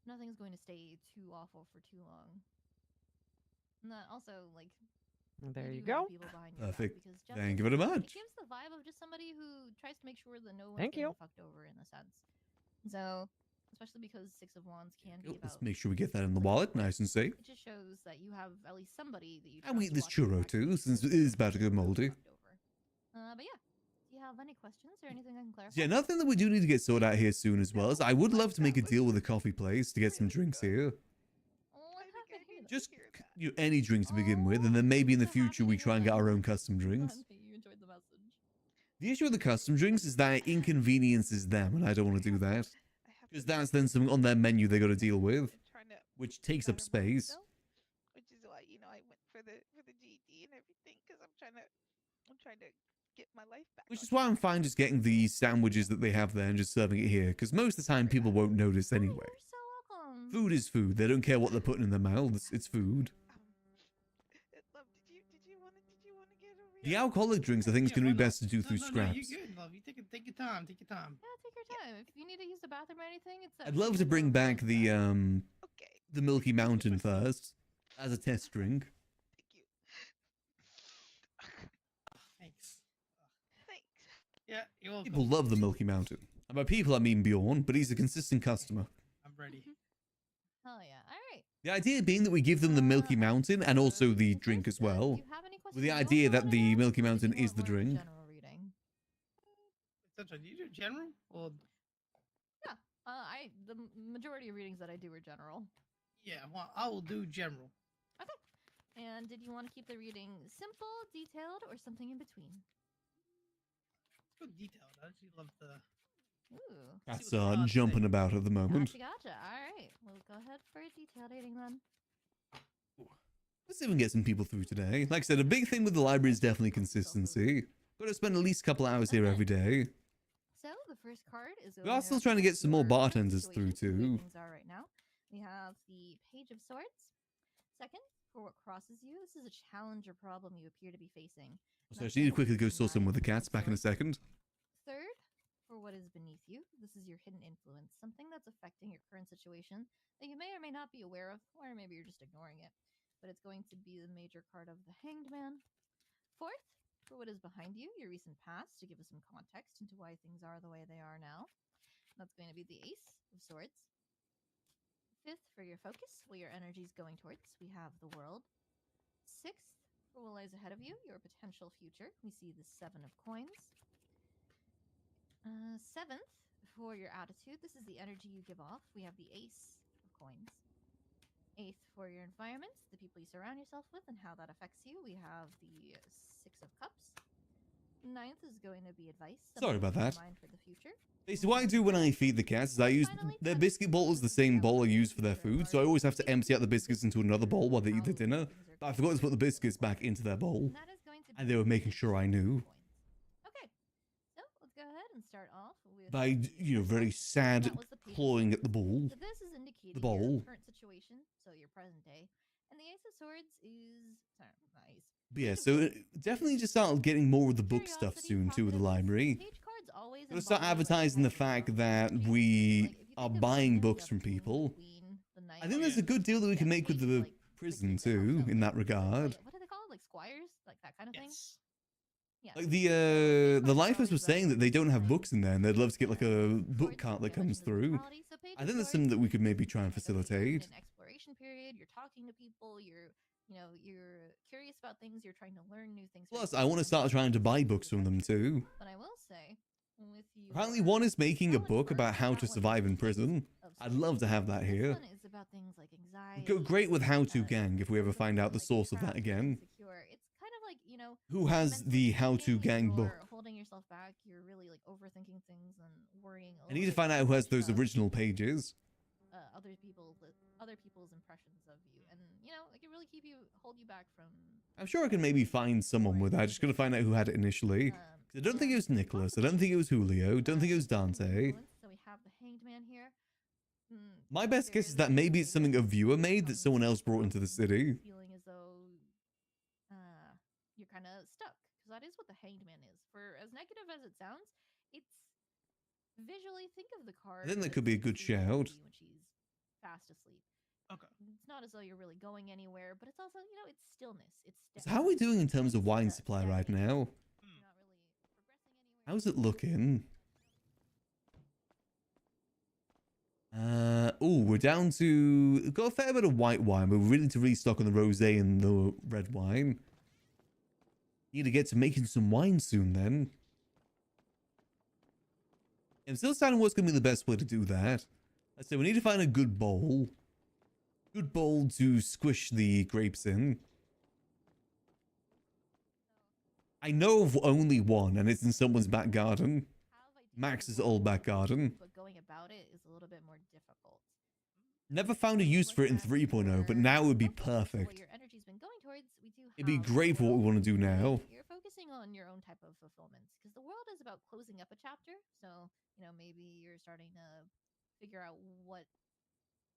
nothing's going to stay too awful for too long. And that also, like, There you do have go. people behind your back Perfect. because Thank justice, you very it much. gives the vibe of just somebody who tries to make sure that no one's Thank getting you. fucked over in a sense. So, especially because Six of Wands can be Let's about make sure we get that in the wallet, nice and safe. it just shows that you have at least somebody that you And we eat trust this churro watching your too, since it is about to go moldy. but yeah, do you have any questions or anything I can clarify? Yeah, another thing that we do need to get sorted out here soon as well is I would love to make a deal with a coffee place to get some drinks here. Just any drink to begin with, and then maybe in the future we try and get our own custom drinks. You enjoyed the message. The issue with the custom drinks is that it inconveniences them, and I don't want to do that. Because that's then something on their menu they got to deal with, which takes up space. Which is why, you know, I went for the GED and everything because I'm trying to get my life back. Which is why I'm fine just getting the sandwiches that they have there and just serving it here, because most of the time people won't notice anyway. Food is food. They don't care what they're putting in their mouths. It's food. Love, did you want to get over The alcoholic drinks I think is going to be best to do through No, scraps. you're good, love. You take your time. Take your time. Yeah, take your time. If you need to use the bathroom or anything, it's. I'd love to bring back the Milky Mountain first as a test drink. Yeah, you're welcome. People love the Milky Mountain. And by people, I mean Bjorn, but he's a consistent customer. I'm ready. Hell yeah. All right. The idea being that we give them the Milky Mountain and also the drink as well. With the idea that the Milky Mountain is the drink. General reading. That's what you do, general? Or Yeah. The majority of readings that I do are general. yeah, well, I will do general. Okay. And did you want to keep the reading simple, detailed, or something in between? Good detailed. I actually love the. Ooh. That's jumping about at the moment. Gotcha. All right. We'll go ahead for a detailed reading then. Let's see if we can get some people through today. Like I said, a big thing with the library is definitely consistency. Got to spend at least a couple hours here every day. So the first card is. We are still trying to get some more bartenders through too. Things are right now. We have the Page of Swords. Second, for what crosses you, this is a challenge or problem you appear to be facing. So I just need to quickly go sort some with the cats. Back in a second. Third, for what is beneath you, this is your hidden influence, something that's affecting your current situation that you may or may not be aware of, or maybe you're just ignoring it. But it's going to be the major card of the Hanged Man. Fourth, for what is behind you, your recent past, to give us some context into why things are the way they are now. That's going to be the Ace of Swords. Fifth, for your focus, where your energy is going towards, we have the World. Sixth, for what lies ahead of you, your potential future, we see the Seven of Coins. Seventh, for your attitude, this is the energy you give off, we have the Ace of Coins. Eighth, for your environment, the people you surround yourself with and how that affects you, we have the Six of Cups. Ninth is going to be advice. Sorry about that. For the future. Basically, what I do when I feed the cats is I use their biscuit bowl as the same bowl I use for their food, so I always have to empty out the biscuits into another bowl while they eat their dinner. But I forgot to put the biscuits back into their bowl, and they were making sure I knew. Okay, so let's go ahead and start off with. By very sad clawing at the bowl. So this is indicating the bowl. your current situation, so your present day, and the Ace of Swords is nice. But yeah, so definitely just start getting more of the book stuff soon too with the library. Gotta start advertising the fact that we are buying books from people. I think there's a good deal that we can make with the prison too, in that regard. What are they called? Like squires, like that kind of thing. Yeah. Like the lifers were saying that they don't have books in there, and they'd love to get like a book cart that comes through. I think that's something that we could maybe try and facilitate. An exploration period. You're talking to people. You're curious about things. You're trying to learn new things. Plus, I want to start trying to buy books from them too. But I will say, with you. Apparently, one is making a book about how to survive in prison. I'd love to have that here. This one is about things like anxiety. Go great with How To Gang if we ever find out the source of that again. It's kind of like, who has the How To Gang book? Holding yourself back, you're really like overthinking things and worrying. I need to find out who has those original pages. Other people's impressions of you, and it can really hold you back from. I'm sure I can maybe find someone with that. Just gotta find out who had it initially. I don't think it was Nicholas. I don't think it was Julio. Don't think it was Dante. So we have the Hanged Man here. My best guess is that maybe it's something a viewer made that someone else brought into the city. Feeling as though you're kind of stuck, because that is what the Hanged Man is. For as negative as it sounds, it's visually think of the card. I think that could be a good shout. When she's fast asleep. Okay. It's not as though you're really going anywhere, but it's also it's stillness. It's So how are we doing in terms of wine supply right now? How's it looking? We're down to... We've got a fair bit of white wine, but we really need to restock on the rosé and the red wine. Need to get to making some wine soon then. I'm still deciding what's going to be the best way to do that. I say we need to find a good bowl. Good bowl to squish the grapes in. I know of only one, and it's in someone's back garden. Max's old back garden. But going about it is a little bit more difficult. Never found a use for it in 3.0, but now it would be perfect. Your energy's been going towards, we do It'd be great for what we want to do now. You're focusing on your own type of fulfillments, because the world is about closing up a chapter. So, maybe you're starting to figure out what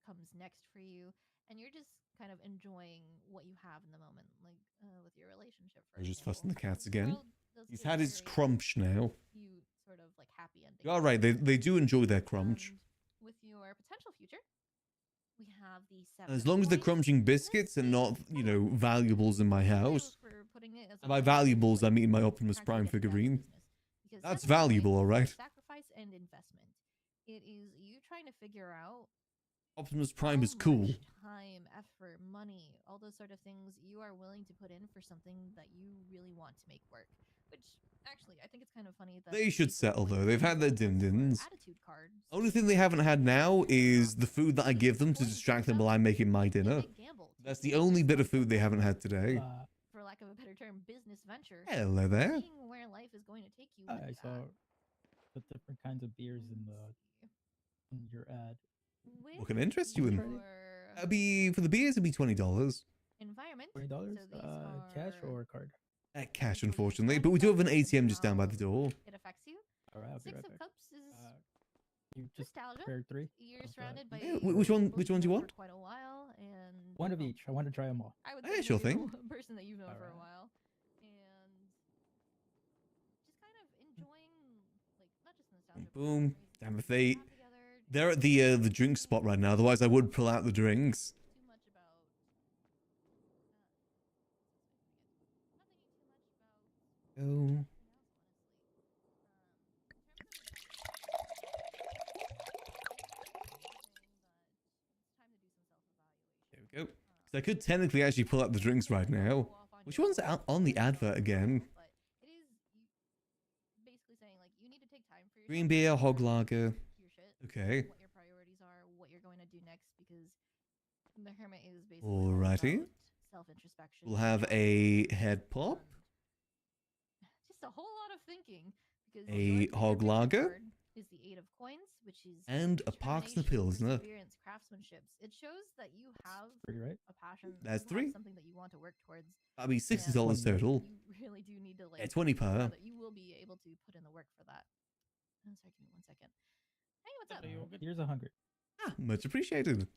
comes next for you, and you're just kind of enjoying what you have in the moment, like with your relationship. I was just fussing the cats again. He's had his crunch now. You sort of like happy ending. You're all right. They do enjoy their crunch. With your potential future, we have the As long as they're crunching biscuits and not, valuables in my house. By valuables, I mean my Optimus Prime figurine. because That's sacrifice valuable, is all right. Sacrifice and investment. It is you trying to figure out Optimus Prime how is cool. much time, effort, money, all those sort of things you are willing to put in for something that you really want to make work. Which actually, I think it's kind of funny that They should people settle point though. to They've had their rewards or din-dins. attitude cards. Only thing they haven't had now is the food that I give them to distract them while I'm making my dinner. That's the only bit of food they haven't had today. For lack of a better term, business venture. Hello there. Seeing where life is going to take you. I saw the different kinds of beers in your ad. What can interest you in? For That'd be for the beers. It'd be $20. environment. $20, cash or card? Cash, unfortunately, but we do have an ATM just down by the door. It affects you. All right, I'll be Six right of back. Cups is You just nostalgia. prepared 3. You're surrounded by Yeah, which one do you for want? quite a while, and One of each. I want to try them all. I would Yeah, say sure you're thing. a person that you've known for a while, and just kind of enjoying like not just nostalgia. Boom. Damn if they're at the drink spot right now. Otherwise, I would pull out the drinks. Too much about Oh. There we go. So I could technically actually pull out the drinks right now. Which one's out on the advert again? It is basically saying like you need to take time for yourself. Green beer, hog lager. Your shit, Okay. What your priorities are, what you're going to do next, because the hermit is basically all Alrighty. about self-introspection. We'll have a head pop, Just a whole lot of thinking. Because a your hog favorite lager, card is the 8 of coins, which is and a Parks and a determination, Pilsner. perseverance, craftsmanship. It shows that you have Pretty right. a passion. That's you have 3. something that you want to work towards. That'll be $60 and total. You really do need to like. Yeah, 20 per. know that you will be able to put in the work for that. Oh, sorry, give me 1 second. Hey, what's up? Here's 100. Ah, much appreciated.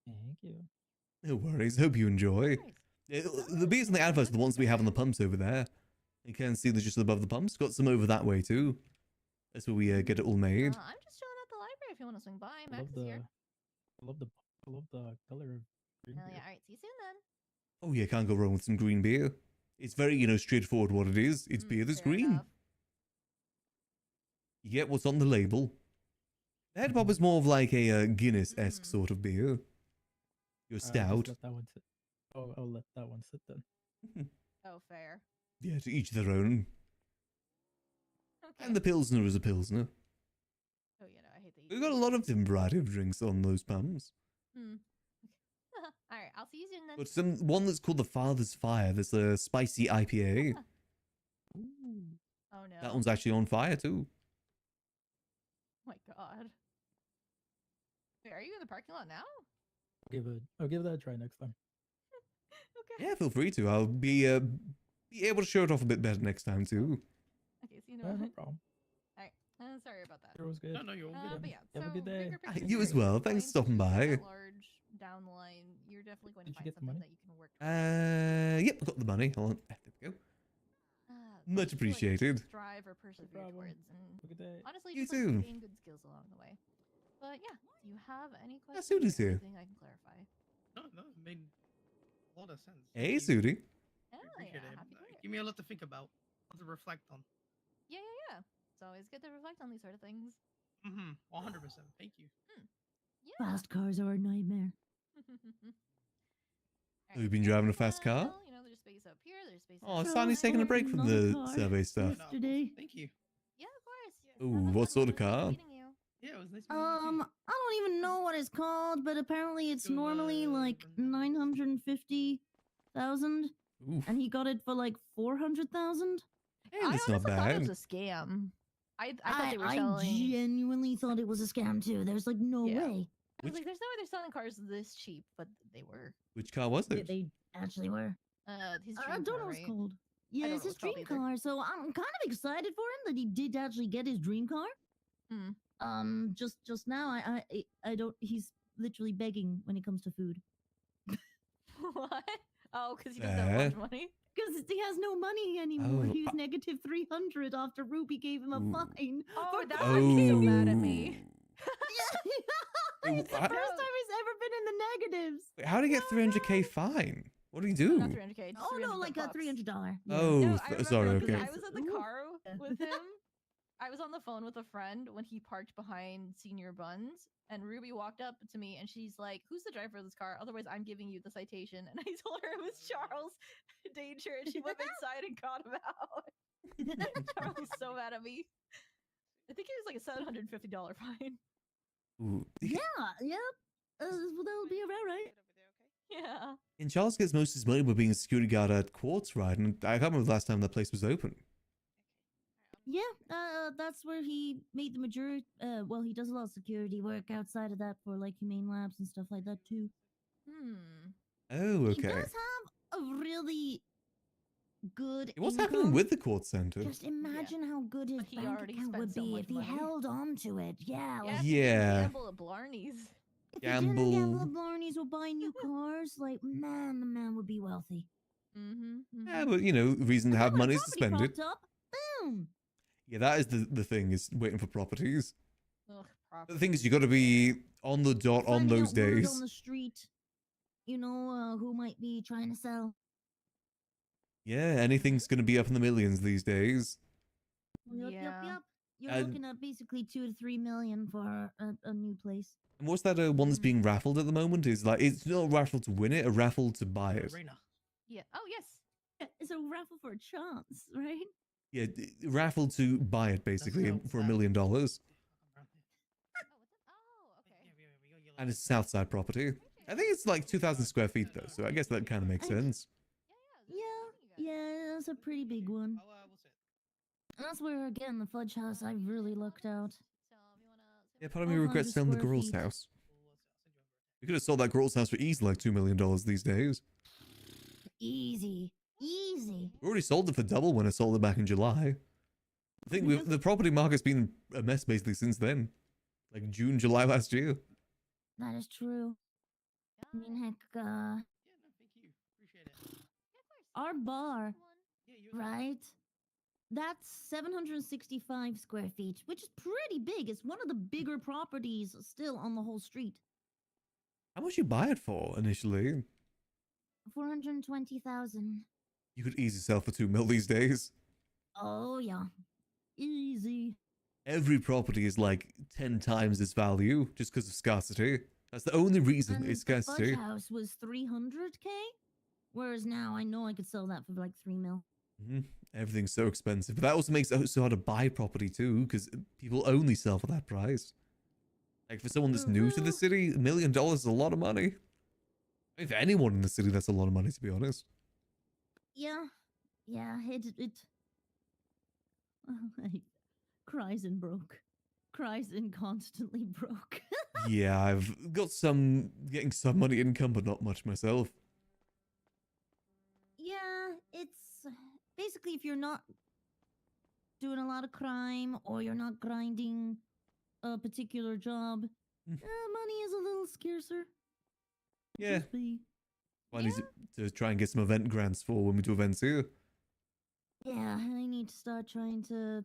Thank you. No worries. Hope you enjoy. The beers in the adverts are the ones we have on the pumps over there. You can see they're just above the pumps. Got some over that way too. That's where we get it all made. I'm just chilling at the library if you want to swing by. I Max love is here. I love the color of green Hell beer. yeah! All right, see you soon then. Oh yeah, can't go wrong with some green beer. It's very, straightforward what it is. It's beer that's fair green. enough. You get what's on the label. The head pop is more of like a Guinness-esque sort of beer. Your Just stout. let that one sit. Oh, I'll let that one sit then. Oh, fair. Yeah, to each their own. Okay. And the Pilsner is a Pilsner. Oh yeah, no, I hate that. We've got a lot of different variety of drinks on those pumps. All right, I'll see you soon then. But one that's called the Father's Fire. There's a spicy IPA. Oh no. That one's actually on fire too. Oh my god. Wait, are you in the parking lot now? I'll give that a try next time. Yeah, feel free to. I'll be able to show it off a bit better next time too. Okay, see you in a No moment. problem. All right. Sorry about that. It was good. No, you're all good. But yeah, Have a good so day. bigger picture You as here, well. Thanks for stopping by. at large, down the line, you're definitely going to Did you find get the something money? that you can work Yep, I got the money. Hold on. There we go. Much appreciated. Strive or persevere towards, and Have a good day. honestly, You just like too. gain good skills along the way. But yeah, do you have any questions? Sudi's or here. anything I can clarify? No, it made a lot of sense. Hey, Thank you. Sudi. Hell Appreciate yeah, it. happy to hear it. Give me a lot to think about, a lot to reflect on. Yeah. It's always good to reflect on these sort of things. 100%. Thank you. Yeah. Fast cars are a nightmare. Have you been driving a fast car? You know, there's space up here. There's space. Oh, up Sonny's there. taking a break from the survey stuff. Yesterday. Thank you. Yeah, of course. Ooh, what sort of car? Yeah, it was nice meeting you. I don't even know what it's called, but apparently it's normally like 950,000, and he got it for like 400,000. Hey, that's not I thought it bad. was a scam. I thought they were I selling. genuinely thought it was a scam too. There's like no Yeah. way. I was like, there's no way they're selling cars this cheap, but they were. Which car was Yeah, it? they actually were. His I dream don't car, know what it's right? called. Yeah, don't it's know his what it's called dream either. car, so I'm kind of excited for him that he did actually get his dream car. Just now, I don't. He's literally begging when it comes to food. What? Oh, because he doesn't have much money. Because he has no money anymore. Oh, He's negative 300 after Ruby gave him a fine. Oh, for that's why he's so mad at Oh. me. It's the I- first time he's ever been in the negatives. Wait, how did he get 300k fine? What did he do? Not 300k. Just Oh no, 300 like a bucks. $300. Oh, No, I remember sorry. because Okay. I was at the car with him. I was on the phone with a friend when he parked behind Senior Buns, and Ruby walked up to me and she's like, "Who's the driver of this car? Otherwise, I'm giving you the citation." And I told her it was Charles Danger, and she went inside and got him out. Charles was so mad at me. I think it was like a $750 fine. Ooh. Yeah, yep. Well, that'll be about right. Yeah. And Charles gets most of his money by being a security guard at Quartz, right? And I can't remember the last time that place was open. Yeah, that's where he made the majority. Well, he does a lot of security work outside of that for like humane labs and stuff like that too. Oh, He okay. does have a really good. What's income. happening with the Quartz Center? Just imagine how good his he bank already account spent would so be much if he money. held on to it. Yeah. Yeah. Like, Yeah. Gamble at Blarney's. if he didn't gamble Gamble. at Blarney's or buy new cars, like man, the man would be wealthy. Yeah, but you know, the reason to have money is to Property spend it. propped up. Boom. Yeah, that is the thing, is waiting for properties. Ugh, The thing is, you got to be on the dot on Finding those out word days. on the street. You know who might be trying to sell. Yeah, anything's going to be up in the millions these days. Yep. You're And- looking at basically 2 to 3 million for a new place. And what's that one that's being raffled at the moment? Is like, it's not a raffle to win it, a raffle to buy it. Yeah. Oh yes. Yeah, it's a raffle for a chance, right? Yeah, raffle to buy it basically for $1 million. And it's Southside property. I think it's like 2,000 square feet though, so I guess that kind of makes sense. Yeah, that's a pretty big one. That's where, again, the Fudge House I really lucked out. Yeah, part of me regrets 100 selling the square girl's feet. house. We could have sold that girl's house for easily like $2 million these days. Easy. We already sold it for double when I sold it back in July. I think the property market's been a mess basically since then. Like June, July last year. That is true. I mean, heck, our bar, right? That's 765 square feet, which is pretty big. It's one of the bigger properties still on the whole street. How much you buy it for initially? 420,000. You could easily sell for $2 million these days. Oh yeah, easy. Every property is like 10 times its value just because of scarcity. That's the only reason And it's the scarcity. Fudge House was 300K, whereas now I know I could sell that for like 3 mil. Everything's so expensive. But that also makes it so hard to buy property too, because people only sell for that price. Like for someone that's new to the city, $1 million is a lot of money. If anyone in the city, that's a lot of money, to be honest. Yeah, it cries and broke, cries and constantly broke. Yeah, I've got getting some money income, but not much myself. Yeah, it's basically if you're not doing a lot of crime or you're not grinding a particular job, money is a little scarcer. Yeah. Just be. I need to try and get some event grants for when we do events here. Yeah, I need to start trying to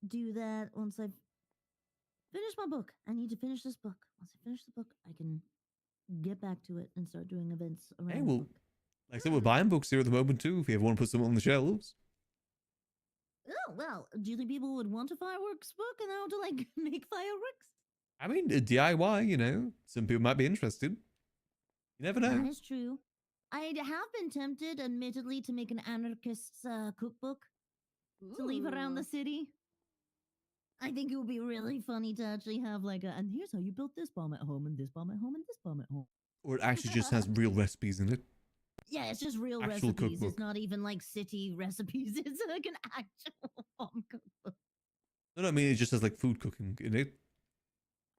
do that once I've finished my book. I need to finish this book. Once I finish the book, I can get back to it and start doing events around Hey, the well, book. like I said, we're buying books here at the moment too, if you ever want to put something on the shelves. Oh, well, do you think people would want a fireworks book and how to, like, make fireworks? I mean, DIY, you know, some people might be interested. You never know. That is true. I have been tempted, admittedly, to make an anarchist's cookbook to leave around the city. I think it would be really funny to actually have like and here's how you built this bomb at home, and this bomb at home, and this bomb at home. Or it actually just has real recipes in it. Yeah, it's just real Actual recipes. cookbook. It's not even like city recipes. It's like an actual bomb cookbook. No, I mean, it just has like food cooking in it.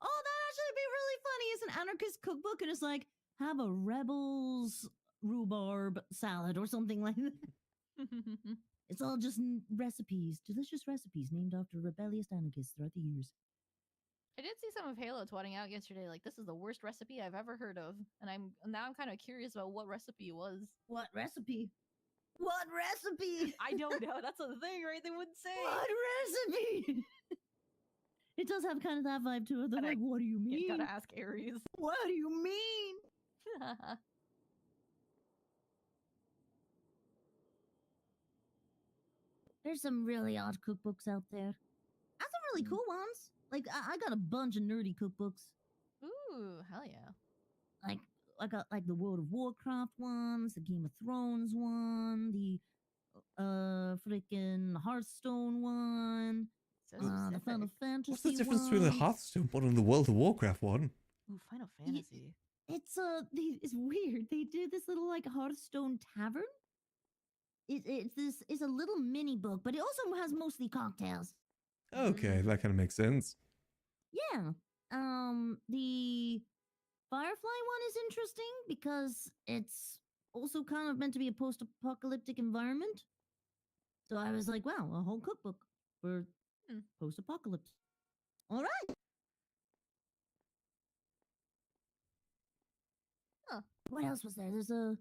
Oh, that'd actually be really funny. It's an anarchist cookbook, and it's like, have a rebel's rhubarb salad or something like that. It's all just recipes, delicious recipes named after rebellious anarchists throughout the years. I did see some of Halo twatting out yesterday. Like, this is the worst recipe I've ever heard of, and I'm kind of curious about what recipe it was. What recipe? What recipe? I don't know. That's the thing, right? They wouldn't say. What recipe? It does have kind of that vibe to it. They're like, what do you mean? You gotta ask Aries. What do you mean? There's some really odd cookbooks out there. I have some really cool ones. Like I got a bunch of nerdy cookbooks. Ooh, hell yeah. Like I got like the World of Warcraft ones, the Game of Thrones one, the freaking Hearthstone one, the Final Fantasy. What's the difference between the ones. Hearthstone one and the World of Warcraft one? Ooh, Final Fantasy. It's it's weird. They do this little like Hearthstone tavern. It's a little mini book, but it also has mostly cocktails. Okay, that kind of makes sense. Yeah. The Firefly one is interesting because it's also kind of meant to be a post-apocalyptic environment. So I was like, wow, a whole cookbook for post-apocalypse. All right. Huh. What else was there? There's a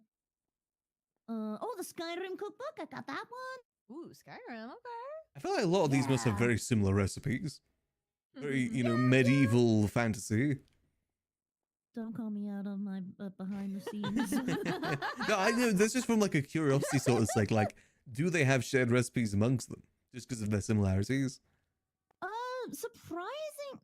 the Skyrim cookbook. I got that one. Ooh, Skyrim. Okay. I feel like a lot of these must have very similar recipes. Very, medieval fantasy. Don't call me out on my behind the scenes. No, I know. This is from like a curiosity sort of sake. Like, do they have shared recipes amongst them just because of their similarities? Surprising.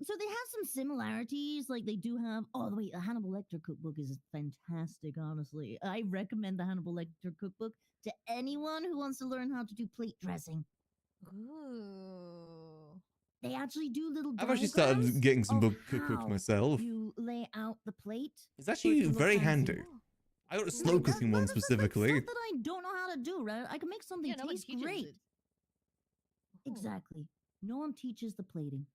So they have some similarities. Like they do have. Oh wait, the Hannibal Lecter cookbook is fantastic. Honestly, I recommend the Hannibal Lecter cookbook to anyone who wants to learn how to do plate dressing. Ooh. They actually do little. I've actually started getting some cookbooks myself. You lay out the plate. It's actually very handy. I got a slow cooking one specifically. Stuff that I don't know how to do. Right? I can make something taste great. Exactly. No one teaches the plating.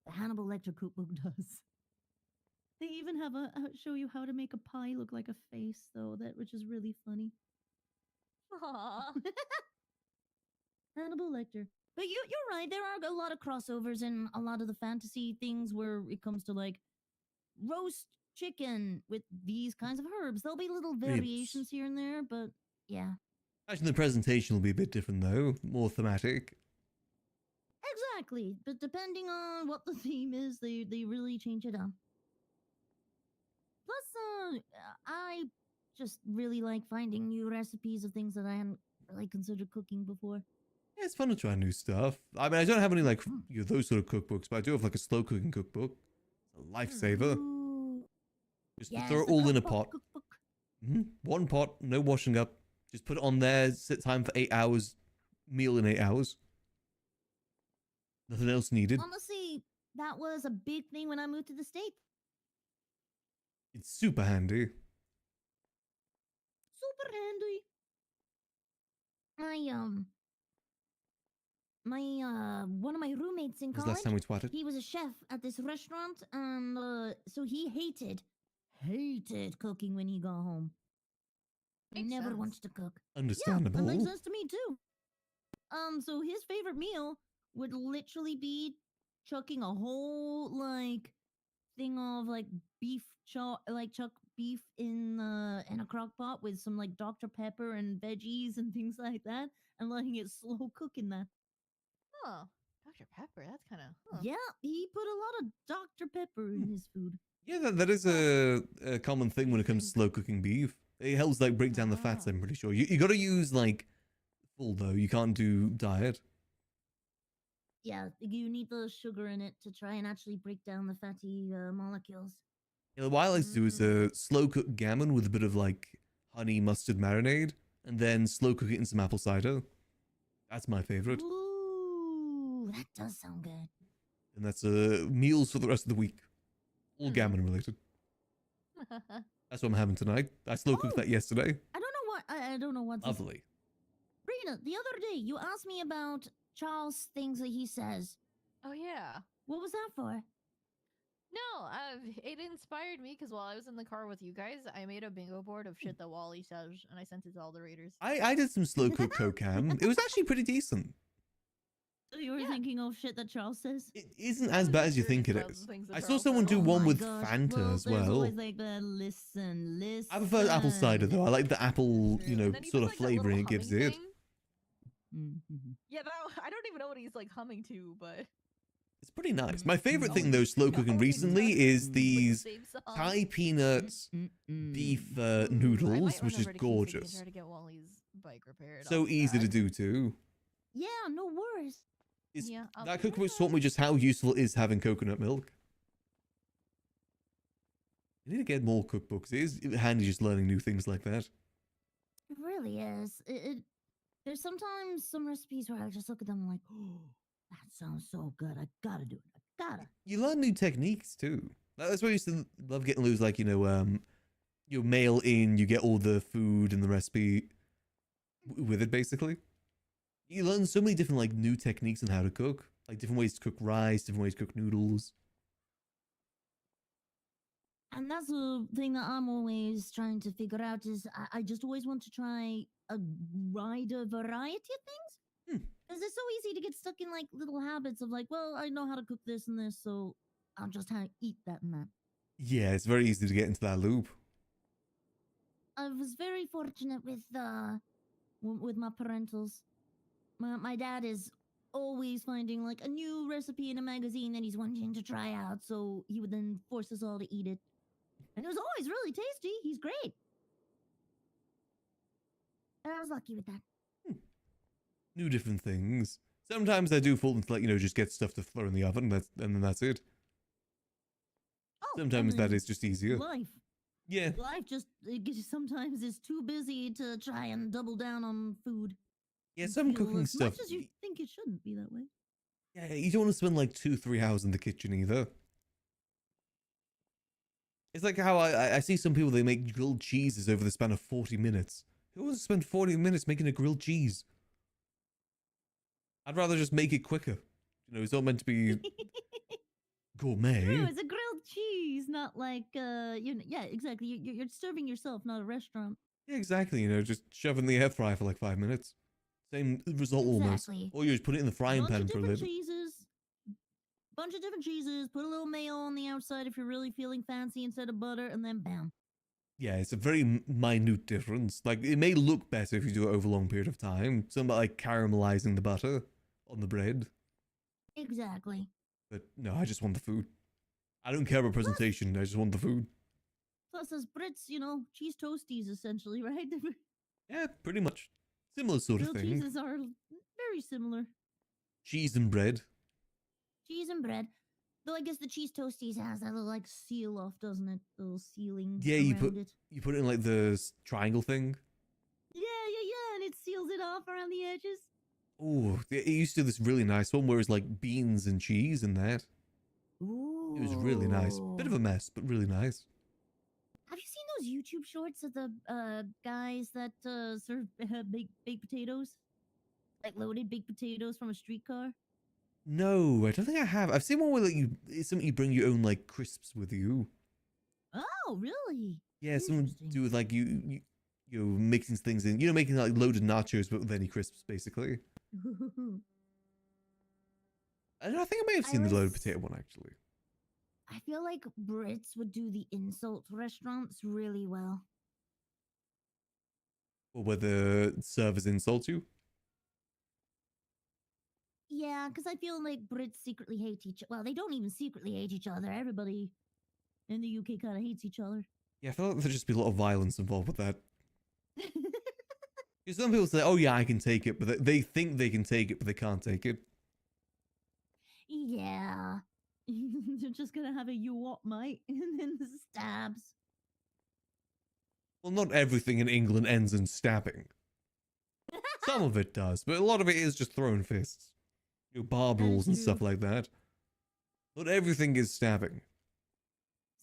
The Hannibal Lecter cookbook does. They even have show you how to make a pie look like a face, though, which is really funny. Aww. Hannibal Lecter. But you're right. There are a lot of crossovers in a lot of the fantasy things where it comes to like roast chicken with these kinds of herbs. There'll be little variations here and there, but yeah. Actually, the presentation will be a bit different though, more thematic. Exactly, but depending on what the theme is, they really change it up. Plus, I just really like finding new recipes of things that I hadn't really considered cooking before. Yeah, it's fun to try new stuff. I mean, I don't have any like those sort of cookbooks, but I do have like a slow cooking cookbook. It's a lifesaver. Just throw it all in a pot. One pot, no washing up. Just put it on there, set time for 8 hours, meal in 8 hours. Nothing else needed. Honestly, that was a big thing when I moved to the States. It's super handy. Super handy. One of my roommates in college, last time we twatted? he was a chef at this restaurant, and so he hated cooking when he got home. He never wanted to cook. Understandable. Yeah, that makes sense to me too. So his favorite meal would literally be chucking a whole like thing of like beef chuck beef in a crock pot with some like Dr. Pepper and veggies and things like that, and letting it slow cook in that. Oh, Dr. Pepper. That's kind of. Yeah, he put a lot of Dr. Pepper in his food. Yeah, that is a common thing when it comes to slow cooking beef. It helps like break down the fats. I'm pretty sure. You got to use like full though. You can't do diet. Yeah, you need the sugar in it to try and actually break down the fatty molecules. Yeah, what I like to do is slow cook gammon with a bit of like honey mustard marinade, and then slow cook it in some apple cider. That's my favorite. Ooh, that does sound good. And that's meals for the rest of the week. All gammon related. That's what I'm having tonight. I slow cooked that yesterday. I don't know what. Lovely. Rena, the other day you asked me about Charles' things that he says. Oh yeah. What was that for? No, it inspired me because while I was in the car with you guys, I made a bingo board of shit that Wally says, and I sent it to all the raiders. I did some slow cook co-cam. It was actually pretty decent. So you were thinking of shit that Charles says? It isn't as bad as you think it is. I saw someone do one with Fanta as well. Always like listen. I prefer apple cider though. I like the apple, sort of flavoring it gives it. Yeah, I don't even know what he's like humming to, but it's pretty nice. My favorite thing though, slow cooking recently, is these Thai peanut beef noodles, which is gorgeous. Try to get Wally's bike repaired. So easy to do too. Yeah, no worries. Yeah, That cookbook taught me just how useful it is having coconut milk. You need to get more cookbooks. It is handy just learning new things like that. It really is. There's sometimes some recipes where I just look at them and like, oh, that sounds so good. I gotta do it. I gotta. You learn new techniques too. That's why I used to love getting those, like, you mail in, you get all the food and the recipe with it, basically. You learn so many different, like, new techniques on how to cook. Like, different ways to cook rice, different ways to cook noodles. And that's the thing that I'm always trying to figure out is I just always want to try a wider variety of things. Because it's so easy to get stuck in like little habits of like, well, I know how to cook this and this, so I'll just eat that and that. Yeah, it's very easy to get into that loop. I was very fortunate with my parentals. My dad is always finding like a new recipe in a magazine that he's wanting to try out, so he would then force us all to eat it. And it was always really tasty. He's great. And I was lucky with that. New different things. Sometimes I do fall into, like, just get stuff to throw in the oven, and then that's it. Oh, Sometimes that is just easier. Life. Yeah. Life sometimes is too busy to try and double down on food. Yeah, some cooking as stuff. Much as you think it shouldn't be that way. Yeah, you don't want to spend like 2-3 hours in the kitchen either. It's like how I see some people, they make grilled cheeses over the span of 40 minutes. Who wants to spend 40 minutes making a grilled cheese? I'd rather just make it quicker. It's not meant to be gourmet. No, it's a grilled cheese, not like yeah, exactly. You're serving yourself, not a restaurant. Yeah, exactly. Just shove in the air fryer for like 5 minutes. Same result almost. Or you just put it in the frying pan for a little. Bunch of different cheeses. Put a little mayo on the outside if you're really feeling fancy instead of butter, and then bam. Yeah, it's a very minute difference. Like, it may look better if you do it over a long period of time. Something like caramelizing the butter on the bread. Exactly. But no, I just want the food. I don't care about presentation. I just want the food. Plus, as Brits, cheese toasties essentially, right? Yeah, pretty much. Similar sort of Grilled thing. cheeses are very similar. Cheese and bread. Cheese and bread. Though I guess the cheese toasties has that little like seal off, doesn't it? The little sealing. Yeah, around you put it in like the triangle thing. Yeah, and it seals it off around the edges. Oh, it used to do this really nice one where it's like beans and cheese and that. Ooh. It was really nice. Bit of a mess, but really nice. Have you seen those YouTube shorts of the guys that serve baked potatoes? Like loaded baked potatoes from a streetcar? No, I don't think I have. I've seen one where like it's something you bring your own like crisps with you. Oh, really? Yeah, something to do with like you mixing things in. Making like loaded nachos but with any crisps, basically. I think I may have seen the loaded potato one actually. I feel like Brits would do the insult restaurants really well. Or where the servers insult you. Yeah, because I feel like Brits secretly hate each other. Well, they don't even secretly hate each other. Everybody in the UK kind of hates each other. Yeah, I feel like there'd just be a lot of violence involved with that. Because some people say, oh yeah, I can take it, but they think they can take it, but they can't take it. Yeah. They're just gonna have a you what, mate? And then the stabs. Well, not everything in England ends in stabbing. Some of it does, but a lot of it is just throwing fists. Bar brawls and stuff like that. Not everything is stabbing.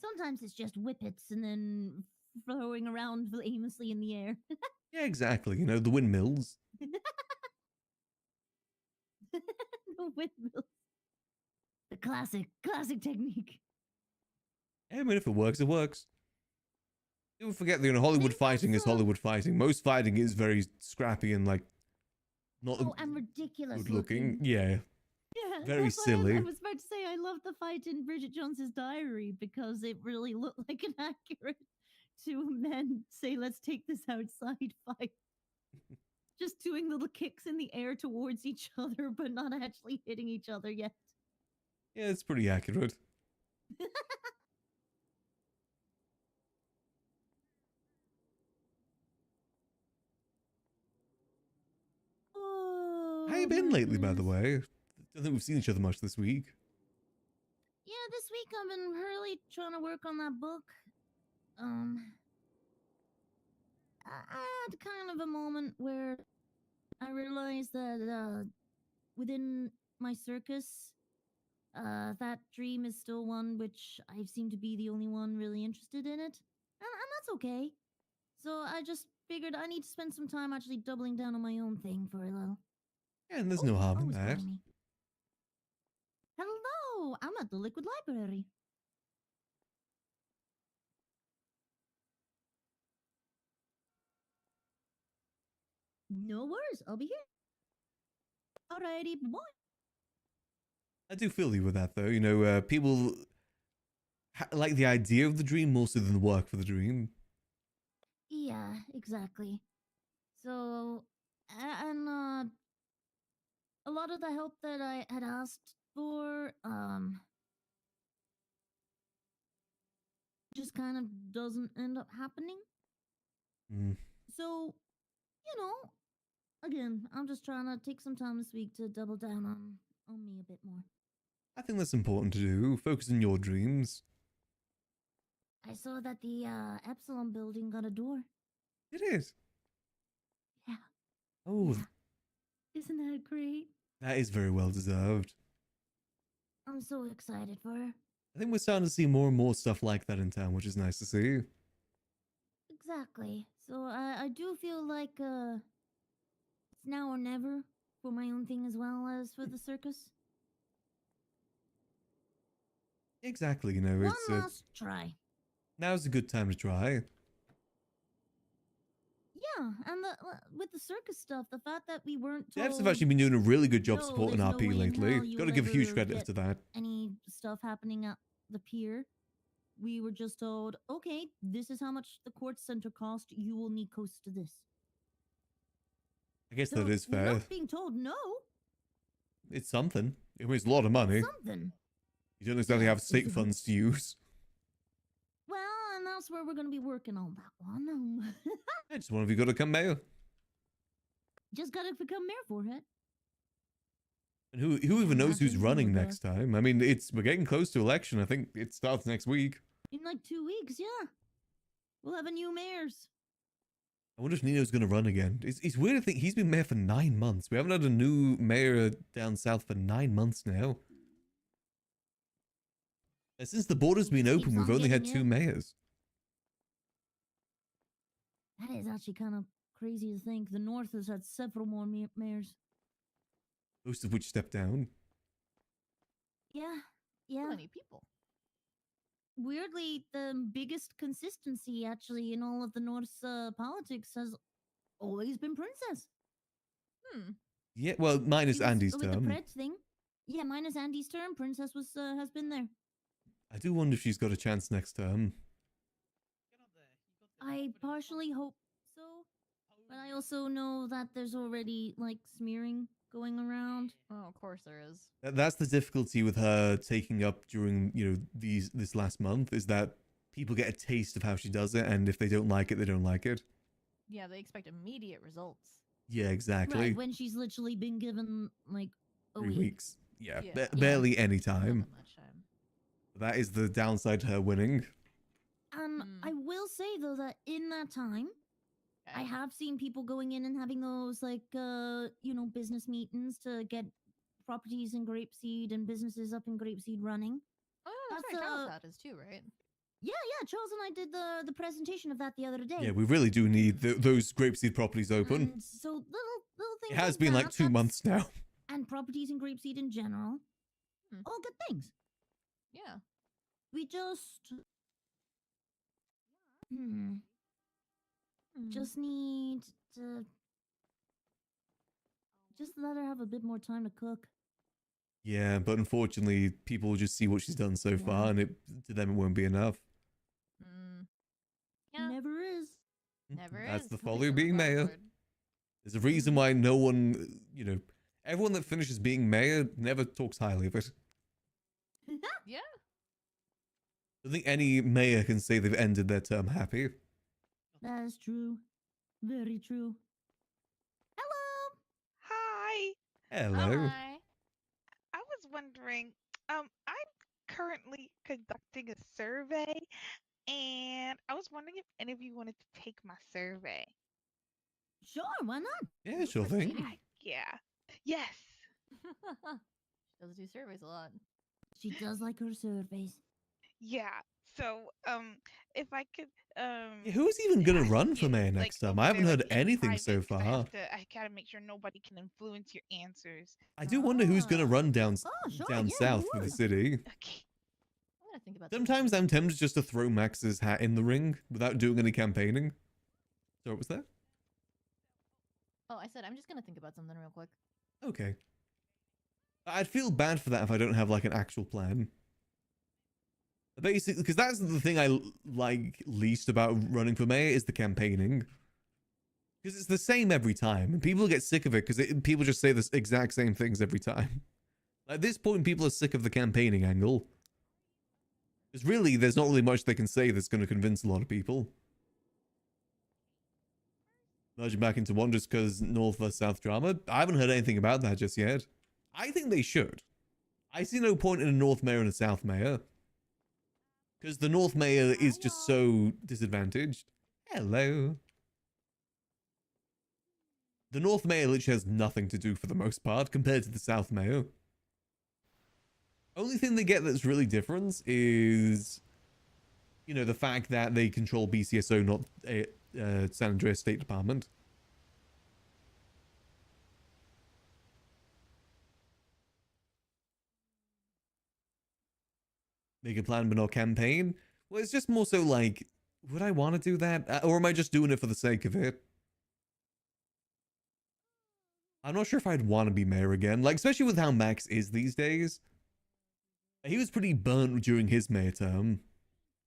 Sometimes it's just whippets and then throwing around aimlessly in the air. Yeah, exactly. The windmills. The windmills. The classic technique. Yeah, I mean, if it works, it works. Don't forget that Hollywood fighting is Hollywood fighting. Most fighting is very scrappy and like not and ridiculous good looking. Yeah. Yeah, very silly. I was about to say I love the fight in Bridget Jones's Diary because it really looked like an accurate two men say let's take this outside fight. Just doing little kicks in the air towards each other but not actually hitting each other yet. Yeah, it's pretty accurate. you been lately, by the way? Don't think we've seen each other much this week. Yeah, this week I've been really trying to work on that book. I had kind of a moment where I realized that within my circus, that dream is still one which I seem to be the only one really interested in it. And that's okay. So I just figured I need to spend some time actually doubling down on my own thing for a little. Yeah, and there's no harm in Who's that. calling me? Hello, I'm at the Liquid Library. No worries, I'll be here. Alrighty, boy. I do feel you with that, though. You know, people like the idea of the dream more so than the work for the dream. Yeah, exactly. So, and a lot of the help that I had asked for, just kind of doesn't end up happening. Mm. So, you know, again, I'm just trying to take some time this week to double down on me a bit more. I think that's important to do. Focus on your dreams. I saw that the Epsilon building got a door. It is. Yeah. Oh, Isn't that great? that is very well deserved. I'm so excited for her. I think we're starting to see more and more stuff like that in town, which is nice to see. Exactly. So I do feel like it's now or never for my own thing as well as for the circus. Exactly, you know, One it's last try. now's a good time to try. Yeah, and with the circus stuff, the fact that we weren't told. Devs have actually been doing a really good job "No, supporting there's no RP way in lately. hell you Got to will give a huge ever credit get to that. Any stuff happening at the pier, we were just told, okay, this is how much the court center cost. You will need coast to this. I guess So that is we're fair. not being told no. It's something. It was a lot of money. Something. You don't exactly have state funds to use. Well, and that's where we're going to be working on that one. I just one of you got to come mayor. Just got to become mayor for it. And who even knows who's Imagine running with next time? I mean, we're getting close to election. I think it starts next week. In like 2 weeks, yeah. We'll have a new mayor's. I wonder if Nino's going to run again. It's weird to think he's been mayor for 9 months. We haven't had a new mayor down south for 9 months now. And since the border's been open, we've only had 2 mayors. That is actually kind of crazy to think. The North has had several more mayors. Most of which stepped down. Yeah, yeah. So many people. Weirdly, the biggest consistency actually in all of the North's politics has always been Princess. Yeah, well, minus She was- Andy's with the term. Pred thing. Yeah, minus Andy's term, Princess was has been there. I do wonder if she's got a chance next term. I partially hope so, but I also know that there's already like smearing going around. Oh, of course there is. That's the difficulty with her taking up during, you know, this last month, is that people get a taste of how she does it, and if they don't like it, they don't like it. Yeah, they expect immediate results. Yeah, exactly. Right, when she's literally been given like a 3 week. weeks. Yeah, Yeah. barely any time. Not much time. That is the downside to her winning. I will say though that in that time, I have seen people going in and having those like you know, business meetings to get properties in Grapeseed and businesses up in Grapeseed running. Oh, that's right. Charles had his too, right? Yeah, Charles and I did the presentation of that the other day. Yeah, we really do need those Grapeseed properties open. And so little things. It has like been like that, 2 months now. and properties in Grapeseed in general, all good things. Yeah. We just just need to just let her have a bit more time to cook. Yeah, but unfortunately, people will just see what she's done so far, and to them it won't be enough. Never is. Never That's is. the folly of being mayor. There's a reason why no one, you know, everyone that finishes being mayor never talks highly of it. Yeah. I don't think any mayor can say they've ended their term happy. That is true. Very true. Hi. Hello. I was wondering, I'm currently conducting a survey, and I was wondering if any of you wanted to take my survey. Sure, why not? Yeah, sure thing. Yeah. Yes. She does do surveys a lot. She does like her surveys. Yeah. So, if I could, Yeah, who's even gonna run for mayor like, next time? over I haven't there, heard like, in anything private, so 'cause far. I gotta make sure nobody can influence your answers. I do wonder who's gonna run down sure, down yeah, south who for the would? city. I'm gonna think about Sometimes I'm tempted just to throw Max's hat in the ring without doing any campaigning. So what was that? Oh, I said I'm just gonna think about something real quick. Okay. I'd feel bad for that if I don't have like an actual plan. Basically, because that's the thing I like least about running for mayor is the campaigning. Because it's the same every time, and people get sick of it because people just say the exact same things every time. At this point, people are sick of the campaigning angle. Because really, there's not really much they can say that's going to convince a lot of people. Merging back into one just because North versus South drama? I haven't heard anything about that just yet. I think they should. I see no point in a North mayor and a South mayor. Because the North mayor is just so disadvantaged. Hello. The North mayor literally has nothing to do for the most part compared to the South mayor. Only thing they get that's really different is, you know, the fact that they control BCSO, not San Andreas State Department. Make a plan but not campaign? Well, it's just more so like, would I want to do that? Or am I just doing it for the sake of it? I'm not sure if I'd want to be mayor again. Like, especially with how Max is these days. He was pretty burnt during his mayor term.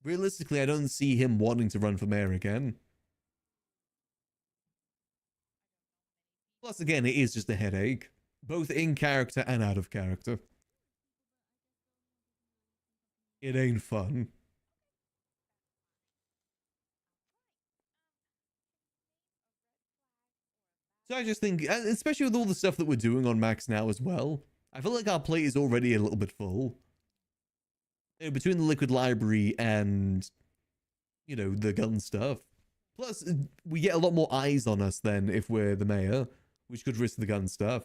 Realistically, I don't see him wanting to run for mayor again. Plus, again, it is just a headache. Both in character and out of character. It ain't fun. So I just think, especially with all the stuff that we're doing on Max now as well, I feel like our plate is already a little bit full. You know, between the Liquid Library and, you know, the gun stuff. Plus, we get a lot more eyes on us then if we're the mayor, which could risk the gun stuff.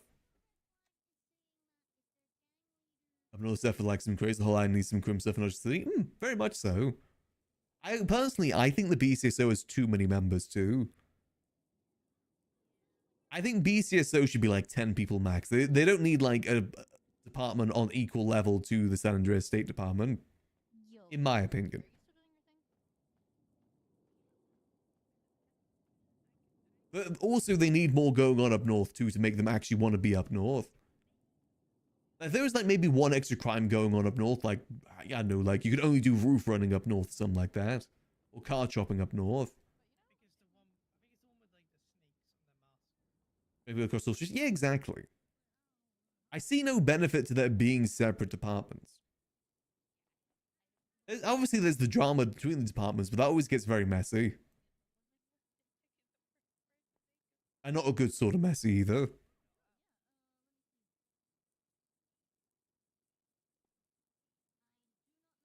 I've noticed that for like some crazy, the whole I need some crim stuff and I just think, very much so. I think the BCSO has too many members too. I think BCSO should be like 10 people max. They don't need like a department on equal level to the San Andreas State Department, in my opinion. But also they need more going on up north too to make them actually want to be up north. If there was like maybe one extra crime going on up north, like, I don't know, like you could only do roof running up north, something like that. Or car chopping up north. Maybe across the streets. Yeah, exactly. I see no benefit to there being separate departments. Obviously, there's the drama between the departments, but that always gets very messy. And not a good sort of messy either.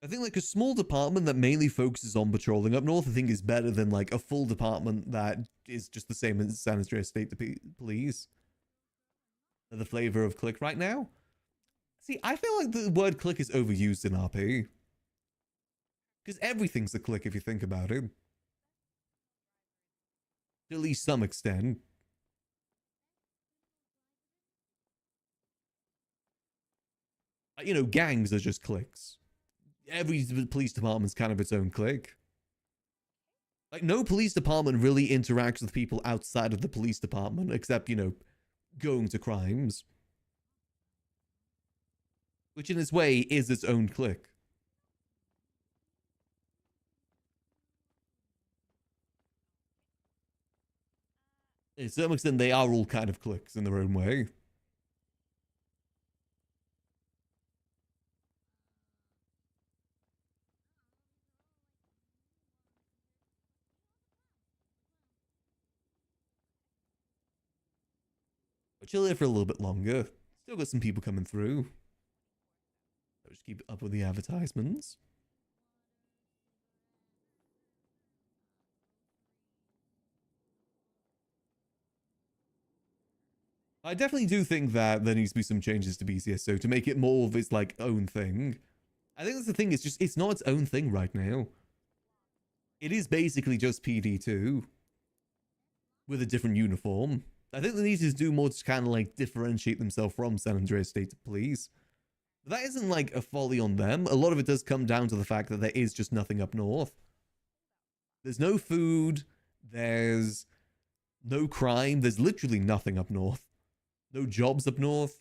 I think like a small department that mainly focuses on patrolling up north, I think is better than like a full department that is just the same as San Andreas State Police. The flavor of click right now. See, I feel like the word click is overused in RP. Because everything's a click if you think about it. To at least some extent. You know, gangs are just cliques. Every police department's kind of its own clique. Like, no police department really interacts with people outside of the police department, except, you know, going to crimes. Which in its way is its own clique. To some extent, they are all kind of cliques in their own way. But chill here for a little bit longer. Still got some people coming through. So just keep up with the advertisements. I definitely do think that there needs to be some changes to BCSO to make it more of its like own thing. I think that's the thing, it's just, it's not its own thing right now. It is basically just PD2 with a different uniform. I think they need to do more to kind of like differentiate themselves from San Andreas State Police. But that isn't like a folly on them. A lot of it does come down to the fact that there is just nothing up north. There's no food. There's no crime. There's literally nothing up north. No jobs up north.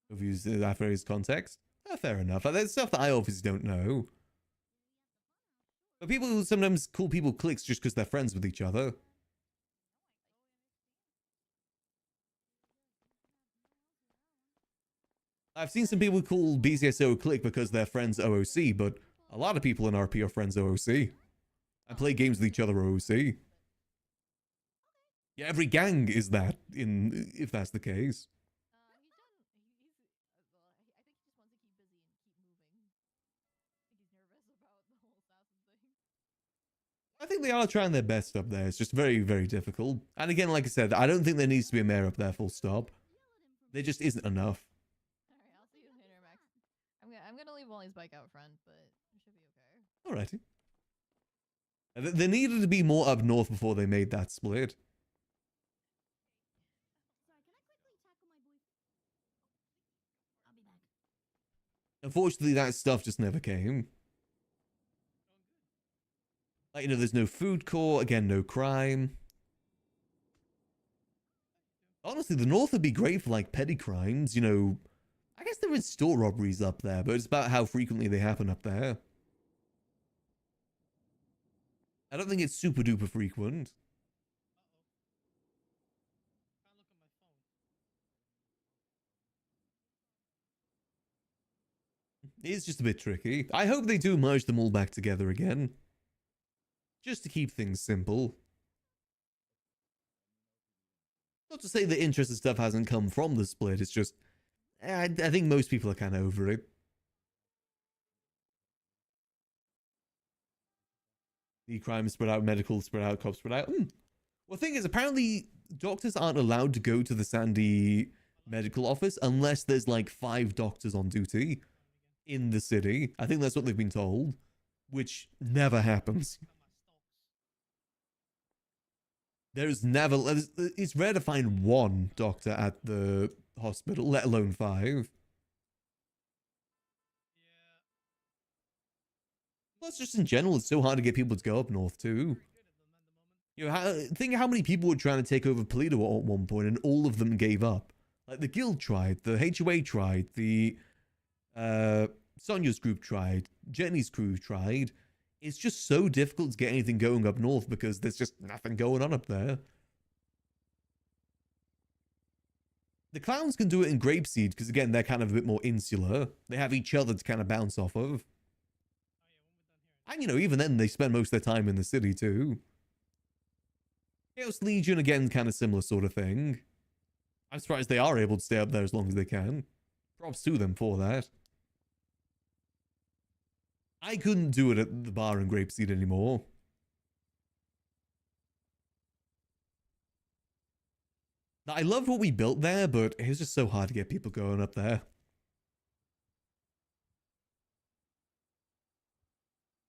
Reviews that various context. Fair enough. There's stuff that I obviously don't know. But people sometimes call people cliques just because they're friends with each other. I've seen some people call BCSO a clique because they're friends OOC, but a lot of people in RP are friends OOC. I play games with each other OOC. Yeah, every gang is that, if that's the case. I think they are trying their best up there. It's just very, very difficult. And again, like I said, I don't think there needs to be a mayor up there, full stop. There just isn't enough. Alright, I'll see you later, Max. I'm gonna leave Wally's bike out front, but it should be okay. Alrighty. There needed to be more up north before they made that split. Unfortunately, that stuff just never came. Like, you know, there's no food court. Again, no crime. Honestly, the north would be great for, like, petty crimes. You know, I guess there is store robberies up there, but it's about how frequently they happen up there. I don't think it's super duper frequent. It's just a bit tricky. I hope they do merge them all back together again. Just to keep things simple. Not to say the interesting stuff hasn't come from the split, it's just... I think most people are kind of over it. The crime spread out, medical spread out, cops spread out. Well, the thing is, apparently doctors aren't allowed to go to the Sandy medical office unless there's like 5 doctors on duty in the city. I think that's what they've been told, which never happens. There's never... It's rare to find 1 doctor at the hospital, let alone 5. Plus, just in general, it's so hard to get people to go up north, too. You know, think how many people were trying to take over Toledo at one point, and all of them gave up. Like, the Guild tried, the HOA tried, the Sonia's group tried, Jenny's crew tried. It's just so difficult to get anything going up north because there's just nothing going on up there. The clowns can do it in Grapeseed because, again, they're kind of a bit more insular. They have each other to kind of bounce off of. And, you know, even then, they spend most of their time in the city, too. Chaos Legion, again, kind of similar sort of thing. I'm surprised they are able to stay up there as long as they can. Props to them for that. I couldn't do it at the bar in Grapeseed anymore. I loved what we built there, but it was just so hard to get people going up there.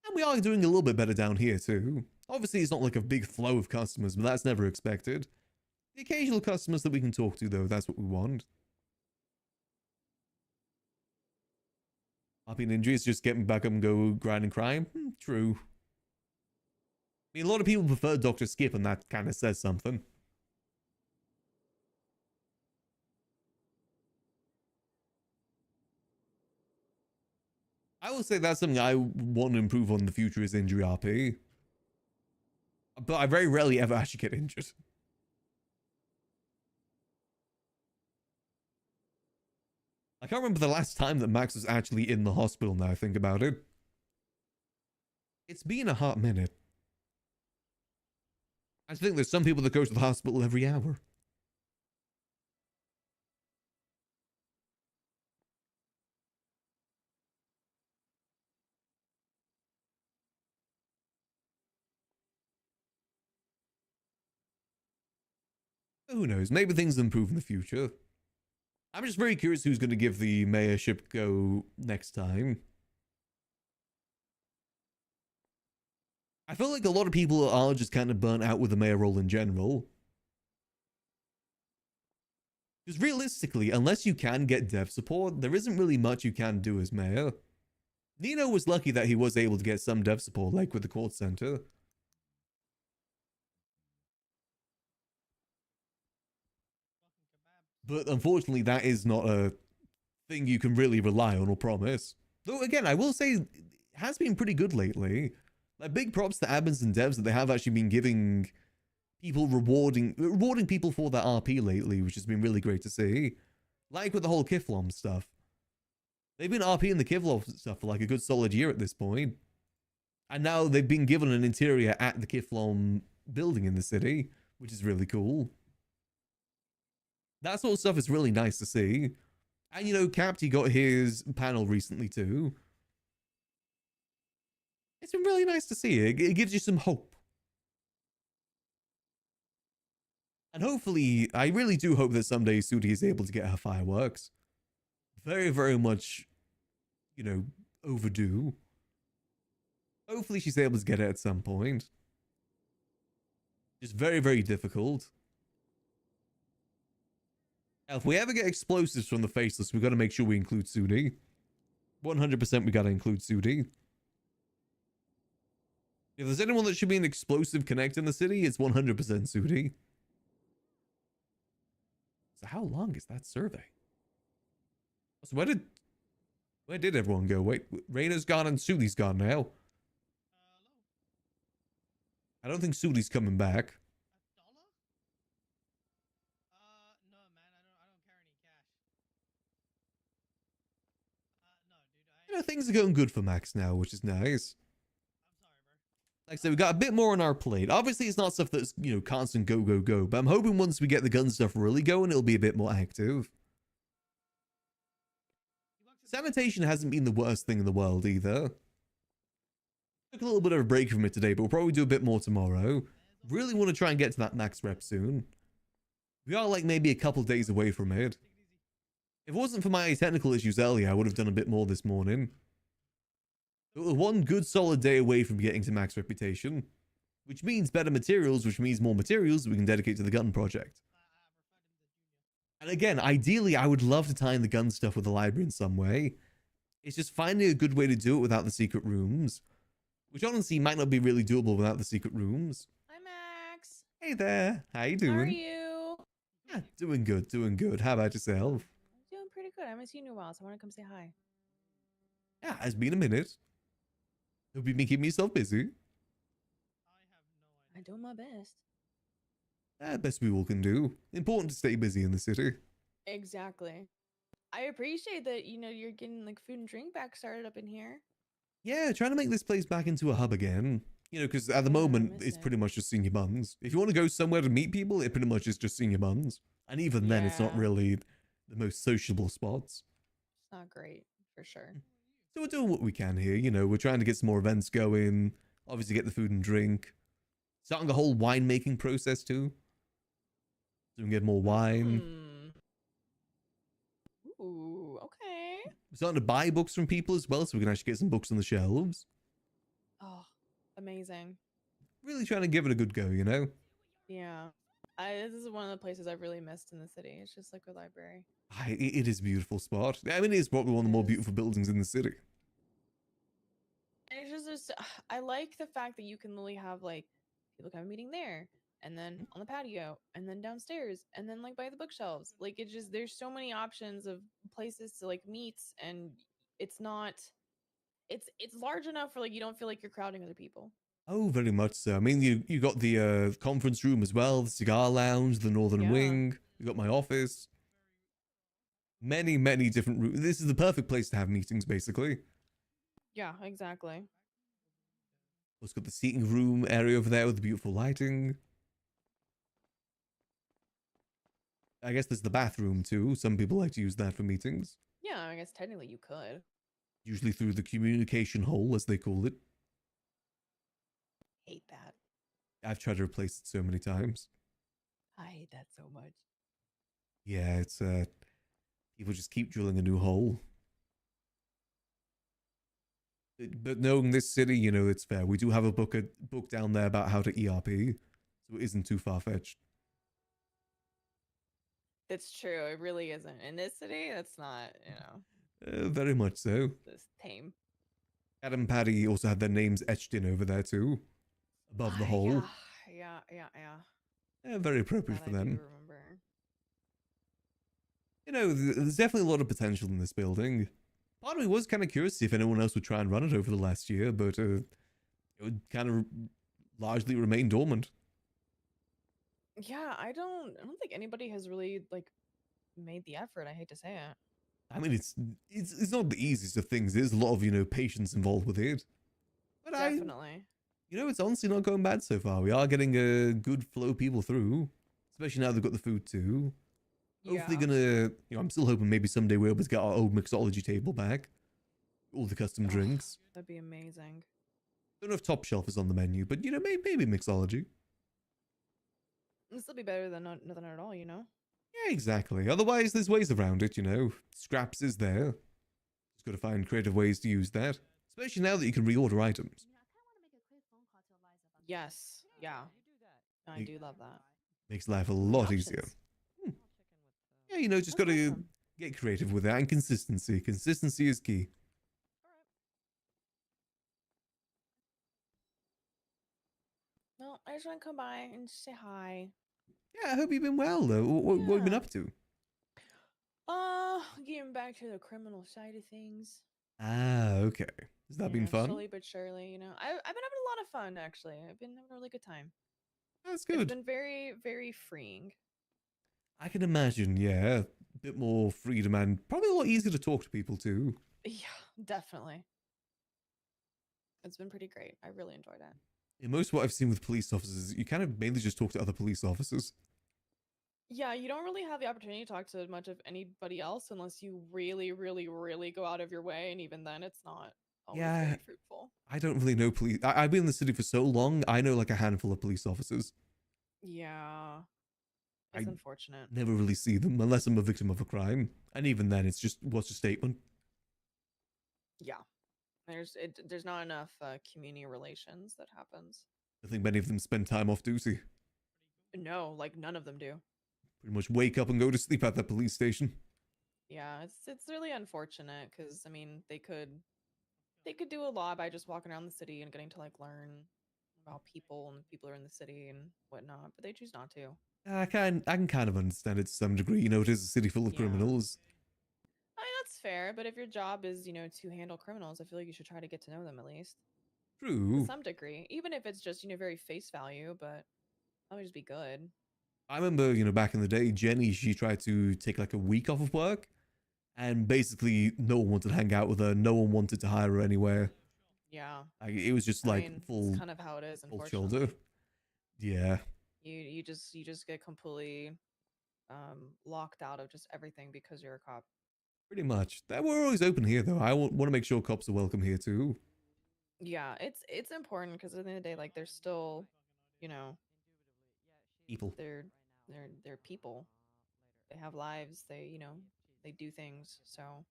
And we are doing a little bit better down here, too. Obviously, it's not like a big flow of customers, but that's never expected. The occasional customers that we can talk to, though, that's what we want. Happy Ninja is just getting back up and go grinding crime. True. I mean, a lot of people prefer Dr. Skip, and that kind of says something. I will say that's something I want to improve on in the future is injury RP. But I very rarely ever actually get injured. I can't remember the last time that Max was actually in the hospital now I think about it. It's been a hot minute. I think there's some people that go to the hospital every hour. Who knows? Maybe things improve in the future. I'm just very curious who's going to give the mayorship go next time. I feel like a lot of people are just kind of burnt out with the mayor role in general. Because realistically, unless you can get dev support, there isn't really much you can do as mayor. Nino was lucky that he was able to get some dev support, like with the court center. But unfortunately, that is not a thing you can really rely on or promise. Though again, I will say, it has been pretty good lately. Like, big props to admins and devs that they have actually been giving people rewarding people for their RP lately, which has been really great to see. Like with the whole Kiflom stuff. They've been RPing the Kiflom stuff for like a good solid year at this point. And now they've been given an interior at the Kiflom building in the city, which is really cool. That sort of stuff is really nice to see. And you know, Capty got his panel recently too. It's been really nice to see. It gives you some hope. And hopefully, I really do hope that someday Sudi is able to get her fireworks. Very, very much, you know, overdue. Hopefully she's able to get it at some point. Just very, very difficult. Now, if we ever get explosives from the Faceless, we've got to make sure we include Sudi. 100% we got to include Sudi. If there's anyone that should be an explosive connect in the city, it's 100% Sudi. So how long is that survey? So where did everyone go? Wait, Raina's gone and Sudi's gone now. I don't think Sudi's coming back. You know, things are going good for Max now, which is nice. Like I said, we got a bit more on our plate. Obviously, it's not stuff that's, you know, constant go, go, go. But I'm hoping once we get the gun stuff really going, it'll be a bit more active. Sanitation hasn't been the worst thing in the world either. Took a little bit of a break from it today, but we'll probably do a bit more tomorrow. Really want to try and get to that max rep soon. We are like maybe a couple days away from it. If it wasn't for my technical issues earlier, I would have done a bit more this morning. But we're one good solid day away from getting to max reputation, which means better materials, which means more materials that we can dedicate to the gun project. And again, ideally, I would love to tie in the gun stuff with the library in some way. It's just finding a good way to do it without the secret rooms, which honestly might not be really doable without the secret rooms. Hi, Max. Hey there, how you doing? How are you? Yeah, doing good, doing good. How about yourself? Doing pretty good. I haven't seen you in a while, so I want to come say hi. Yeah, it's been a minute. Hope you've been keeping yourself busy. I'm doing my best. Best we all can do. Important to stay busy in the city. Exactly. I appreciate that, you know, you're getting like food and drink back started up in here. Yeah, trying to make this place back into a hub again. You know, because at the moment, it's pretty much just senior buns. If you want to go somewhere to meet people, it pretty much is just senior buns. And even then, it's not really the most sociable spots. It's not great, for sure. So we're doing what we can here. You know, we're trying to get some more events going. Obviously, get the food and drink. Starting the whole winemaking process, too. So we can get more wine. Ooh, okay. We're starting to buy books from people as well, so we can actually get some books on the shelves. Oh, amazing. Really trying to give it a good go, you know? Yeah. This is one of the places I've really missed in the city. It's just like a library. It is a beautiful spot. I mean, it is probably one of the more beautiful buildings in the city. And it's just, I like the fact that you can literally have like people have a meeting there, and then on the patio, and then downstairs, and then like by the bookshelves. Like it just, there's so many options of places to like meet, and it's not, it's large enough for like you don't feel like you're crowding other people. Oh, very much so. I mean, you got the conference room as well, the cigar lounge, the northern wing. You got my office. Many, many different rooms. This is the perfect place to have meetings, basically. Yeah, exactly. It's got the seating room area over there with the beautiful lighting. I guess there's the bathroom too. Some people like to use that for meetings. Yeah, I guess technically you could. Usually through the communication hole, as they call it. Hate that. I've tried to replace it so many times. I hate that so much. Yeah, it's people just keep drilling a new hole. But knowing this city, you know, it's fair. We do have a book down there about how to ERP, so it isn't too far-fetched. It's true. It really isn't. In this city, that's not, you know. Very much so. This tame. Cat and Patty also had their names etched in over there too, above the hole. Yeah. Very appropriate for That I them. do remember. You know, there's definitely a lot of potential in this building. Part of me was kind of curious to see if anyone else would try and run it over the last year, but it would kind of largely remain dormant. Yeah, I don't think anybody has really like made the effort. I hate to say it. I mean, it's not the easiest of things. There's a lot of, you know, patience involved with it. But Definitely. you know, it's honestly not going bad so far. We are getting a good flow of people through, especially now they've got the food too. Hopefully gonna, you know, I'm still hoping maybe someday we're able to get our old mixology table back. All the custom drinks. That'd be amazing. Don't know if Top Shelf is on the menu, but, you know, maybe mixology. It'd still be better than nothing at all, you know? Yeah, exactly. Otherwise, there's ways around it, you know. Scraps is there. Just got to find creative ways to use that. Especially now that you can reorder items. Yes. Yeah. I do love that. Makes life a lot easier. Yeah, you know, just got to get creative with that. And consistency. Consistency is key. Well, I just want to come by and say hi. Yeah, I hope you've been well, though. What have you been up to? Getting back to the criminal side of things. Ah, okay. Has that been fun? Slowly but surely, you know. I've been having a lot of fun, actually. I've been having a really good time. That's good. It's been very, very freeing. I can imagine, yeah. A bit more freedom and probably a lot easier to talk to people, too. Yeah, definitely. It's been pretty great. I really enjoyed it. In most of what I've seen with police officers, you kind of mainly just talk to other police officers. Yeah, you don't really have the opportunity to talk to much of anybody else unless you really, really, really go out of your way, and even then, it's not always very fruitful. I don't really know police. I've been in the city for so long, I know like a handful of police officers. Yeah. It's unfortunate. Never really see them unless I'm a victim of a crime. And even then, it's just, what's your statement? Yeah. There's not enough community relations that happens. I think many of them spend time off duty. No, like none of them do. Pretty much wake up and go to sleep at the police station. Yeah, it's really unfortunate because I mean they could do a lot by just walking around the city and getting to like learn about people and people who are in the city and whatnot, but they choose not to. I can kind of understand it to some degree. You know, it is a city full of criminals. I mean that's fair, but if your job is to handle criminals, I feel like you should try to get to know them at least. True. To some degree, even if it's just very face value, but that would just be good. I remember, you know, back in the day, Jenny, she tried to take like a week off of work, and basically no one wanted to hang out with her. No one wanted to hire her anywhere. Yeah. It was just like full, it's kind of how it is, full unfortunately. shoulder. Yeah. You just get completely locked out of just everything because you're a cop. Pretty much. We're always open here, though. I want to make sure cops are welcome here too. Yeah, it's important because at the end of the day, like they're still, people. They're people. They have lives. They do things. So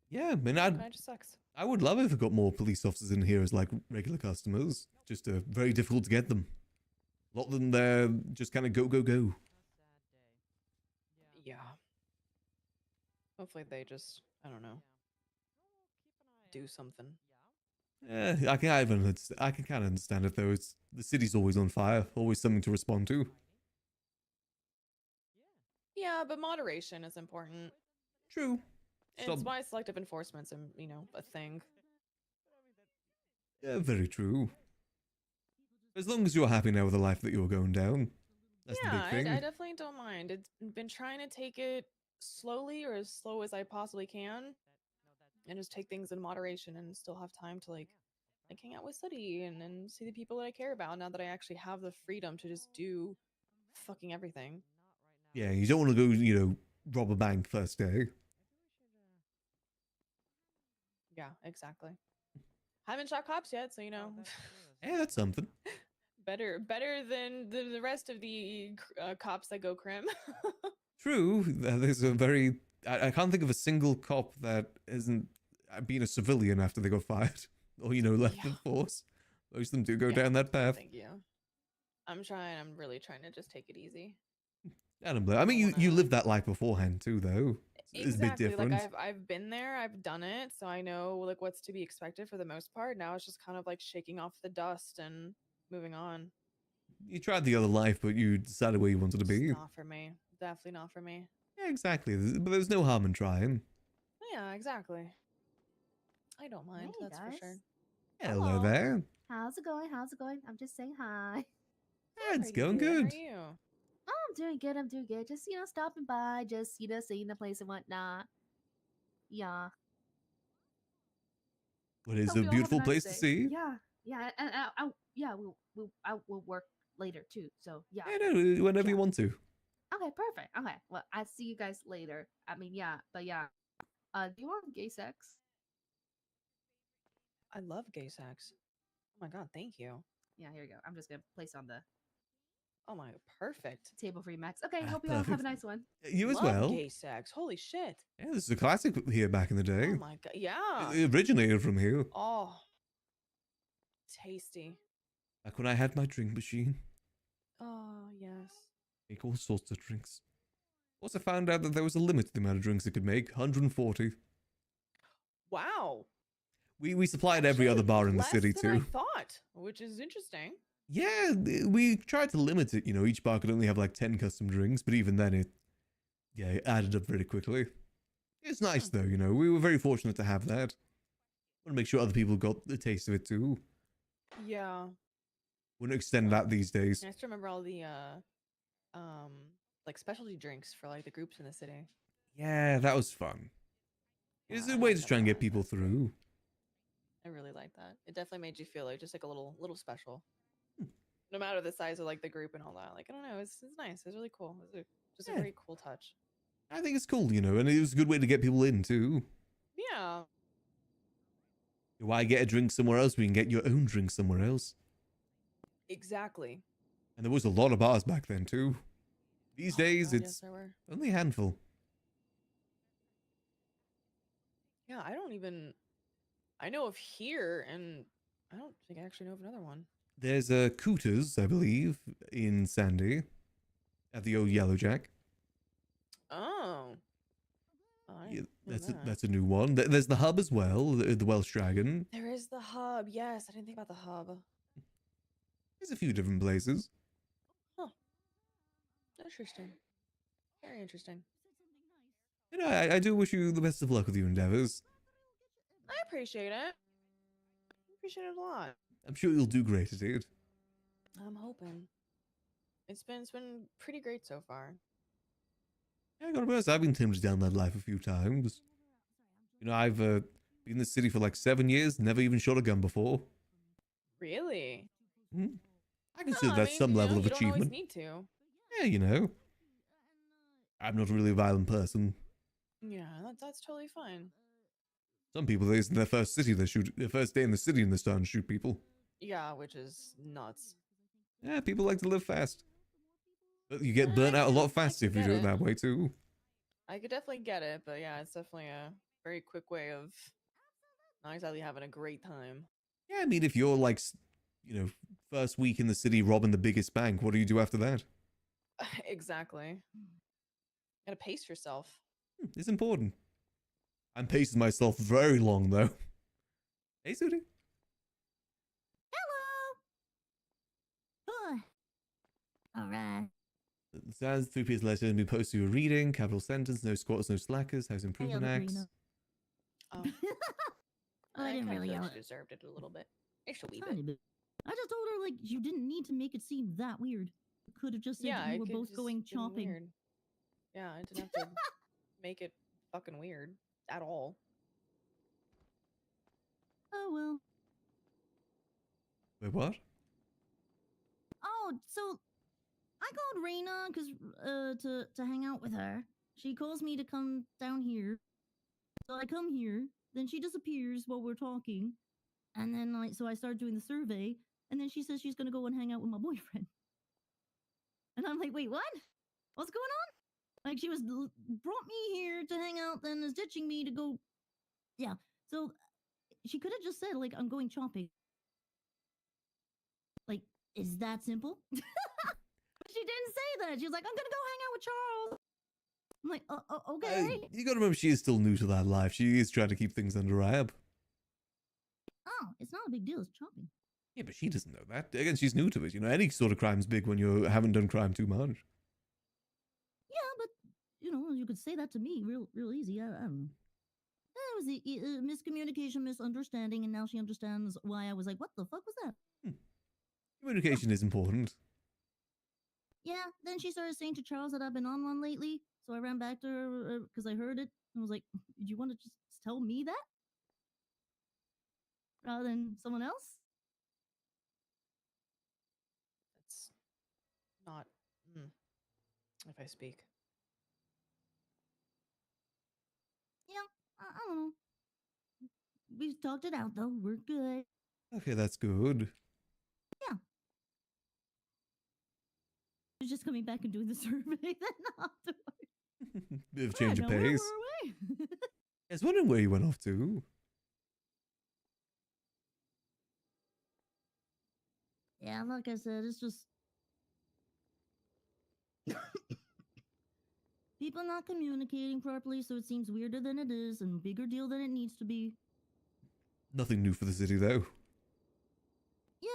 Yeah, I mean, kind of just sucks. I would love if we got more police officers in here as like regular customers. Just very difficult to get them. A lot of them, they're just kind of go, go, go. Yeah. Hopefully they just, I don't know, do something. Yeah, I can kind of understand it though. It's the city's always on fire, always something to respond to. Yeah, but moderation is important. True. It's why selective enforcement's a thing. Yeah, very true. As long as you're happy now with the life that you're going down, that's the big thing. I definitely don't mind. It's been trying to take it slowly or as slow as I possibly can, and just take things in moderation and still have time to like hang out with study and see the people that I care about now that I actually have the freedom to just do fucking everything. Yeah, you don't want to go, you know, rob a bank first day. Yeah, exactly. Haven't shot cops yet, so you know. Yeah, that's something. better than the rest of the cops that go crim. True, there's a very... I can't think of a single cop that hasn't been a civilian after they got fired. Or, you know, left the force. Most of them do go down that path. Thank you. I'm really trying to just take it easy. I don't blame. I mean, you lived that life beforehand too, though. It's a bit Exactly. different. Like I've been there, I've done it, so I know like what's to be expected for the most part. Now it's just kind of like shaking off the dust and moving on. You tried the other life, but you decided where you wanted to be. Not for me. Definitely not for me. Yeah, exactly. But there's no harm in trying. Yeah, exactly. I don't mind. Hey, That's guys. for sure. Hello there. How's it going? How's it going? I'm just saying hi. It's going good. How are you? Oh, I'm doing good. I'm doing good. Just, stopping by, just, seeing the place and whatnot. Yeah. What is Hope a you all have beautiful nice place day. to see? Yeah. Yeah. And I will work later too. So, yeah. Yeah, no, whenever you want to. Okay, perfect. Okay. Well, I'll see you guys later. I mean, yeah. But yeah. Do you want gay sex? I love gay sex. Oh my god, thank you. Yeah, here you go. I'm just going to place on the Oh my, perfect. table for you, Max. Okay, hope you all have a perfect. nice one. You as Love well. Gay sex. Holy shit. Yeah, this is a classic here back in the day. Oh my god. Yeah. It originated from here. Oh. Tasty. Back when I had my drink machine. Oh, yes. Make all sorts of drinks. Also found out that there was a limit to the amount of drinks it could make. 140. Wow. We supplied every other bar in the Less city than I too. thought, which is interesting. Yeah, we tried to limit it. You know, each bar could only have like 10 custom drinks, but even then it added up very quickly. It's nice though, you know. We were very fortunate to have that. Want to make sure other people got the taste of it too. Yeah. Wouldn't extend that these days. I still remember all the like specialty drinks for like the groups in the city. Yeah, that was fun. It's a way to try and get people through. I really like that. It definitely made you feel like just like a little special. No matter the size of like the group and all that. Like I don't know, it's nice. It's really cool. It's just a very cool touch. I think it's cool, you know, and it was a good way to get people in too. Yeah. Why get a drink somewhere else when you can get your own drink somewhere else? Exactly. And there was a lot of bars back then too. These days, God, it's yes, there were. only a handful. Yeah, I know of here, and I don't think I actually know of another one. There's a Cooters, I believe, in Sandy, at the old Yellow Jack. Oh. Yeah, that's a new one. There's the Hub as well, the Welsh Dragon. There is the Hub. Yes, I didn't think about the Hub. There's a few different places. Huh. Interesting. Very interesting. You know, I do wish you the best of luck with your endeavors. I appreciate it. I appreciate it a lot. I'm sure you'll do great at it. I'm hoping. It's been pretty great so far. Yeah, I gotta be honest, I've been tempted down that life a few times. You know, I've been in the city for like 7 years, never even shot a gun before. Really? I consider that some level of you don't always achievement. need to. Yeah, you know. I'm not really a violent person. Yeah, that's totally fine. Some people, this is their first day in the city and they're starting to shoot people. Yeah, which is nuts. Yeah, people like to live fast. But you get burnt out a lot faster if you do it that way too. I could definitely get it, but yeah, it's definitely a very quick way of not exactly having a great time. Yeah, I mean, if you're like, you know, first week in the city robbing the biggest bank, what do you do after that? Exactly. Gotta pace yourself. It's important. I'm pacing myself very long though. Hey, Sudi. Hello. All right. It says 3 P's letter and be posted to your reading, capital sentence, no squatters, no slackers, house improvement acts. Oh. I didn't really feel yell like it. she deserved it a little bit. Just a wee Tiny bit. bit. I just told her like you didn't need to make it seem that weird. You could have just said Yeah, you it were could both just going been chopping. weird. Yeah, I didn't have to make it fucking weird at all. Oh well. Wait, what? Oh, so I I called Raina because to hang out with her. She calls me to come down here, so I come here. Then she disappears while we're talking, and then so I start doing the survey, and then she says she's gonna go and hang out with my boyfriend, and I'm like, wait, what? What's going on? Like she brought me here to hang out, then is ditching me to go. Yeah, so she could have just said like I'm going shopping. Like, is that simple? But she didn't say that. She was like, I'm gonna go hang out with Charles. I'm like, okay. You gotta remember, she is still new to that life. She is trying to keep things under wrap. Oh, it's not a big deal. It's shopping. Yeah, but she doesn't know that. Again, she's new to it. You know, any sort of crime's big when you haven't done crime too much. Yeah, but you could say that to me real easy. I don't know. It was a miscommunication, misunderstanding, and now she understands why I was like, what the fuck was that? Communication is important. Yeah, then she started saying to Charles that I've been on one lately, so I ran back to her because I heard it and was like, do you want to just tell me that? Rather than someone else? That's not. If I speak. Yeah, I don't know. We've talked it out though. We're good. Okay, that's good. Yeah. She's just coming back and doing the survey then afterwards. Bit of change of We're pace. away. I was wondering where you went off to. Yeah, like I said, it's just people not communicating properly, so it seems weirder than it is and bigger deal than it needs to be. Nothing new for the city, though. Yeah,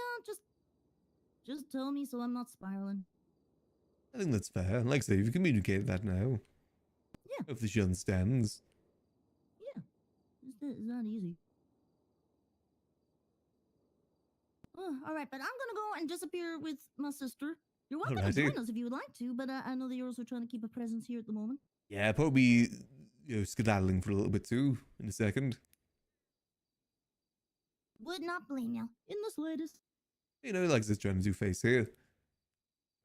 just tell me so I'm not spiraling. I think that's fair. Like I say, you've communicated that now. Yeah. Hopefully she understands. Yeah, it's not easy. All right, but I'm gonna go and disappear with my sister. You're welcome to Alrighty. join us if you would like to, but I know that you're also trying to keep a presence here at the moment. Yeah, probably skedaddling for a little bit too in a second. Would not blame you in the slightest. You know, like I said, trying to do face here.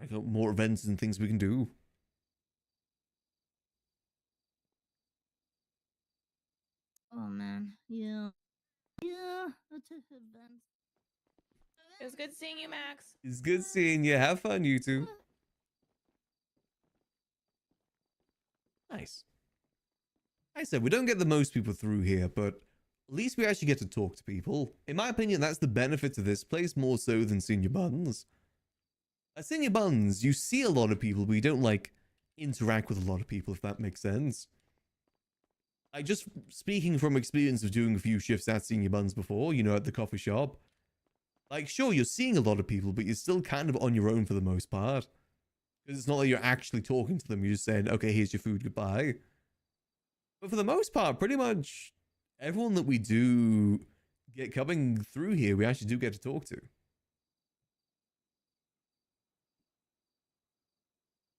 I got more events and things we can do. Oh man, yeah, that's events. It was good seeing you, Max. It's good seeing you. Have fun, you two. Nice. Like I said, we don't get the most people through here, but at least we actually get to talk to people. In my opinion, that's the benefit of this place more so than Senior Buns. At Senior Buns, you see a lot of people, but you don't, like, interact with a lot of people, if that makes sense. Like, just speaking from experience of doing a few shifts at Senior Buns before, you know, at the coffee shop. Like, sure, you're seeing a lot of people, but you're still kind of on your own for the most part. Because it's not like you're actually talking to them, you're just saying, okay, here's your food, goodbye. But for the most part, pretty much everyone that we do get coming through here, we actually do get to talk to.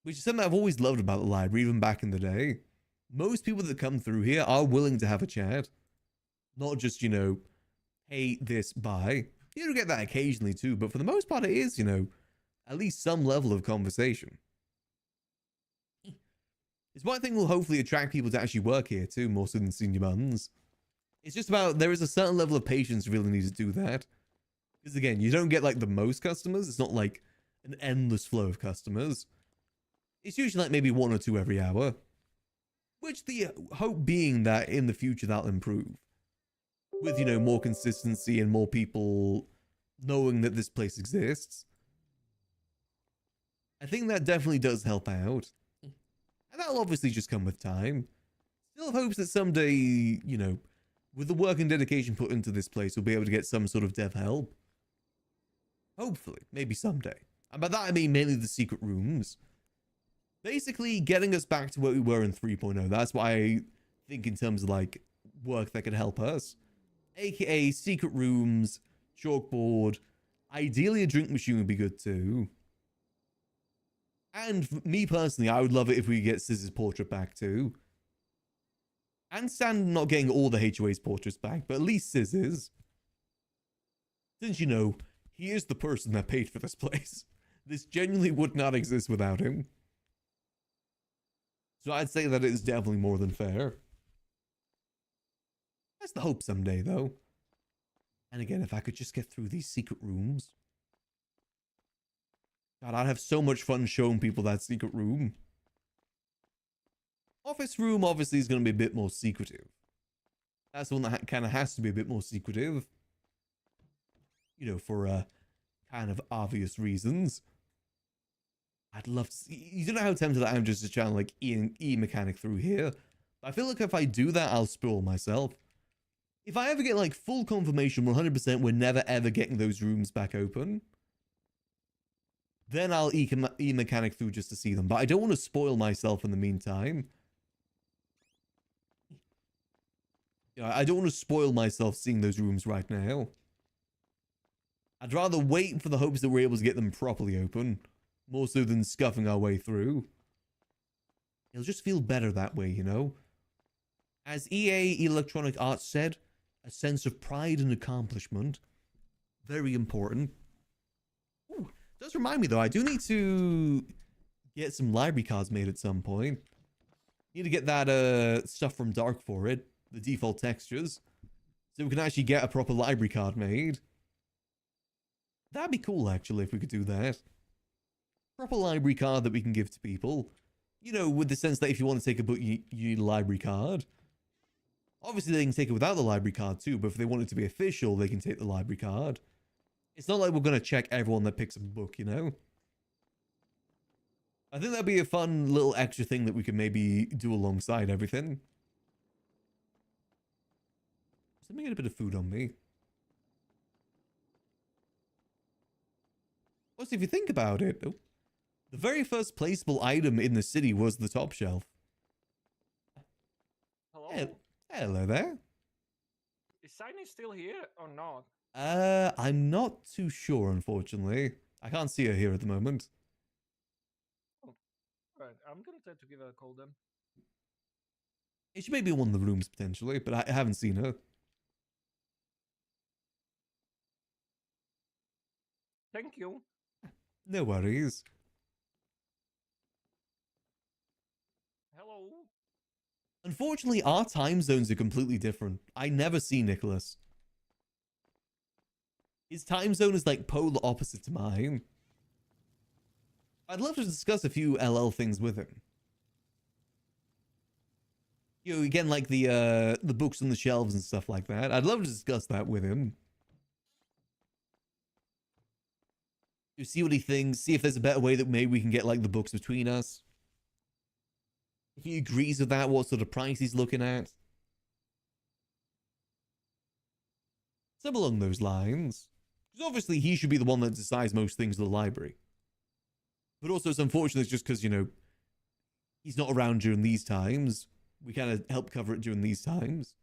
Which is something I've always loved about the library, even back in the day. Most people that come through here are willing to have a chat. Not just, you know, hey, this, bye. You do get that occasionally too, but for the most part it is, you know, at least some level of conversation. It's one thing will hopefully attract people to actually work here too, more so than Senior Buns. It's just about, there is a certain level of patience you really need to do that. Because again, you don't get like the most customers. It's not like an endless flow of customers. It's usually like maybe 1 or 2 every hour. Which the hope being that in the future that'll improve. With, you know, more consistency and more people knowing that this place exists. I think that definitely does help out. And that'll obviously just come with time. Still hopes that someday, you know, with the work and dedication put into this place, we'll be able to get some sort of dev help. Hopefully. Maybe someday. And by that I mean mainly the secret rooms. Basically, getting us back to where we were in 3.0. That's what I think in terms of, like, work that could help us. AKA secret rooms, chalkboard. Ideally, a drink machine would be good too. And for me personally, I would love it if we get Scissors' portrait back too. And Stan not getting all the HOA's portraits back, but at least Scissors. Since, you know, he is the person that paid for this place. This genuinely would not exist without him. So I'd say that it is definitely more than fair. That's the hope someday, though. And again, if I could just get through these secret rooms. God, I'd have so much fun showing people that secret room. Office room obviously is going to be a bit more secretive. That's the one that kind of has to be a bit more secretive. You know, for kind of obvious reasons. I'd love to see... You don't know how tempted I am just to channel like E-mechanic through here. I feel like if I do that, I'll spoil myself. If I ever get like full confirmation 100% we're never ever getting those rooms back open, then I'll E-mechanic through just to see them. But I don't want to spoil myself in the meantime. You know, I don't want to spoil myself seeing those rooms right now. I'd rather wait for the hopes that we're able to get them properly open, more so than scuffing our way through. It'll just feel better that way, you know? As EA Electronic Arts said, a sense of pride and accomplishment. Very important. Ooh, does remind me though, I do need to get some library cards made at some point. Need to get that stuff from Dark for it, the default textures, so we can actually get a proper library card made. That'd be cool actually if we could do that. Proper library card that we can give to people. You know, with the sense that if you want to take a book, you need a library card. Obviously, they can take it without the library card too, but if they want it to be official, they can take the library card. It's not like we're going to check everyone that picks a book, you know? I think that'd be a fun little extra thing that we could maybe do alongside everything. Let me get a bit of food on me. Also, if you think about it, the very first placeable item in the city was the top shelf. Hello? Hello there. Is Sidney still here or not? I'm not too sure, unfortunately. I can't see her here at the moment. Oh, alright, I'm gonna try to give her a call then. She may be in one of the rooms, potentially, but I haven't seen her. Thank you. No worries. Hello? Unfortunately, our time zones are completely different. I never see Nicholas. His time zone is like polar opposite to mine. I'd love to discuss a few LL things with him. You know, again, like the books on the shelves and stuff like that. I'd love to discuss that with him. To see what he thinks, see if there's a better way that maybe we can get like the books between us. If he agrees with that, what sort of price he's looking at. Some along those lines. Because obviously he should be the one that decides most things in the library. But also it's unfortunate just because, you know, he's not around during these times. We kind of help cover it during these times.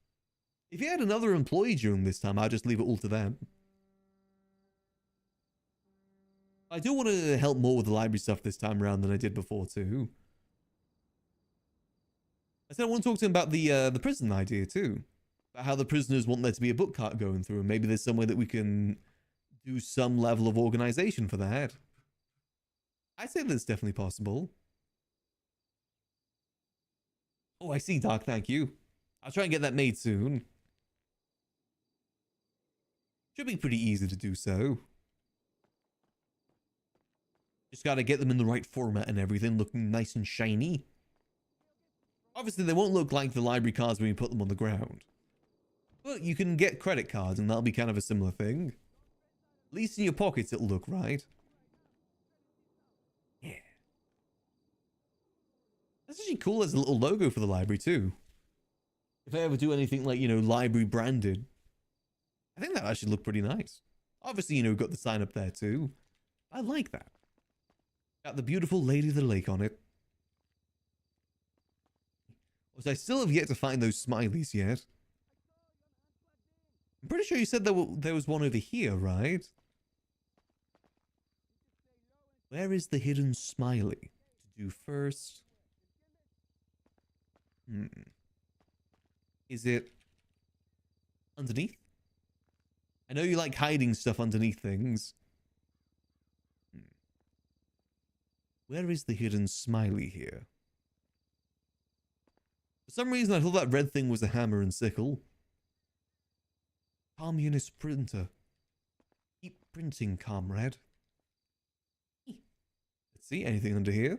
If he had another employee during this time, I'd just leave it all to them. I do want to help more with the library stuff this time around than I did before too. I said I want to talk to him about the prison idea too. About how the prisoners want there to be a book cart going through, and maybe there's some way that we can do some level of organization for that. I'd say that's definitely possible. Oh, I see, Doc, thank you. I'll try and get that made soon. Should be pretty easy to do so. Just gotta get them in the right format and everything, looking nice and shiny. Obviously, they won't look like the library cards when you put them on the ground. But you can get credit cards, and that'll be kind of a similar thing. At least in your pockets, it'll look right. Yeah. That's actually cool as a little logo for the library, too. If I ever do anything like, you know, library branded, I think that actually look pretty nice. Obviously, you know, got the sign up there, too. I like that. Got the beautiful Lady of the Lake on it. I still have yet to find those smileys yet. I'm pretty sure you said there was one over here, right? Where is the hidden smiley? To do first. Is it underneath? I know you like hiding stuff underneath things. Where is the hidden smiley here? For some reason, I thought that red thing was a hammer and sickle. Communist printer. Keep printing, comrade. Let's see, anything under here?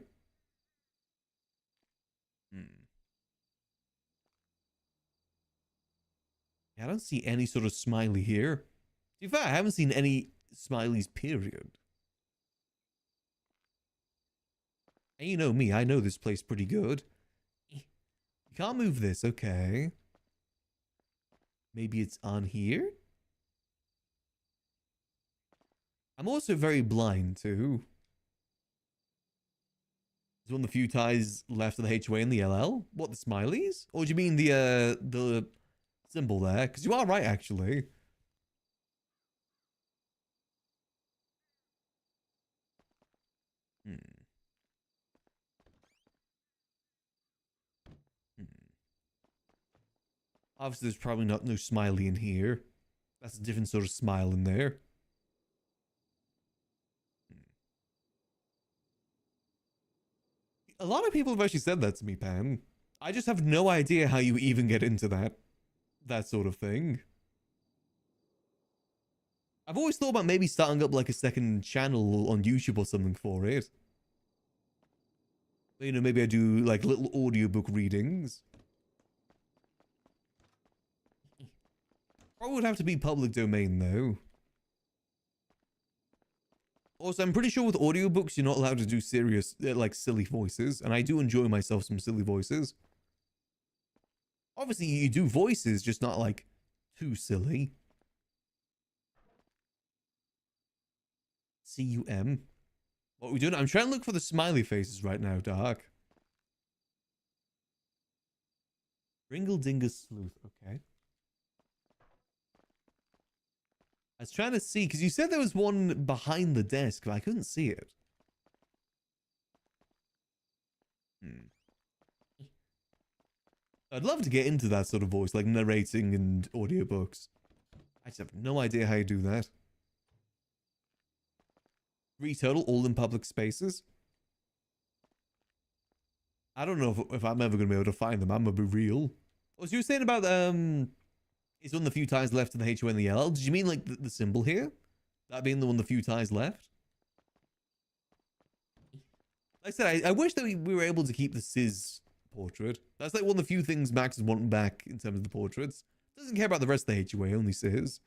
Yeah, I don't see any sort of smiley here. In fact, I haven't seen any smileys, period. And you know me, I know this place pretty good. You can't move this, okay. Maybe it's on here? I'm also very blind, too. Is one of the few ties left of the HOA and the LL? What, the smileys? Or do you mean the symbol there? Because you are right, actually. Obviously, there's probably no smiley in here. That's a different sort of smile in there. A lot of people have actually said that to me, Pam. I just have no idea how you even get into that sort of thing. I've always thought about maybe starting up like a second channel on YouTube or something for it. You know, maybe I do like little audiobook readings. Probably would have to be public domain though. Also, I'm pretty sure with audiobooks, you're not allowed to do serious, like silly voices. And I do enjoy myself some silly voices. Obviously, you do voices, just not like too silly. C-U-M. What are we doing? I'm trying to look for the smiley faces right now, Dark. Ringle Dingus Sleuth. Okay. I was trying to see, because you said there was one behind the desk, but I couldn't see it. I'd love to get into that sort of voice, like narrating and audiobooks. I just have no idea how you do that. 3 total, all in public spaces. I don't know if I'm ever going to be able to find them. I'm going to be real. What you were saying about, it's one of the few ties left in the HO and the LL. Did you mean like the symbol here? That being the one of the few ties left? Like I said, I wish that we were able to keep the Sis portrait. That's like one of the few things Max is wanting back in terms of the portraits. Doesn't care about the rest of the HOA, only Sis.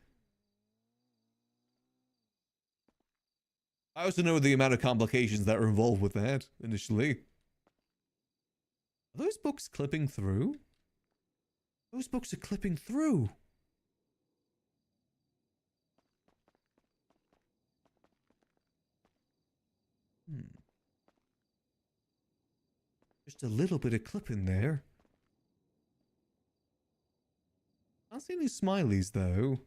I also know the amount of complications that are involved with that initially. Are those books clipping through? Those books are clipping through. Just a little bit of clipping there. I don't see any smileys though.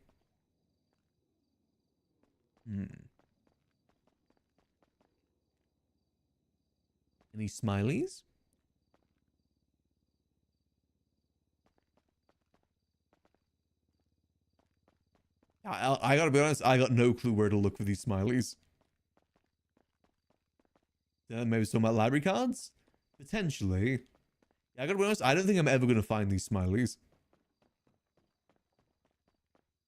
Any smileys? I gotta be honest, I got no clue where to look for these smileys. Maybe some about library cards? Potentially. Yeah, I gotta be honest, I don't think I'm ever gonna find these smileys.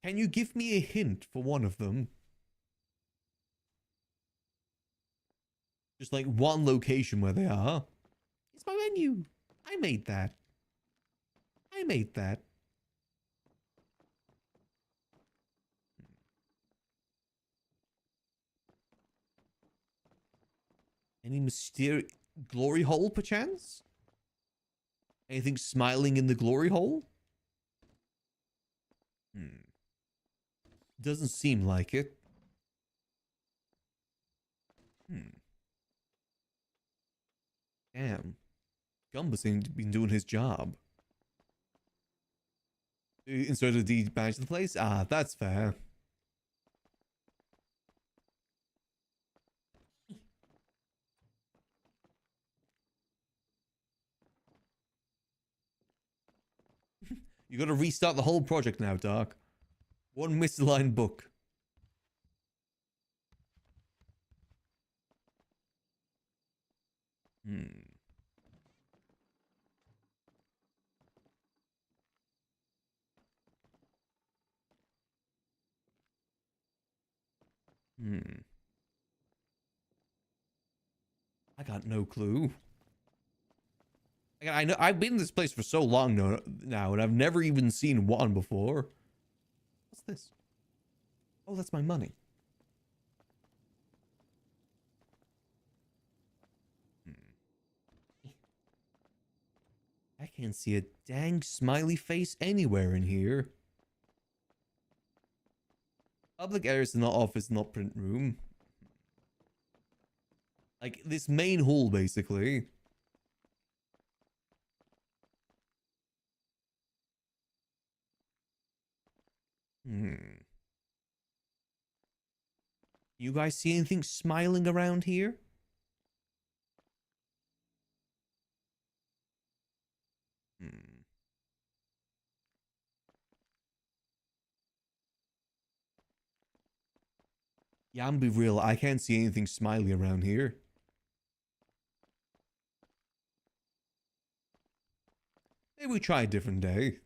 Can you give me a hint for one of them? Just like one location where they are. It's my menu. I made that. I made that. Any mysterious glory hole, perchance? Anything smiling in the glory hole? Doesn't seem like it. Damn. Gumba's been doing his job. Instead of de-badge the place? Ah, that's fair. You gotta restart the whole project now, Dark. One misaligned book. Hmm. Hmm. I got no clue. I know I've been in this place for so long now, and I've never even seen one before. What's this? Oh, that's my money. I can't see a dang smiley face anywhere in here. Public areas in the office, not print room. Like this main hall, basically. You guys see anything smiling around here? Yeah, I'm be real. I can't see anything smiley around here. Maybe we try a different day.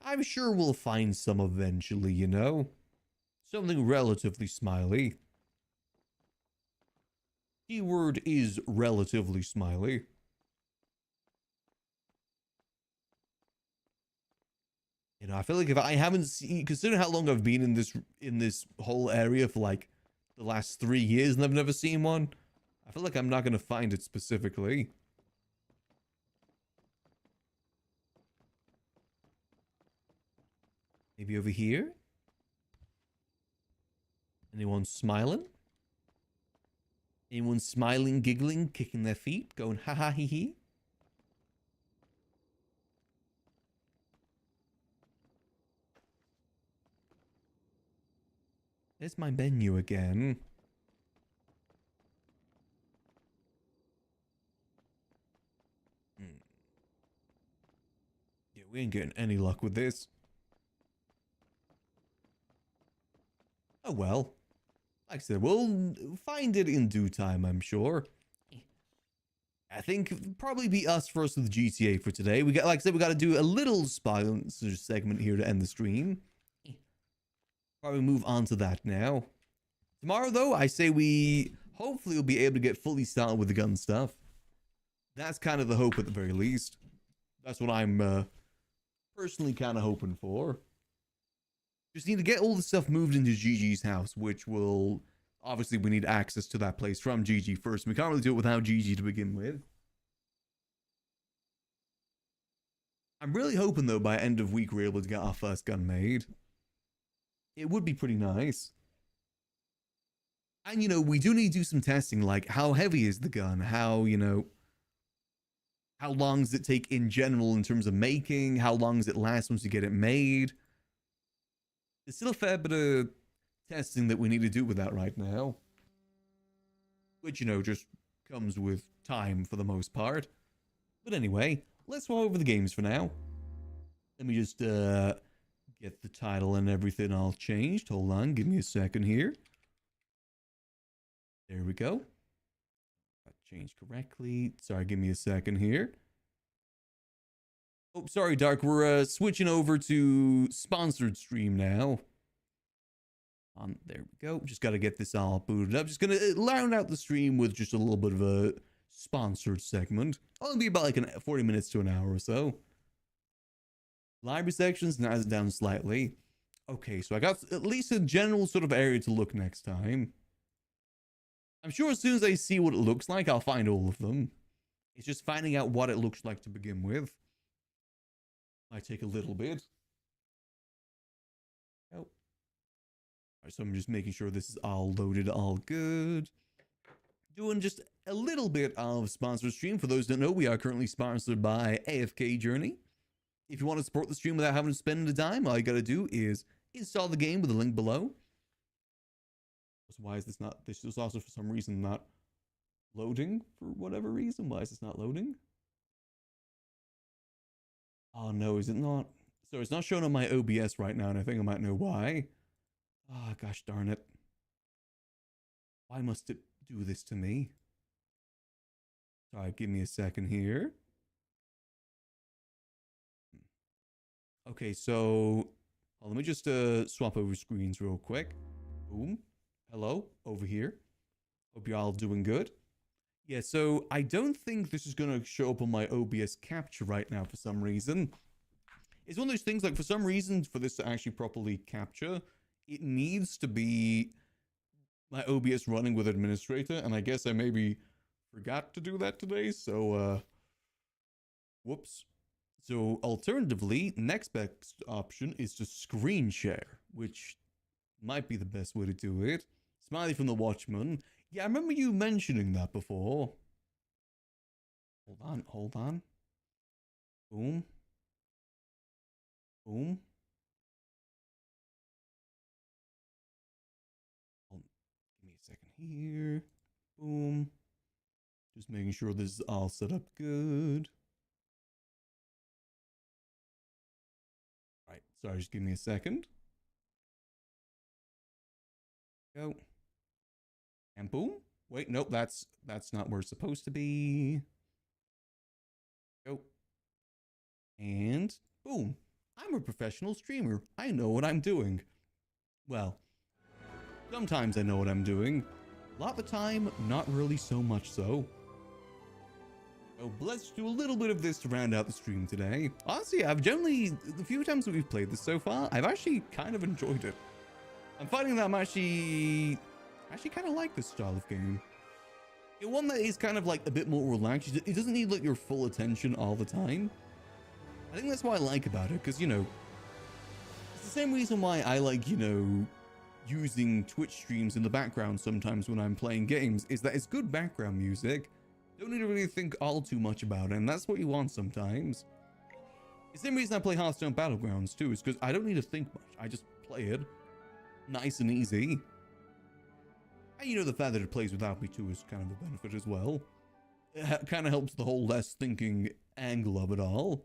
I'm sure we'll find some eventually, you know? Something relatively smiley. Keyword is relatively smiley. You know, I feel like if I haven't seen, considering how long I've been in this whole area for like the last 3 years and I've never seen one, I feel like I'm not gonna find it specifically. Maybe over here? Anyone smiling? Anyone smiling, giggling, kicking their feet, going ha ha hee hee? There's my menu again. Yeah, we ain't getting any luck with this. Oh well. Like I said, we'll find it in due time, I'm sure. I think it'll probably be us first with GTA for today. We got, like I said, we got to do a little sponsor segment here to end the stream. Probably move on to that now. Tomorrow, though, I say we hopefully will be able to get fully started with the gun stuff. That's kind of the hope at the very least. That's what I'm personally kind of hoping for. Just need to get all the stuff moved into Gigi's house, which will... Obviously, we need access to that place from Gigi first. We can't really do it without Gigi to begin with. I'm really hoping, though, by end of week, we're able to get our first gun made. It would be pretty nice. And, you know, we do need to do some testing, like how heavy is the gun? How, you know, how long does it take in general in terms of making? How long does it last once you get it made? There's still a fair bit of testing that we need to do with that right now. Which, you know, just comes with time for the most part. But anyway, let's go over the games for now. Let me just get the title and everything all changed. Hold on, give me a second here. There we go. That changed correctly. Sorry, give me a second here. Oh, sorry, Dark. We're switching over to sponsored stream now. There we go. Just got to get this all booted up. Just going to round out the stream with just a little bit of a sponsored segment. Only be about like 40 minutes to an hour or so. Library sections, narrows it down slightly. Okay, so I got at least a general sort of area to look next time. I'm sure as soon as I see what it looks like, I'll find all of them. It's just finding out what it looks like to begin with. Might take a little bit. Oh. Alright, so I'm just making sure this is all loaded, all good. Doing just a little bit of sponsor stream. For those that know, we are currently sponsored by AFK Journey. If you want to support the stream without having to spend a dime, all you gotta do is install the game with the link below. So why is this not, this is also for some reason not loading for whatever reason. Why is this not loading? Oh no, is it not? So it's not showing on my OBS right now, and I think I might know why. Ah, oh, gosh darn it. Why must it do this to me? Sorry, give me a second here. Okay, so let me just swap over screens real quick. Boom. Hello, over here. Hope you're all doing good. Yeah, so I don't think this is going to show up on my OBS capture right now for some reason. It's one of those things, like, for some reason, for this to actually properly capture, it needs to be my OBS running with administrator, and I guess I maybe forgot to do that today, so, whoops. So, alternatively, next best option is to screen share, which might be the best way to do it. Smiley from the Watchman. Yeah, I remember you mentioning that before. Hold on. Boom. Boom. Give me a second here. Boom. Just making sure this is all set up good. Right, sorry, just give me a second. Go. And boom. Wait, nope, that's not where it's supposed to be. Go. And boom. I'm a professional streamer. I know what I'm doing. Well, sometimes I know what I'm doing. A lot of the time, not really so much so. Oh, but let's do a little bit of this to round out the stream today. Honestly, I've generally, the few times that we've played this so far, I've actually kind of enjoyed it. I'm finding that I'm actually kind of like this style of game. It's one that is kind of like a bit more relaxed. It doesn't need like your full attention all the time. I think that's what I like about it, because, you know, it's the same reason why I like, you know, using Twitch streams in the background sometimes when I'm playing games, is that it's good background music. Don't need to really think all too much about it, and that's what you want sometimes. It's the same reason I play Hearthstone Battlegrounds too, is because I don't need to think much. I just play it. Nice and easy. And you know, the fact that it plays without me too is kind of a benefit as well. It kind of helps the whole less thinking angle of it all.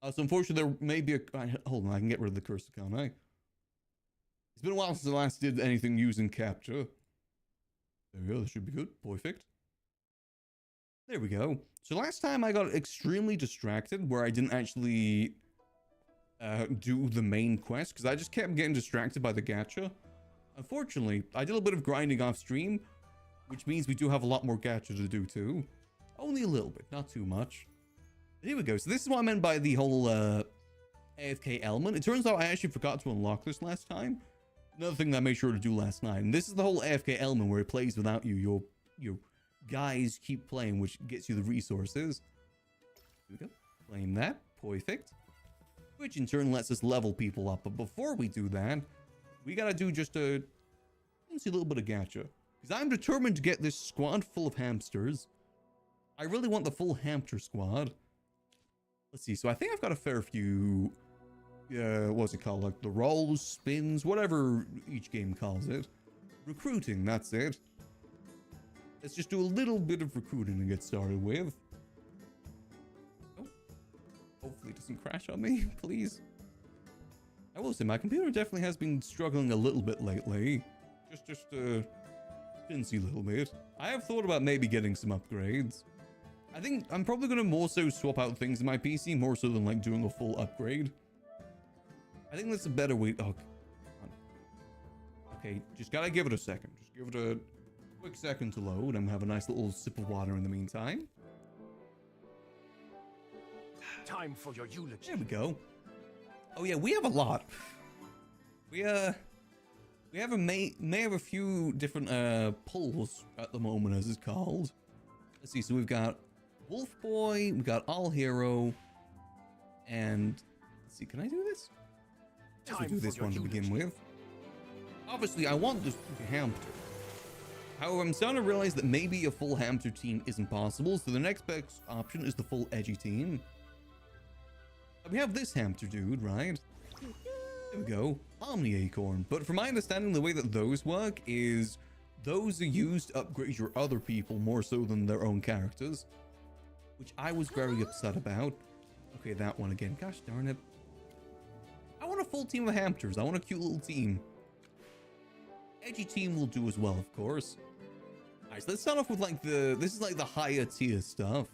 So unfortunately there may be a... hold on, I can get rid of the cursor, can't I? It's been a while since I last did anything using capture. There we go, that should be good. Perfect. There we go. So last time I got extremely distracted where I didn't actually do the main quest because I just kept getting distracted by the gacha. Unfortunately, I did a bit of grinding off stream, which means we do have a lot more gacha to do too. Only a little bit, not too much. But here we go. So this is what I meant by the whole AFK element. It turns out I actually forgot to unlock this last time. Another thing that I made sure to do last night. And this is the whole AFK element where it plays without you. Your guys keep playing, which gets you the resources. Here we go. Claim that. Perfect. Which in turn lets us level people up. But before we do that, we gotta do just a little bit of gacha. Because I'm determined to get this squad full of hamsters. I really want the full hamster squad. Let's see. So I think I've got a fair few... what's it called? Like the rolls, spins, whatever each game calls it. Recruiting, that's it. Let's just do a little bit of recruiting to get started with. Oh. Hopefully it doesn't crash on me, please. I will say, my computer definitely has been struggling a little bit lately. Just a teensy little bit. I have thought about maybe getting some upgrades. I think I'm probably going to more so swap out things in my PC, more so than like doing a full upgrade. I think that's a better way. Oh, come on. Okay, just gotta give it a second. Just give it a quick second to load. I'm gonna have a nice little sip of water in the meantime. Time for your eulogy. There we go. Oh yeah, we have a lot. We have may have a few different pulls at the moment, as it's called. Let's see. So we've got Wolf Boy, we've got All Hero, and let's see. Can I do this? Let's do this one to begin with. Obviously, I want this hamster. However, I'm starting to realize that maybe a full hamster team isn't possible, so the next best option is the full edgy team. We have this hamster dude, right? There we go. Omni Acorn. But from my understanding, the way that those work is those are used to upgrade your other people more so than their own characters, which I was very upset about. Okay, that one again. Gosh darn it. I want a full team of hamsters. I want a cute little team. Edgy team will do as well, of course. Alright, so let's start off with like this is like the higher tier stuff.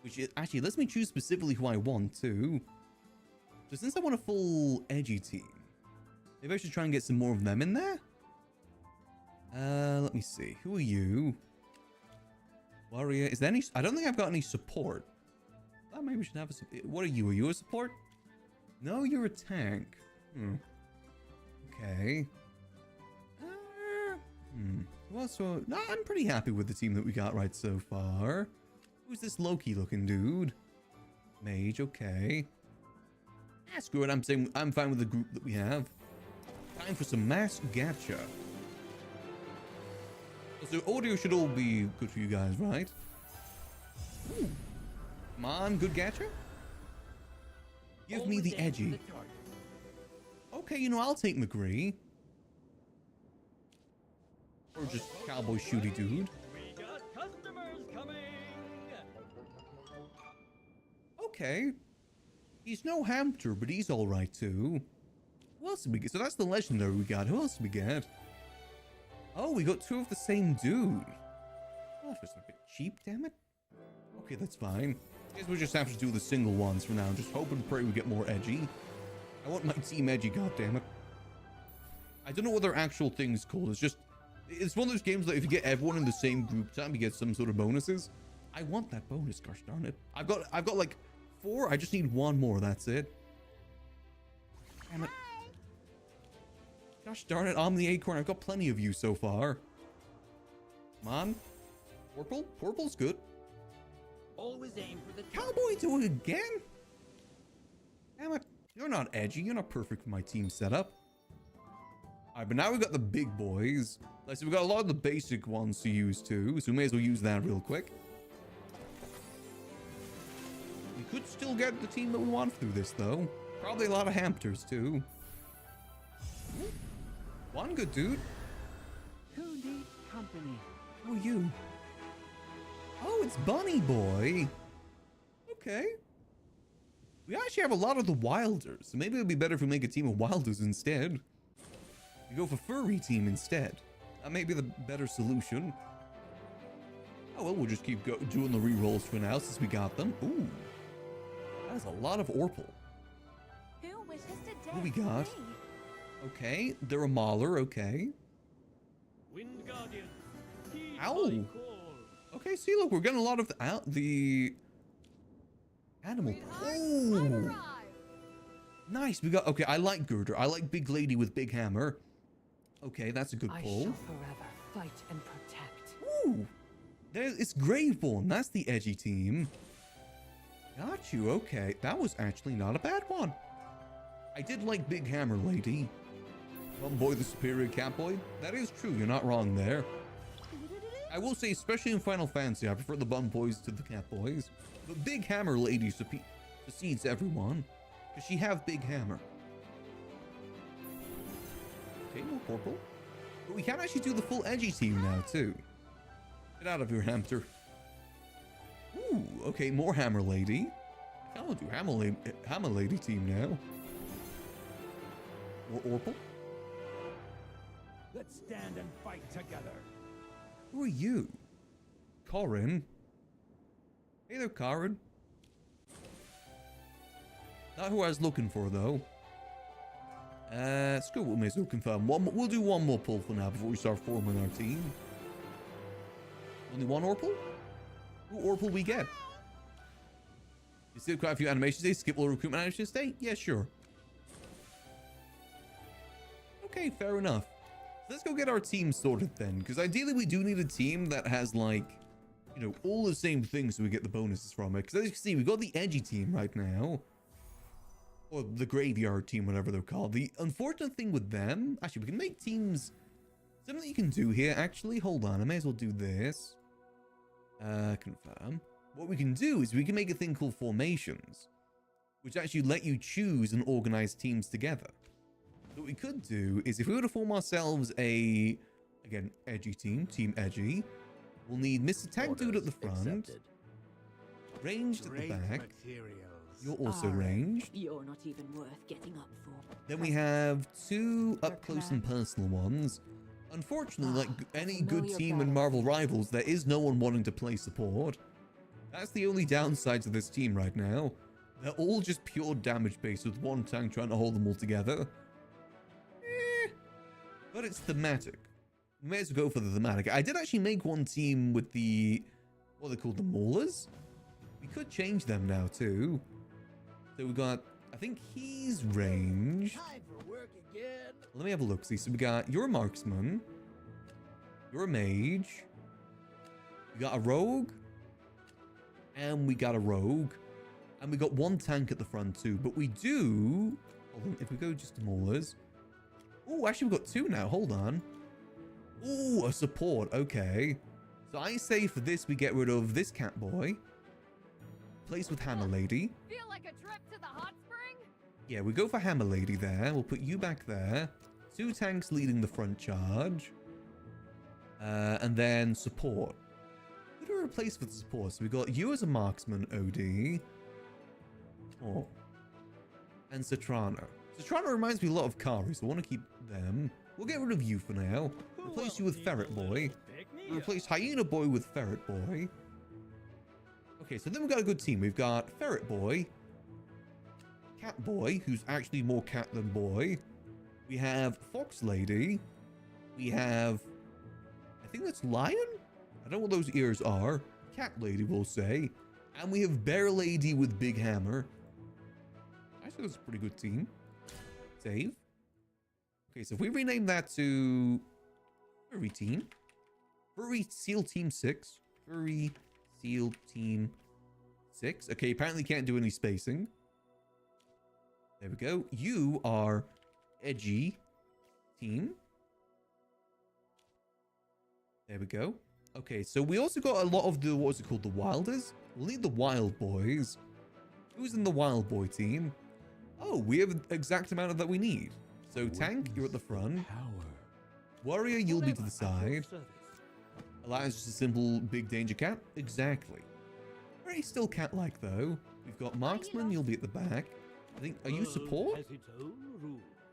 Which is, actually lets me choose specifically who I want to. So since I want a full edgy team, maybe I should try and get some more of them in there. Let me see. Who are you? Warrior. Is there any? I don't think I've got any support. Oh, maybe we should have a. What are you? Are you a support? No, you're a tank. Okay. Well, so no, I'm pretty happy with the team that we got right so far. Who's this Loki looking dude? Mage, okay. Ah, screw it. I'm fine with the group that we have. Time for some mass gacha. So audio should all be good for you guys, right? Ooh. Come on, good gacha. Give me the edgy. Okay, you know, I'll take McGree. Or just cowboy shooty dude. We got customers coming. Okay. He's no Hampter, but he's alright too. Who else did we get? So that's the legendary we got. Who else did we get? Oh, we got two of the same dude. Oh, that's just a bit cheap, damn it. Okay, that's fine. I guess we'll just have to do the single ones for now. Just hope and pray we get more edgy. I want my team edgy, goddammit. I don't know what their actual thing's called. It's one of those games that if you get everyone in the same group time, you get some sort of bonuses. I want that bonus, gosh darn it. I've got like 4. I just need 1 more, that's it. Damn it. Gosh darn it, I'm the acorn. I've got plenty of you so far. Come on. Purple? Purple's good. Always aim for the Cowboy do it again? Damn it. You're not edgy. You're not perfect for my team setup. Alright, but now we've got the big boys. Like, so we've got a lot of the basic ones to use too, so we may as well use that real quick. We could still get the team that we want through this though. Probably a lot of Hampters too. One good dude. Who needs company? Who are you? Oh, it's Bunny Boy. Okay. We actually have a lot of the Wilders, so maybe it'd be better if we make a team of Wilders instead. We go for furry team instead. That may be the better solution. Oh well, we'll just keep doing the rerolls for now since we got them. Ooh, that is a lot of Orpal. Who wishes to Who we got? Okay, they're a Mauler. Okay. Wind Guardian. Ow. Okay, see, look, we're getting a lot of the animal. Oh, nice. We got. Okay, I like Girder. I like big lady with big hammer. Okay, that's a good pull. I shall forever fight and protect. Ooh, it's Graveborn. That's the edgy team. Got you. Okay, that was actually not a bad one. I did like big hammer lady. Bum boy, the superior cat boy. That is true. You're not wrong there. I will say, especially in Final Fantasy, I prefer the bum boys to the cat boys. But big hammer lady succeeds everyone because she have big hammer. Okay, more purple. But we can actually do the full edgy team now too. Get out of here, Hampter. Ooh, okay, more hammer lady. I kind of do hammer lady team now. More Orpal. Let's stand and fight together. Who are you? Corin. Hey there, Corin. Not who I was looking for, though. Screw what we may as well confirm. We'll do one more pull for now before we start forming our team. Only one Orpal? Who Orpal we get? You see quite a few animations today? Skip all recruitment animations today? Yeah, sure. Okay, fair enough. Let's go get our team sorted then, because ideally we do need a team that has, like, you know, all the same things so we get the bonuses from it. Because as you can see, we've got the edgy team right now. Or the graveyard team, whatever they're called. The unfortunate thing with them, actually, we can make teams. Something you can do here, actually. Hold on, I may as well do this. Confirm. What we can do is we can make a thing called formations, which actually let you choose and organize teams together. What we could do is if we were to form ourselves a, again, edgy team, Team Edgy, we'll need Mr. Tank Dude at the front, ranged at the back. You're also ranged. You're not even worth getting up for. Then we have 2 up close and personal ones. Unfortunately, like any good team in Marvel Rivals, there is no one wanting to play support. That's the only downside to this team right now. They're all just pure damage base with one tank trying to hold them all together. But it's thematic. We may as well go for the thematic. I did actually make one team with the, what are they called, the Maulers? We could change them now too. So we got, I think he's ranged. Let me have a look. See, so we got, you're a marksman. You're a mage. We got a rogue. And we got a rogue. And we got one tank at the front too. But we do, hold on, if we go just to Maulers. Oh, actually we've got two now. Hold on. Oh, a support. Okay. So I say for this, we get rid of this cat boy. Place with Hammer Lady. Feel like a trip to the hot spring? Yeah, we go for Hammer Lady there. We'll put you back there. Two tanks leading the front charge. And then support. Who do we replace with support? So we got you as a marksman, OD. Oh. And Citrano. Citrano reminds me a lot of Kari, so I want to keep them. We'll get rid of you for now. Replace you with Ferret Boy. Replace Hyena Boy with Ferret Boy. Okay, so then we've got a good team. We've got Ferret Boy. Cat Boy, who's actually more cat than boy. We have Fox Lady. We have, I think that's Lion? I don't know what those ears are. Cat Lady, we'll say. And we have Bear Lady with Big Hammer. I think that's a pretty good team. Save. Okay, so if we rename that to Furry Team. Furry Seal Team 6. Furry Seal Team 6. Okay, apparently can't do any spacing. There we go. You are Edgy Team. There we go. Okay, so we also got a lot of the, what was it called? The Wilders? We'll need the Wild Boys. Who's in the Wild Boy team? Oh, we have the exact amount of that we need. So Tank, you're at the front. Warrior, you'll be to the side. Alliance, just a simple big danger cat. Exactly. Very still cat-like though. We've got Marksman, you'll be at the back. I think, are you support?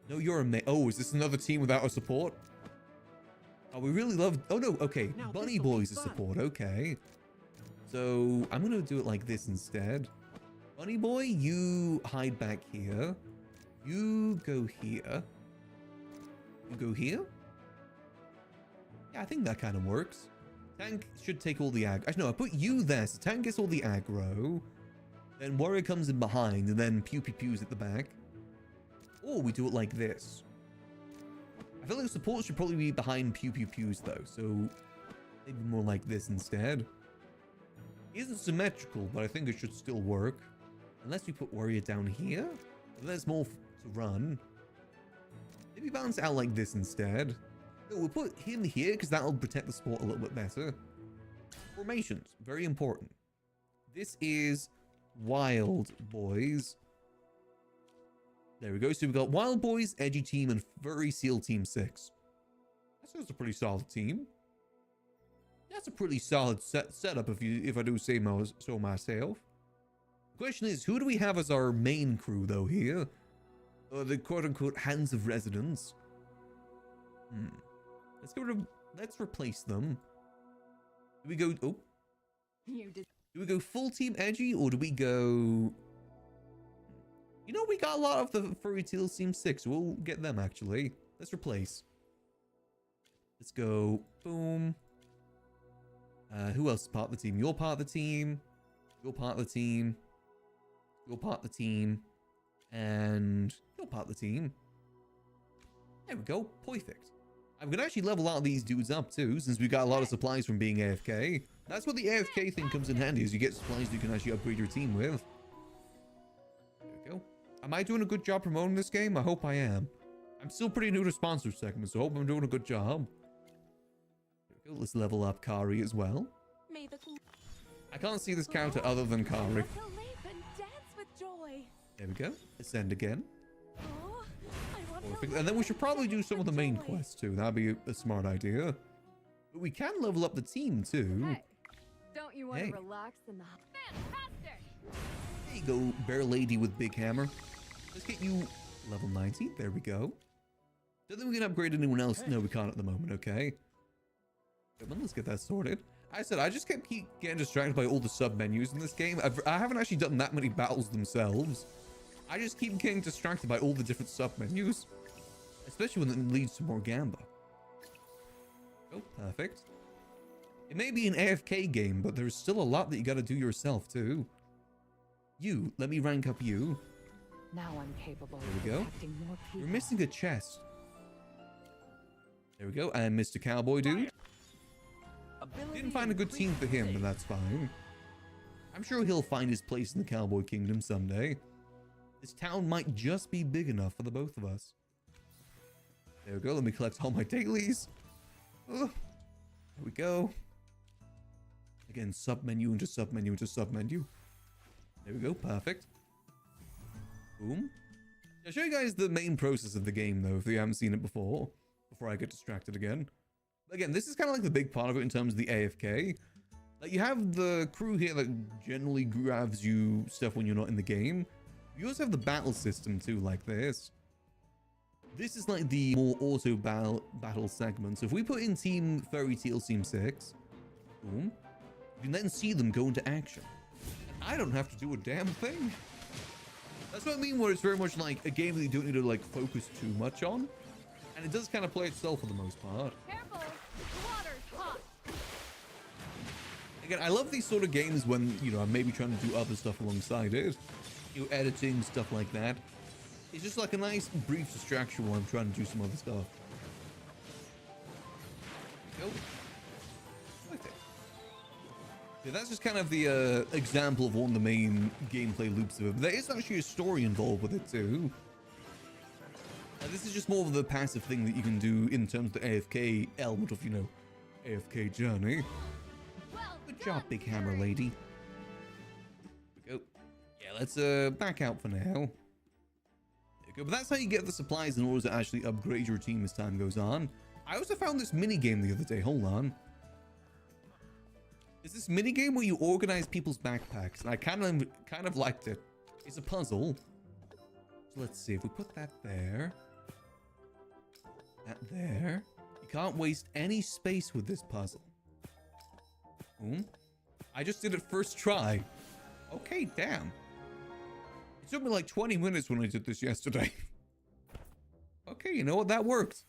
No, you're a oh, is this another team without a support? Oh, we really love, oh no, okay. Bunny Boy's a support, okay. So I'm gonna do it like this instead. Bunny Boy, you hide back here. You go here. You go here? Yeah, I think that kind of works. Tank should take all the aggro. Actually, no, I put you there, so Tank gets all the aggro. Then Warrior comes in behind, and then Pew Pew Pew's at the back. Or we do it like this. I feel like support should probably be behind Pew Pew Pew's, though, so maybe more like this instead. It isn't symmetrical, but I think it should still work. Unless we put Warrior down here. There's more to run. Maybe balance out like this instead. No, we'll put him here because that'll protect the sport a little bit better. Formations, very important. This is Wild Boys. There we go. So we've got Wild Boys, Edgy Team, and Furry Seal Team 6. That's a pretty solid team. That's a pretty solid setup if I do say so myself. The question is, who do we have as our main crew though here? The quote-unquote hands of residence. Let's replace them. Do we go, oh. Do we go full team Edgy or do we go... You know, we got a lot of the Furry Seal Team 6. We'll get them actually. Let's replace. Let's go, boom. Who else is part of the team? You're part of the team. You're part of the team. You're part of the team. And you're part of the team. There we go. Perfect. I'm going to actually level a lot of these dudes up too, since we've got a lot of supplies from being AFK. That's what the AFK thing comes in handy, is you get supplies you can actually upgrade your team with. There we go. Am I doing a good job promoting this game? I hope I am. I'm still pretty new to sponsor segments, so I hope I'm doing a good job. There we go. Let's level up Kari as well. I can't see this character other than Kari. There we go. Ascend again. Perfect. And then we should probably do some of the main quests too. That'd be a smart idea. But we can level up the team too. Hey, don't you want to relax in the fantastic? There you go, Bear Lady with Big Hammer. Let's get you level 90. There we go. Don't think we can upgrade anyone else. No, we can't at the moment, okay? Come on, let's get that sorted. I said, I just keep getting distracted by all the sub-menus in this game. I haven't actually done that many battles themselves. I just keep getting distracted by all the different sub-menus. Especially when it leads to more gamba. Oh, perfect. It may be an AFK game, but there's still a lot that you gotta do yourself, too. You, let me rank up you. Now I'm capable There we go. of protecting more people. We're missing a chest. There we go. And Mr. Cowboy Dude. Didn't find a good team for him, but that's fine. I'm sure he'll find his place in the Cowboy Kingdom someday. This town might just be big enough for the both of us. There we go. Let me collect all my dailies. There we go. Again, sub-menu into sub-menu into sub-menu. There we go. Perfect. Boom. I'll show you guys the main process of the game, though, if you haven't seen it before I get distracted again. Again, this is kind of like the big part of it in terms of the AFK. Like, you have the crew here that generally grabs you stuff when you're not in the game. You also have the battle system, too, like this. This is like the more auto battle segment. So if we put in Team Fairy Tail Team 6, boom, you can then see them go into action. And I don't have to do a damn thing. That's what I mean, where it's very much like a game that you don't need to like focus too much on. And it does kind of play itself for the most part. Careful, the water's hot. Again, I love these sort of games when, you know, I'm maybe trying to do other stuff alongside it. You know, editing, stuff like that. It's just like a nice brief distraction while I'm trying to do some other stuff. There we go. Like that. Yeah, that's just kind of the example of one of the main gameplay loops of it. There is actually a story involved with it too. This is just more of the passive thing that you can do in terms of the AFK element of, you know, AFK journey. Good job, Big Hammer Lady. There we go. Yeah, let's back out for now. There you go. But that's how you get the supplies in order to actually upgrade your team as time goes on. I also found this mini game the other day. Hold on. It's this mini game where you organize people's backpacks, and I kind of liked it. It's a puzzle. So let's see if we put that there. That there. You can't waste any space with this puzzle. Boom. I just did it first try. Okay, damn. It took me like 20 minutes when I did this yesterday. Okay, you know what? That worked.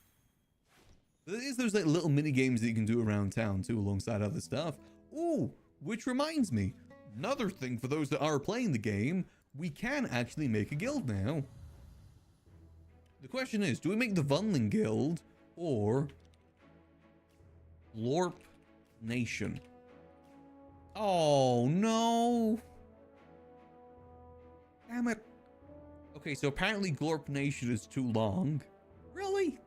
There's like little mini games that you can do around town too, alongside other stuff. Ooh, which reminds me, another thing for those that are playing the game, we can actually make a guild now. The question is, do we make the Vunling Guild or Glorp Nation? Oh no! Damn it. Okay, so apparently Glorp Nation is too long. Really?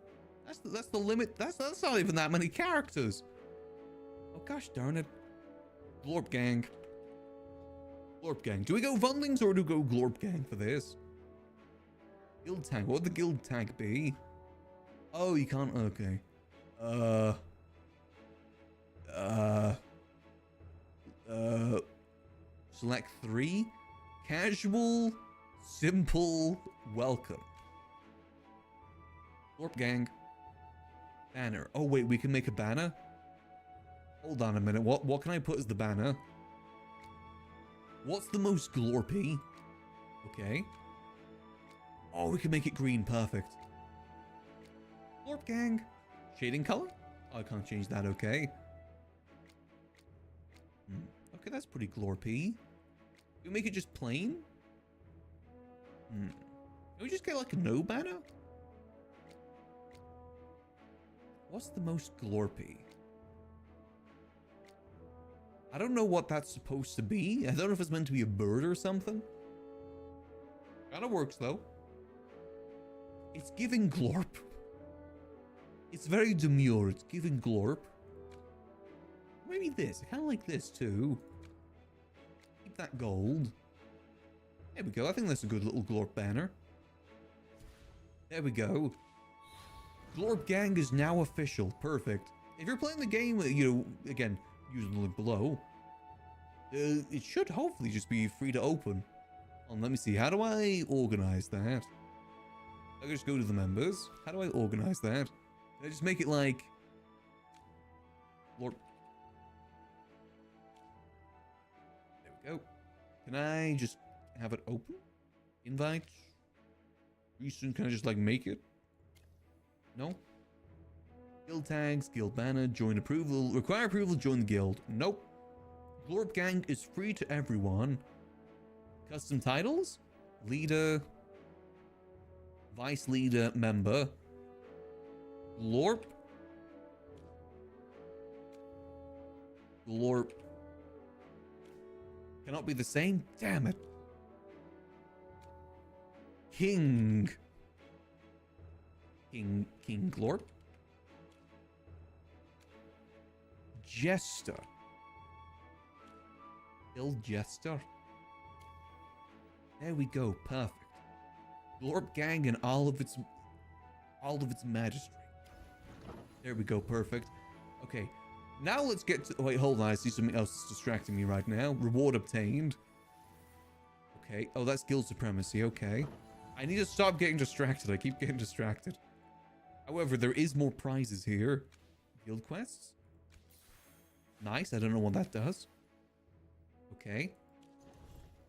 That's the limit. That's not even that many characters. Oh gosh darn it. Glorp Gang. Glorp Gang. Do we go Vunlings or do we go Glorp Gang for this? Guild tag. What would the guild tag be? Oh, you can't. Okay. Select 3. Casual, simple, welcome. Glorp Gang. Banner. Oh wait, we can make a banner? Hold on a minute. What can I put as the banner? What's the most glorpy? Okay. Oh, we can make it green. Perfect. Glorp Gang. Shading color? Oh, I can't change that. Okay. Okay, that's pretty glorpy. Can we make it just plain? Can we just get like a no banner? What's the most glorpy? I don't know what that's supposed to be. I don't know if it's meant to be a bird or something. Kinda works though. It's giving glorp. It's very demure. It's giving glorp. Maybe this. I kind of like this too. Keep that gold. There we go. I think that's a good little glorp banner. There we go. Glorp Gang is now official. Perfect. If you're playing the game, you know, again, using the link below, it should hopefully just be free to open. Let me see. How do I organize that? I just go to the members. How do I organize that? Can I just make it like... Lord... There we go. Can I just have it open? Invite? Recent, can I just like make it? No? Guild tags, guild banner, join approval, require approval, join the guild. Nope. Glorp Gang is free to everyone. Custom titles? Leader, vice leader, member. Glorp. Glorp. Cannot be the same? Damn it. King Glorp. Jester. Guild Jester. There we go, perfect. Glorp Gang and all of its majesty. There we go, perfect. Okay, now let's get to... Wait, hold on, I see something else distracting me right now. Reward obtained. Okay, oh, that's guild supremacy, okay. I need to stop getting distracted, I keep getting distracted. However, there is more prizes here. Guild quests. Nice, I don't know what that does. Okay.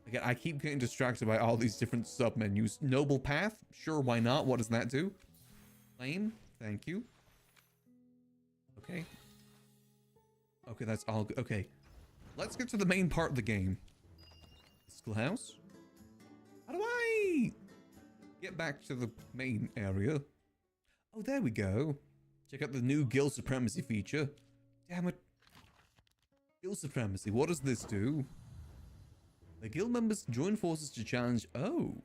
Again, I keep getting distracted by all these different sub-menus. Noble Path? Sure, why not? What does that do? Claim? Thank you. Okay. Okay, that's all good. Okay. Let's get to the main part of the game. Schoolhouse? How do I get back to the main area? Oh, there we go. Check out the new Guild Supremacy feature. Damn it. Guild Supremacy, what does this do? The guild members join forces to challenge... Oh.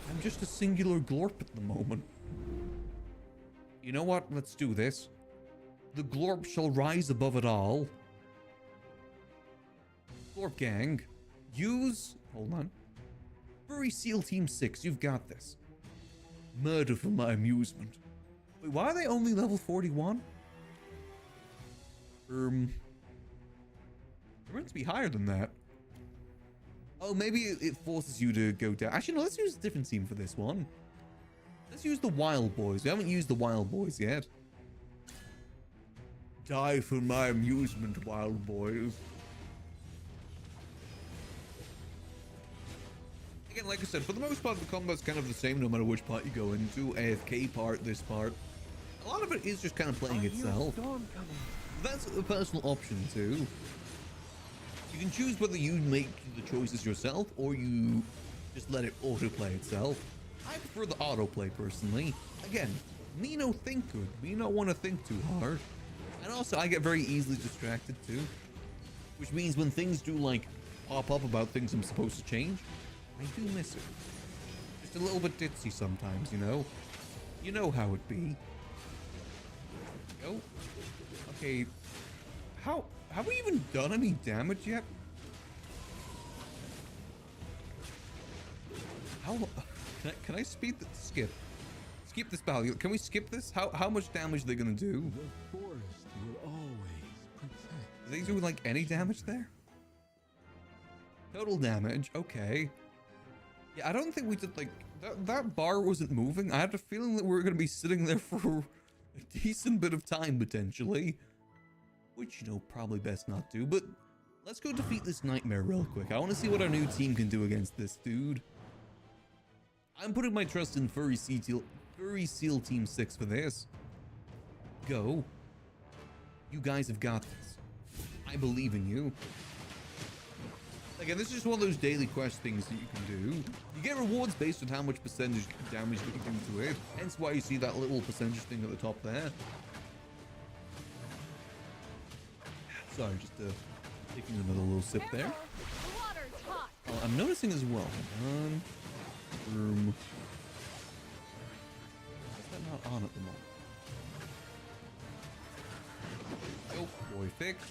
I'm just a singular glorp at the moment. You know what? Let's do this. The glorp shall rise above it all. Glorp Gang. Use... Hold on. Furry SEAL Team 6, you've got this. Murder for my amusement. Wait, why are they only level 41? They're meant to be higher than that. Oh, maybe it forces you to go down. Actually, no, let's use a different team for this one. Let's use the Wild Boys. We haven't used the Wild Boys yet. Die for my amusement, Wild Boys. Again, like I said, for the most part, the combat's kind of the same no matter which part you go into. AFK part, this part. A lot of it is just kind of playing itself. That's a personal option too. You can choose whether you make the choices yourself or you just let it autoplay itself. I prefer the autoplay personally. Again, me no think good. Me not want to think too hard. And also I get very easily distracted too. Which means when things do like pop up about things I'm supposed to change, I do miss it. Just a little bit ditzy sometimes, you know? You know how it be. Go. Okay. How... Have we even done any damage yet? How... Can I speed the... Skip. Skip this battle. Can we skip this? How much damage are they gonna do? The forest will always protect. Do they do like any damage there? Total damage. Okay. Yeah, I don't think we did like... That bar wasn't moving. I had a feeling that we were gonna be sitting there for a decent bit of time potentially. Which, you know, probably best not to, but let's go defeat this nightmare real quick. I want to see what our new team can do against this dude. I'm putting my trust in Furry SEAL Team 6 for this. Go. You guys have got this. I believe in you. Again, this is just one of those daily quest things that you can do. You get rewards based on how much percentage damage that you do to it. Hence why you see that little percentage thing at the top there. Sorry, just taking another little sip there. Oh, I'm noticing as well. Is that not on at the moment? Oh, boy, fixed.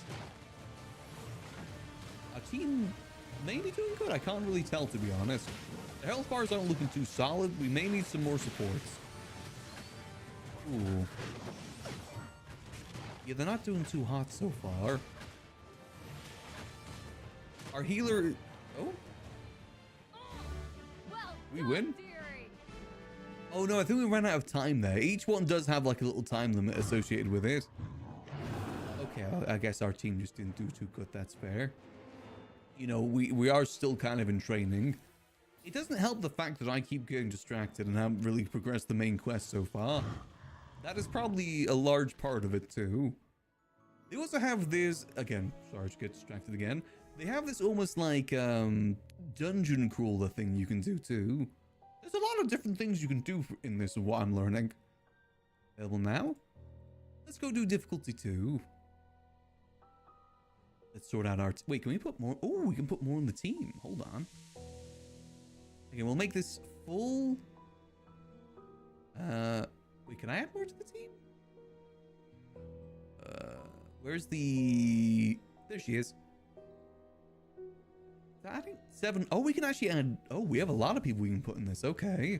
Our team may be doing good. I can't really tell, to be honest. The health bars aren't looking too solid. We may need some more supports. Ooh. Yeah, they're not doing too hot so far. Our healer... Oh? We win? Oh no, I think we ran out of time there. Each one does have like a little time limit associated with it. Okay, I guess our team just didn't do too good. That's fair. You know, we are still kind of in training. It doesn't help the fact that I keep getting distracted and haven't really progressed the main quest so far. That is probably a large part of it too. They also have this, again, sorry to get distracted again. They have this almost like dungeon crawler thing you can do too. There's a lot of different things you can do in this, what I'm learning. Available now? Let's go do difficulty 2. Let's sort out our... Wait, can we put more? Oh, we can put more on the team. Hold on. Okay, we'll make this full... Wait, can I add more to the team? Where's the... There she is. Adding 7. Oh, we can actually add... Oh, we have a lot of people we can put in this. Okay.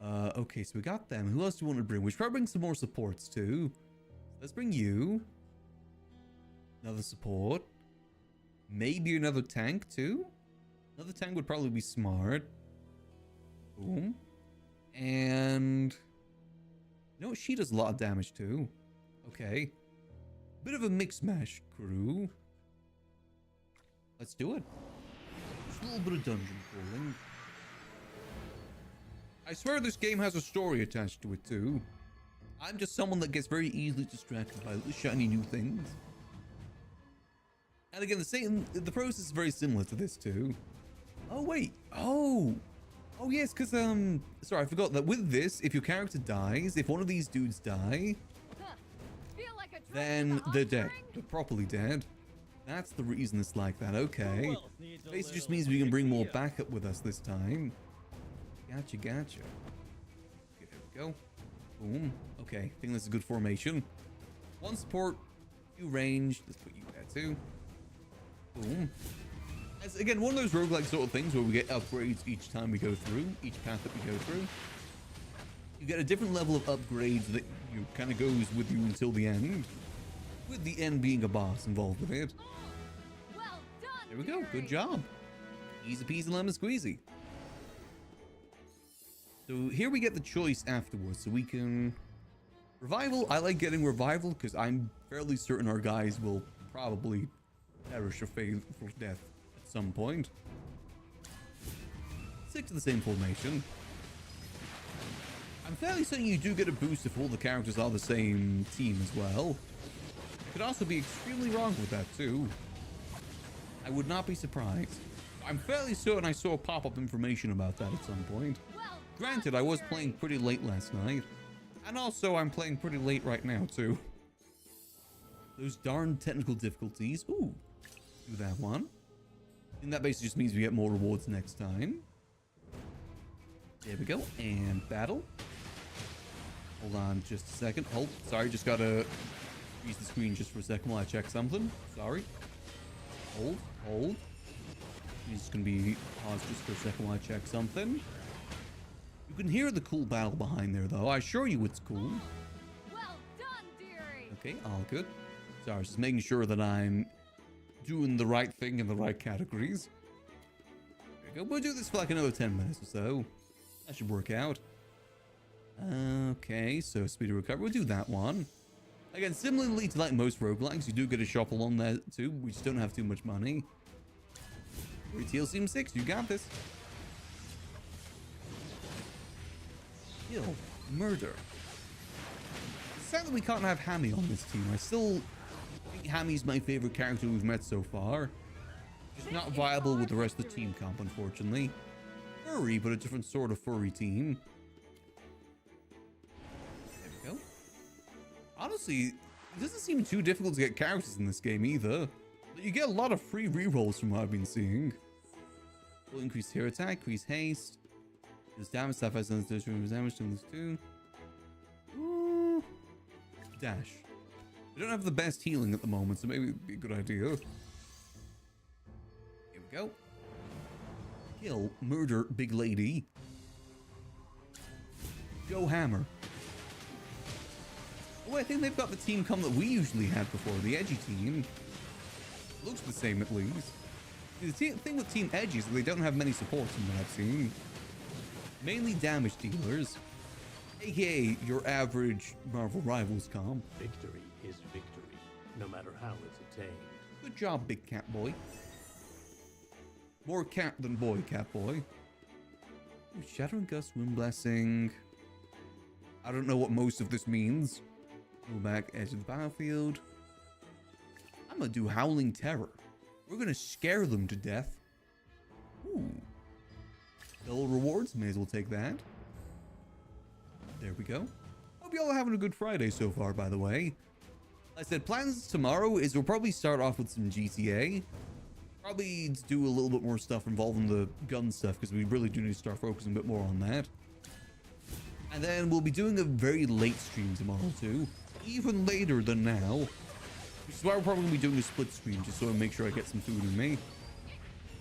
Okay, so we got them. Who else do we want to bring? We should probably bring some more supports too. Let's bring you. Another support. Maybe another tank too. Another tank would probably be smart. Boom. And... You know, she does a lot of damage too. Okay. Bit of a mix-mash crew. Let's do it. Just a little bit of dungeon crawling. I swear this game has a story attached to it too. I'm just someone that gets very easily distracted by the shiny new things. And again, the process is very similar to this too. Oh wait, oh yes, because sorry, I forgot that with this, if your character dies, if one of these dudes die, then they're dead. They're properly dead. That's the reason it's like that. Okay. Basically just means we can bring more backup with us this time. Gotcha. Okay, there we go. Boom. Okay, I think that's a good formation. 1 support, 2 range. Let's put you there too. Boom. As again, one of those roguelike sort of things where we get upgrades each time we go through, each path that we go through. You get a different level of upgrades that you kind of goes with you until the end. With the end being a boss involved with it. Well done, there we go. Good job. Easy peasy lemon squeezy. So here we get the choice afterwards. So we can... Revival. I like getting revival because I'm fairly certain our guys will probably perish or fail for death at some point. Stick to the same formation. I'm fairly certain you do get a boost if all the characters are the same team as well. Could also be extremely wrong with that too. I would not be surprised. I'm fairly certain I saw pop-up information about that at some point. Granted, I was playing pretty late last night. And also, I'm playing pretty late right now too. Those darn technical difficulties. Ooh, do that one. And that basically just means we get more rewards next time. There we go. And battle. Hold on just a second. Hold. Sorry, just gotta freeze the screen just for a second while I check something. Sorry. Hold. It's just gonna be paused just for a second while I check something. You can hear the cool battle behind there, though. I assure you it's cool. Well done, dearie. Okay, all good. Sorry, just making sure that I'm doing the right thing in the right categories. There we go. We'll do this for like another 10 minutes or so. That should work out. Okay, so speed of recovery. We'll do that one. Again, similarly to like most roguelikes, you do get a shop along there too. We just don't have too much money. Retail Sim 6, you got this. Kill. Murder. Sadly, we can't have Hammy on this team. I still think Hammy's my favorite character we've met so far. Just not viable with the rest of the team comp, unfortunately. Furry, but a different sort of furry team. There we go. Honestly, it doesn't seem too difficult to get characters in this game either. You get a lot of free rerolls from what I've been seeing. Will increase hero attack, increase haste. Use damage stuff as damage to this too. Ooh. Dash. We don't have the best healing at the moment, so maybe it'd be a good idea. Here we go. Kill, murder, big lady. Go hammer. Oh, I think they've got the team comp that we usually had before, the edgy team. Looks the same at least. The thing with Team Edge is that they don't have many supports from what I've seen. Mainly damage dealers. AKA your average Marvel Rivals comp. Victory is victory, no matter how it's attained. Good job, Big Cat Boy. More cat than boy, Cat Boy. Ooh, Shadow and Gust, Wind Blessing. I don't know what most of this means. Go back, edge of the battlefield. I'm gonna do Howling Terror. We're gonna scare them to death. Ooh. Double rewards, may as well take that. There we go. Hope y'all are having a good Friday so far, by the way. Like I said, plans tomorrow is we'll probably start off with some GTA. Probably do a little bit more stuff involving the gun stuff, because we really do need to start focusing a bit more on that. And then we'll be doing a very late stream tomorrow too. Even later than now. Which is why we're probably going to be doing a split stream, just so I make sure I get some food in me.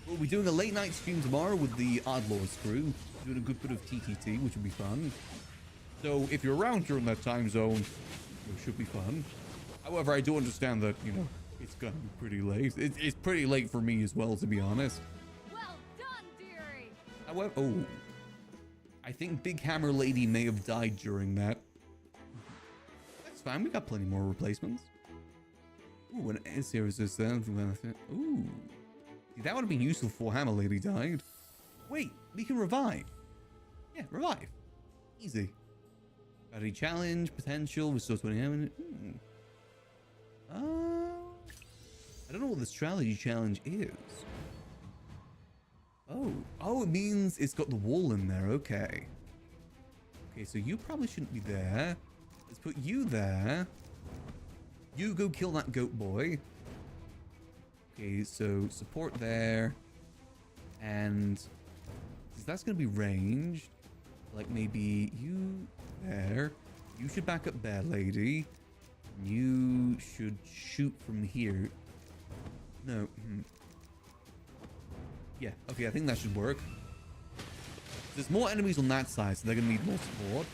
We'll be doing a late night stream tomorrow with the Oddlaws crew. Doing a good bit of TTT, which will be fun. So if you're around during that time zone, it should be fun. However, I do understand that, you know, it's gonna be pretty late. It's pretty late for me as well, to be honest. Well done, dearie. However, oh, I think Big Hammer Lady may have died during that. That's fine. We got plenty more replacements. Ooh, an S-series is there. Ooh, see, that would have been useful before Hammer Lady died. Wait, we can revive. Yeah, revive. Easy. Battery challenge potential. Restore 20 minutes. I don't know what the strategy challenge is. Oh, it means it's got the wall in there. Okay. Okay, so you probably shouldn't be there. Let's put you there. You go kill that goat boy. Okay, so support there. And that's going to be ranged. Like maybe you there. You should back up Bear Lady. You should shoot from here. No. Yeah, okay, I think that should work. There's more enemies on that side, so they're going to need more support.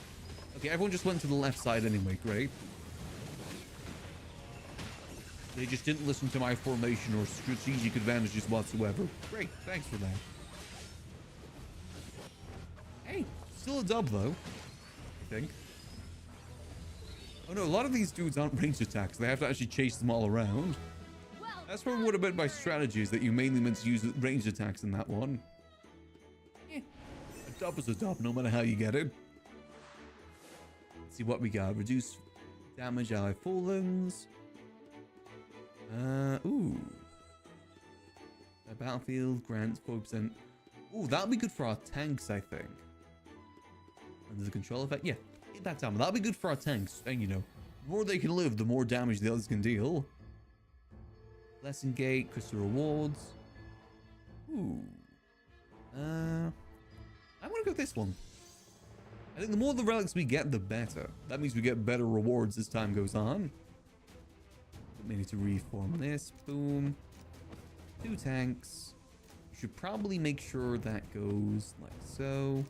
Okay, everyone just went to the left side anyway. Great. They just didn't listen to my formation or strategic advantages whatsoever. Great, thanks for that. Hey, still a dub though, I think. Oh no, a lot of these dudes aren't ranged attacks. They have to actually chase them all around. That's probably what about my strategy is that you mainly meant to use ranged attacks in that one. Yeah, a dub is a dub, no matter how you get it. Let's see what we got. Reduce damage ally fallens. Ooh. The battlefield grants 4%. Ooh, that'll be good for our tanks, I think. Under the control effect, yeah. Hit that down. That'll be good for our tanks. And you know, the more they can live, the more damage the others can deal. Lesson Gate, Crystal Rewards. Ooh. I'm gonna go with this one. I think the more the relics we get, the better. That means we get better rewards as time goes on. We need to reform this. Boom. 2 tanks. You should probably make sure that goes like so.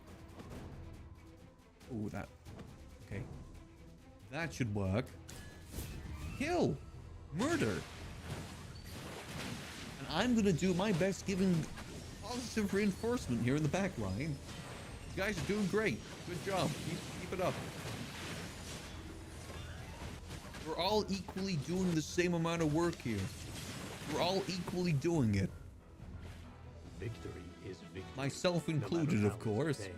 Oh, that. Okay. That should work. Kill. Murder. And I'm going to do my best giving positive reinforcement here in the back line. You guys are doing great. Good job. Keep it up. We're all equally doing the same amount of work here. We're all equally doing it. Victory is victory. Myself included, of course.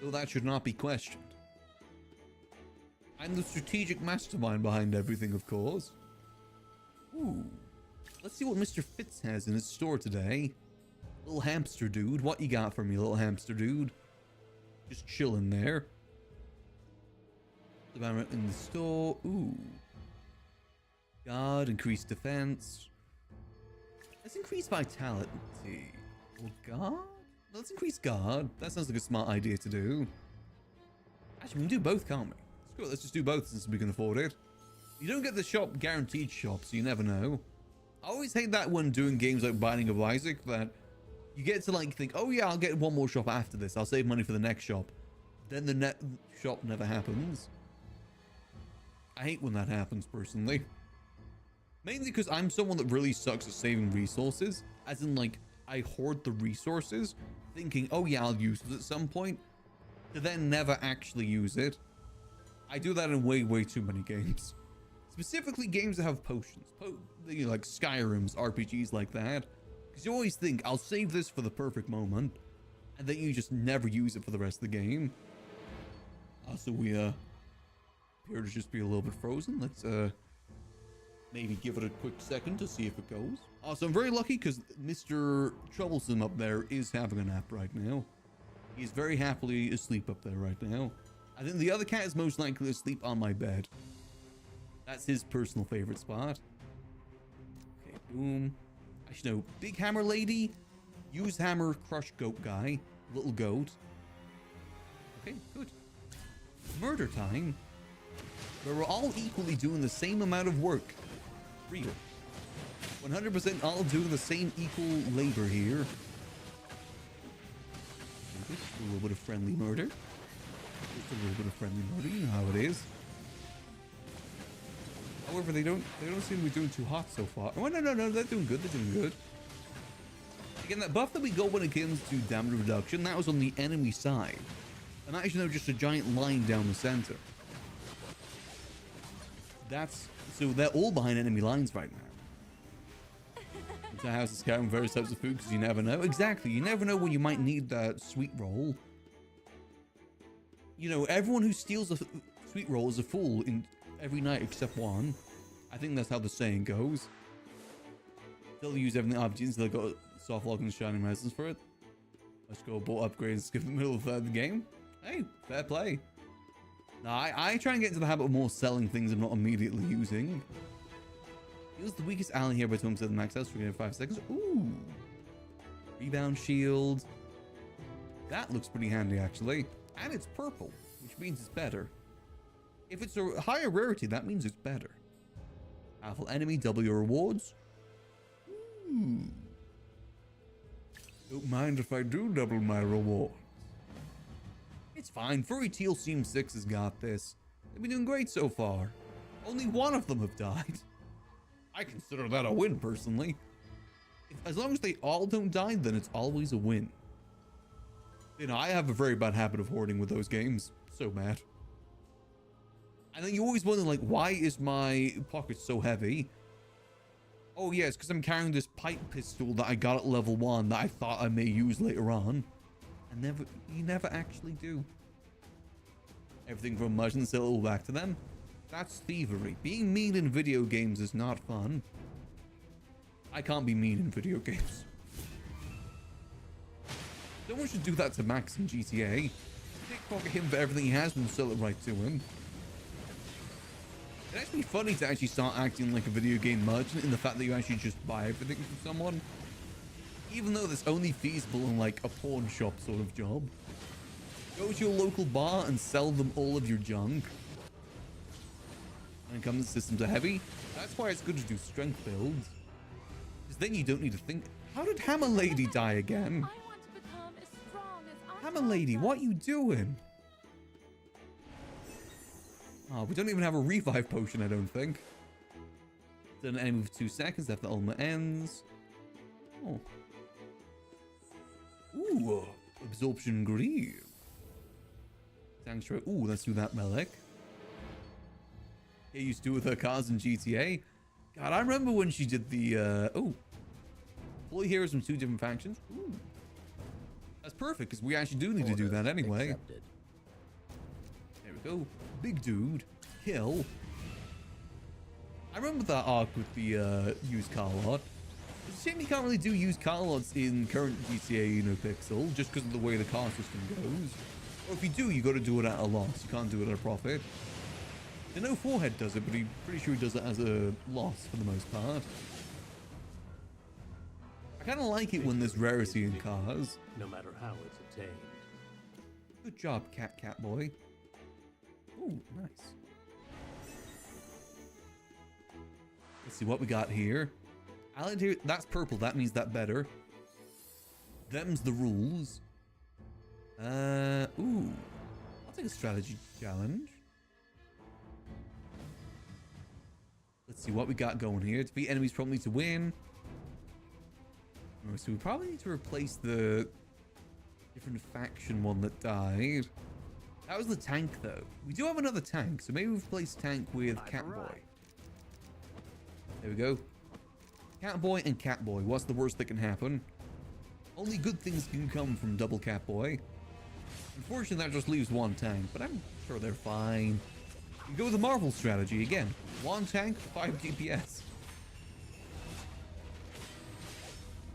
Though that should not be questioned. I'm the strategic mastermind behind everything, of course. Ooh. Let's see what Mr. Fitz has in his store today. Little hamster dude. What you got for me, little hamster dude? Just chilling there. In the store. Ooh. God, increased defense. Let's increase vitality. Or God? Let's increase guard. That sounds like a smart idea to do. Actually, we can do both, can't we? Screw it, let's just do both since we can afford it. You don't get the shop guaranteed shop, so you never know. I always hate that when doing games like Binding of Isaac, that you get to like think, oh yeah, I'll get one more shop after this. I'll save money for the next shop. Then the shop never happens. I hate when that happens, personally. Mainly because I'm someone that really sucks at saving resources. As in, like, I hoard the resources, thinking, oh yeah, I'll use it at some point, to then never actually use it. I do that in way, way too many games. Specifically games that have potions. You know, like Skyrim's, RPGs like that. Because you always think, I'll save this for the perfect moment. And then you just never use it for the rest of the game. So we appear to just be a little bit frozen. Let's maybe give it a quick second to see if it goes. Also, I'm very lucky because Mr. Troublesome up there is having a nap right now. He's very happily asleep up there right now. I think the other cat is most likely to sleep on my bed. That's his personal favorite spot. Okay, boom. Actually, no. Big hammer lady. Use hammer, crush goat guy. Little goat. Okay, good. Murder time. Where we're all equally doing the same amount of work. Real. 100% all doing the same equal labor here. Just a little bit of friendly murder. Just a little bit of friendly murder. You know how it is. However, they don't seem to be doing too hot so far. Oh, no, they're doing good. They're doing good. Again, that buff that we got when it comes to damage reduction, that was on the enemy side. And that is now just a giant line down the center. So they're all behind enemy lines right now. Into house is carrying various types of food because you never know. Exactly, you never know when you might need that sweet roll. You know, everyone who steals a sweet roll is a fool in every night except one. I think that's how the saying goes. They'll use everything opportunities. They'll got soft lock and shining medicines for it. Let's go bought upgrades, skip the middle of the game. Hey, fair play. Now, I try and get into the habit of more selling things and not immediately using. Heals the weakest ally here by 2% max health for 5 seconds. Ooh. Rebound shield. That looks pretty handy, actually. And it's purple, which means it's better. If it's a higher rarity, that means it's better. Powerful enemy, double your rewards. Ooh. Don't mind if I do double my rewards. It's fine. Furry Teal Team 6 has got this. They've been doing great so far. Only one of them have died. I consider that a win, personally. As long as they all don't die, then it's always a win. You know, I have a very bad habit of hoarding with those games. So bad. And then you always wonder, like, why is my pocket so heavy? Oh, yeah, it's because I'm carrying this pipe pistol that I got at level 1 that I thought I may use later on. And you never actually do. Everything from Mudge and Sill back to them. That's thievery. Being mean in video games is not fun. I can't be mean in video games. Someone should do that to Max in GTA. Pickpocket him for everything he has and sell it right to him. It's actually funny to actually start acting like a video game merchant in the fact that you actually just buy everything from someone. Even though that's only feasible in like a pawn shop sort of job. Go to your local bar and sell them all of your junk. When it comes to systems are heavy, that's why it's good to do strength builds. Because then you don't need to think, how did Hammer Lady die again? I want to become as strong as Hammer Lady, what are you doing? Oh, we don't even have a revive potion, I don't think. Done an enemy for 2 seconds after the ultimate ends. Oh. Ooh, absorption greave. Sanctuary. Ooh, let's do that, Melik. Yeah, used to do with her cars in GTA. God, I remember when she did the, oh. Fully heroes from 2 different factions. Ooh. That's perfect, because we actually do need to do that anyway. Accepted. There we go. Big dude. Kill. I remember that arc with the used car lot. It's a shame you can't really do used car lots in current GTA NoPixel, just because of the way the car system goes. Or if you do, you got to do it at a loss. You can't do it at a profit. I know Forehead does it, but I'm pretty sure he does it as a loss for the most part. I kind of like it when there's rarity in cars. No matter how it's attained. Good job, cat boy. Ooh, nice. Let's see what we got here. Allied here, that's purple. That means that better. Them's the rules. Ooh. I'll take a strategy challenge. Let's see what we got going here. Defeat enemies promptly to win. Oh, so we probably need to replace the different faction one that died. That was the tank, though. We do have another tank, so maybe we replace tank with Catboy. There we go. Catboy and Catboy. What's the worst that can happen? Only good things can come from double Catboy. Unfortunately, that just leaves one tank, but I'm sure they're fine. We go with the Marvel strategy again. One tank, 5 DPS.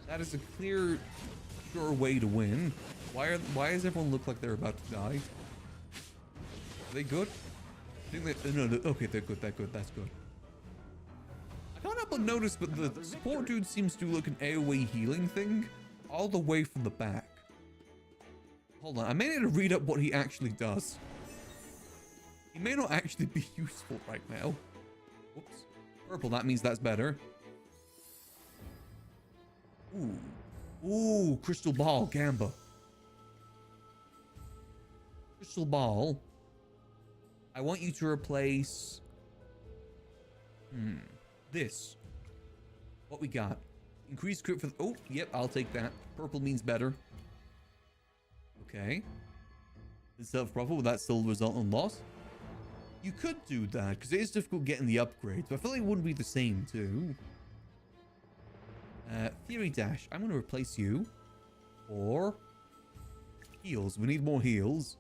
That is a clear, sure way to win. Why does everyone look like they're about to die? Are they good? I think they, no, okay, they're good, that's good. I can't help but notice, but the support dude seems to look an AoE healing thing all the way from the back. Hold on, I may need to read up what he actually does. He may not actually be useful right now. Whoops. Purple, that means that's better. Ooh. Ooh, Crystal Ball, Gamba. Crystal Ball. I want you to replace... this. What we got? Increased crit for... Oh, yep, I'll take that. Purple means better. Okay. Instead of purple, will that still result in loss? You could do that, because it is difficult getting the upgrades, but I feel like it wouldn't be the same, too. Theory Dash. I'm going to replace you for heals. We need more heals.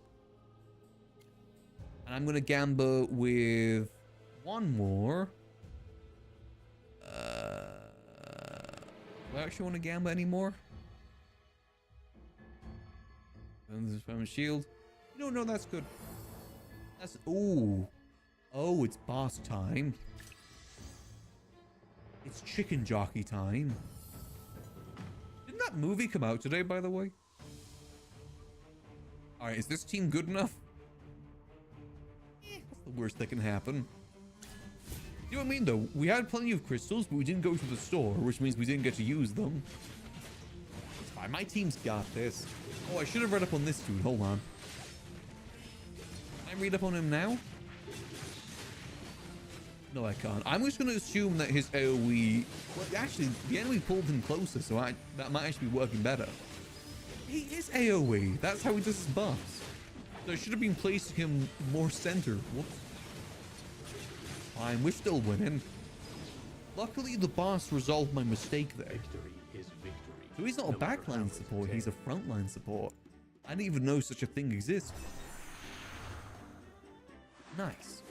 And I'm going to Gamba with one more. Do I actually want to Gamba anymore? This is from a shield. No, that's good. That's... Ooh. Oh, it's boss time. It's chicken jockey time. Didn't that movie come out today, by the way? Alright, is this team good enough? What's the worst that can happen? You know what I mean, though? We had plenty of crystals, but we didn't go to the store, which means we didn't get to use them. It's fine. My team's got this. Oh, I should have read up on this dude. Hold on. Can I read up on him now? No, I can't. I'm just going to assume that his AoE... Well, actually, the enemy pulled him closer, so that might actually be working better. He is AoE. That's how he does his buffs. So I should have been placing him more center. Whoops. Fine, we're still winning. Luckily, the boss resolved my mistake there. Victory is victory. So he's not a backline support, he's a frontline support. I didn't even know such a thing exists. Nice.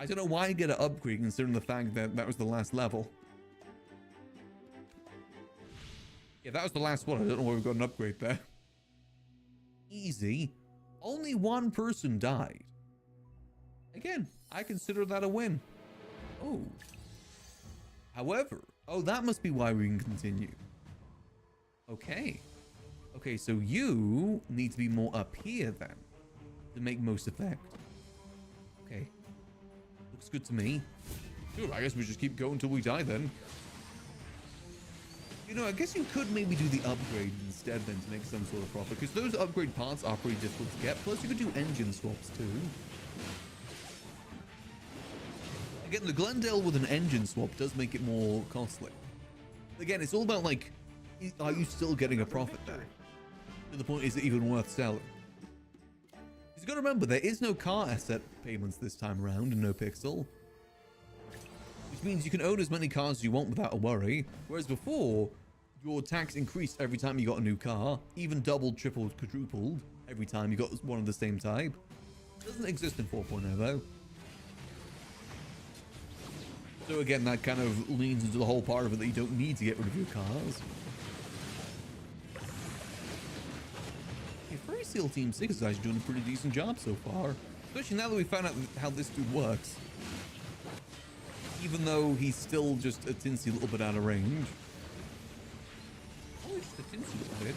I don't know why I get an upgrade considering the fact that that was the last level. Yeah, that was the last one. I don't know why we got an upgrade there. Easy. Only one person died. Again, I consider that a win. Oh. However, oh, that must be why we can continue. Okay. Okay, so you need to be more up here then to make most effect. Okay. Looks good to me. Sure, I guess we just keep going until we die then. You know, I guess you could maybe do the upgrade instead then to make some sort of profit, because those upgrade parts are pretty difficult to get. Plus, you could do engine swaps too. Again, the Glendale with an engine swap does make it more costly. Again, it's all about, like, are you still getting a profit there? To the point, is it even worth selling? You've got to remember, there is no car asset payments this time around in NoPixel. Which means you can own as many cars as you want without a worry. Whereas before, your tax increased every time you got a new car. Even doubled, tripled, quadrupled every time you got one of the same type. Doesn't exist in 4.0 though. So again, that kind of leans into the whole part of it that you don't need to get rid of your cars. Furry Seal Team 6 is actually doing a pretty decent job so far. Especially now that we found out how this dude works. Even though he's still just a tinsy little bit out of range. Oh, just a tinsy little bit.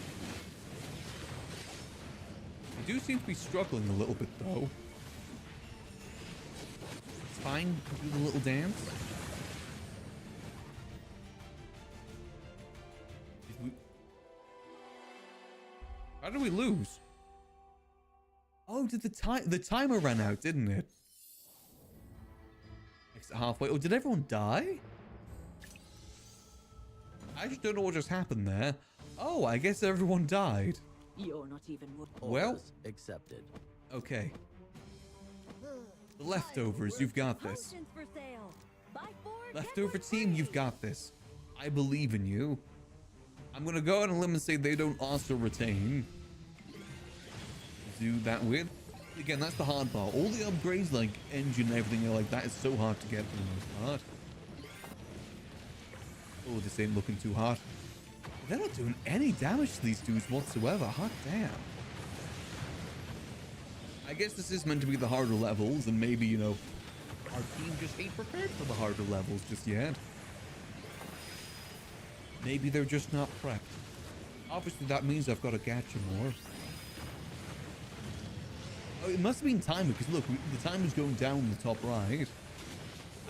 I do seem to be struggling a little bit though. It's fine, do the little dance. How did we lose? Oh, did the timer ran out, didn't it? Exit halfway. Oh, did everyone die? I just don't know what just happened there. Oh, I guess everyone died. You're not even Well, accepted. Okay. The leftovers, you've got this. Potions for sale. Buy 4, Leftover team, you've got this. I believe in you. I'm gonna go out on a limb and say they don't also retain. Do that with. Again, that's the hard part. All the upgrades, like engine and everything like that, is so hard to get for the most part. Oh, this ain't looking too hot. They're not doing any damage to these dudes whatsoever. Hot damn. I guess this is meant to be the harder levels, and maybe, you know, our team just ain't prepared for the harder levels just yet. Maybe they're just not prepped. Obviously, that means I've got to gacha more. Oh, it must have been time, because look, the time is going down in the top right.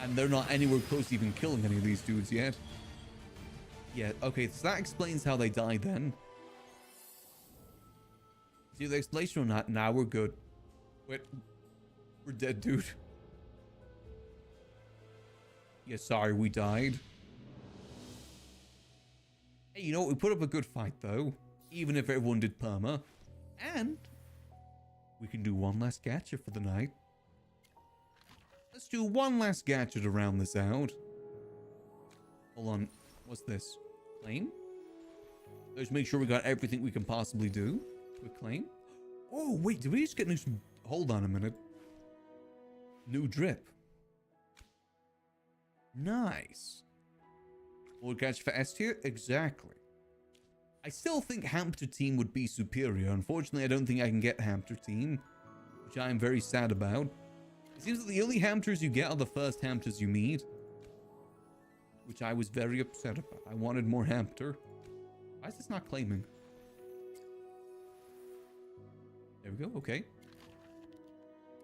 And they're not anywhere close to even killing any of these dudes yet. Yeah, okay, so that explains how they died then. See the explanation or not? Now we're good. Wait, we're dead, dude. Yeah, sorry, we died. Hey, you know what? We put up a good fight, though. Even if everyone did perma. And we can do one last gacha for the night. Let's do one last gacha to round this out. Hold on. What's this? Claim? Let's make sure we got everything we can possibly do. Quick claim. Oh, wait. Did we just get new... Hold on a minute. New drip. Nice. More gacha for S tier? Exactly. I still think Hamster Team would be superior. Unfortunately, I don't think I can get Hamster Team, which I am very sad about. It seems that the only hamsters you get are the first hamsters you meet, which I was very upset about. I wanted more hamster. Why is this not claiming? There we go. Okay.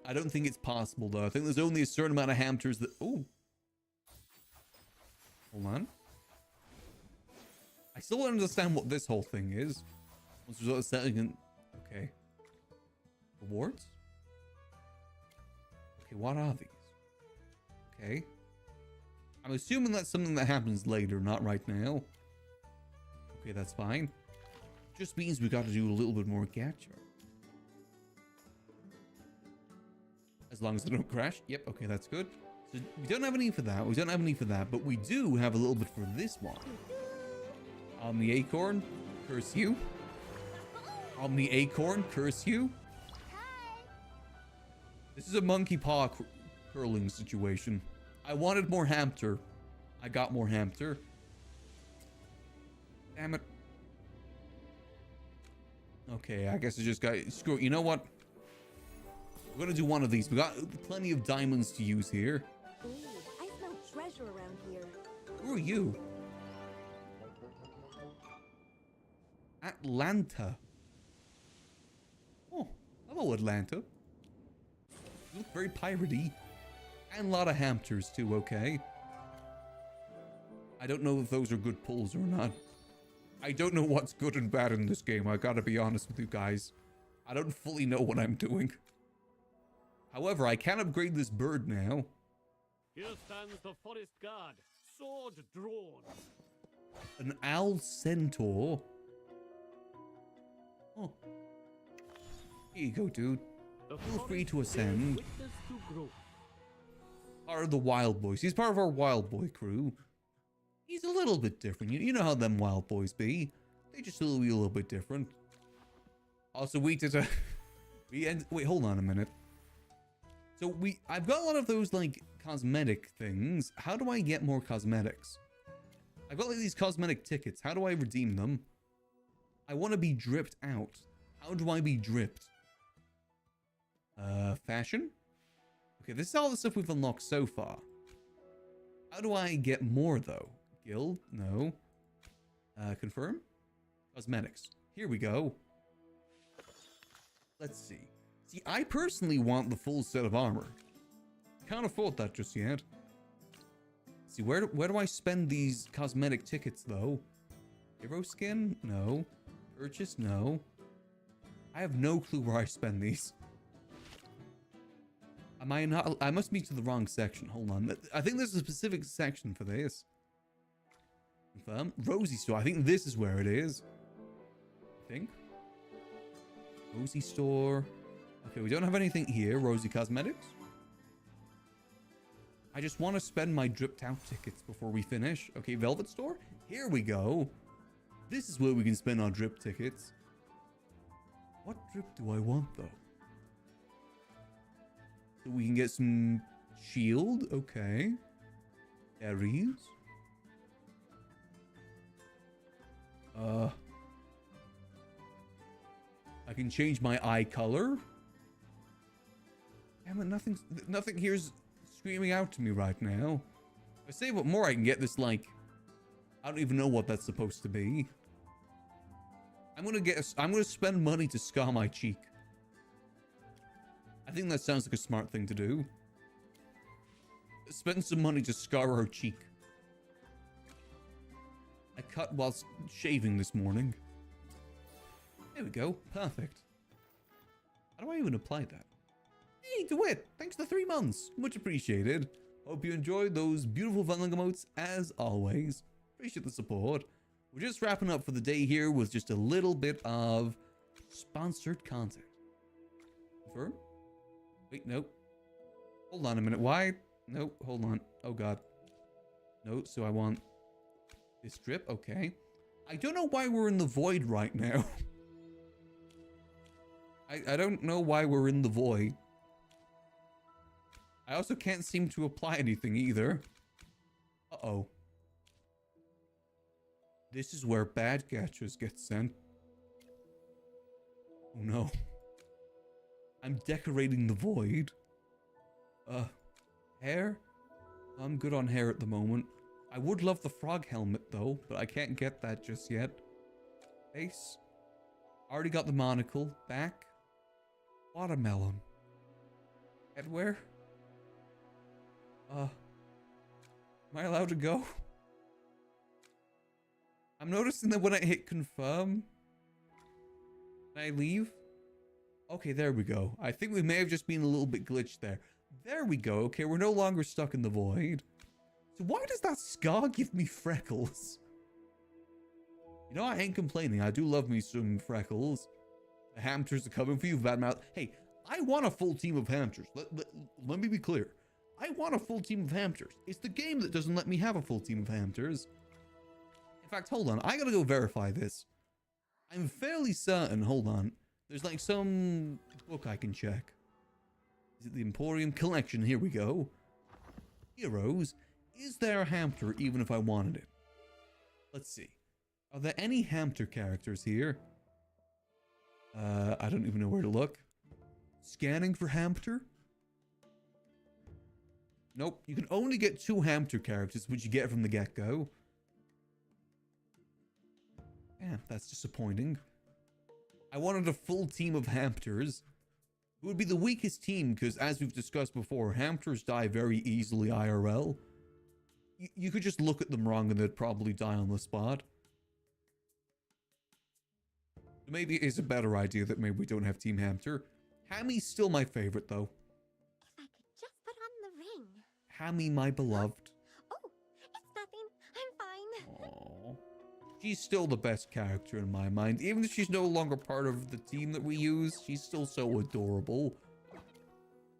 I don't think it's possible, though. I think there's only a certain amount of hamsters that... Oh. Hold on. I still don't understand what this whole thing is. Once there's a second... Okay. Rewards? Okay, what are these? Okay. I'm assuming that's something that happens later, not right now. Okay, that's fine. Just means we got to do a little bit more gacha. As long as they don't crash. Yep, okay, that's good. So we don't have any for that. We don't have any for that, but we do have a little bit for this one. Omni Acorn, curse you. Omni Acorn, curse you. This is a monkey paw curling situation. I wanted more hamster. I got more hamster. Damn it. Okay, I guess I just got... Screw it. You know what? We're gonna do one of these. We got plenty of diamonds to use here. Ooh, I smell treasure around here. Who are you? Atlanta. Oh, hello, Atlanta. You look very piratey. And a lot of hamsters, too, okay? I don't know if those are good pulls or not. I don't know what's good and bad in this game. I gotta be honest with you guys. I don't fully know what I'm doing. However, I can upgrade this bird now. Here stands the forest guard, sword drawn. An owl centaur. Oh. Here you go, dude. Feel free to ascend. Part of the Wild Boys. He's part of our Wild Boy crew. He's a little bit different. You know how them Wild Boys be. They just a little bit different. Also, we did a... Wait, hold on a minute. So I've got a lot of those, like, cosmetic things. How do I get more cosmetics? I've got, like, these cosmetic tickets. How do I redeem them? I want to be dripped out. How do I be dripped? Fashion? Okay, this is all the stuff we've unlocked so far. How do I get more, though? Guild? No. Confirm? Cosmetics. Here we go. Let's see. See, I personally want the full set of armor. Can't afford that just yet. See, where do I spend these cosmetic tickets, though? Hero skin? No. Purchase? No. I have no clue where I spend these. Am I not? I must be to the wrong section. Hold on. I think there's a specific section for this. Confirm. Rosie store. I think this is where it is. think. Rosie store. Okay, we don't have anything here. Rosie Cosmetics. I just want to spend my dripped out tickets before we finish. Okay, Velvet store. Here we go. This is where we can spend our drip tickets. What drip do I want, though? So we can get some shield. Okay. Aries. I can change my eye color. Damn it, nothing here's screaming out to me right now. If I say what more I can get this, like, I don't even know what that's supposed to be. I'm gonna spend money to scar my cheek. I think that sounds like a smart thing to do. Spend some money to scar our cheek. I cut whilst shaving this morning. There we go. Perfect. How do I even apply that? Hey, DeWitt! Thanks for 3 months. Much appreciated. Hope you enjoyed those beautiful funling emotes as always. Appreciate the support. We're just wrapping up for the day here with just a little bit of sponsored content. Confirm? Wait, nope. Hold on a minute. Why? Nope, hold on. Oh god. No, so I want this drip. Okay. I don't know why we're in the void right now. I don't know why we're in the void. I also can't seem to apply anything either. Uh-oh. This is where bad catchers get sent. Oh no. I'm decorating the void. Hair? I'm good on hair at the moment. I would love the frog helmet though, but I can't get that just yet. Face. Already got the monocle. Back. Watermelon. Headwear? Am I allowed to go? I'm noticing that when I hit confirm, can I leave? Okay, there we go. I think we may have just been a little bit glitched there. There we go. Okay, we're no longer stuck in the void. So why does that scar give me freckles? You know, I ain't complaining. I do love me some freckles. The hamsters are coming for you, Vadmouth. Hey, I want a full team of hamsters. Let me be clear. I want a full team of hamsters. It's the game that doesn't let me have a full team of hamsters. In fact, hold on. I gotta go verify this. I'm fairly certain, hold on. There's like some book I can check. Is it the Emporium Collection? Here we go. Heroes. Is there a hamster even if I wanted it? Let's see. Are there any hamster characters here? I don't even know where to look. Scanning for hamster? Nope. You can only get 2 hamster characters, which you get from the get-go. Damn, that's disappointing. I wanted a full team of hamsters. It would be the weakest team because, as we've discussed before, hamsters die very easily IRL. You could just look at them wrong and they'd probably die on the spot. Maybe it is a better idea that maybe we don't have Team Hamster. Hammy's still my favorite, though. If I could just put on the ring. Hammy, my beloved. Oh, it's nothing. I'm fine. Aww. She's still the best character in my mind. Even if she's no longer part of the team that we use, she's still so adorable.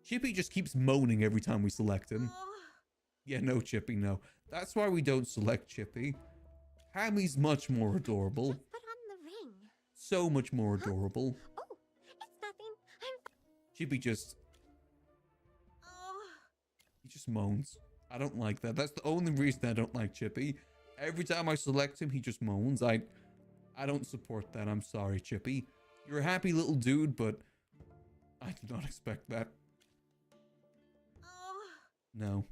Chippy just keeps moaning every time we select him. Yeah, no, Chippy, no. That's why we don't select Chippy. Hammy's much more adorable. Just put on the ring. So much more adorable. Oh, it's nothing. Chippy just... He just moans. I don't like that. That's the only reason I don't like Chippy. Every time I select him, he just moans. I don't support that. I'm sorry, Chippy. You're a happy little dude, but I did not expect that. No.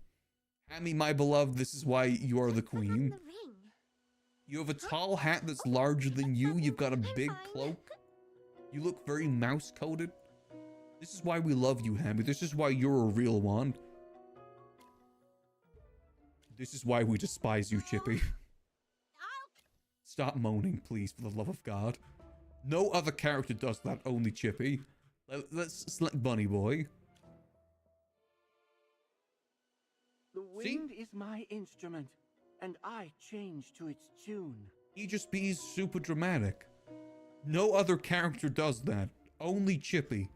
Hammy, my beloved, this is why you are the queen. You have a tall hat that's larger than you. You've got a big cloak. You look very mouse-coated. This is why we love you, Hammy. This is why you're a real one. This is why we despise you, Chippy. Stop moaning, please, for the love of God. No other character does that, only Chippy. Let's select Bunny Boy. The wind is my instrument, and I change to its tune. He just be super dramatic. No other character does that. Only Chippy.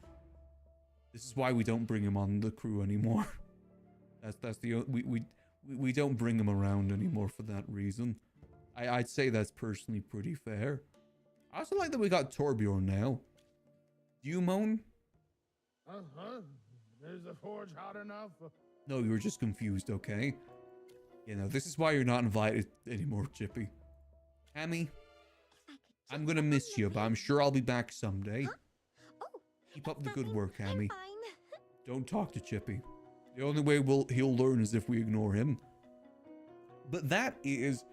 This is why we don't bring him on the crew anymore. That's the we don't bring him around anymore for that reason. I'd say that's personally pretty fair. I also like that we got Torbjorn now. Do you moan? Is the forge hot enough? No, you were just confused, okay? You know, this is why you're not invited anymore, Chippy. Hammy, I'm gonna miss you, but I'm sure I'll be back someday. Keep up the good work, Hammy. Don't talk to Chippy. The only way he'll learn is if we ignore him. But that is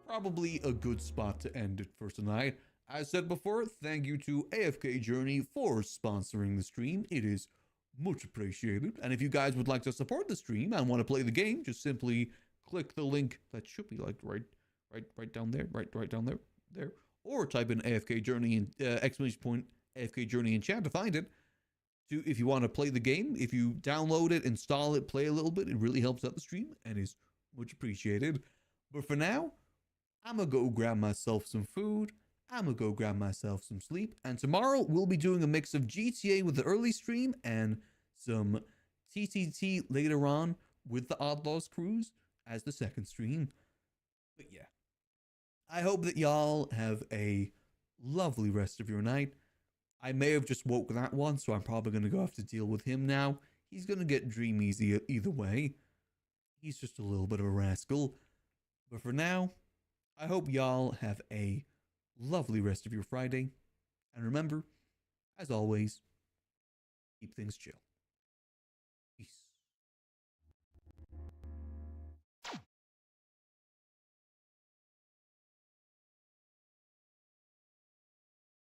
probably a good spot to end it for tonight. As said before, thank you to AFK Journey for sponsoring the stream. It is much appreciated. And if you guys would like to support the stream and want to play the game, just simply click the link that should be like right down there, right down there, or type in AFK Journey and exclamation point AFK Journey in chat to find it. If you want to play the game, if you download it, install it, play a little bit, it really helps out the stream and is much appreciated. But for now, I'm gonna go grab myself some food. I'm gonna go grab myself some sleep. And tomorrow we'll be doing a mix of GTA with the early stream and some TTT later on with the Outlaws Cruise as the second stream. But yeah, I hope that y'all have a lovely rest of your night. I may have just woke that one, so I'm probably going to go have to deal with him now. He's going to get dream easy either way. He's just a little bit of a rascal. But for now, I hope y'all have a lovely rest of your Friday. And remember, as always, keep things chill.